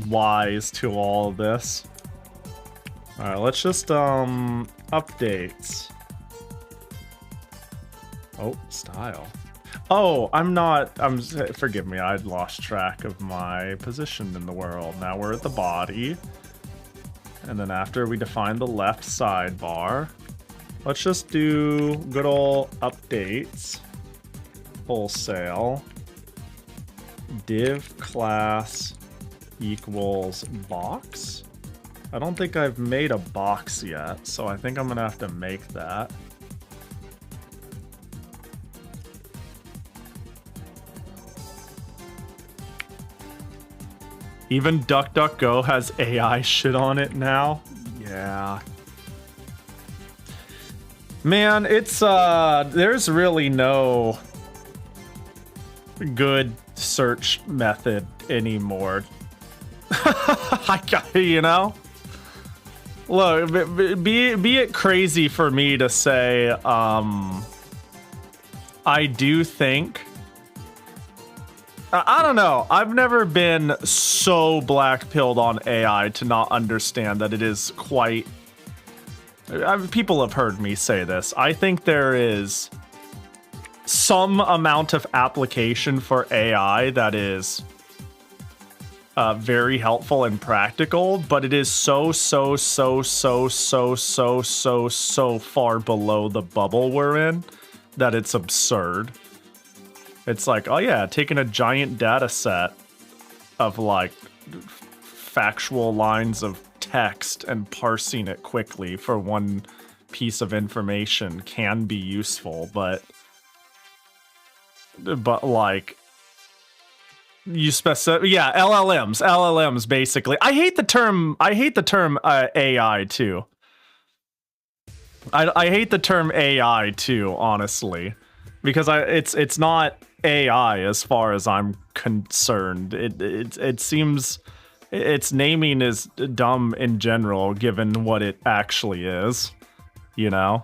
wise to all of this. All right, let's just updates. Oh, style. Oh, forgive me, I'd lost track of my position in the world. Now we're at the body. And then after we define the left sidebar, let's just do good old updates. Wholesale. Div class equals box. I don't think I've made a box yet, so I think I'm gonna have to make that. Even DuckDuckGo has AI shit on it now. Yeah. Man, it's there's really no good search method anymore. You know? Look, be it crazy for me to say, I do think, I don't know, I've never been so black-pilled on AI to not understand that it is quite, people have heard me say this, I think there is some amount of application for AI that is very helpful and practical, but it is so far below the bubble we're in that it's absurd. It's like, oh yeah, taking a giant data set of like factual lines of text and parsing it quickly for one piece of information can be useful, but like you specify, yeah, LLMs basically. I hate the term AI too. I hate the term AI too, honestly, because it's not AI as far as I'm concerned. It seems its naming is dumb in general given what it actually is, you know?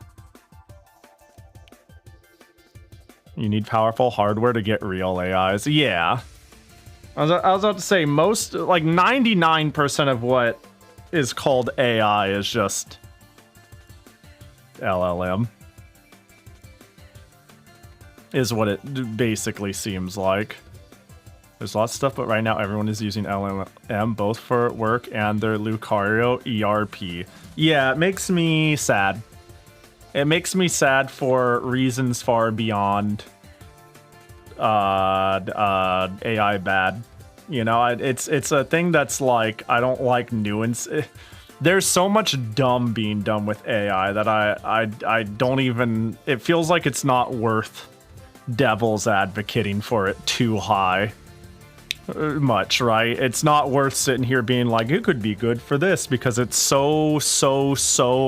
You need powerful hardware to get real AIs. Yeah. I was about to say, most, like 99% of what is called AI is just LLM. Is what it basically seems like. There's lots of stuff, but right now everyone is using LLM both for work and their Lucario ERP. Yeah, it makes me sad. It makes me sad for reasons far beyond AI bad. You know, it's a thing that's like, I don't like nuance. There's so much dumb being done with AI that I don't even, it feels like it's not worth devil's advocating for it too high much, right? It's not worth sitting here being like, it could be good for this, because it's so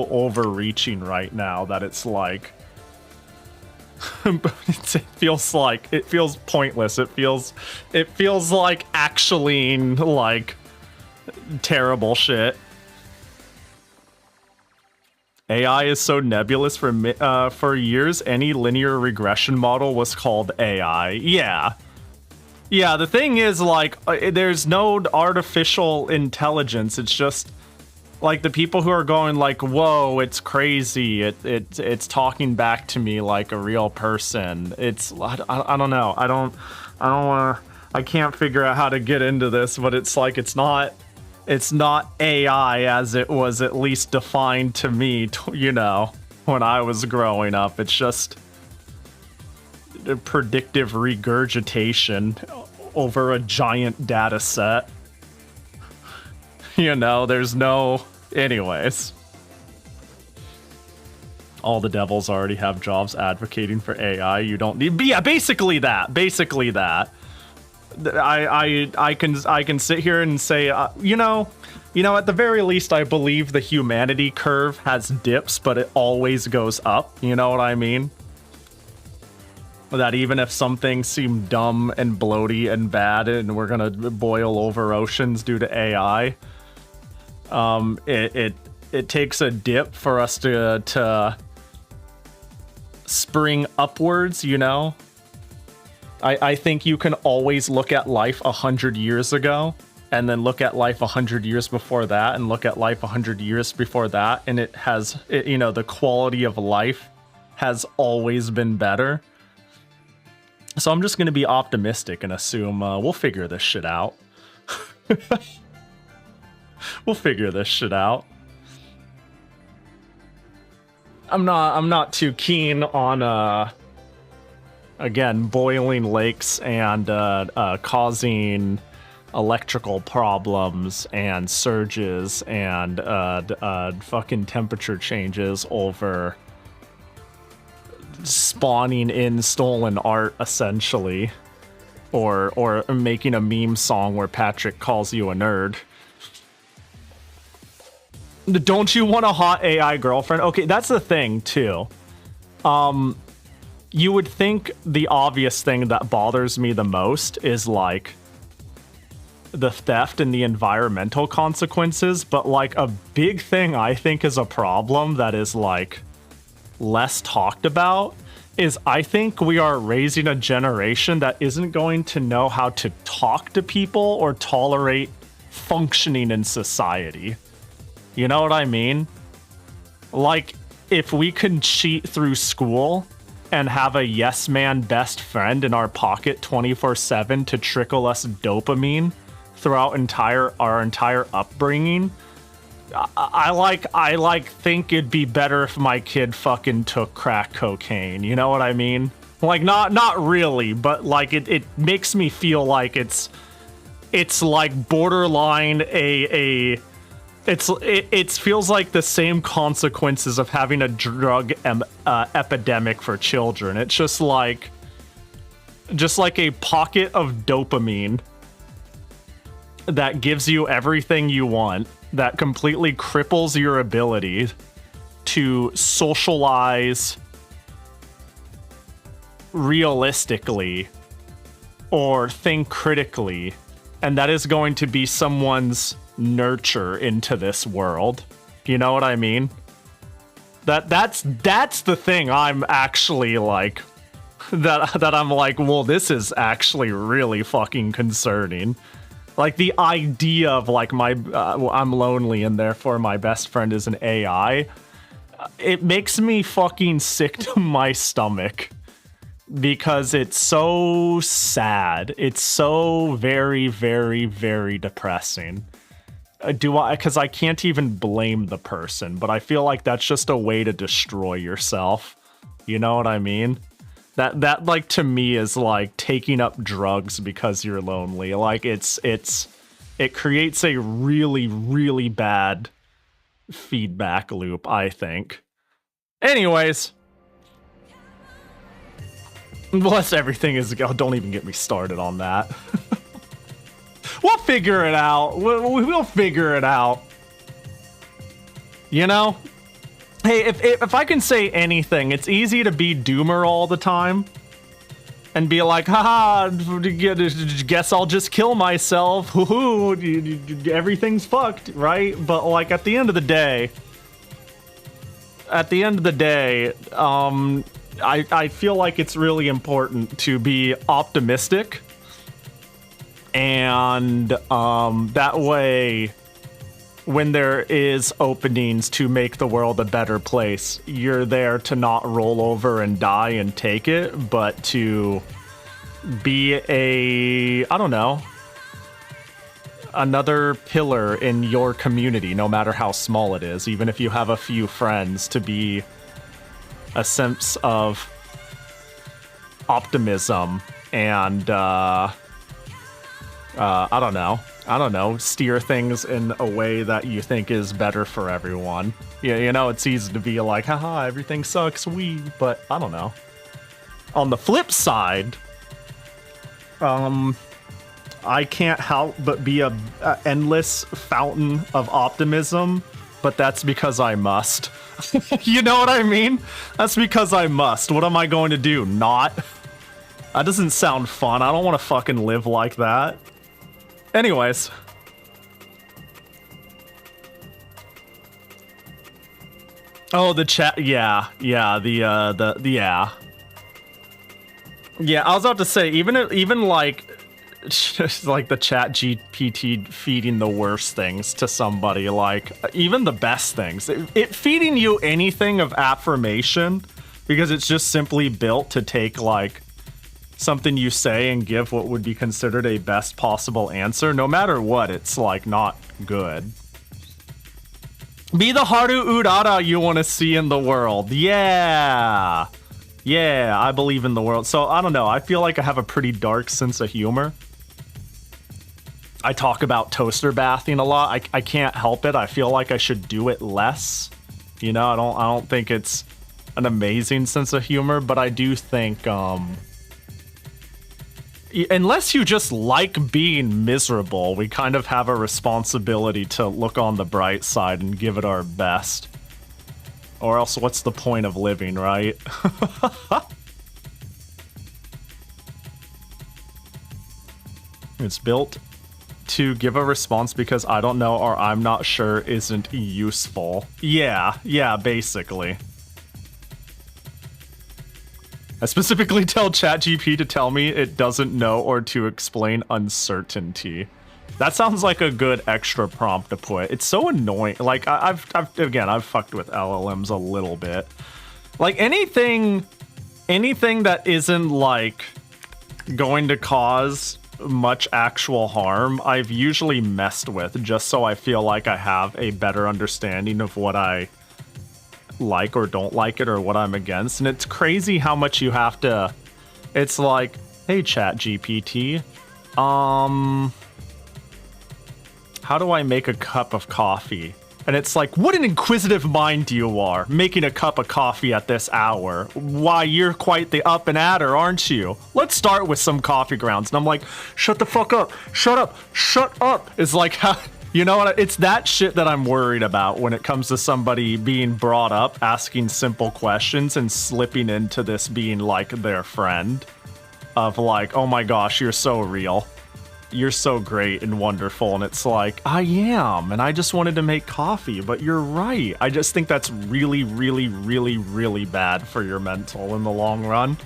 overreaching right now that it's like, it feels pointless. It feels like actually like terrible shit. AI is so nebulous for years. Any linear regression model was called AI. Yeah. The thing is, like, there's no artificial intelligence. It's just like the people who are going like, "Whoa, it's crazy. It's talking back to me like a real person." I don't know. I don't want to. I can't figure out how to get into this, but it's like it's not AI as it was at least defined to me, you know, when I was growing up. It's just predictive regurgitation over a giant data set. You know, there's no... Anyways. All the devils already have jobs advocating for AI. You don't need... Yeah, basically that. I can sit here and say, you know, at the very least, I believe the humanity curve has dips, but it always goes up. You know what I mean? That even if some things seem dumb and bloaty and bad, and we're gonna boil over oceans due to AI, it takes a dip for us to spring upwards. You know, I think you can always look at life 100 years ago, and then look at life 100 years before that, and look at life 100 years before that, and you know, the quality of life has always been better. So I'm just going to be optimistic and assume we'll figure this shit out. We'll figure this shit out. I'm not too keen on again, boiling lakes and causing electrical problems and surges and fucking temperature changes over spawning in stolen art, essentially, or making a meme song where Patrick calls you a nerd. Don't you want a hot AI girlfriend? Okay, that's the thing too. You would think the obvious thing that bothers me the most is like the theft and the environmental consequences, but like a big thing I think is a problem that is like less talked about is I think we are raising a generation that isn't going to know how to talk to people or tolerate functioning in society. You know what I mean? Like, if we can cheat through school and have a yes man best friend in our pocket 24/7 to trickle us dopamine throughout our entire upbringing, I think it'd be better if my kid fucking took crack cocaine. You know what I mean? Like, not really, but like it makes me feel like it's like borderline it feels like the same consequences of having a drug epidemic for children. It's just like a pocket of dopamine that gives you everything you want, that completely cripples your ability to socialize realistically or think critically, and that is going to be someone's nurture into this world. You know what I mean? That's the thing I'm actually like, that I'm like, well, this is actually really fucking concerning. Like, the idea of like I'm lonely and therefore my best friend is an AI, it makes me fucking sick to my stomach because it's so sad. It's so very, very, very depressing. Because I can't even blame the person, but I feel like that's just a way to destroy yourself. You know what I mean? That like, to me, is like taking up drugs because you're lonely. Like, it creates a really, really bad feedback loop, I think. Anyways, bless everything is. Oh, don't even get me started on that. We'll figure it out. We'll figure it out. You know? Hey, if I can say anything, it's easy to be doomer all the time and be like, haha, guess I'll just kill myself. Hoo-hoo, everything's fucked, right? But like, at the end of the day, I feel like it's really important to be optimistic. And that way, when there is openings to make the world a better place, you're there to not roll over and die and take it, but to be another pillar in your community, no matter how small it is, even if you have a few friends, to be a sense of optimism and, I don't know, steer things in a way that you think is better for everyone. Yeah, you know, it's easy to be like, haha, everything sucks, but I don't know. On the flip side, I can't help but be a endless fountain of optimism, but that's because I must. You know what I mean? That's because I must. What am I going to do? Not? That doesn't sound fun. I don't want to fucking live like that. Anyways. Oh, the chat. Yeah, yeah, yeah. Yeah, I was about to say, even like, just like the chat GPT feeding the worst things to somebody, like even the best things, it feeding you anything of affirmation, because it's just simply built to take like something you say and give what would be considered a best possible answer. No matter what, it's like not good. Be the Haru Urara you want to see in the world. Yeah. Yeah, I believe in the world. So, I don't know. I feel like I have a pretty dark sense of humor. I talk about toaster bathing a lot. I can't help it. I feel like I should do it less. You know, I don't think it's an amazing sense of humor, but I do think unless you just like being miserable, we kind of have a responsibility to look on the bright side and give it our best. Or else what's the point of living, right? It's built to give a response because I don't know or I'm not sure isn't useful. Yeah, basically. I specifically tell ChatGPT to tell me it doesn't know or to explain uncertainty. That sounds like a good extra prompt to put. It's so annoying. Like I've fucked with LLMs a little bit. Like anything that isn't like going to cause much actual harm, I've usually messed with just so I feel like I have a better understanding of what I like or don't like it or what I'm against. And it's crazy how much you have to. It's like, hey ChatGPT, how do I make a cup of coffee? And it's like, what an inquisitive mind you are, making a cup of coffee at this hour. Why, you're quite the up and adder, aren't you? Let's start with some coffee grounds. And I'm like, shut the fuck up, shut up, shut up. It's like, you know what? It's that shit that I'm worried about when it comes to somebody being brought up, asking simple questions and slipping into this being like their friend. Of like, oh my gosh, you're so real. You're so great and wonderful. And it's like, I am. And I just wanted to make coffee, but you're right. I just think that's really, really, really, really bad for your mental in the long run.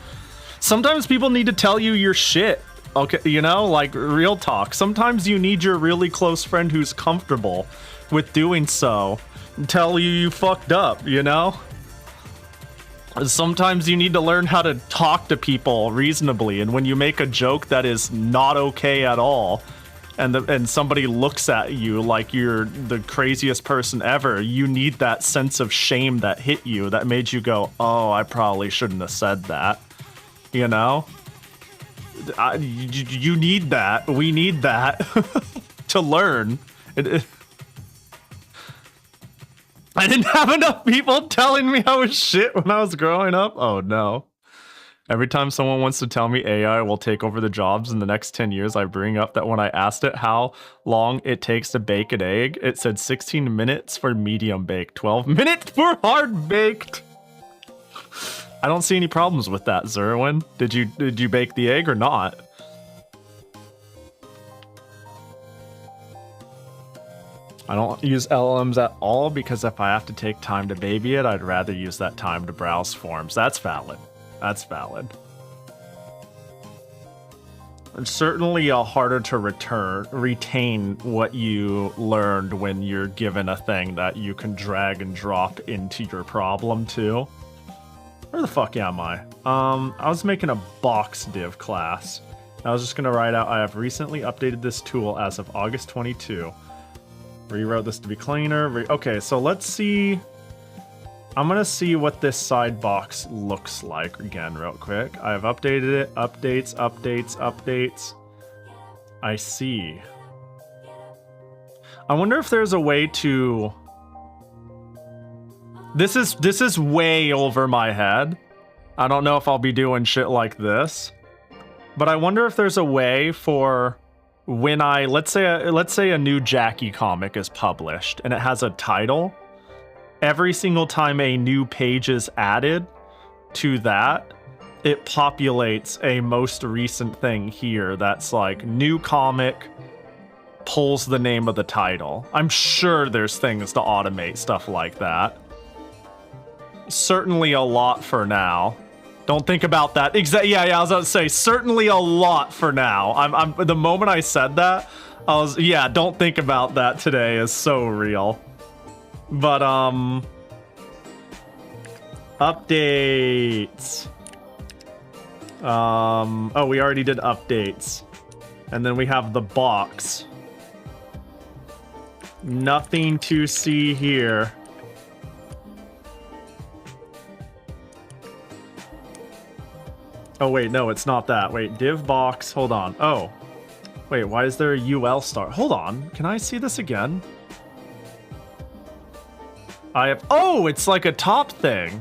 Sometimes people need to tell you your shit. Okay, you know, like real talk. Sometimes you need your really close friend who's comfortable with doing so tell you fucked up, you know? Sometimes you need to learn how to talk to people reasonably, and when you make a joke that is not okay at all, and somebody looks at you like you're the craziest person ever, you need that sense of shame that hit you, that made you go, oh, I probably shouldn't have said that, you know? You need that. We need that to learn. I didn't have enough people telling me I was shit when I was growing up. Oh no. Every time someone wants to tell me AI will take over the jobs in the next 10 years, I bring up that when I asked it how long it takes to bake an egg, it said 16 minutes for medium baked, 12 minutes for hard baked. I don't see any problems with that, Zerwin. Did you bake the egg or not? I don't use LLMs at all because if I have to take time to baby it, I'd rather use that time to browse forums. That's valid. That's valid. It's certainly harder to retain what you learned when you're given a thing that you can drag and drop into your problem too. Where the fuck am I? I was making a box div class. I was just gonna write out, I have recently updated this tool as of August 22. Rewrote this to be cleaner. Okay, so let's see. I'm gonna see what this side box looks like again real quick. I've updated it. Updates, updates, updates. I see. I wonder if there's a way to... This is way over my head. I don't know if I'll be doing shit like this. But I wonder if there's a way for when let's say a new Jackie comic is published and it has a title, every single time a new page is added to that, it populates a most recent thing here that's like new comic, pulls the name of the title. I'm sure there's things to automate stuff like that. Certainly a lot for now. Don't think about that. Yeah, I was about to say, certainly a lot for now. I'm the moment I said that, I was, yeah, don't think about that today is so real. But, updates. Oh, we already did updates. And then we have the box. Nothing to see here. Oh, wait, no, it's not that. Wait, div box, hold on. Oh, wait, why is there a UL star? Hold on, can I see this again? I have, oh, it's like a top thing.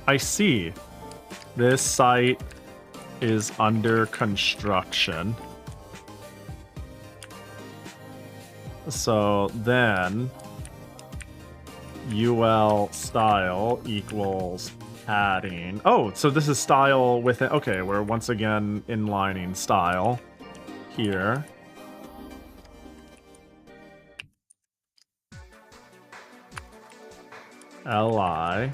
I see. This site is under construction. So then UL style equals padding. Oh, so this is style within, okay, we're once again inlining style here. Li.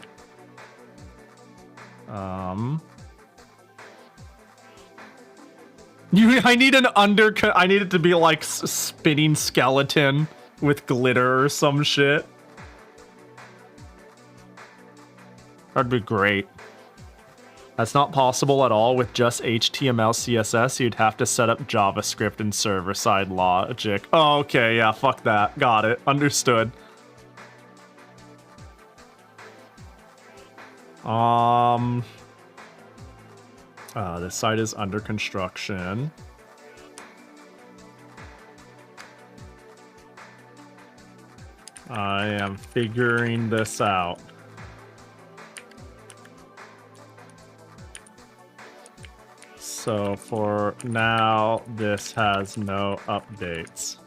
I need an I need it to be like spinning skeleton with glitter or some shit. That'd be great. That's not possible at all with just HTML, CSS. You'd have to set up JavaScript and server-side logic. Oh, okay, yeah, fuck that. Got it. Understood. This site is under construction. I am figuring this out. So for now, this has no updates.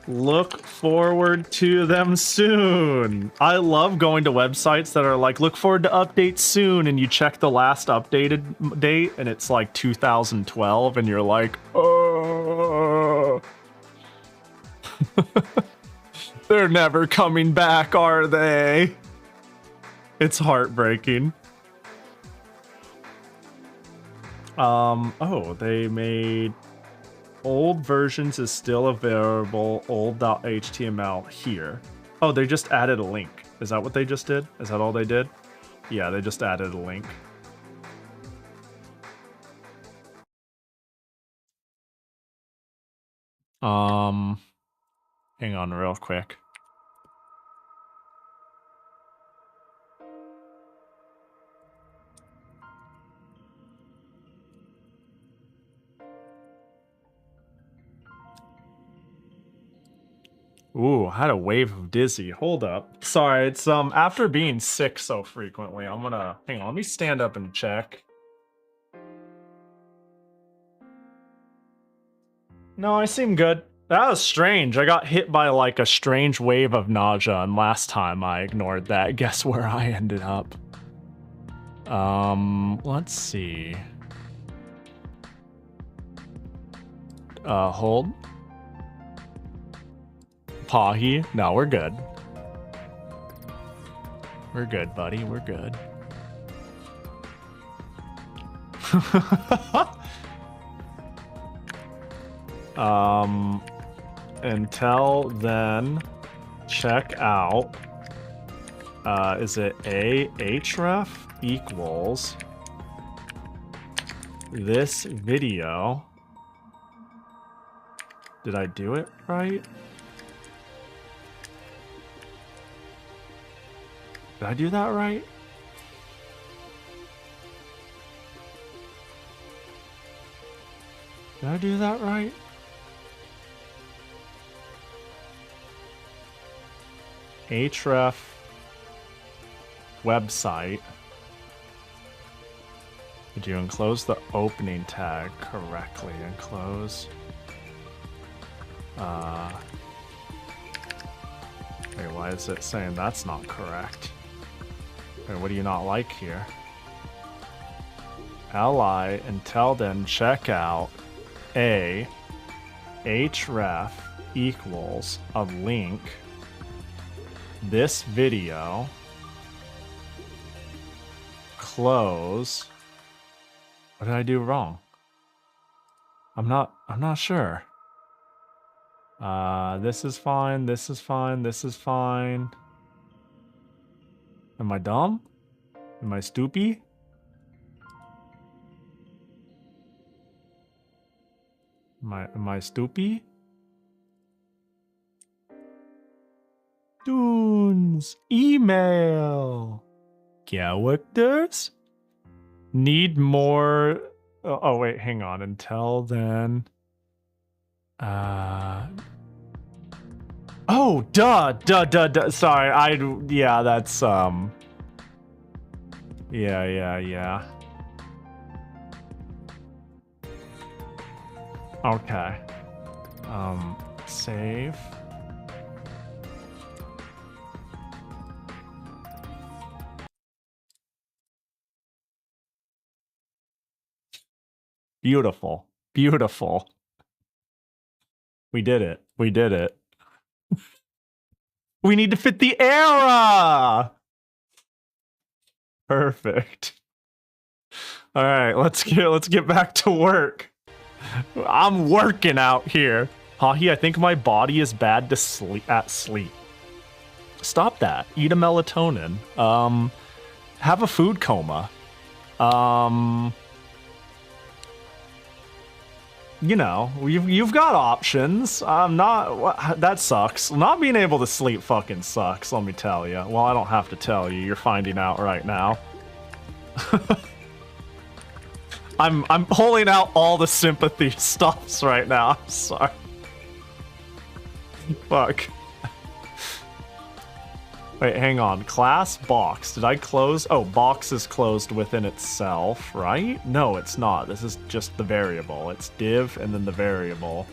Look forward to them soon. I love going to websites that are like, look forward to updates soon, and you check the last updated date, and it's like 2012, and you're like, oh. They're never coming back, are they? It's heartbreaking. Oh, they made... Old versions is still available, old.html here. Oh, they just added a link. Is that what they just did? Is that all they did? Yeah, they just added a link. Hang on real quick. Ooh, I had a wave of dizzy. Hold up. Sorry, it's after being sick so frequently, I'm gonna hang on, let me stand up and check. No, I seem good. That was strange. I got hit by like a strange wave of nausea, and last time I ignored that. Guess where I ended up? Let's see. Hold. Pahi. No, we're good. We're good, buddy. We're good. Until then, check out, is it href equals this video. Did I do it right? Did I do that right? Did I do that right? Href website. Did you enclose the opening tag correctly? Enclose. Wait, why is it saying that's not correct? Wait, what do you not like here? Li until then checkout a href equals a link this video close. What did I do wrong? I'm not sure. This is fine, this is fine, this is fine. Am I dumb? Am I stupid? Am I stupid? Dunes, email, characters, need more. Oh wait, hang on. Until then, oh, duh. Sorry, yeah, that's yeah. Okay. Save. Beautiful. Beautiful. We did it. We did it. We need to fit the era! Perfect. All right, let's get back to work. I'm working out here. Pahi, I think my body is bad to sleep. Stop that. Eat a melatonin. Have a food coma. You know, you've got options. That sucks. Not being able to sleep fucking sucks, let me tell you. Well, I don't have to tell you. You're finding out right now. I'm pulling out all the sympathy stops right now. I'm sorry. Fuck. Wait, hang on. Class box. Did I close? Oh, box is closed within itself, right? No, it's not. This is just the variable. It's div and then the variable.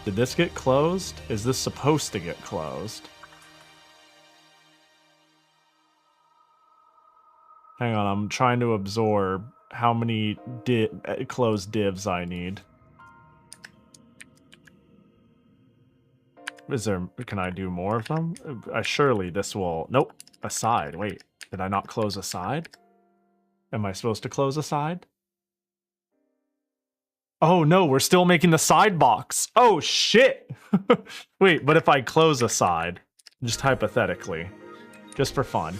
Did this get closed? Is this supposed to get closed? Hang on, I'm trying to absorb how many closed divs I need. Can I do more of them? Surely this will, nope, aside, wait, did I not close aside? Am I supposed to close aside? Oh no, we're still making the side box. Oh shit. Wait, but if I close aside, just hypothetically, just for fun,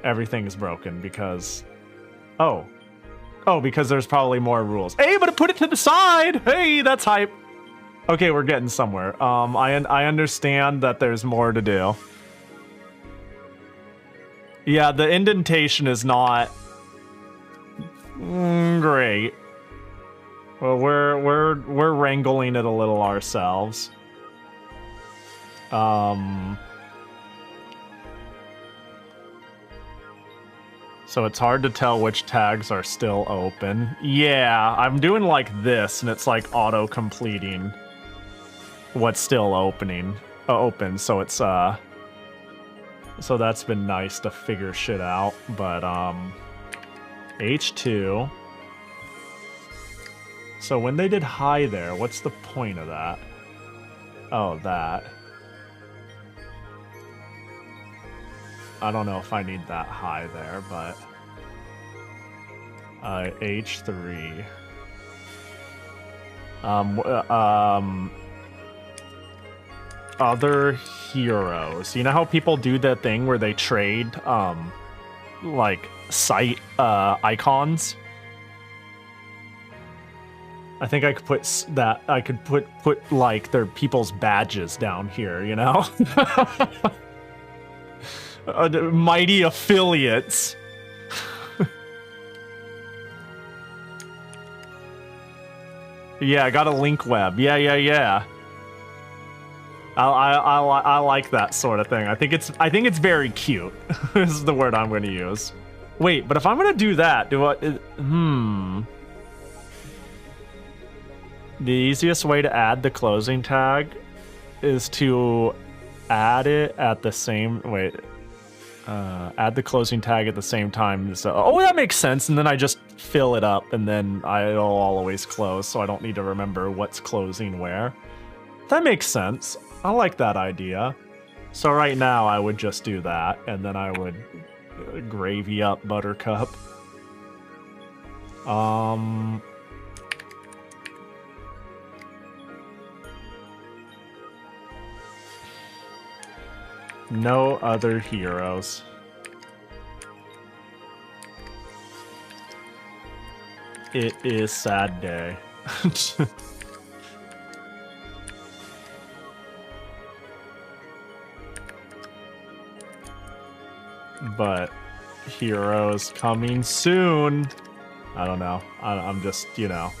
everything is broken because, oh, because there's probably more rules. Hey, but put it to the side. Hey, that's hype. Okay, we're getting somewhere. I understand that there's more to do. Yeah, the indentation is not great. Well, we're wrangling it a little ourselves. So it's hard to tell which tags are still open. Yeah, I'm doing like this, and it's like auto-completing what's still open. So it's so that's been nice to figure shit out. But H2. So when they did hi there, what's the point of that? Oh, that. I don't know if I need that high there, but H3. Other heroes. You know how people do that thing where they trade like site icons? I think I could put that. I could put like their people's badges down here, you know? Mighty affiliates. Yeah, I got a link web. Yeah. I like that sort of thing. I think it's very cute. This is the word I'm going to use. Wait, but if I'm going to do that, the easiest way to add the closing tag is to add it at the same add the closing tag at the same time. So, oh, that makes sense. And then I just fill it up, and then it'll always close, so I don't need to remember what's closing where. That makes sense. I like that idea. So right now I would just do that, and then I would gravy up Buttercup. No other heroes. It is sad day. But heroes coming soon. I don't know. I'm just, you know.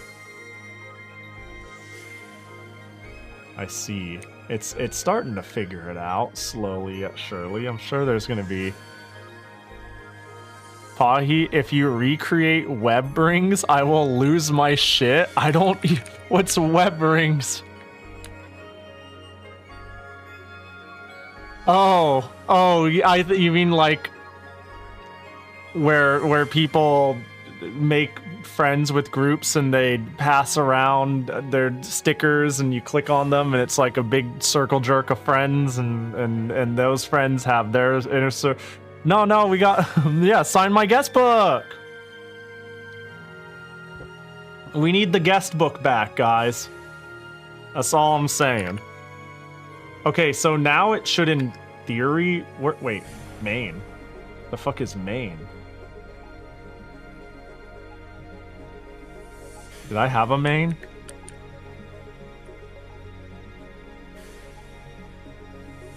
I see. It's starting to figure it out slowly yet surely. I'm sure there's gonna be Pahi, if you recreate web rings, I will lose my shit. I don't. What's web rings? Oh, you mean like where people make friends with groups and they pass around their stickers and you click on them and it's like a big circle jerk of friends and those friends have their inner circle. No, we got yeah, sign my guest book. We need the guest book back, guys. That's all I'm saying. Okay, so now it should in theory work. Wait, main. The fuck is main? Did I have a main?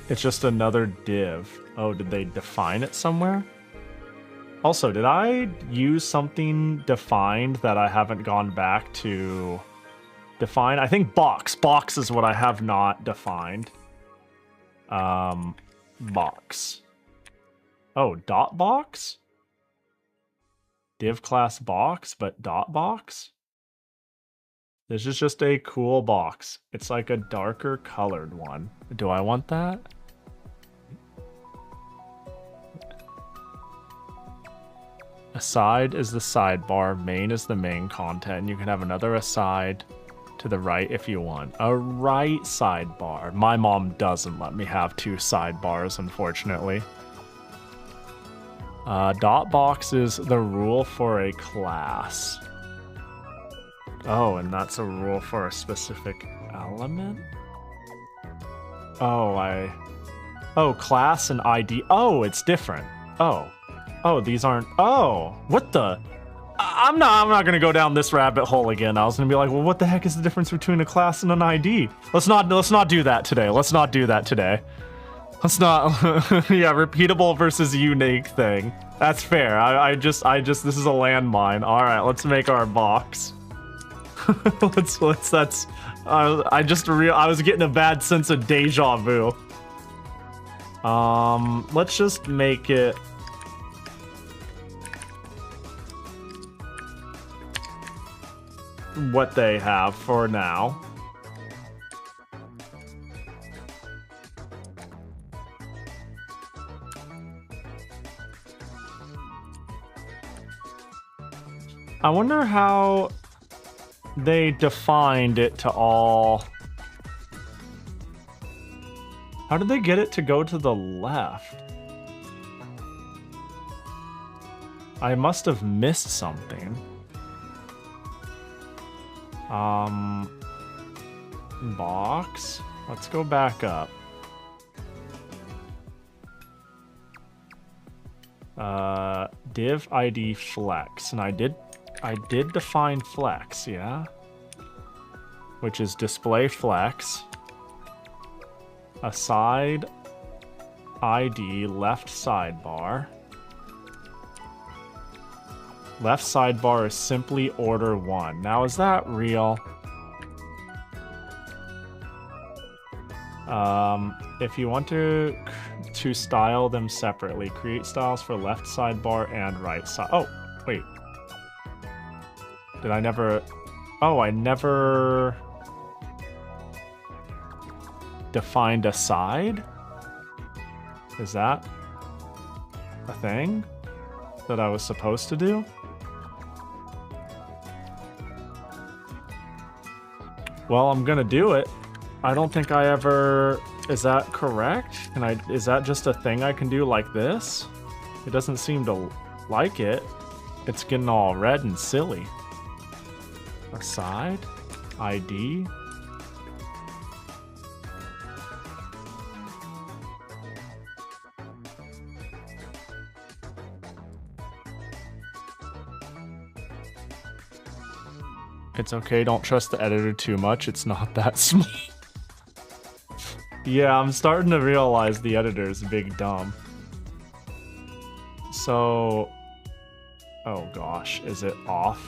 It's just another div. Oh, did they define it somewhere? Also, did I use something defined that I haven't gone back to define? I think box. Box is what I have not defined. Box. Oh, dot box? Div class box, but dot box? This is just a cool box. It's like a darker colored one. Do I want that? Aside is the sidebar, main is the main content. You can have another aside to the right if you want. A right sidebar. My mom doesn't let me have two sidebars, unfortunately. Dot box is the rule for a class. Oh, and that's a rule for a specific element? Oh, class and ID. Oh, it's different. Oh, these aren't. Oh, what the? I'm not gonna go down this rabbit hole again. I was gonna be like, well, what the heck is the difference between a class and an ID? Let's not do that today. Let's not do that today. Let's not. Yeah, repeatable versus unique thing. That's fair. I just. This is a landmine. All right, let's make our box. That's. I was getting a bad sense of deja vu. Let's just make it. What they have for now. I wonder how they defined it to all. How did they get it to go to the left? I must have missed something. Box. Let's go back up. Div ID flex, and I did define flex, yeah? Which is display flex. Aside ID left sidebar. Left sidebar is simply order 1. Now, is that real? If you want to style them separately, create styles for left sidebar and right side. Oh, wait. Did I never... Oh, I never defined a side? Is that a thing that I was supposed to do? Well, I'm gonna do it. I don't think I ever... Is that correct? Is that just a thing I can do like this? It doesn't seem to like it. It's getting all red and silly. Aside? ID? It's okay, don't trust the editor too much, it's not that small. Yeah, I'm starting to realize the editor's big dumb. So... Oh gosh, is it off?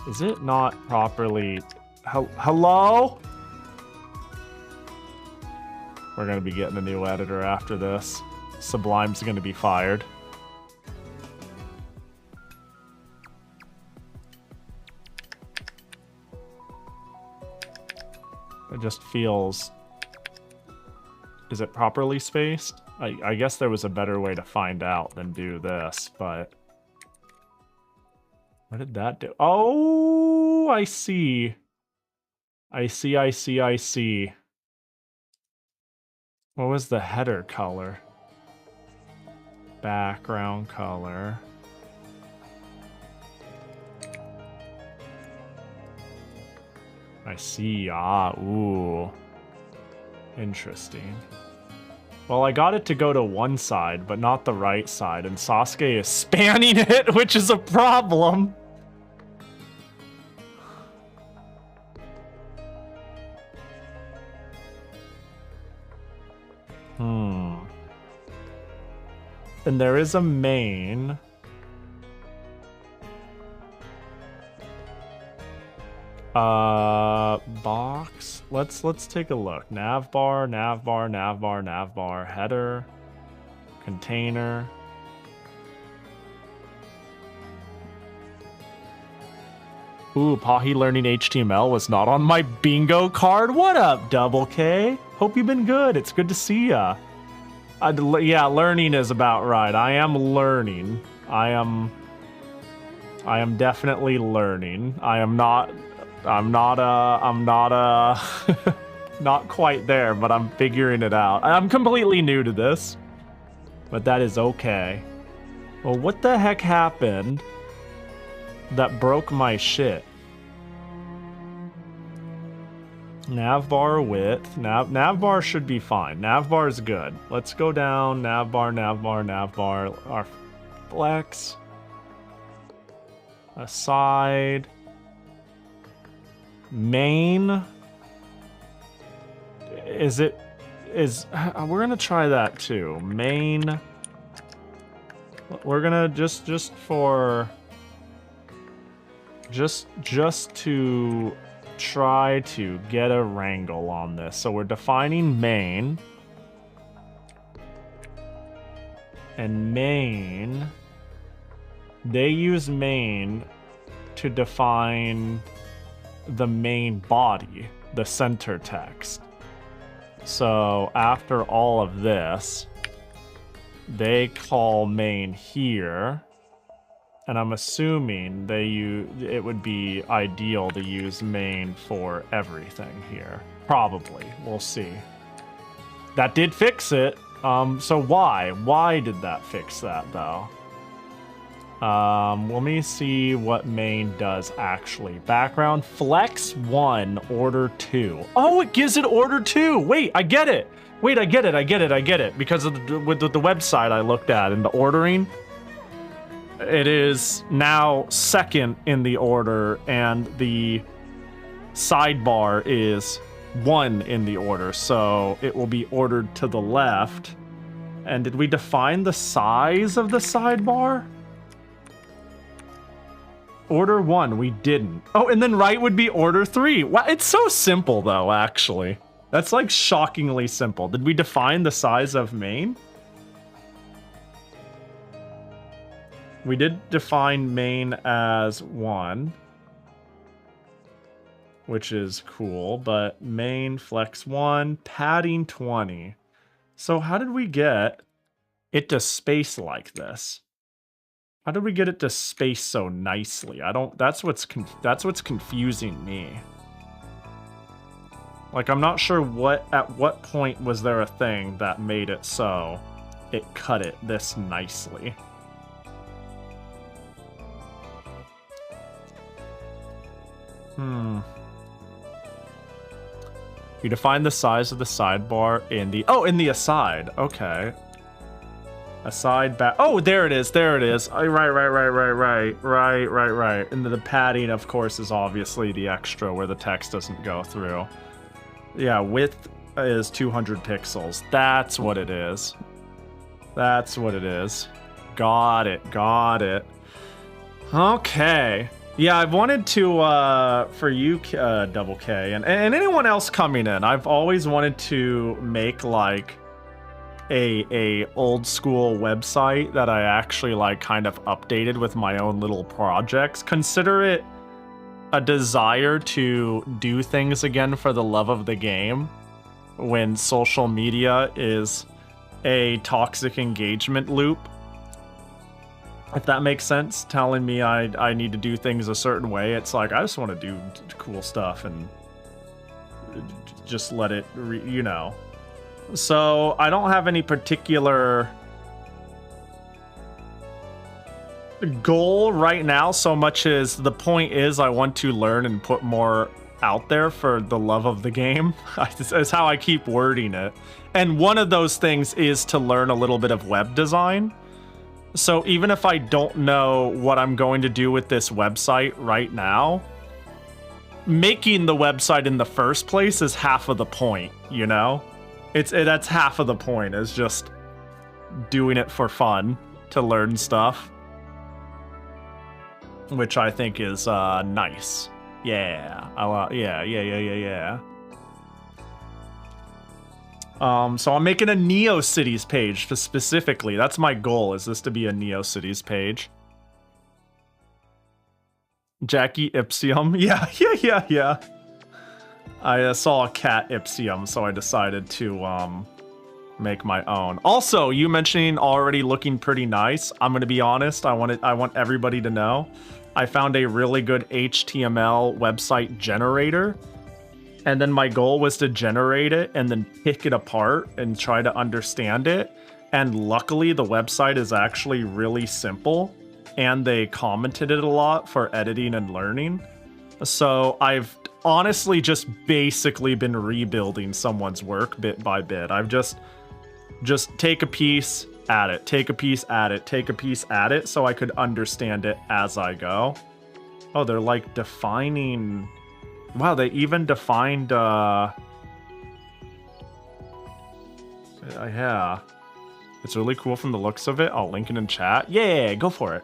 Is it not properly... Hello? We're gonna be getting a new editor after this. Sublime's gonna be fired. It just feels... Is it properly spaced? I guess there was a better way to find out than do this, but... What did that do? Oh, I see. I see. What was the header color? Background color. I see. Ah, ooh. Interesting. Well, I got it to go to one side, but not the right side, and Sasuke is spanning it, which is a problem. And there is a main. Box. Let's take a look. Navbar, header, container. Ooh, Pahi learning HTML was not on my bingo card. What up, Double K? Hope you've been good. It's good to see ya. Yeah, learning is about right. I am learning. I am definitely learning. I'm not not quite there, but I'm figuring it out. I'm completely new to this, but that is okay. Well, what the heck happened that broke my shit? Navbar width. Navbar should be fine. Navbar is good. Let's go down. Navbar. Our flex. Aside. Main. We're gonna try that too. Main. We're gonna just to try to get a wrangle on this. So we're defining main. And main, they use main to define the main body, the center text. So after all of this, they call main here. And I'm assuming it would be ideal to use main for everything here. Probably. We'll see. That did fix it. So why? Why did that fix that, though? Let me see what main does, actually. Background, flex 1, order 2. Oh, it gives it order 2! Wait, I get it! Wait, I get it! Because of the website I looked at and the ordering. It is now second in the order, and the sidebar is 1 in the order, so it will be ordered to the left. And did we define the size of the sidebar? Order 1, we didn't. Oh, and then right would be order 3. Wow, it's so simple, though, actually. That's like shockingly simple. Did we define the size of main? We did define main as 1, which is cool, but main flex 1, padding 20. So how did we get it to space like this? How did we get it to space so nicely? That's what's confusing me. Like, I'm not sure at what point was there a thing that made it so it cut it this nicely. You define the size of the sidebar in the... Oh, in the aside. Okay. Aside back... Oh, there it is. There it is. Right. And the padding, of course, is obviously the extra where the text doesn't go through. Yeah, width is 200 pixels. That's what it is. That's what it is. Got it. Got it. Okay. Yeah, I've wanted to, for you, Double K, and anyone else coming in, I've always wanted to make, like, a old school website that I actually, like, kind of updated with my own little projects. Consider it a desire to do things again for the love of the game when social media is a toxic engagement loop. If that makes sense, telling me I need to do things a certain way, it's like, I just want to do cool stuff and just let it, you know. So I don't have any particular goal right now, so much as the point is I want to learn and put more out there for the love of the game. That's how I keep wording it. And one of those things is to learn a little bit of web design. So even if I don't know what I'm going to do with this website right now, making the website in the first place is half of the point, you know? That's half of the point, is just doing it for fun, to learn stuff. Which I think is nice. Yeah. Yeah. So I'm making a Neocities page specifically. That's my goal, is this to be a Neocities page. Jackie Ipsium. Yeah. I saw a cat Ipsium, so I decided to make my own. Also, you mentioning already looking pretty nice. I'm gonna be honest, I want everybody to know. I found a really good HTML website generator. And then my goal was to generate it and then pick it apart and try to understand it. And luckily, the website is actually really simple. And they commented it a lot for editing and learning. So I've honestly just basically been rebuilding someone's work bit by bit. I've just take a piece, add it, take a piece, add it, take a piece, add it, so I could understand it as I go. Oh, they're like defining... Wow, they even defined, yeah. It's really cool from the looks of it. I'll link it in chat. Yeah, go for it.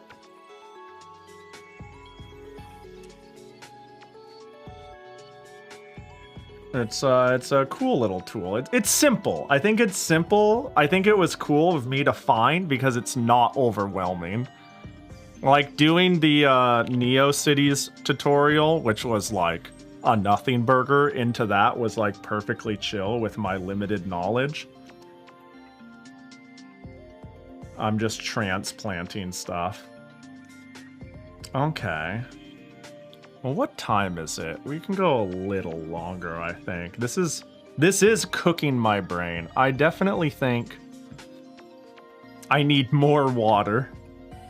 It's a cool little tool. It's simple. I think it's simple. I think it was cool of me to find because it's not overwhelming. Like doing the Neocities tutorial, which was like a nothing burger, into that was like perfectly chill with my limited knowledge. I'm just transplanting stuff. Okay. Well, what time is it? We can go a little longer, I think. This is cooking my brain. I definitely think I need more water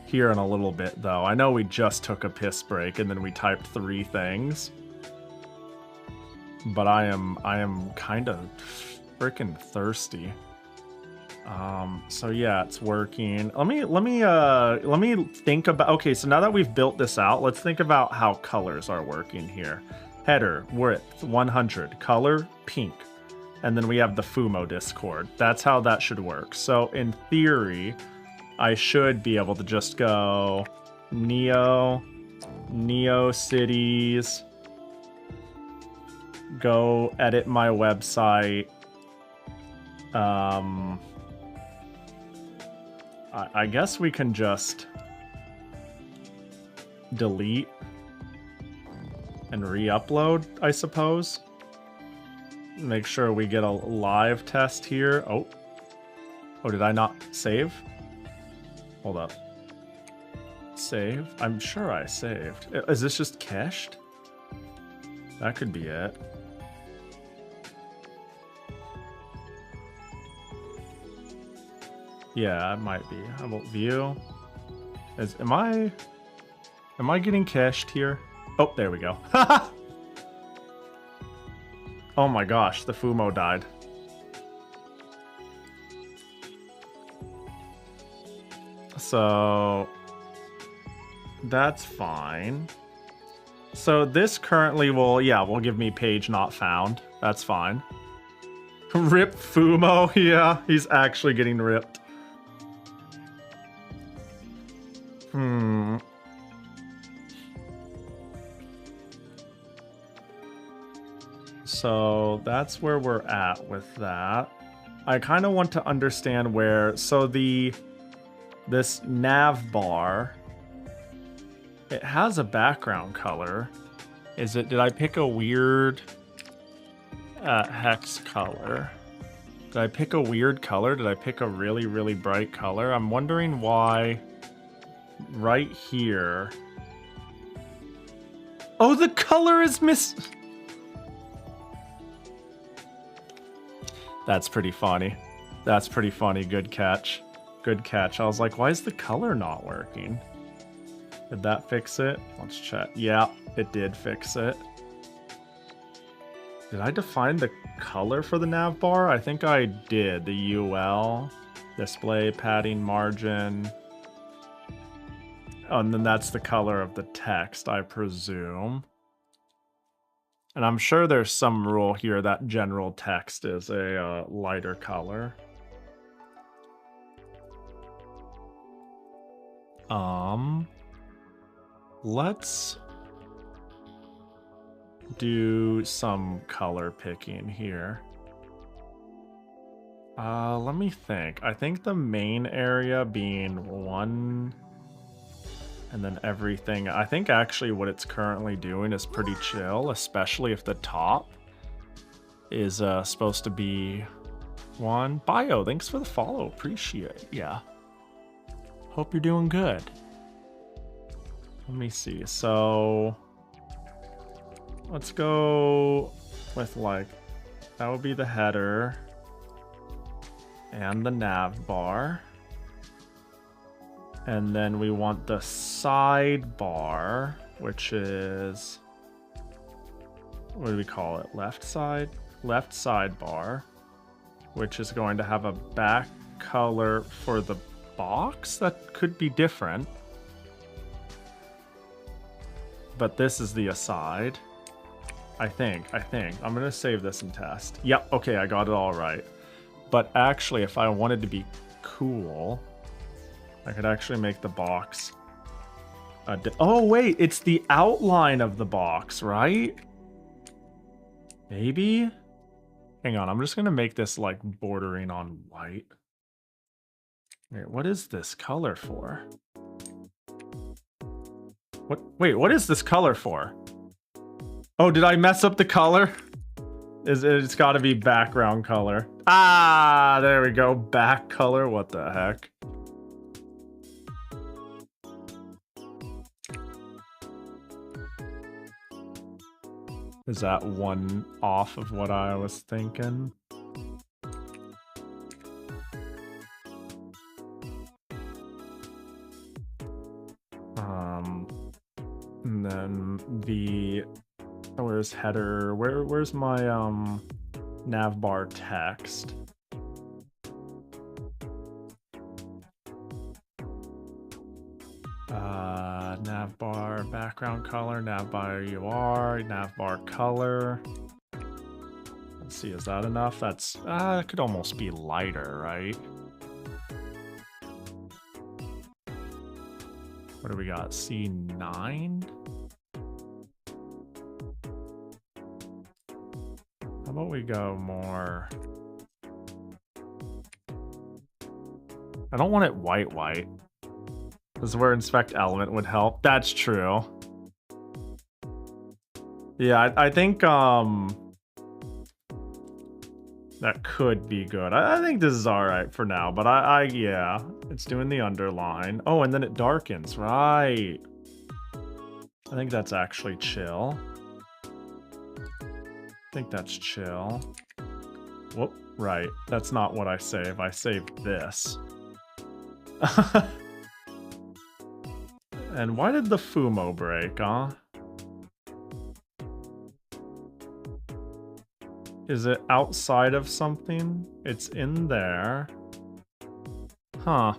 here in a little bit, though. I know we just took a piss break and then we typed 3 things. But I am kind of freaking thirsty. So yeah, it's working. Let me think about, okay, so now that we've built this out, let's think about how colors are working here. Header, width, 100, color, pink. And then we have the Fumo Discord. That's how that should work. So in theory, I should be able to just go Neocities, go edit my website. I guess we can just delete and re-upload, I suppose. Make sure we get a live test here. Oh, did I not save? Hold up. Save? I'm sure I saved. Is this just cached? That could be it. Yeah, it might be. How about view? Am I getting cached here? Oh, there we go. Oh my gosh, the Fumo died. So that's fine. So this currently will give me page not found. That's fine. Rip Fumo, yeah, he's actually getting ripped. So that's where we're at with that. I kind of want to understand where, so this nav bar, it has a background color. Did I pick a weird hex color? Did I pick a weird color? Did I pick a really, really bright color? I'm wondering why right here. Oh, the color is That's pretty funny. That's pretty funny. Good catch. Good catch. I was like, why is the color not working? Did that fix it? Let's check. Yeah, it did fix it. Did I define the color for the nav bar? I think I did. The UL, display, padding, margin. Oh, and then that's the color of the text, I presume. And I'm sure there's some rule here that general text is a lighter color. Let's do some color picking here. Let me think. I think the main area being 1 and then everything. I think actually what it's currently doing is pretty chill, especially if the top is supposed to be 1. Bio, thanks for the follow. Appreciate it. Yeah. Hope you're doing good. Let me see. So let's go with like, that would be the header and the nav bar. And then we want the sidebar, which is, what do we call it? Left side? Left sidebar, which is going to have a back color for the box that could be different. But this is the aside. I think. I'm gonna save this and test. Yep, okay, I got it all right. But actually, if I wanted to be cool, I could actually make the box. Oh wait, it's the outline of the box, right? Maybe? Hang on, I'm just gonna make this like bordering on white. Wait, what is this color for? Wait, what is this color for? Oh, did I mess up the color? It's gotta be background color. Ah, there we go, back color, what the heck? Is that one off of what I was thinking? And then the, where's header? Where's my navbar text? Navbar background color, navbar UR, navbar color. Let's see, is that enough? That's, it could almost be lighter, right? What do we got? C9? about we go more... I don't want it white. This is where inspect element would help. That's true. Yeah, I think that could be good. I think this is all right for now, but yeah, it's doing the underline. Oh, and then it darkens, right? I think that's actually chill. I think that's chill. Whoop, right. That's not what I save. I saved this. And why did the Fumo break, huh? Is it outside of something? It's in there. Huh.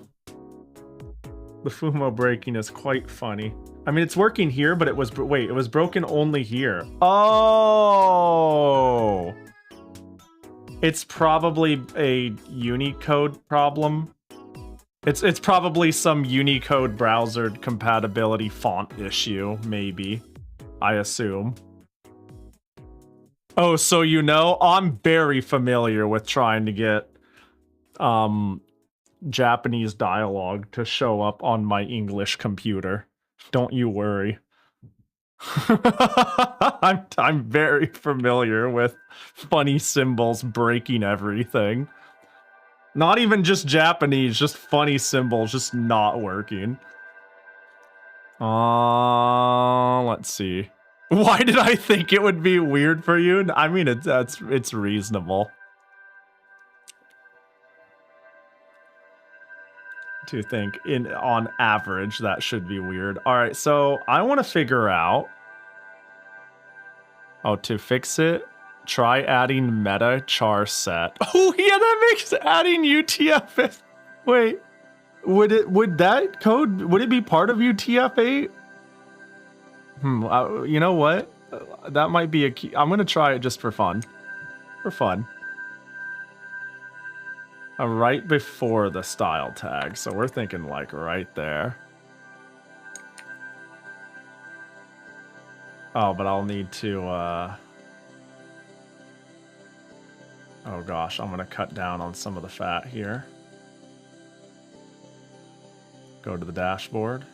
The Fumo breaking is quite funny. I mean, it's working here, but it was... Wait, it was broken only here. Oh! It's probably a Unicode problem. It's probably some Unicode browser compatibility font issue, maybe. I assume. Oh, so you know, I'm very familiar with trying to get Japanese dialogue to show up on my English computer. Don't you worry. I'm very familiar with funny symbols breaking everything. Not even just Japanese, just funny symbols just not working. Let's see. Why did I think it would be weird for you? I mean, it's reasonable. To think on average that should be weird. All right, so I want to figure out. Oh, to fix it, try adding meta char set. Oh yeah, that makes adding UTF-8. Wait, would that code, would it be part of UTF-8? You know what? That might be a key. I'm gonna try it just for fun. For fun. Right before the style tag, so we're thinking like right there. Oh, but I'll need to, oh gosh, I'm gonna cut down on some of the fat here. Go to the dashboard.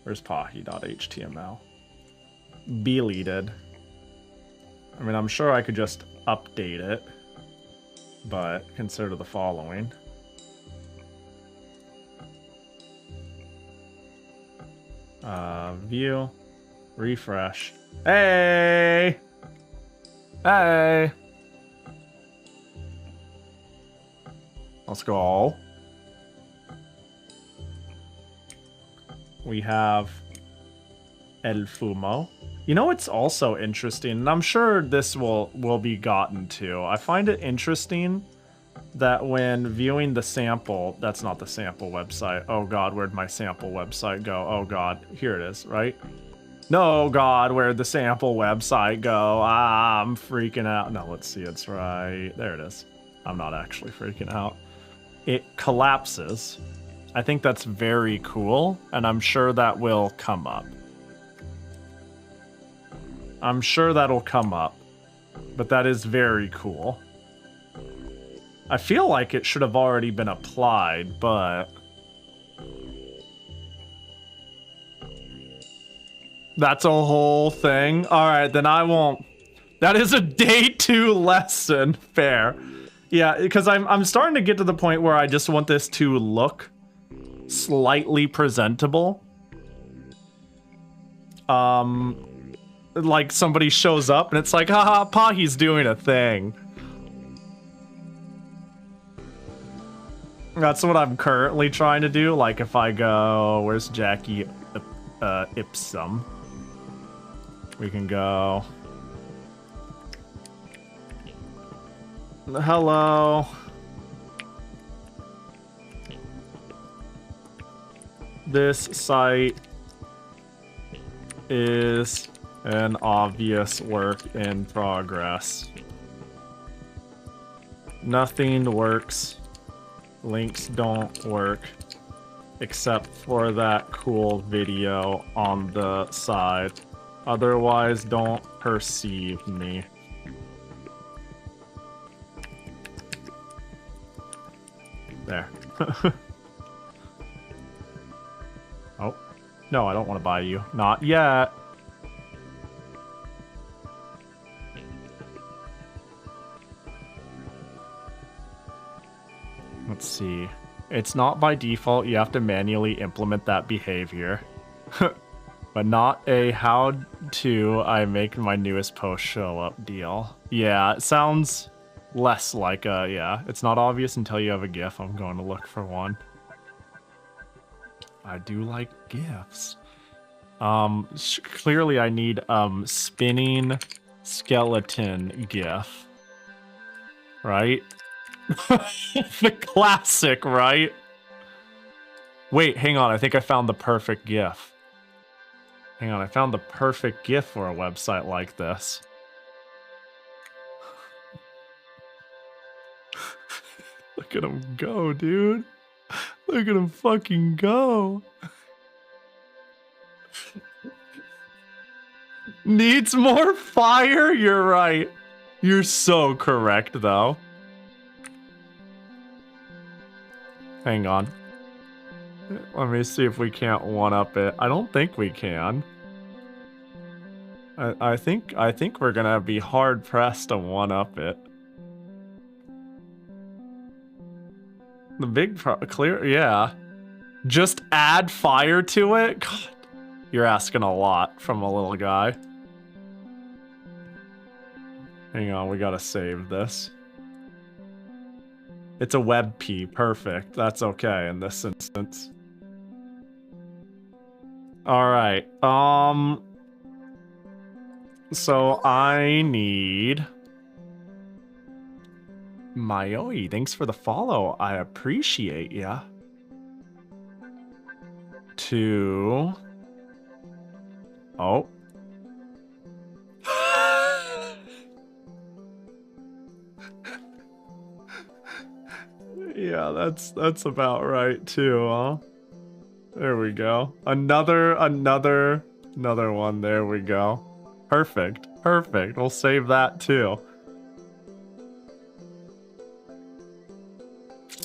Where's Pahi.html? Deleted. I mean, I'm sure I could just update it, but consider the following. View, refresh. Hey! Hey! Let's go. We have El Fumo. You know what's also interesting, and I'm sure this will be gotten to. I find it interesting that when viewing the sample, that's not the sample website. Oh god, where'd my sample website go? Oh god, here it is, right? No, god, where'd the sample website go? Ah, I'm freaking out. No, let's see, it's right. There it is. I'm not actually freaking out. It collapses. I think that's very cool, and I'm sure that will come up. I'm sure that'll come up, but that is very cool. I feel like it should have already been applied, but... That's a whole thing? Alright, then I won't... That is a day 2 lesson. Fair. Yeah, because I'm starting to get to the point where I just want this to look slightly presentable. Like somebody shows up and it's like, haha, Pahi's doing a thing. That's what I'm currently trying to do. Like if I go, where's Jackie Ipsum? We can go. Hello. This site is an obvious work in progress. Nothing works. Links don't work. Except for that cool video on the side. Otherwise, don't perceive me. There. Oh. No, I don't want to buy you. Not yet. Let's see. It's not by default. You have to manually implement that behavior. But not a how to I make my newest post show up deal. Yeah, it sounds less like a, yeah. It's not obvious until you have a GIF. I'm going to look for one. I do like GIFs. Clearly I need spinning skeleton GIF. Right? The classic, right? Wait, hang on. I think I found the perfect GIF. Hang on, I found the perfect GIF for a website like this. Look at him go, dude. Look at him fucking go. Needs more fire? You're right. You're so correct, though. Hang on. Let me see if we can't one-up it. I don't think we can. I think we're gonna be hard-pressed to one-up it. The big clear, yeah. Just add fire to it? God, you're asking a lot from a little guy. Hang on, we gotta save this. It's a WebP, perfect. That's okay in this instance. Alright, so I need... Mayoi, thanks for the follow. I appreciate ya. To... Oh. Yeah, that's about right too, huh? There we go. Another one. There we go. Perfect. Perfect. We'll save that too.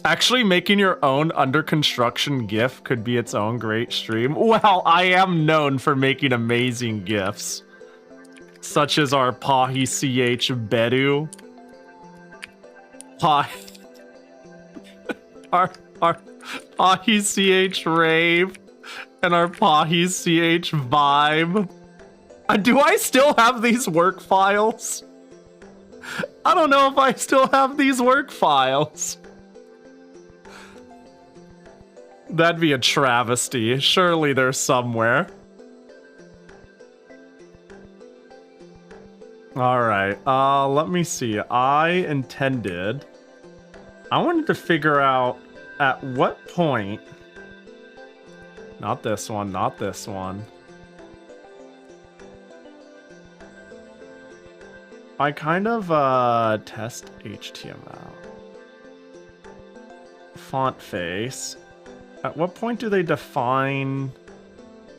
Actually, making your own under construction GIF could be its own great stream. Well, I am known for making amazing GIFs, such as our Pahi CH Bedu. Our Pahi CH Rave and our Pahi CH Vibe. Do I still have these work files? I don't know if I still have these work files. That'd be a travesty. Surely they're somewhere. Alright, let me see. I wanted to figure out at what point... Not this one, not this one. I kind of, test HTML. Font face. At what point do they define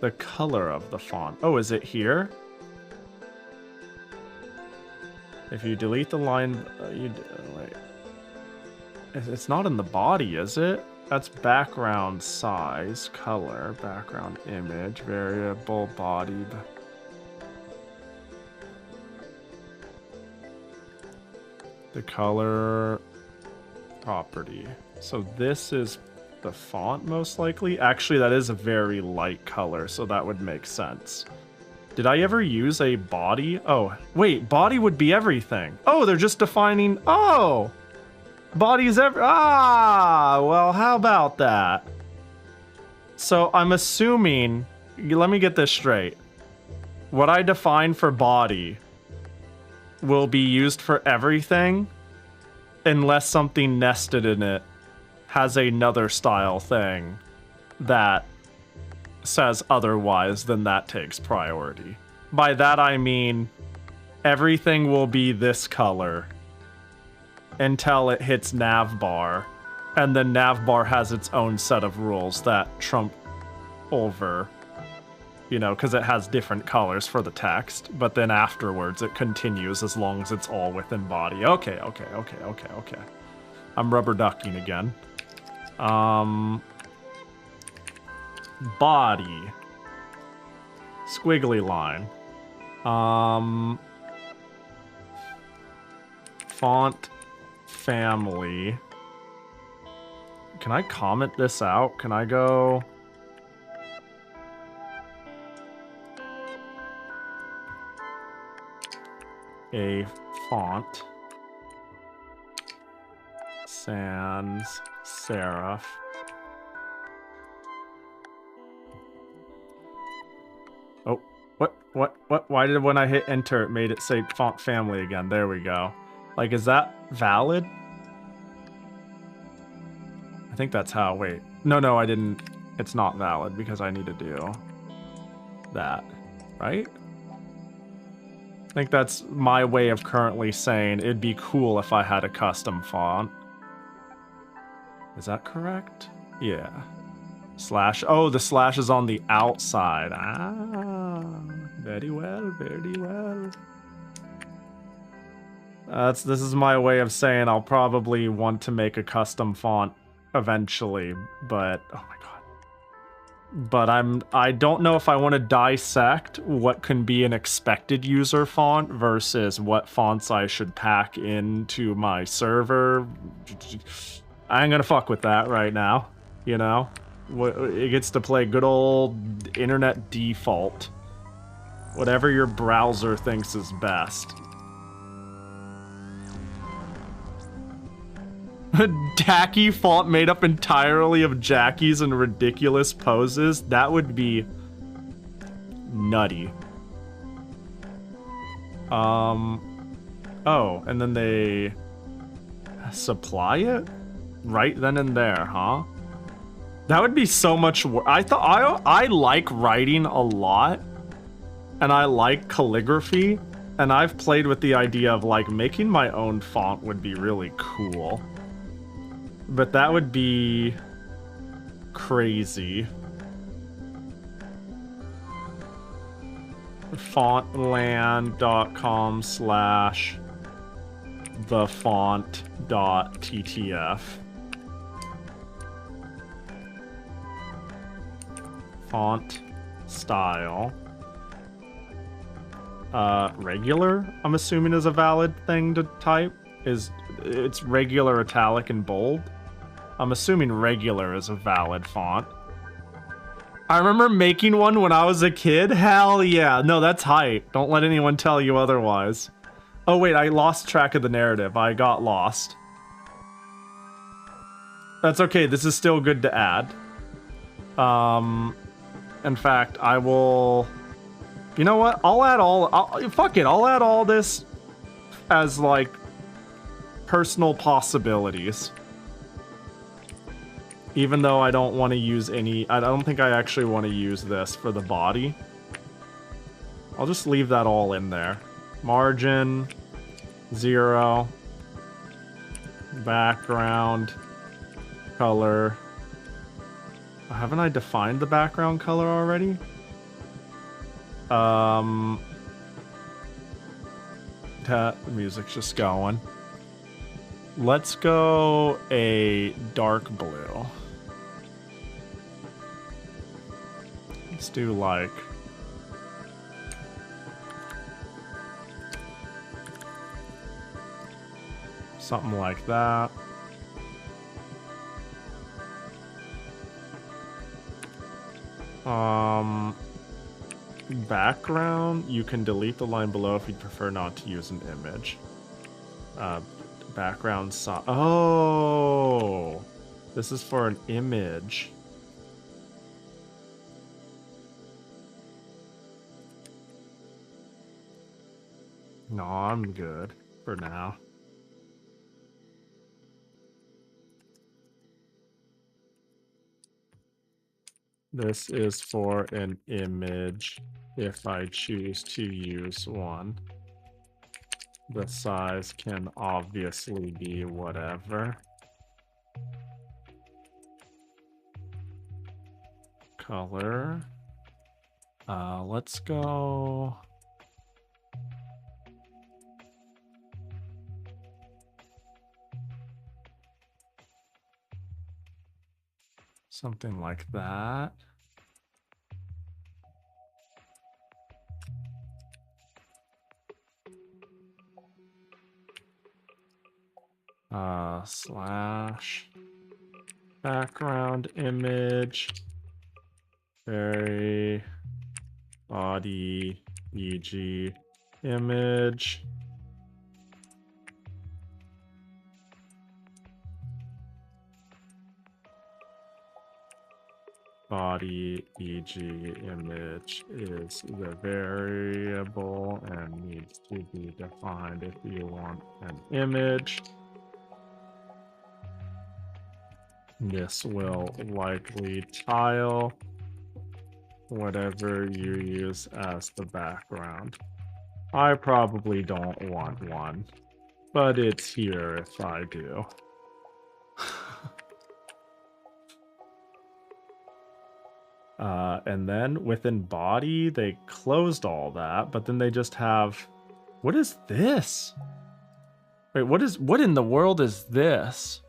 the color of the font? Oh, is it here? If you delete the line, wait. It's not in the body, is it? That's background size, color, background image, variable body. The color property. So this is the font most likely. Actually, that is a very light color, so that would make sense. Did I ever use a body? Oh, wait, body would be everything. Oh, they're just defining, oh! Body's well, how about that? So I'm assuming, let me get this straight. What I define for body will be used for everything unless something nested in it has another style thing that says otherwise, then that takes priority. By that I mean everything will be this color until it hits navbar, And then navbar has its own set of rules that trump over, you know, because it has different colors for the text, but then afterwards it continues as long as it's all within body. Okay. I'm rubber ducking again. Body. Squiggly line. Font family. Can I comment this out? Can I go... a font sans serif. Oh, what? Why did when I hit enter it made it say font family again? There we go. Like, is that valid? I think that's how, wait. No, I didn't. It's not valid because I need to do that, right? I think that's my way of currently saying it'd be cool if I had a custom font. Is that correct? Yeah. Slash. Oh, the slash is on the outside. Ah, very well, very well. This is my way of saying I'll probably want to make a custom font eventually, but oh my god. But I don't know if I want to dissect what can be an expected user font versus what fonts I should pack into my server. I ain't gonna fuck with that right now, you know? It gets to play good old internet default. Whatever your browser thinks is best. A tacky font made up entirely of jackies and ridiculous poses? That would be nutty. Oh, and then they supply it right then and there, huh? That would be so much work. I like writing a lot, and I like calligraphy, and I've played with the idea of like making my own font would be really cool. But that would be crazy. Fontland.com/thefont.ttf. Font style. Regular, I'm assuming, is a valid thing to type. It's regular, italic, and bold. I'm assuming regular is a valid font. I remember making one when I was a kid. Hell yeah. No, that's hype. Don't let anyone tell you otherwise. Oh wait, I lost track of the narrative. I got lost. That's okay. This is still good to add. In fact, I will... You know what? I'll add all this as, like, personal possibilities. Even though I don't want to use any... I don't think I actually want to use this for the body. I'll just leave that all in there. Margin, 0. Background, color. Haven't I defined the background color already? The music's just going. Let's go a dark blue. Let's do like... something like that. Background, you can delete the line below if you'd prefer not to use an image. Background oh, this is for an image. No, I'm good for now. This is for an image if I choose to use one. The size can obviously be whatever. color. Let's go. Something like that. Slash background image very body e.g. image body e.g. image is the variable and needs to be defined if you want an image. This will likely tile whatever you use as the background. I probably don't want one, but it's here if I do. And then within body, they closed all that, but then they just have... What is this? Wait, what in the world is this?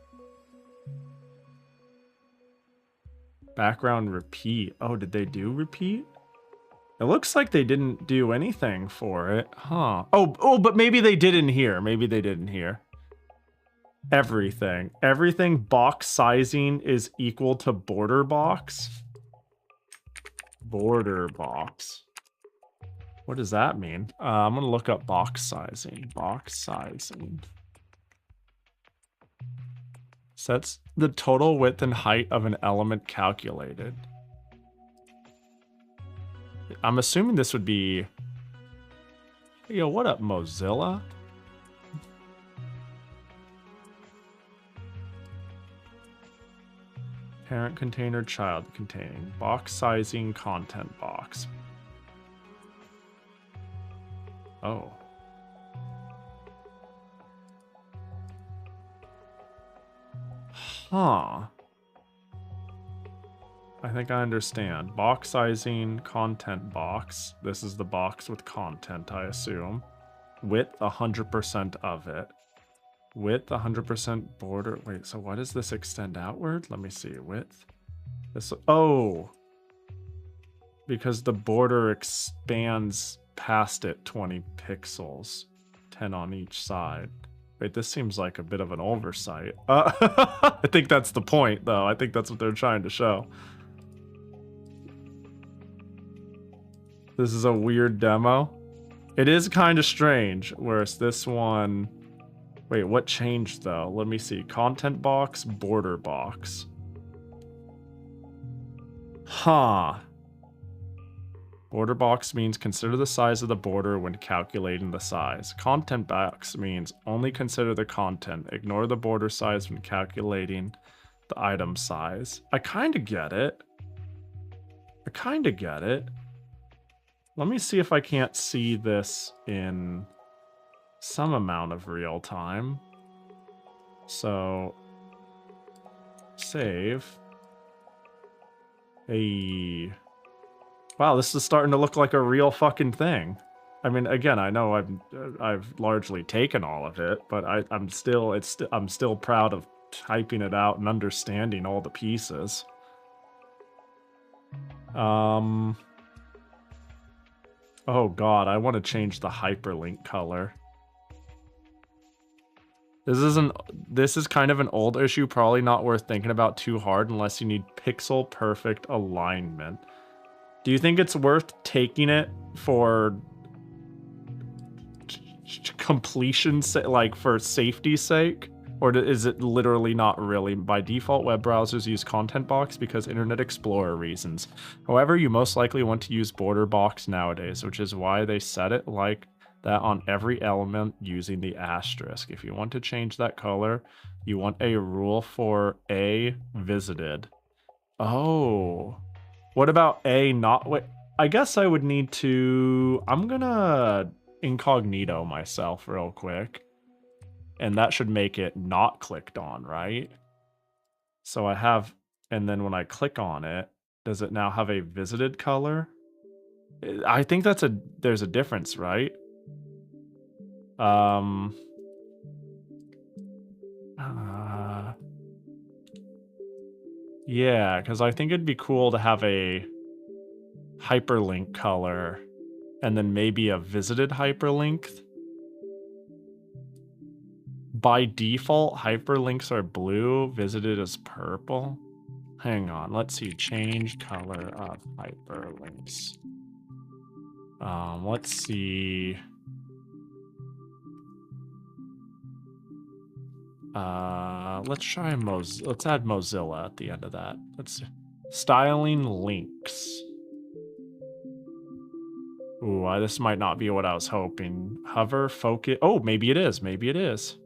Background repeat. Oh, did they do repeat? It looks like they didn't do anything for it. Huh. Oh, but maybe they did in here. Maybe they did in here. Everything. Everything box sizing is equal to border box. Border box. What does that mean? I'm going to look up box sizing. Box sizing. Sets the total width and height of an element calculated. I'm assuming this would be... Yo, what up, Mozilla? Parent container, child containing. Box sizing, content box. Oh. Huh. I think I understand. Box sizing, content box. This is the box with content, I assume. Width, 100% of it. Width, 100% border. Wait, so why does this extend outward? Let me see. Width. This. Oh. Because the border expands past it 20 pixels. 10 on each side. Wait, this seems like a bit of an oversight. I think that's the point, though. I think that's what they're trying to show. This is a weird demo. It is kind of strange, whereas this one... Wait, what changed, though? Let me see. Content box, border box. Huh. Border box means consider the size of the border when calculating the size. Content box means only consider the content. Ignore the border size when calculating the item size. I kind of get it. I kind of get it. Let me see if I can't see this in some amount of real time. So, save. Hey. Wow, this is starting to look like a real fucking thing. I mean, again, I know I've largely taken all of it, but I'm still proud of typing it out and understanding all the pieces. Oh god, I want to change the hyperlink color. This is kind of an old issue, probably not worth thinking about too hard unless you need pixel perfect alignment. Do you think it's worth taking it for completion, like for safety's sake? Or is it literally not really? By default, web browsers use content box because Internet Explorer reasons. However, you most likely want to use border box nowadays, which is why they set it like that on every element using the asterisk. If you want to change that color, you want a rule for A visited. Oh. What about A not... Wait, I guess I would need to... I'm gonna incognito myself real quick. And that should make it not clicked on, right? So I have... And then when I click on it, Does it now have a visited color? I think there's a difference, right? Yeah, because I think it'd be cool to have a hyperlink color and then maybe a visited hyperlink. By default, hyperlinks are blue, visited is purple. Hang on, let's see, change color of hyperlinks. Let's see. Let's try let's add Mozilla at the end of that. Let's styling links. Ooh, this might not be what I was hoping. Hover, focus. Oh, maybe it is. Maybe it is.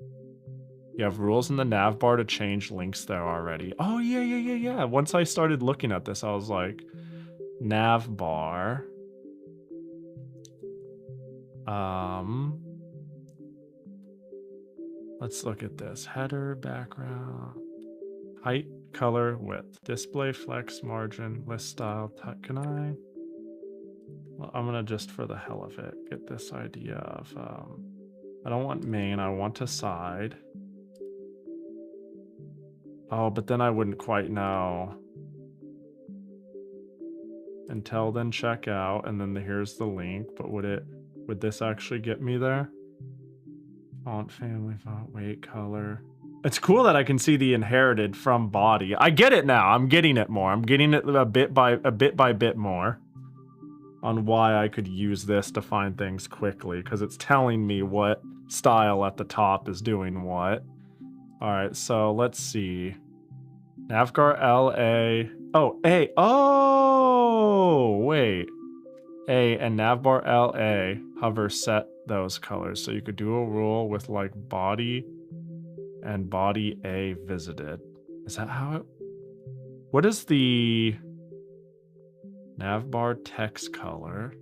You have rules in the nav bar to change links there already. Oh, yeah. Once I started looking at this, I was like, nav bar. Let's look at this. Header, background, height, color, width, display, flex, margin, list style. Can I? Well, I'm gonna just for the hell of it get this idea of I don't want main, I want to side. Oh, but then I wouldn't quite know. Until then check out, and then here's the link, but would this actually get me there? Font family, font weight, color. It's cool that I can see the inherited from body. I get it now. I'm getting it more. I'm getting it a bit by bit more on why I could use this to find things quickly, because it's telling me what style at the top is doing what. All right, so let's see. Navgar LA. Oh, A. Oh, wait. A and navbar LA hover set those colors. So you could do a rule with like body and body A visited. Is that how it? What is the navbar text color?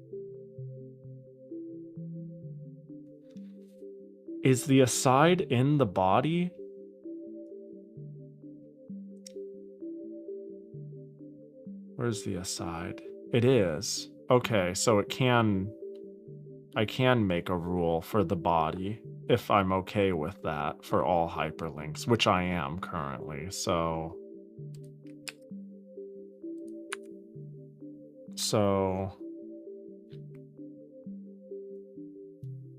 Is the aside in the body? Where's the aside? It is. Okay, so it can... I can make a rule for the body if I'm okay with that for all hyperlinks, which I am currently, so...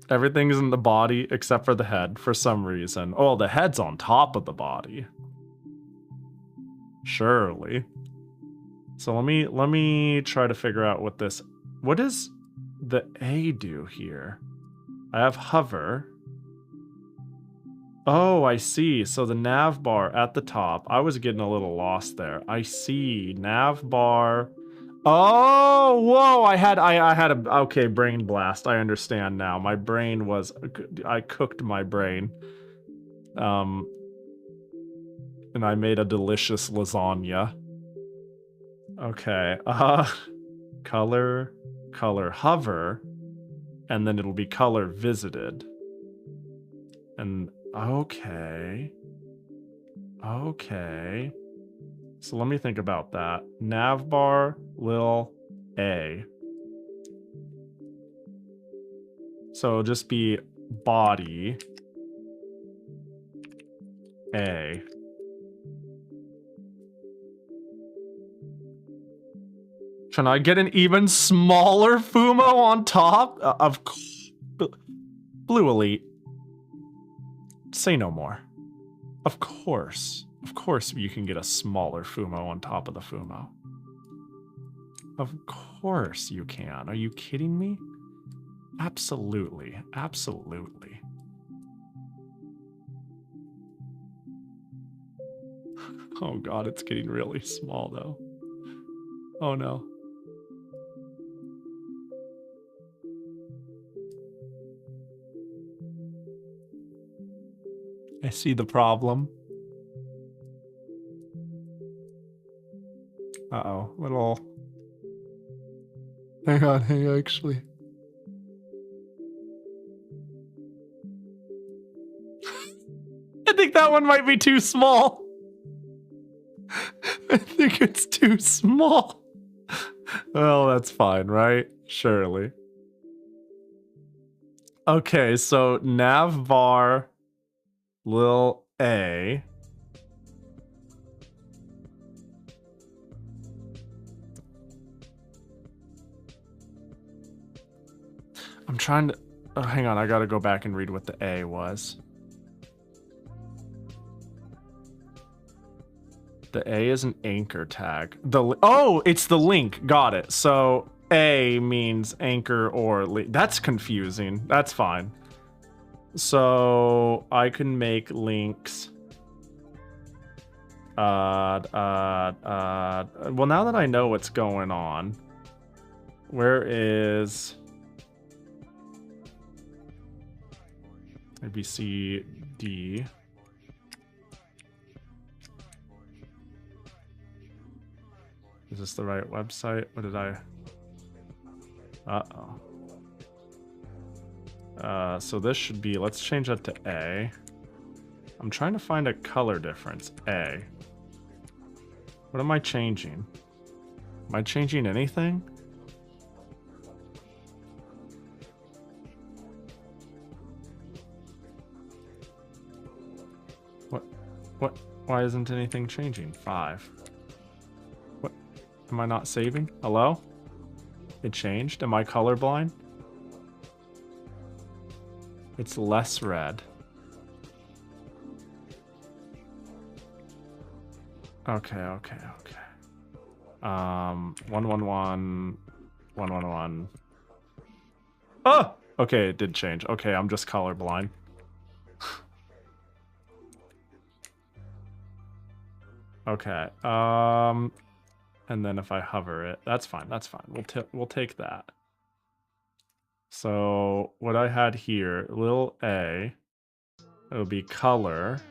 Everything's in the body except for the head for some reason. Oh, the head's on top of the body. Surely. So let me try to figure out what does the A do here? I have hover. Oh, I see. So the nav bar at the top. I was getting a little lost there. I see. Nav bar. Oh, whoa. I had a okay, brain blast. I understand now. My brain was I cooked my brain. And I made a delicious lasagna. Okay. Color hover, and then it'll be color visited. And okay. So let me think about that. Navbar lil A. So it'll just be body A. Can I get an even smaller Fumo on top? Of Blue Elite. Say no more. Of course you can get a smaller Fumo on top of the Fumo. Of course you can. Are you kidding me? Absolutely. Oh god, it's getting really small though. Oh no. I see the problem. Uh-oh, little... Hang on, actually. I think that one might be too small. I think it's too small. Well, that's fine, right? Surely. Okay, so navbar lil a. I'm trying to... Oh, hang on, I gotta go back and read what the A was. The A is an anchor tag. Oh, it's the link. Got it. So A means anchor or link. That's confusing. That's fine. So I can make links. Well, now that I know what's going on, where is maybe C, D? Is this the right website? What did I... Uh-oh. So this should be... Let's change that to A. I'm trying to find a color difference. A. What am I changing? Am I changing anything? What? Why isn't anything changing? 5. What? Am I not saving? Hello? It changed? Am I colorblind? It's less red. Okay. 111, 111. Oh! Okay, it did change. Okay, I'm just colorblind. Okay. And then if I hover it, that's fine. That's fine. We'll take that. So what I had here, little a, it would be color.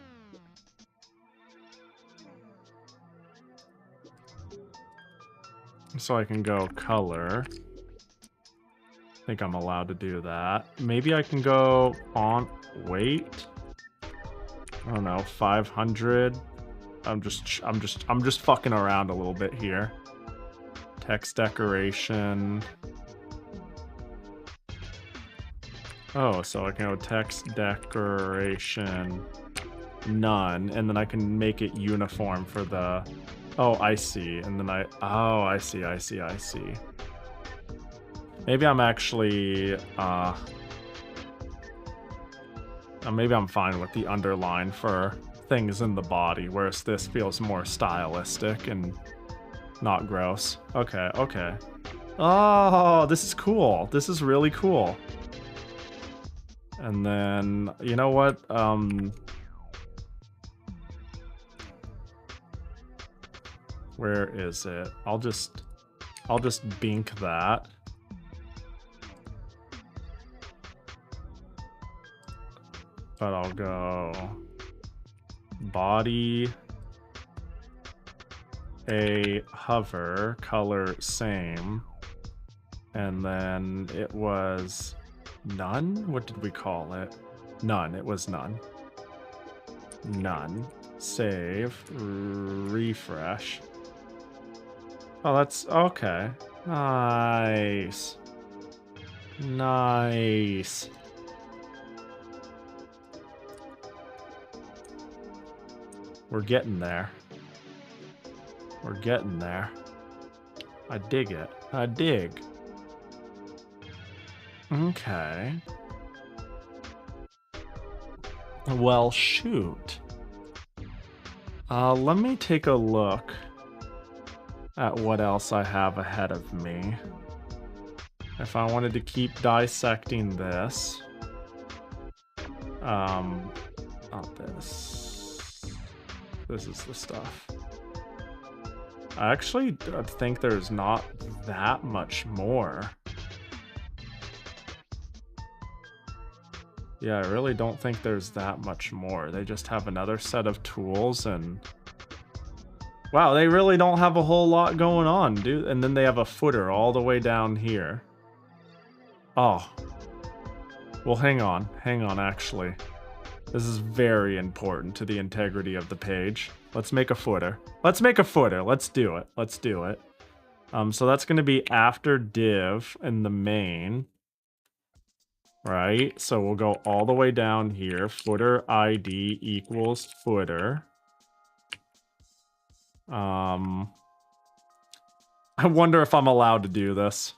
So I can go color. I think I'm allowed to do that. Maybe I can go font weight. I don't know, 500. I'm just fucking around a little bit here. Text decoration. Oh, so I can go text decoration none, and then I can make it uniform for the... Oh, I see. And then I see. Maybe I'm actually, maybe I'm fine with the underline for things in the body, whereas this feels more stylistic and not gross. Okay. Oh, this is cool. This is really cool. And then, you know what? Where is it? I'll just bink that. But I'll go body a hover color same, and then it was none. What did we call it? None. It was none. None. Save. Refresh. Oh, that's okay. Nice. We're getting there. I dig it. I dig. Okay. Well, shoot. Let me take a look at what else I have ahead of me. If I wanted to keep dissecting this. Not this. This is the stuff. I actually think there's not that much more. Yeah, I really don't think there's that much more. They just have another set of tools and... Wow, they really don't have a whole lot going on, dude. And then they have a footer all the way down here. Oh. Well, hang on, actually. This is very important to the integrity of the page. Let's make a footer. Let's do it. So that's going to be after div in the main. Right? So we'll go all the way down here. Footer ID equals footer. I wonder if I'm allowed to do this.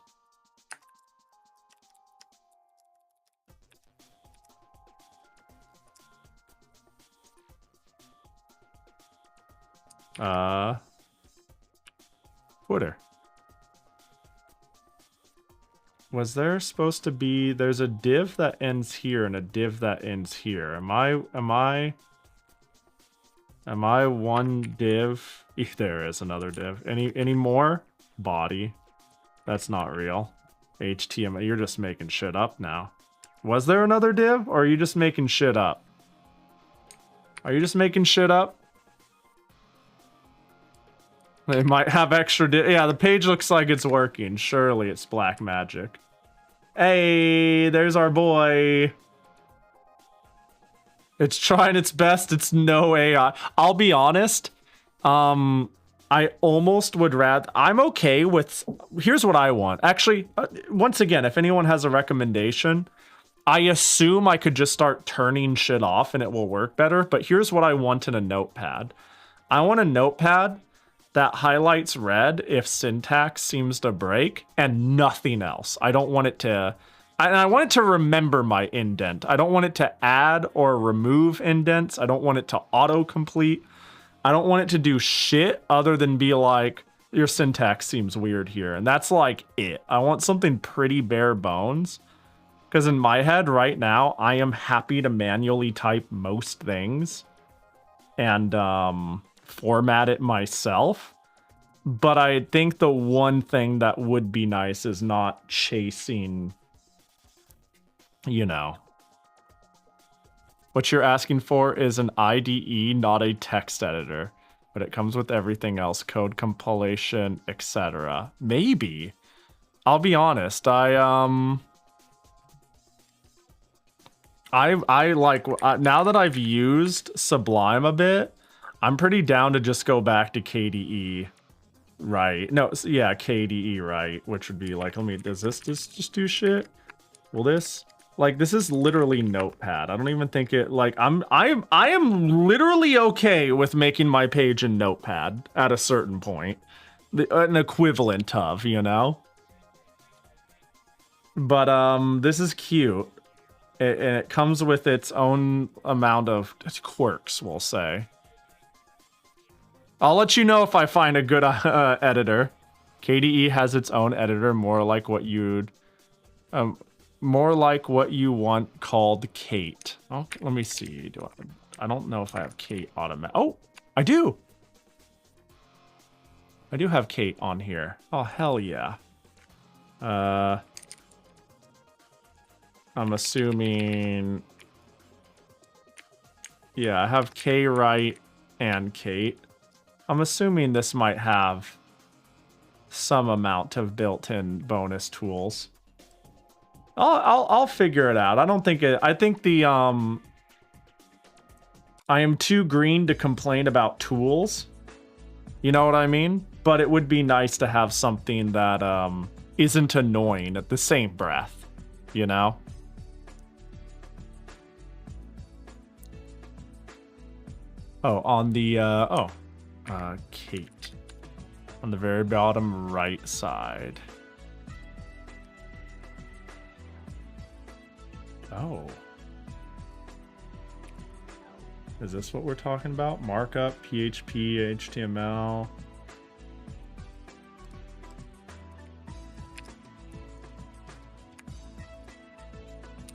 Footer. Was there supposed to be... There's a div that ends here and a div that ends here. Am I one div? There is another div. Any more? Body. That's not real. HTML. You're just making shit up now. Was there another div? Or are you just making shit up? Are you just making shit up? They might have extra yeah, the page looks like it's working. Surely it's black magic. Hey, there's our boy. It's trying its best. It's no AI. I'll be honest. I almost would rather... I'm okay with... Here's what I want. Actually, once again, if anyone has a recommendation, I assume I could just start turning shit off and it will work better. But here's what I want in a notepad. I want a notepad that highlights red if syntax seems to break and nothing else. I don't want it to... I want it to remember my indent. I don't want it to add or remove indents. I don't want it to autocomplete. I don't want it to do shit other than be like, your syntax seems weird here. And that's like it. I want something pretty bare bones. Because in my head right now, I am happy to manually type most things. And format it myself. But I think the one thing that would be nice is not chasing, you know. What you're asking for is an IDE, not a text editor. But it comes with everything else, code compilation, etc. Maybe. I'll be honest, I like, now that I've used Sublime a bit, I'm pretty down to just go back to KDE, right? No, yeah, KDE, right? Which would be like, does this just do shit? Will this? Like, this is literally Notepad. I don't even think it, like, I am literally okay with making my page in Notepad at a certain point. An equivalent of, you know? But, this is cute. And it comes with its own amount of quirks, we'll say. I'll let you know if I find a good editor. KDE has its own editor, more like what you'd... more like what you want, called Kate. Okay, let me see. I don't know if I have Kate automatic. Oh, I do. I do have Kate on here. Oh, hell yeah. I'm assuming... Yeah, I have K-Write and Kate. I'm assuming this might have some amount of built-in bonus tools. I'll figure it out. I don't think it... I think the... I am too green to complain about tools. You know what I mean? But it would be nice to have something that isn't annoying at the same breath. You know? Oh, on the... Kate. On the very bottom right side. Oh. Is this what we're talking about? Markup, PHP, HTML.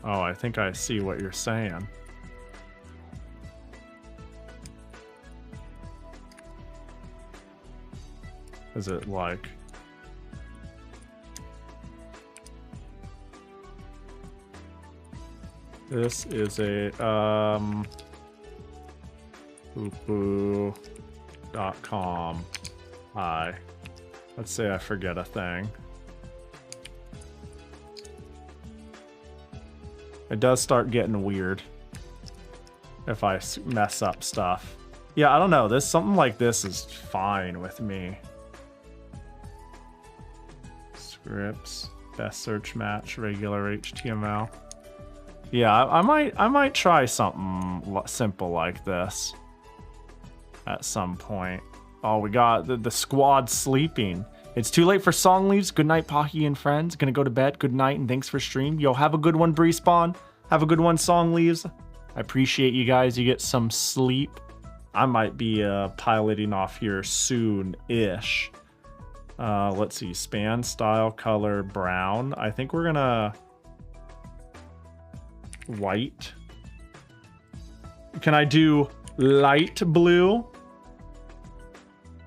Oh, I think I see what you're saying. Is it like... This is a Hoopoo.com. Hi. Let's say I forget a thing. It does start getting weird if I mess up stuff. Yeah, I don't know. Something like this is fine with me. Grips, best search match, regular HTML. Yeah, I might try something simple like this at some point. Oh, we got the squad sleeping. It's too late for song leaves. Good night, Pahi and friends. Gonna go to bed. Good night and thanks for stream. Yo, have a good one, Breespawn. Have a good one, song leaves. I appreciate you guys. You get some sleep. I might be piloting off here soon-ish. Let's see. Span, style, color, brown. I think we're gonna... white. Can I do light blue?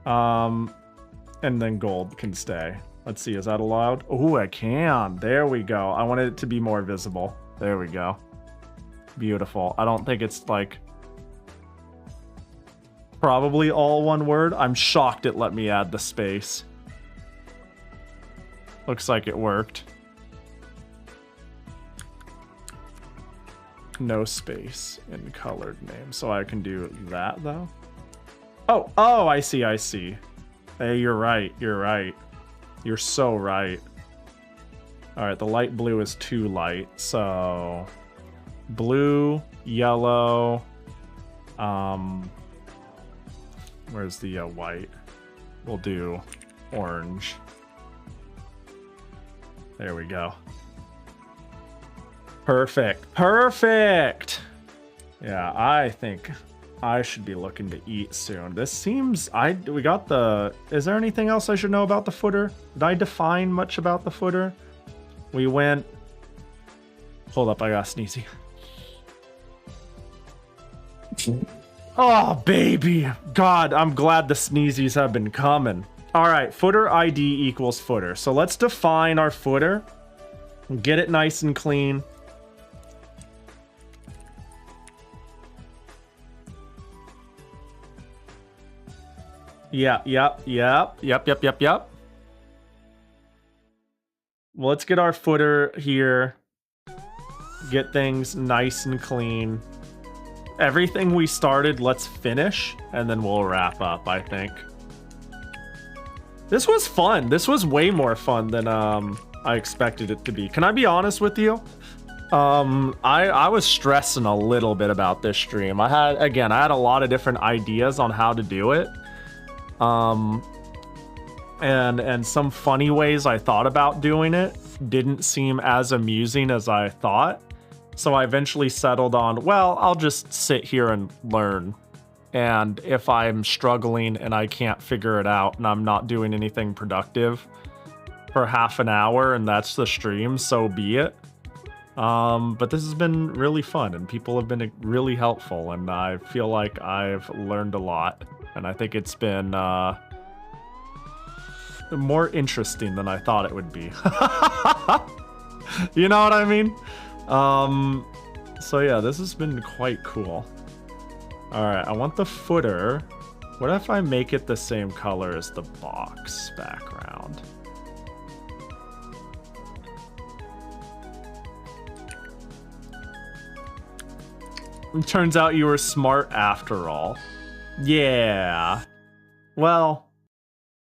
And then gold can stay. Let's see, is that allowed? Oh, I can. There we go. I wanted it to be more visible. There we go. Beautiful. I don't think it's like probably all one word. I'm shocked it let me add the space. Looks like it worked. No space in colored name. So I can do that though. Oh, I see. Hey, you're right. You're so right. All right, the light blue is too light. So blue, yellow, where's the white? We'll do orange. There we go. Perfect. Yeah, I think I should be looking to eat soon. This seems... we got the... Is there anything else I should know about the footer? Did I define much about the footer? We went... Hold up, I got sneezy. Oh, baby. God, I'm glad the sneezies have been coming. All right, footer ID equals footer. So let's define our footer. Get it nice and clean. Yep. Well, let's get our footer here. Get things nice and clean. Everything we started, let's finish, and then we'll wrap up, I think. This was fun. This was way more fun than I expected it to be. Can I be honest with you? I was stressing a little bit about this stream. I had a lot of different ideas on how to do it. And some funny ways I thought about doing it didn't seem as amusing as I thought. So I eventually settled on, well, I'll just sit here and learn. And if I'm struggling and I can't figure it out and I'm not doing anything productive for half an hour and that's the stream, so be it. But this has been really fun and people have been really helpful and I feel like I've learned a lot. And I think it's been more interesting than I thought it would be. You know what I mean? So yeah, this has been quite cool. All right, I want the footer. What if I make it the same color as the box background? It turns out you were smart after all. Yeah. Well,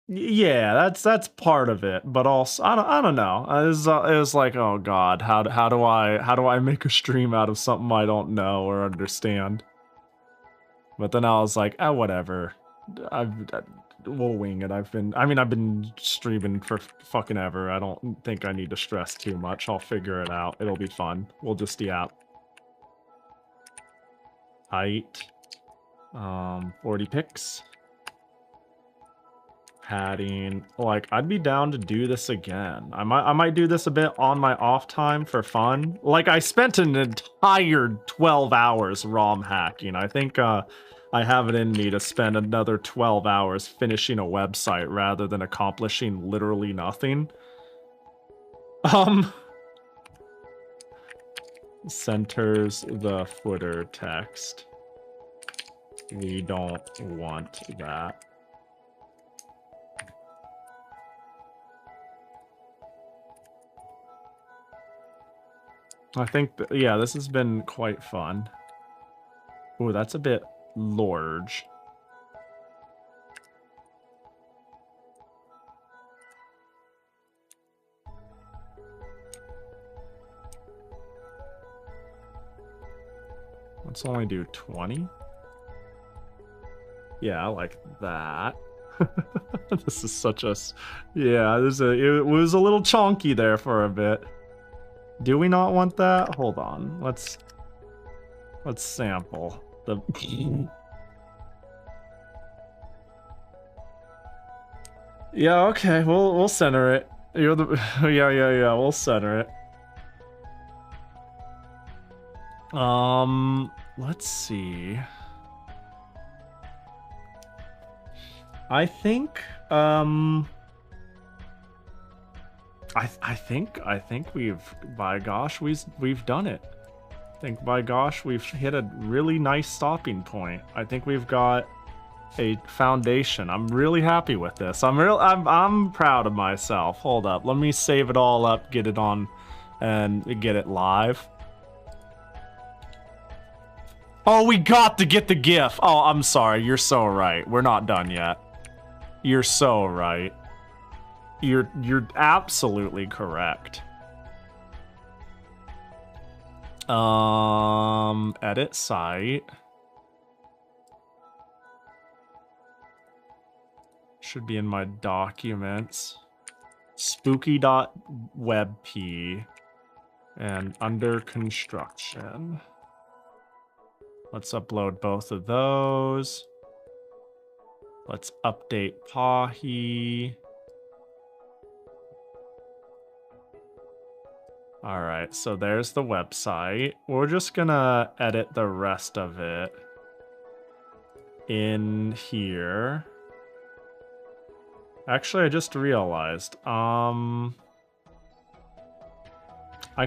yeah, that's part of it, but also I don't know. It was like, oh god, how do I make a stream out of something I don't know or understand? But then I was like, oh, whatever. We'll wing it. I've been streaming for fucking ever. I don't think I need to stress too much. I'll figure it out. It'll be fun. We'll just yap. Height. 40 pixels. Padding. Like, I'd be down to do this again. I might do this a bit on my off time for fun. Like, I spent an entire 12 hours ROM hacking. I think I have it in me to spend another 12 hours finishing a website rather than accomplishing literally nothing. Centers the footer text. We don't want that. I think, yeah, this has been quite fun. Ooh, that's a bit large. Let's only do 20. Yeah, like that. This is such a... Yeah, it was a little chonky there for a bit. Do we not want that? Hold on. Let's sample the... Yeah, okay, we'll center it. You're the... Yeah, we'll center it. Let's see. I think I think we've, by gosh, we've done it. I think, by gosh, we've hit a really nice stopping point. I think we've got a foundation. I'm really happy with this. I'm proud of myself. Hold up, let me save it all up, get it on, and get it live. Oh, we got to get the GIF. Oh, I'm sorry. You're so right. We're not done yet. You're so right. You're absolutely correct. Edit site. Should be in my documents. Spooky.webp and under construction. Let's upload both of those. Let's update Pahi. All right, so there's the website. We're just gonna edit the rest of it in here. Actually, I just realized, I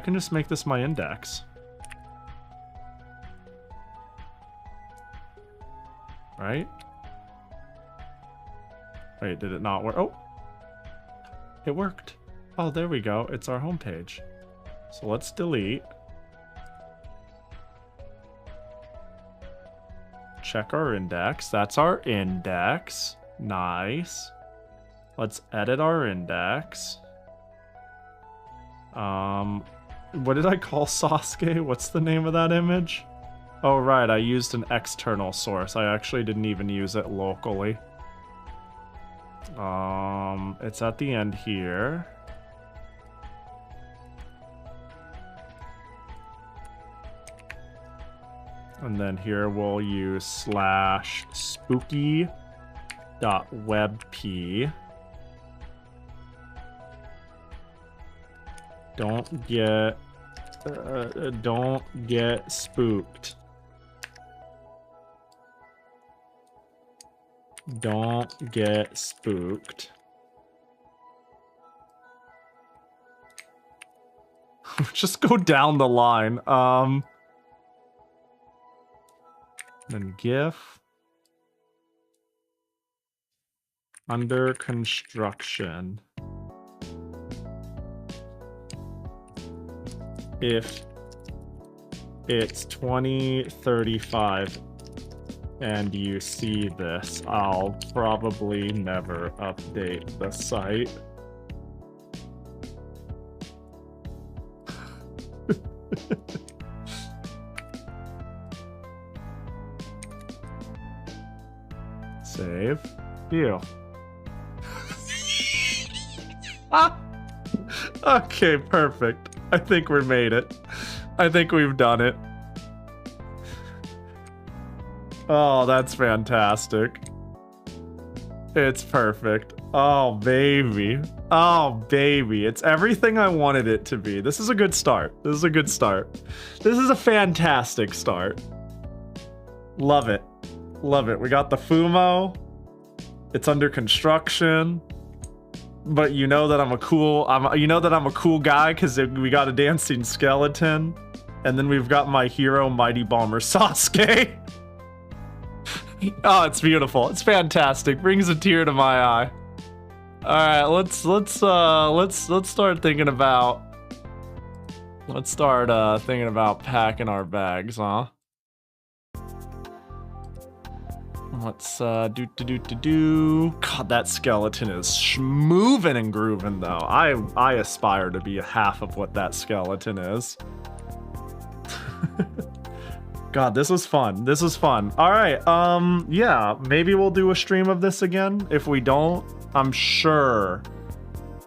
can just make this my index. Right? Wait, did it not work? Oh, it worked. Oh, there we go. It's our homepage. So let's delete. Check our index. That's our index. Nice. Let's edit our index. What did I call Sasuke? What's the name of that image? Oh, right, I used an external source. I actually didn't even use it locally. It's at the end here. And then here we'll use /spooky.webp. Don't get spooked. Don't get spooked. Just go down the line. Then GIF. Under construction. If it's 2035 and you see this, I'll probably never update the site. Save. Deal. Okay, perfect. I think we made it. I think we've done it. Oh, that's fantastic. It's perfect. Oh, baby. Oh, baby. It's everything I wanted it to be. This is a good start. This is a good start. This is a fantastic start. Love it. Love it. We got the Fumo. It's under construction. But you know that I'm a cool guy because we got a dancing skeleton. And then we've got my hero, Mighty Bomber Sasuke. Oh, it's beautiful. It's fantastic. Brings a tear to my eye. All right, let's start thinking about packing our bags, huh? Let's do. God, that skeleton is moving and grooving though. I aspire to be half of what that skeleton is. God, this was fun. This was fun. All right. Yeah, maybe we'll do a stream of this again. If we don't, I'm sure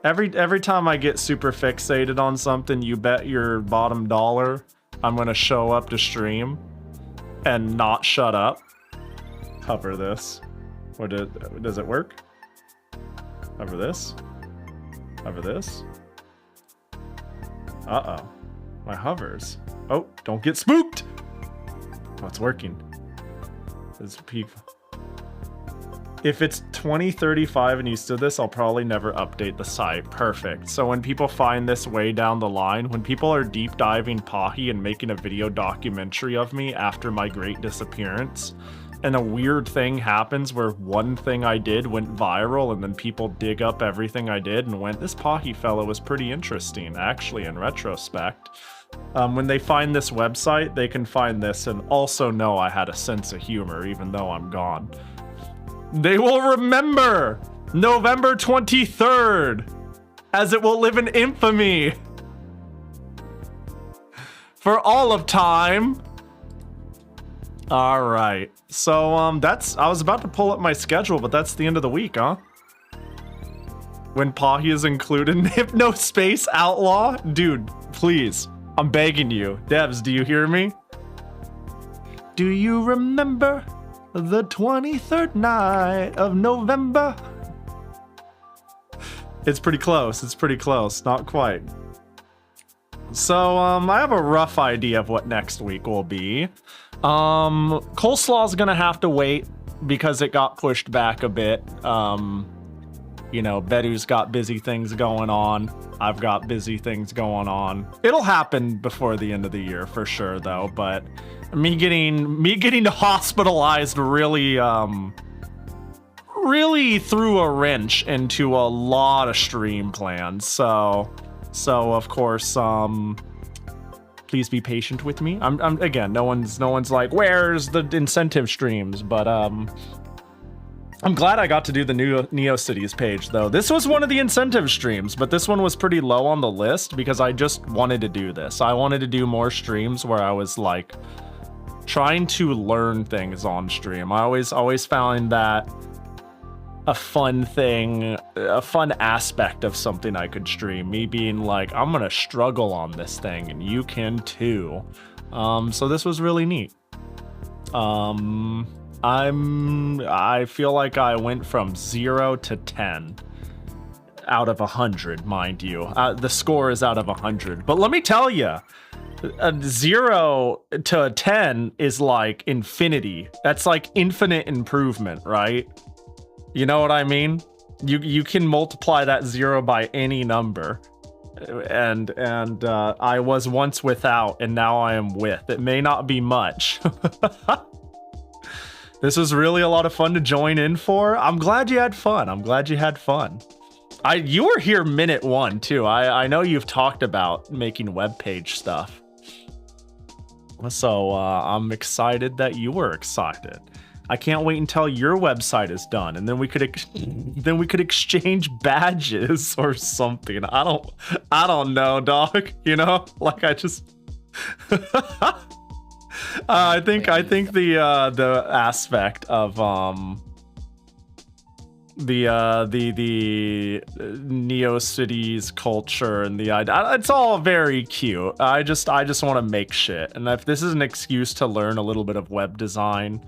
every time I get super fixated on something, you bet your bottom dollar I'm gonna show up to stream and not shut up. Cover this. Or does it work? Cover this. Cover this. Uh-oh. My hovers. Oh, don't get spooked! Oh, it's working. It's peak. If it's 2035 and you still this, I'll probably never update the site. Perfect. So when people find this way down the line, when people are deep diving Pahi and making a video documentary of me after my great disappearance, and a weird thing happens where one thing I did went viral and then people dig up everything I did and went, this Pahi fellow was pretty interesting, actually, in retrospect. When they find this website, they can find this and also know I had a sense of humor, even though I'm gone. They will remember November 23rd, as it will live in infamy for all of time. All right, so I was about to pull up my schedule, but that's the end of the week, huh? When Pahi is included in Hypnospace Outlaw? Dude, please, I'm begging you. Devs, do you hear me? Do you remember the 23rd night of November? It's pretty close, it's pretty close, not quite. So, I have a rough idea of what next week will be. Coleslaw's gonna have to wait because it got pushed back a bit. You know, Bedu's got busy things going on. I've got busy things going on. It'll happen before the end of the year for sure, though. But me getting hospitalized really threw a wrench into a lot of stream plans. So of course, please be patient with me. I'm again, no one's like, where's the incentive streams? But I'm glad I got to do the new Neocities page, though. This was one of the incentive streams, but this one was pretty low on the list because I just wanted to do this. I wanted to do more streams where I was like trying to learn things on stream. I always found that a fun thing, a fun aspect of something I could stream. Me being like, I'm gonna struggle on this thing and you can too. So this was really neat. I feel like I went from 0 to 10 out of 100, mind you. The score is out of 100, but let me tell you, a 0 to 10 is like infinity. That's like infinite improvement, right? You know what I mean? You can multiply that 0 by any number. And I was once without, and now I am with. It may not be much. This was really a lot of fun to join in for. I'm glad you had fun. I'm glad you had fun. You were here minute 1 too. I know you've talked about making webpage stuff. So I'm excited that you were excited. I can't wait until your website is done, and then we could exchange badges or something. I don't know, dog. You know, like I just. I think the aspect of the Neocities culture and the idea, it's all very cute. I just want to make shit, and if this is an excuse to learn a little bit of web design,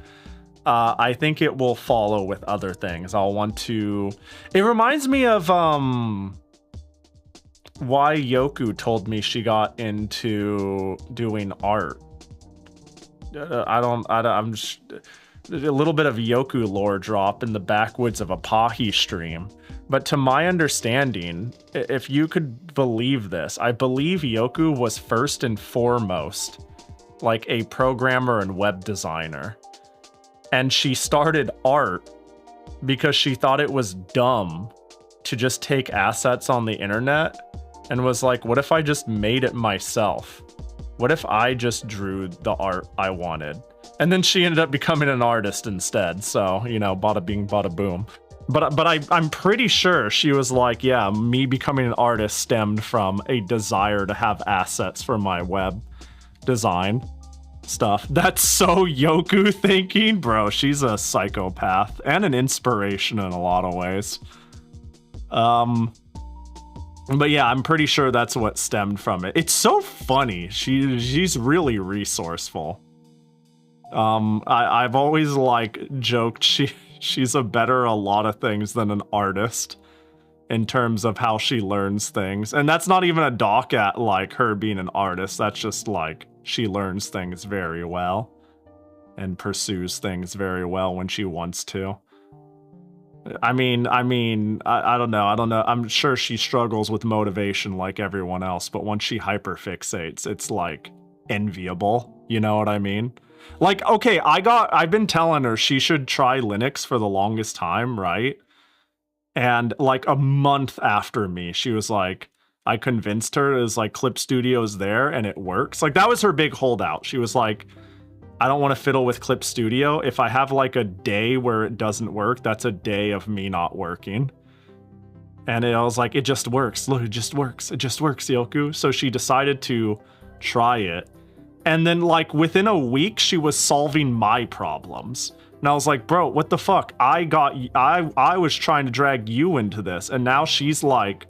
I think it will follow with other things. I'll want to. It reminds me of why Yoku told me she got into doing art. I'm just a little bit of Yoku lore drop in the backwoods of a Pahi stream. But to my understanding, if you could believe this, I believe Yoku was first and foremost like a programmer and web designer. And she started art because she thought it was dumb to just take assets on the internet and was like, what if I just made it myself? What if I just drew the art I wanted? And then she ended up becoming an artist instead. So, you know, bada bing, bada boom. But I'm pretty sure she was like, yeah, me becoming an artist stemmed from a desire to have assets for my web design. stuff. That's so Yoku thinking, bro. She's a psychopath and an inspiration in a lot of ways. But yeah, I'm pretty sure that's what stemmed from it. It's so funny. She's really resourceful. I've always like joked she's a lot of things than an artist in terms of how she learns things. And that's not even a dock at like her being an artist. That's just like she learns things very well and pursues things very well when she wants to. I mean, I don't know. I'm sure she struggles with motivation like everyone else, but once she hyperfixates, it's like enviable. You know what I mean? Like, okay, I've been telling her she should try Linux for the longest time, right? And like a month after me, she was like, I convinced her is like Clip Studio's there and it works. Like that was her big holdout. She was like, I don't want to fiddle with Clip Studio. If I have like a day where it doesn't work, that's a day of me not working. And I was like, it just works. Look, it just works. It just works, Yoku. So she decided to try it. And then like within a week, she was solving my problems. And I was like, bro, what the fuck? I was trying to drag you into this. And now she's like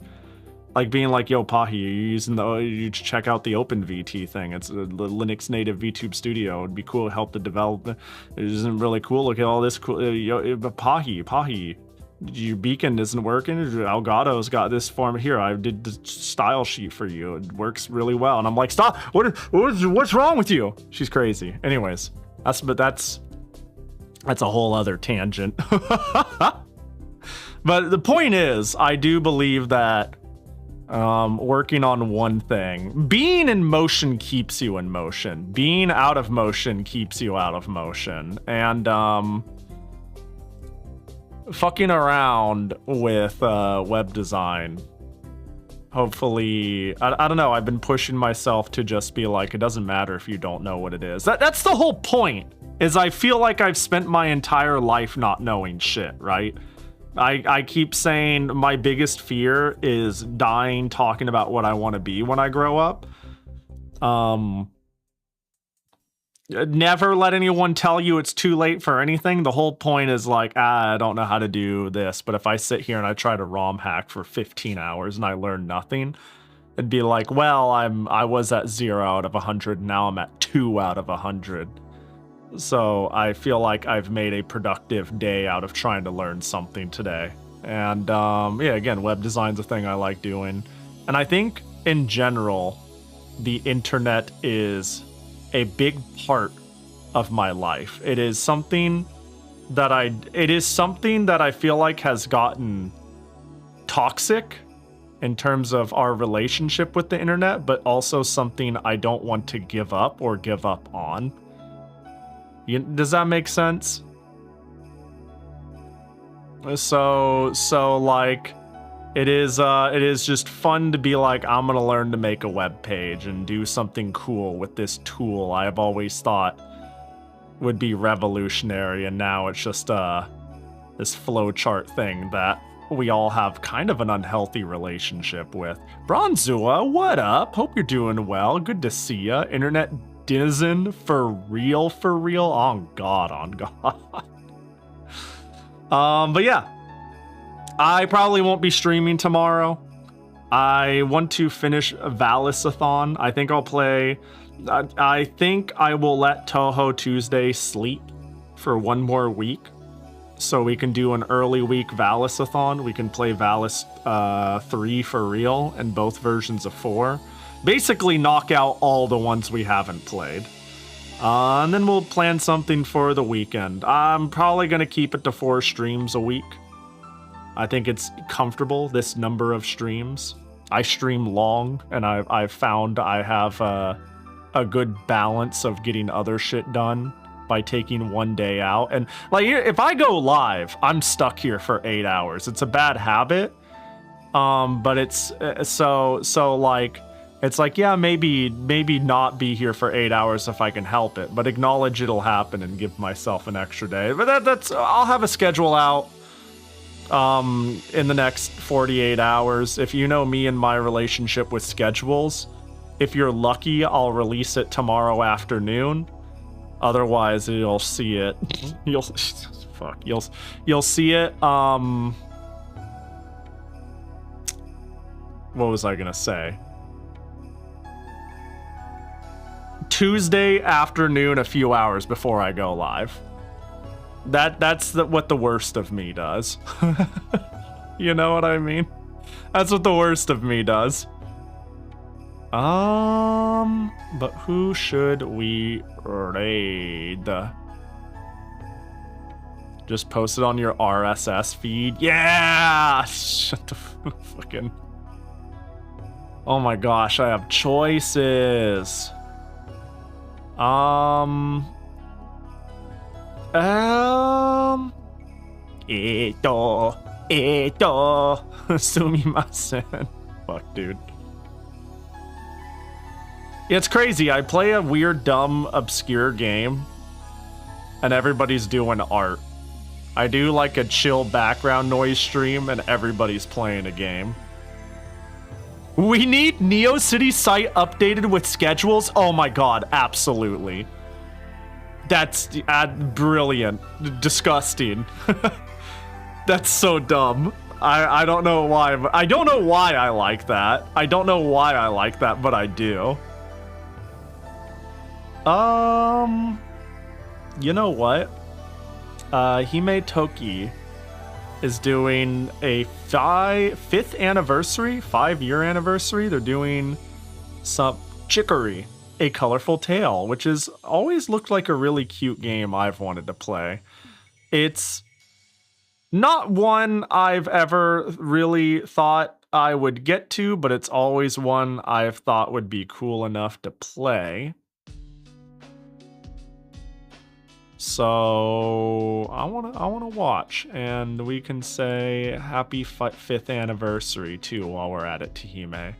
being like, yo, Pahi, you're using you check out the OpenVT thing. It's a Linux native VTube studio. It'd be cool to help the development. It isn't really cool. Look at all this cool. Pahi, your beacon isn't working. Elgato's got this form here. I did the style sheet for you. It works really well. And I'm like, stop. What's wrong with you? She's crazy. Anyways, that's a whole other tangent. But the point is, I do believe that working on one thing, being in motion keeps you in motion. Being out of motion keeps you out of motion. And fucking around with web design, hopefully, I don't know, I've been pushing myself to just be like, it doesn't matter if you don't know what it is. That's the whole point, is I feel like I've spent my entire life not knowing shit, right? I keep saying my biggest fear is dying talking about what I want to be when I grow up. Never let anyone tell you it's too late for anything. The whole point is like, I don't know how to do this, but if I sit here and I try to ROM hack for 15 hours and I learn nothing, it'd be like, well, I was at 0 out of 100, now I'm at 2 out of 100. So I feel like I've made a productive day out of trying to learn something today. And yeah, again, web design's a thing I like doing. And I think in general, the internet is a big part of my life. It is something that I feel like has gotten toxic in terms of our relationship with the internet, but also something I don't want to give up or give up on. Does that make sense? So like, it is just fun to be like, I'm gonna learn to make a web page and do something cool with this tool I have always thought would be revolutionary, and now it's just this flowchart thing that we all have kind of an unhealthy relationship with. Bronzua, what up? Hope you're doing well. Good to see ya. Internet Denizen, for real, on God. But yeah, I probably won't be streaming tomorrow. I want to finish Valisathon. I think I'll play, I think I will let Toho Tuesday sleep for one more week, so we can do an early week Valisathon. We can play Valis 3 for real, and both versions of 4. Basically knock out all the ones we haven't played. And then we'll plan something for the weekend. I'm probably going to keep it to 4 streams a week. I think it's comfortable, this number of streams. I stream long, and I've found I have a good balance of getting other shit done by taking one day out. And like, if I go live, I'm stuck here for 8 hours. It's a bad habit. But it's so like, it's like, yeah, maybe not be here for 8 hours if I can help it, but acknowledge it'll happen and give myself an extra day. But that's I'll have a schedule out in the next 48 hours. If you know me and my relationship with schedules, if you're lucky, I'll release it tomorrow afternoon. Otherwise, you'll see it. You'll fuck. You'll see it. What was I gonna say? Tuesday afternoon, a few hours before I go live. That's what the worst of me does. You know what I mean? That's what the worst of me does. But who should we raid? Just post it on your RSS feed. Yeah! Shut the fucking... Oh my gosh, I have choices. Sumimasen. Fuck, dude. Yeah, it's crazy. I play a weird, dumb, obscure game, and everybody's doing art. I do like a chill background noise stream, and everybody's playing a game. We need Neocities site updated with schedules? Oh my god, absolutely. That's brilliant. Disgusting. That's so dumb. I don't know why, but I don't know why I like that. I don't know why I like that, but I do. You know what? Hime Toki is doing a 5th anniversary, 5-year anniversary. They're doing some Chicory, A Colorful Tale, which has always looked like a really cute game I've wanted to play. It's not one I've ever really thought I would get to, but it's always one I've thought would be cool enough to play. So I wanna watch, and we can say happy 5th anniversary too while we're at it, Tahime.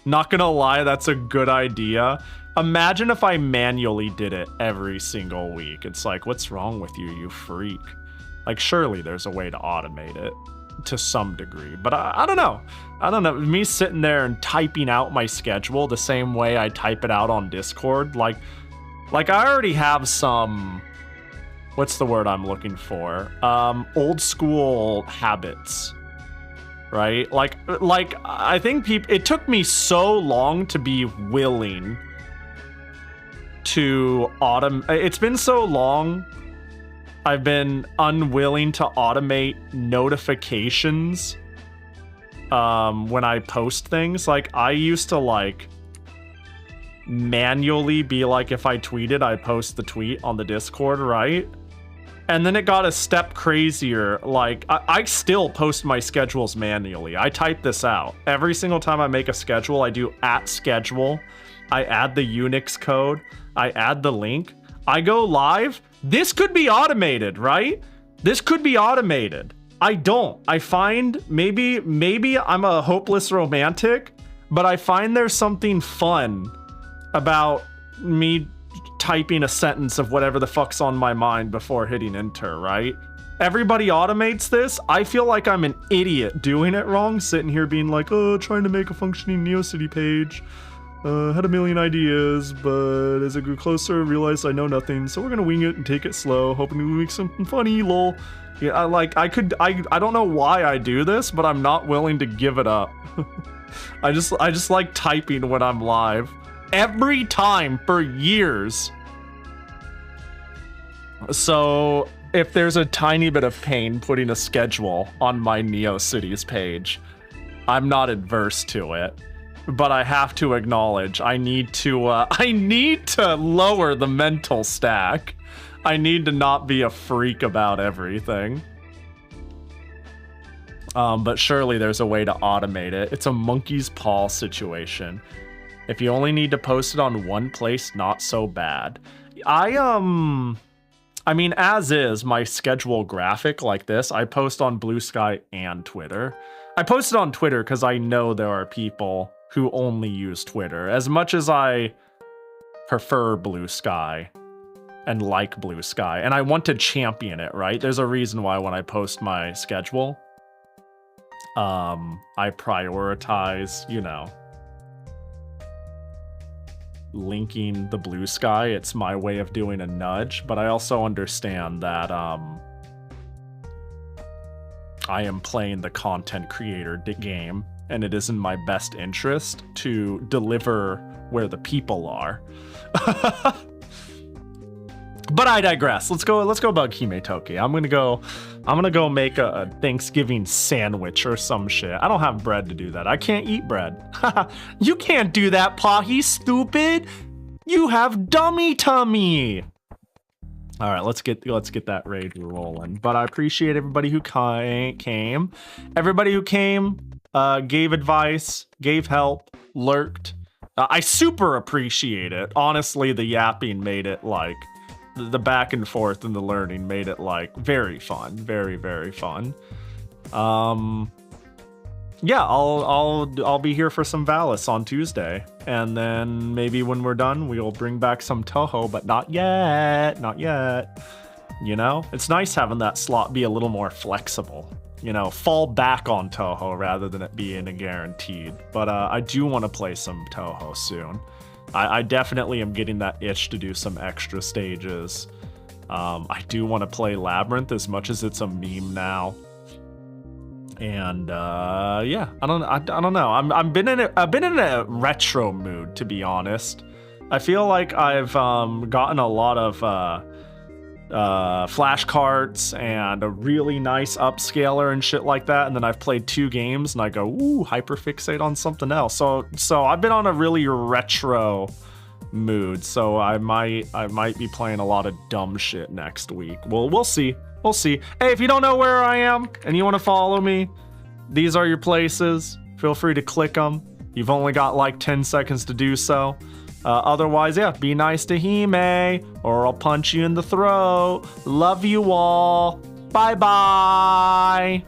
Not gonna lie, that's a good idea. Imagine if I manually did it every single week. It's like, what's wrong with you, you freak? Like, surely there's a way to automate it to some degree, but I don't know. I don't know. Me sitting there and typing out my schedule the same way I type it out on Discord, like I already have some. What's the word I'm looking for? Old school habits, right? Like I think it took me so long to be willing to it's been so long I've been unwilling to automate notifications when I post things. Like, I used to like manually be like, if I tweeted, I post the tweet on the Discord, right? And then it got a step crazier. Like, I still post my schedules manually. I type this out. Every single time I make a schedule, I do @schedule. I add the Unix code. I add the link. I go live. This could be automated, right? This could be automated. I don't. I find maybe I'm a hopeless romantic, but I find there's something fun about me typing a sentence of whatever the fuck's on my mind before hitting enter, right? Everybody automates this. I feel like I'm an idiot doing it wrong, sitting here being like, oh, trying to make a functioning Neocity page. Had a million ideas, but as I grew closer, I realized I know nothing, so we're gonna wing it and take it slow, hoping to make something funny, lol. Yeah, I don't know why I do this, but I'm not willing to give it up. I just like typing when I'm live. Every time for years. So if there's a tiny bit of pain putting a schedule on my Neocities page, I'm not adverse to it. But I have to acknowledge I need to lower the mental stack. I need to not be a freak about everything. But surely there's a way to automate it. It's a monkey's paw situation. If you only need to post it on one place, not so bad. I mean, as is, my schedule graphic like this, I post on Blue Sky and Twitter. I post it on Twitter because I know there are people who only use Twitter. As much as I prefer Blue Sky and like Blue Sky, and I want to champion it, right? There's a reason why when I post my schedule, I prioritize, linking the blue sky. It's my way of doing a nudge, but I also understand that I am playing the content creator game, and it is in my best interest to deliver where the people are. But I digress. Let's go about Himetoki. I'm gonna go make a Thanksgiving sandwich or some shit. I don't have bread to do that. I can't eat bread. You can't do that, Pahi, stupid. You have dummy tummy. All right, let's get that rage rolling. But I appreciate everybody who came. Everybody who came, gave advice, gave help, lurked. I super appreciate it. Honestly, the yapping made it like the back and forth and the learning made it like very fun, very, very fun. Yeah, I'll be here for some Valis on Tuesday, and then maybe when we're done, we'll bring back some Toho, but not yet, not yet. You know, it's nice having that slot be a little more flexible. You know, fall back on Toho rather than it being a guaranteed. But I do want to play some Toho soon. I definitely am getting that itch to do some extra stages. I do want to play Labyrinth as much as it's a meme now. And yeah, I don't know. I've been in a retro mood, to be honest. I feel like I've gotten a lot of flashcards and a really nice upscaler and shit like that, and then I've played 2 games and I go, ooh, hyperfixate on something else. So I've been on a really retro mood, so I might be playing a lot of dumb shit next week. We'll see. We'll see. Hey, if you don't know where I am and you want to follow me, these are your places. Feel free to click them. You've only got like 10 seconds to do so. Otherwise, yeah, be nice to Hime, or I'll punch you in the throat. Love you all. Bye-bye.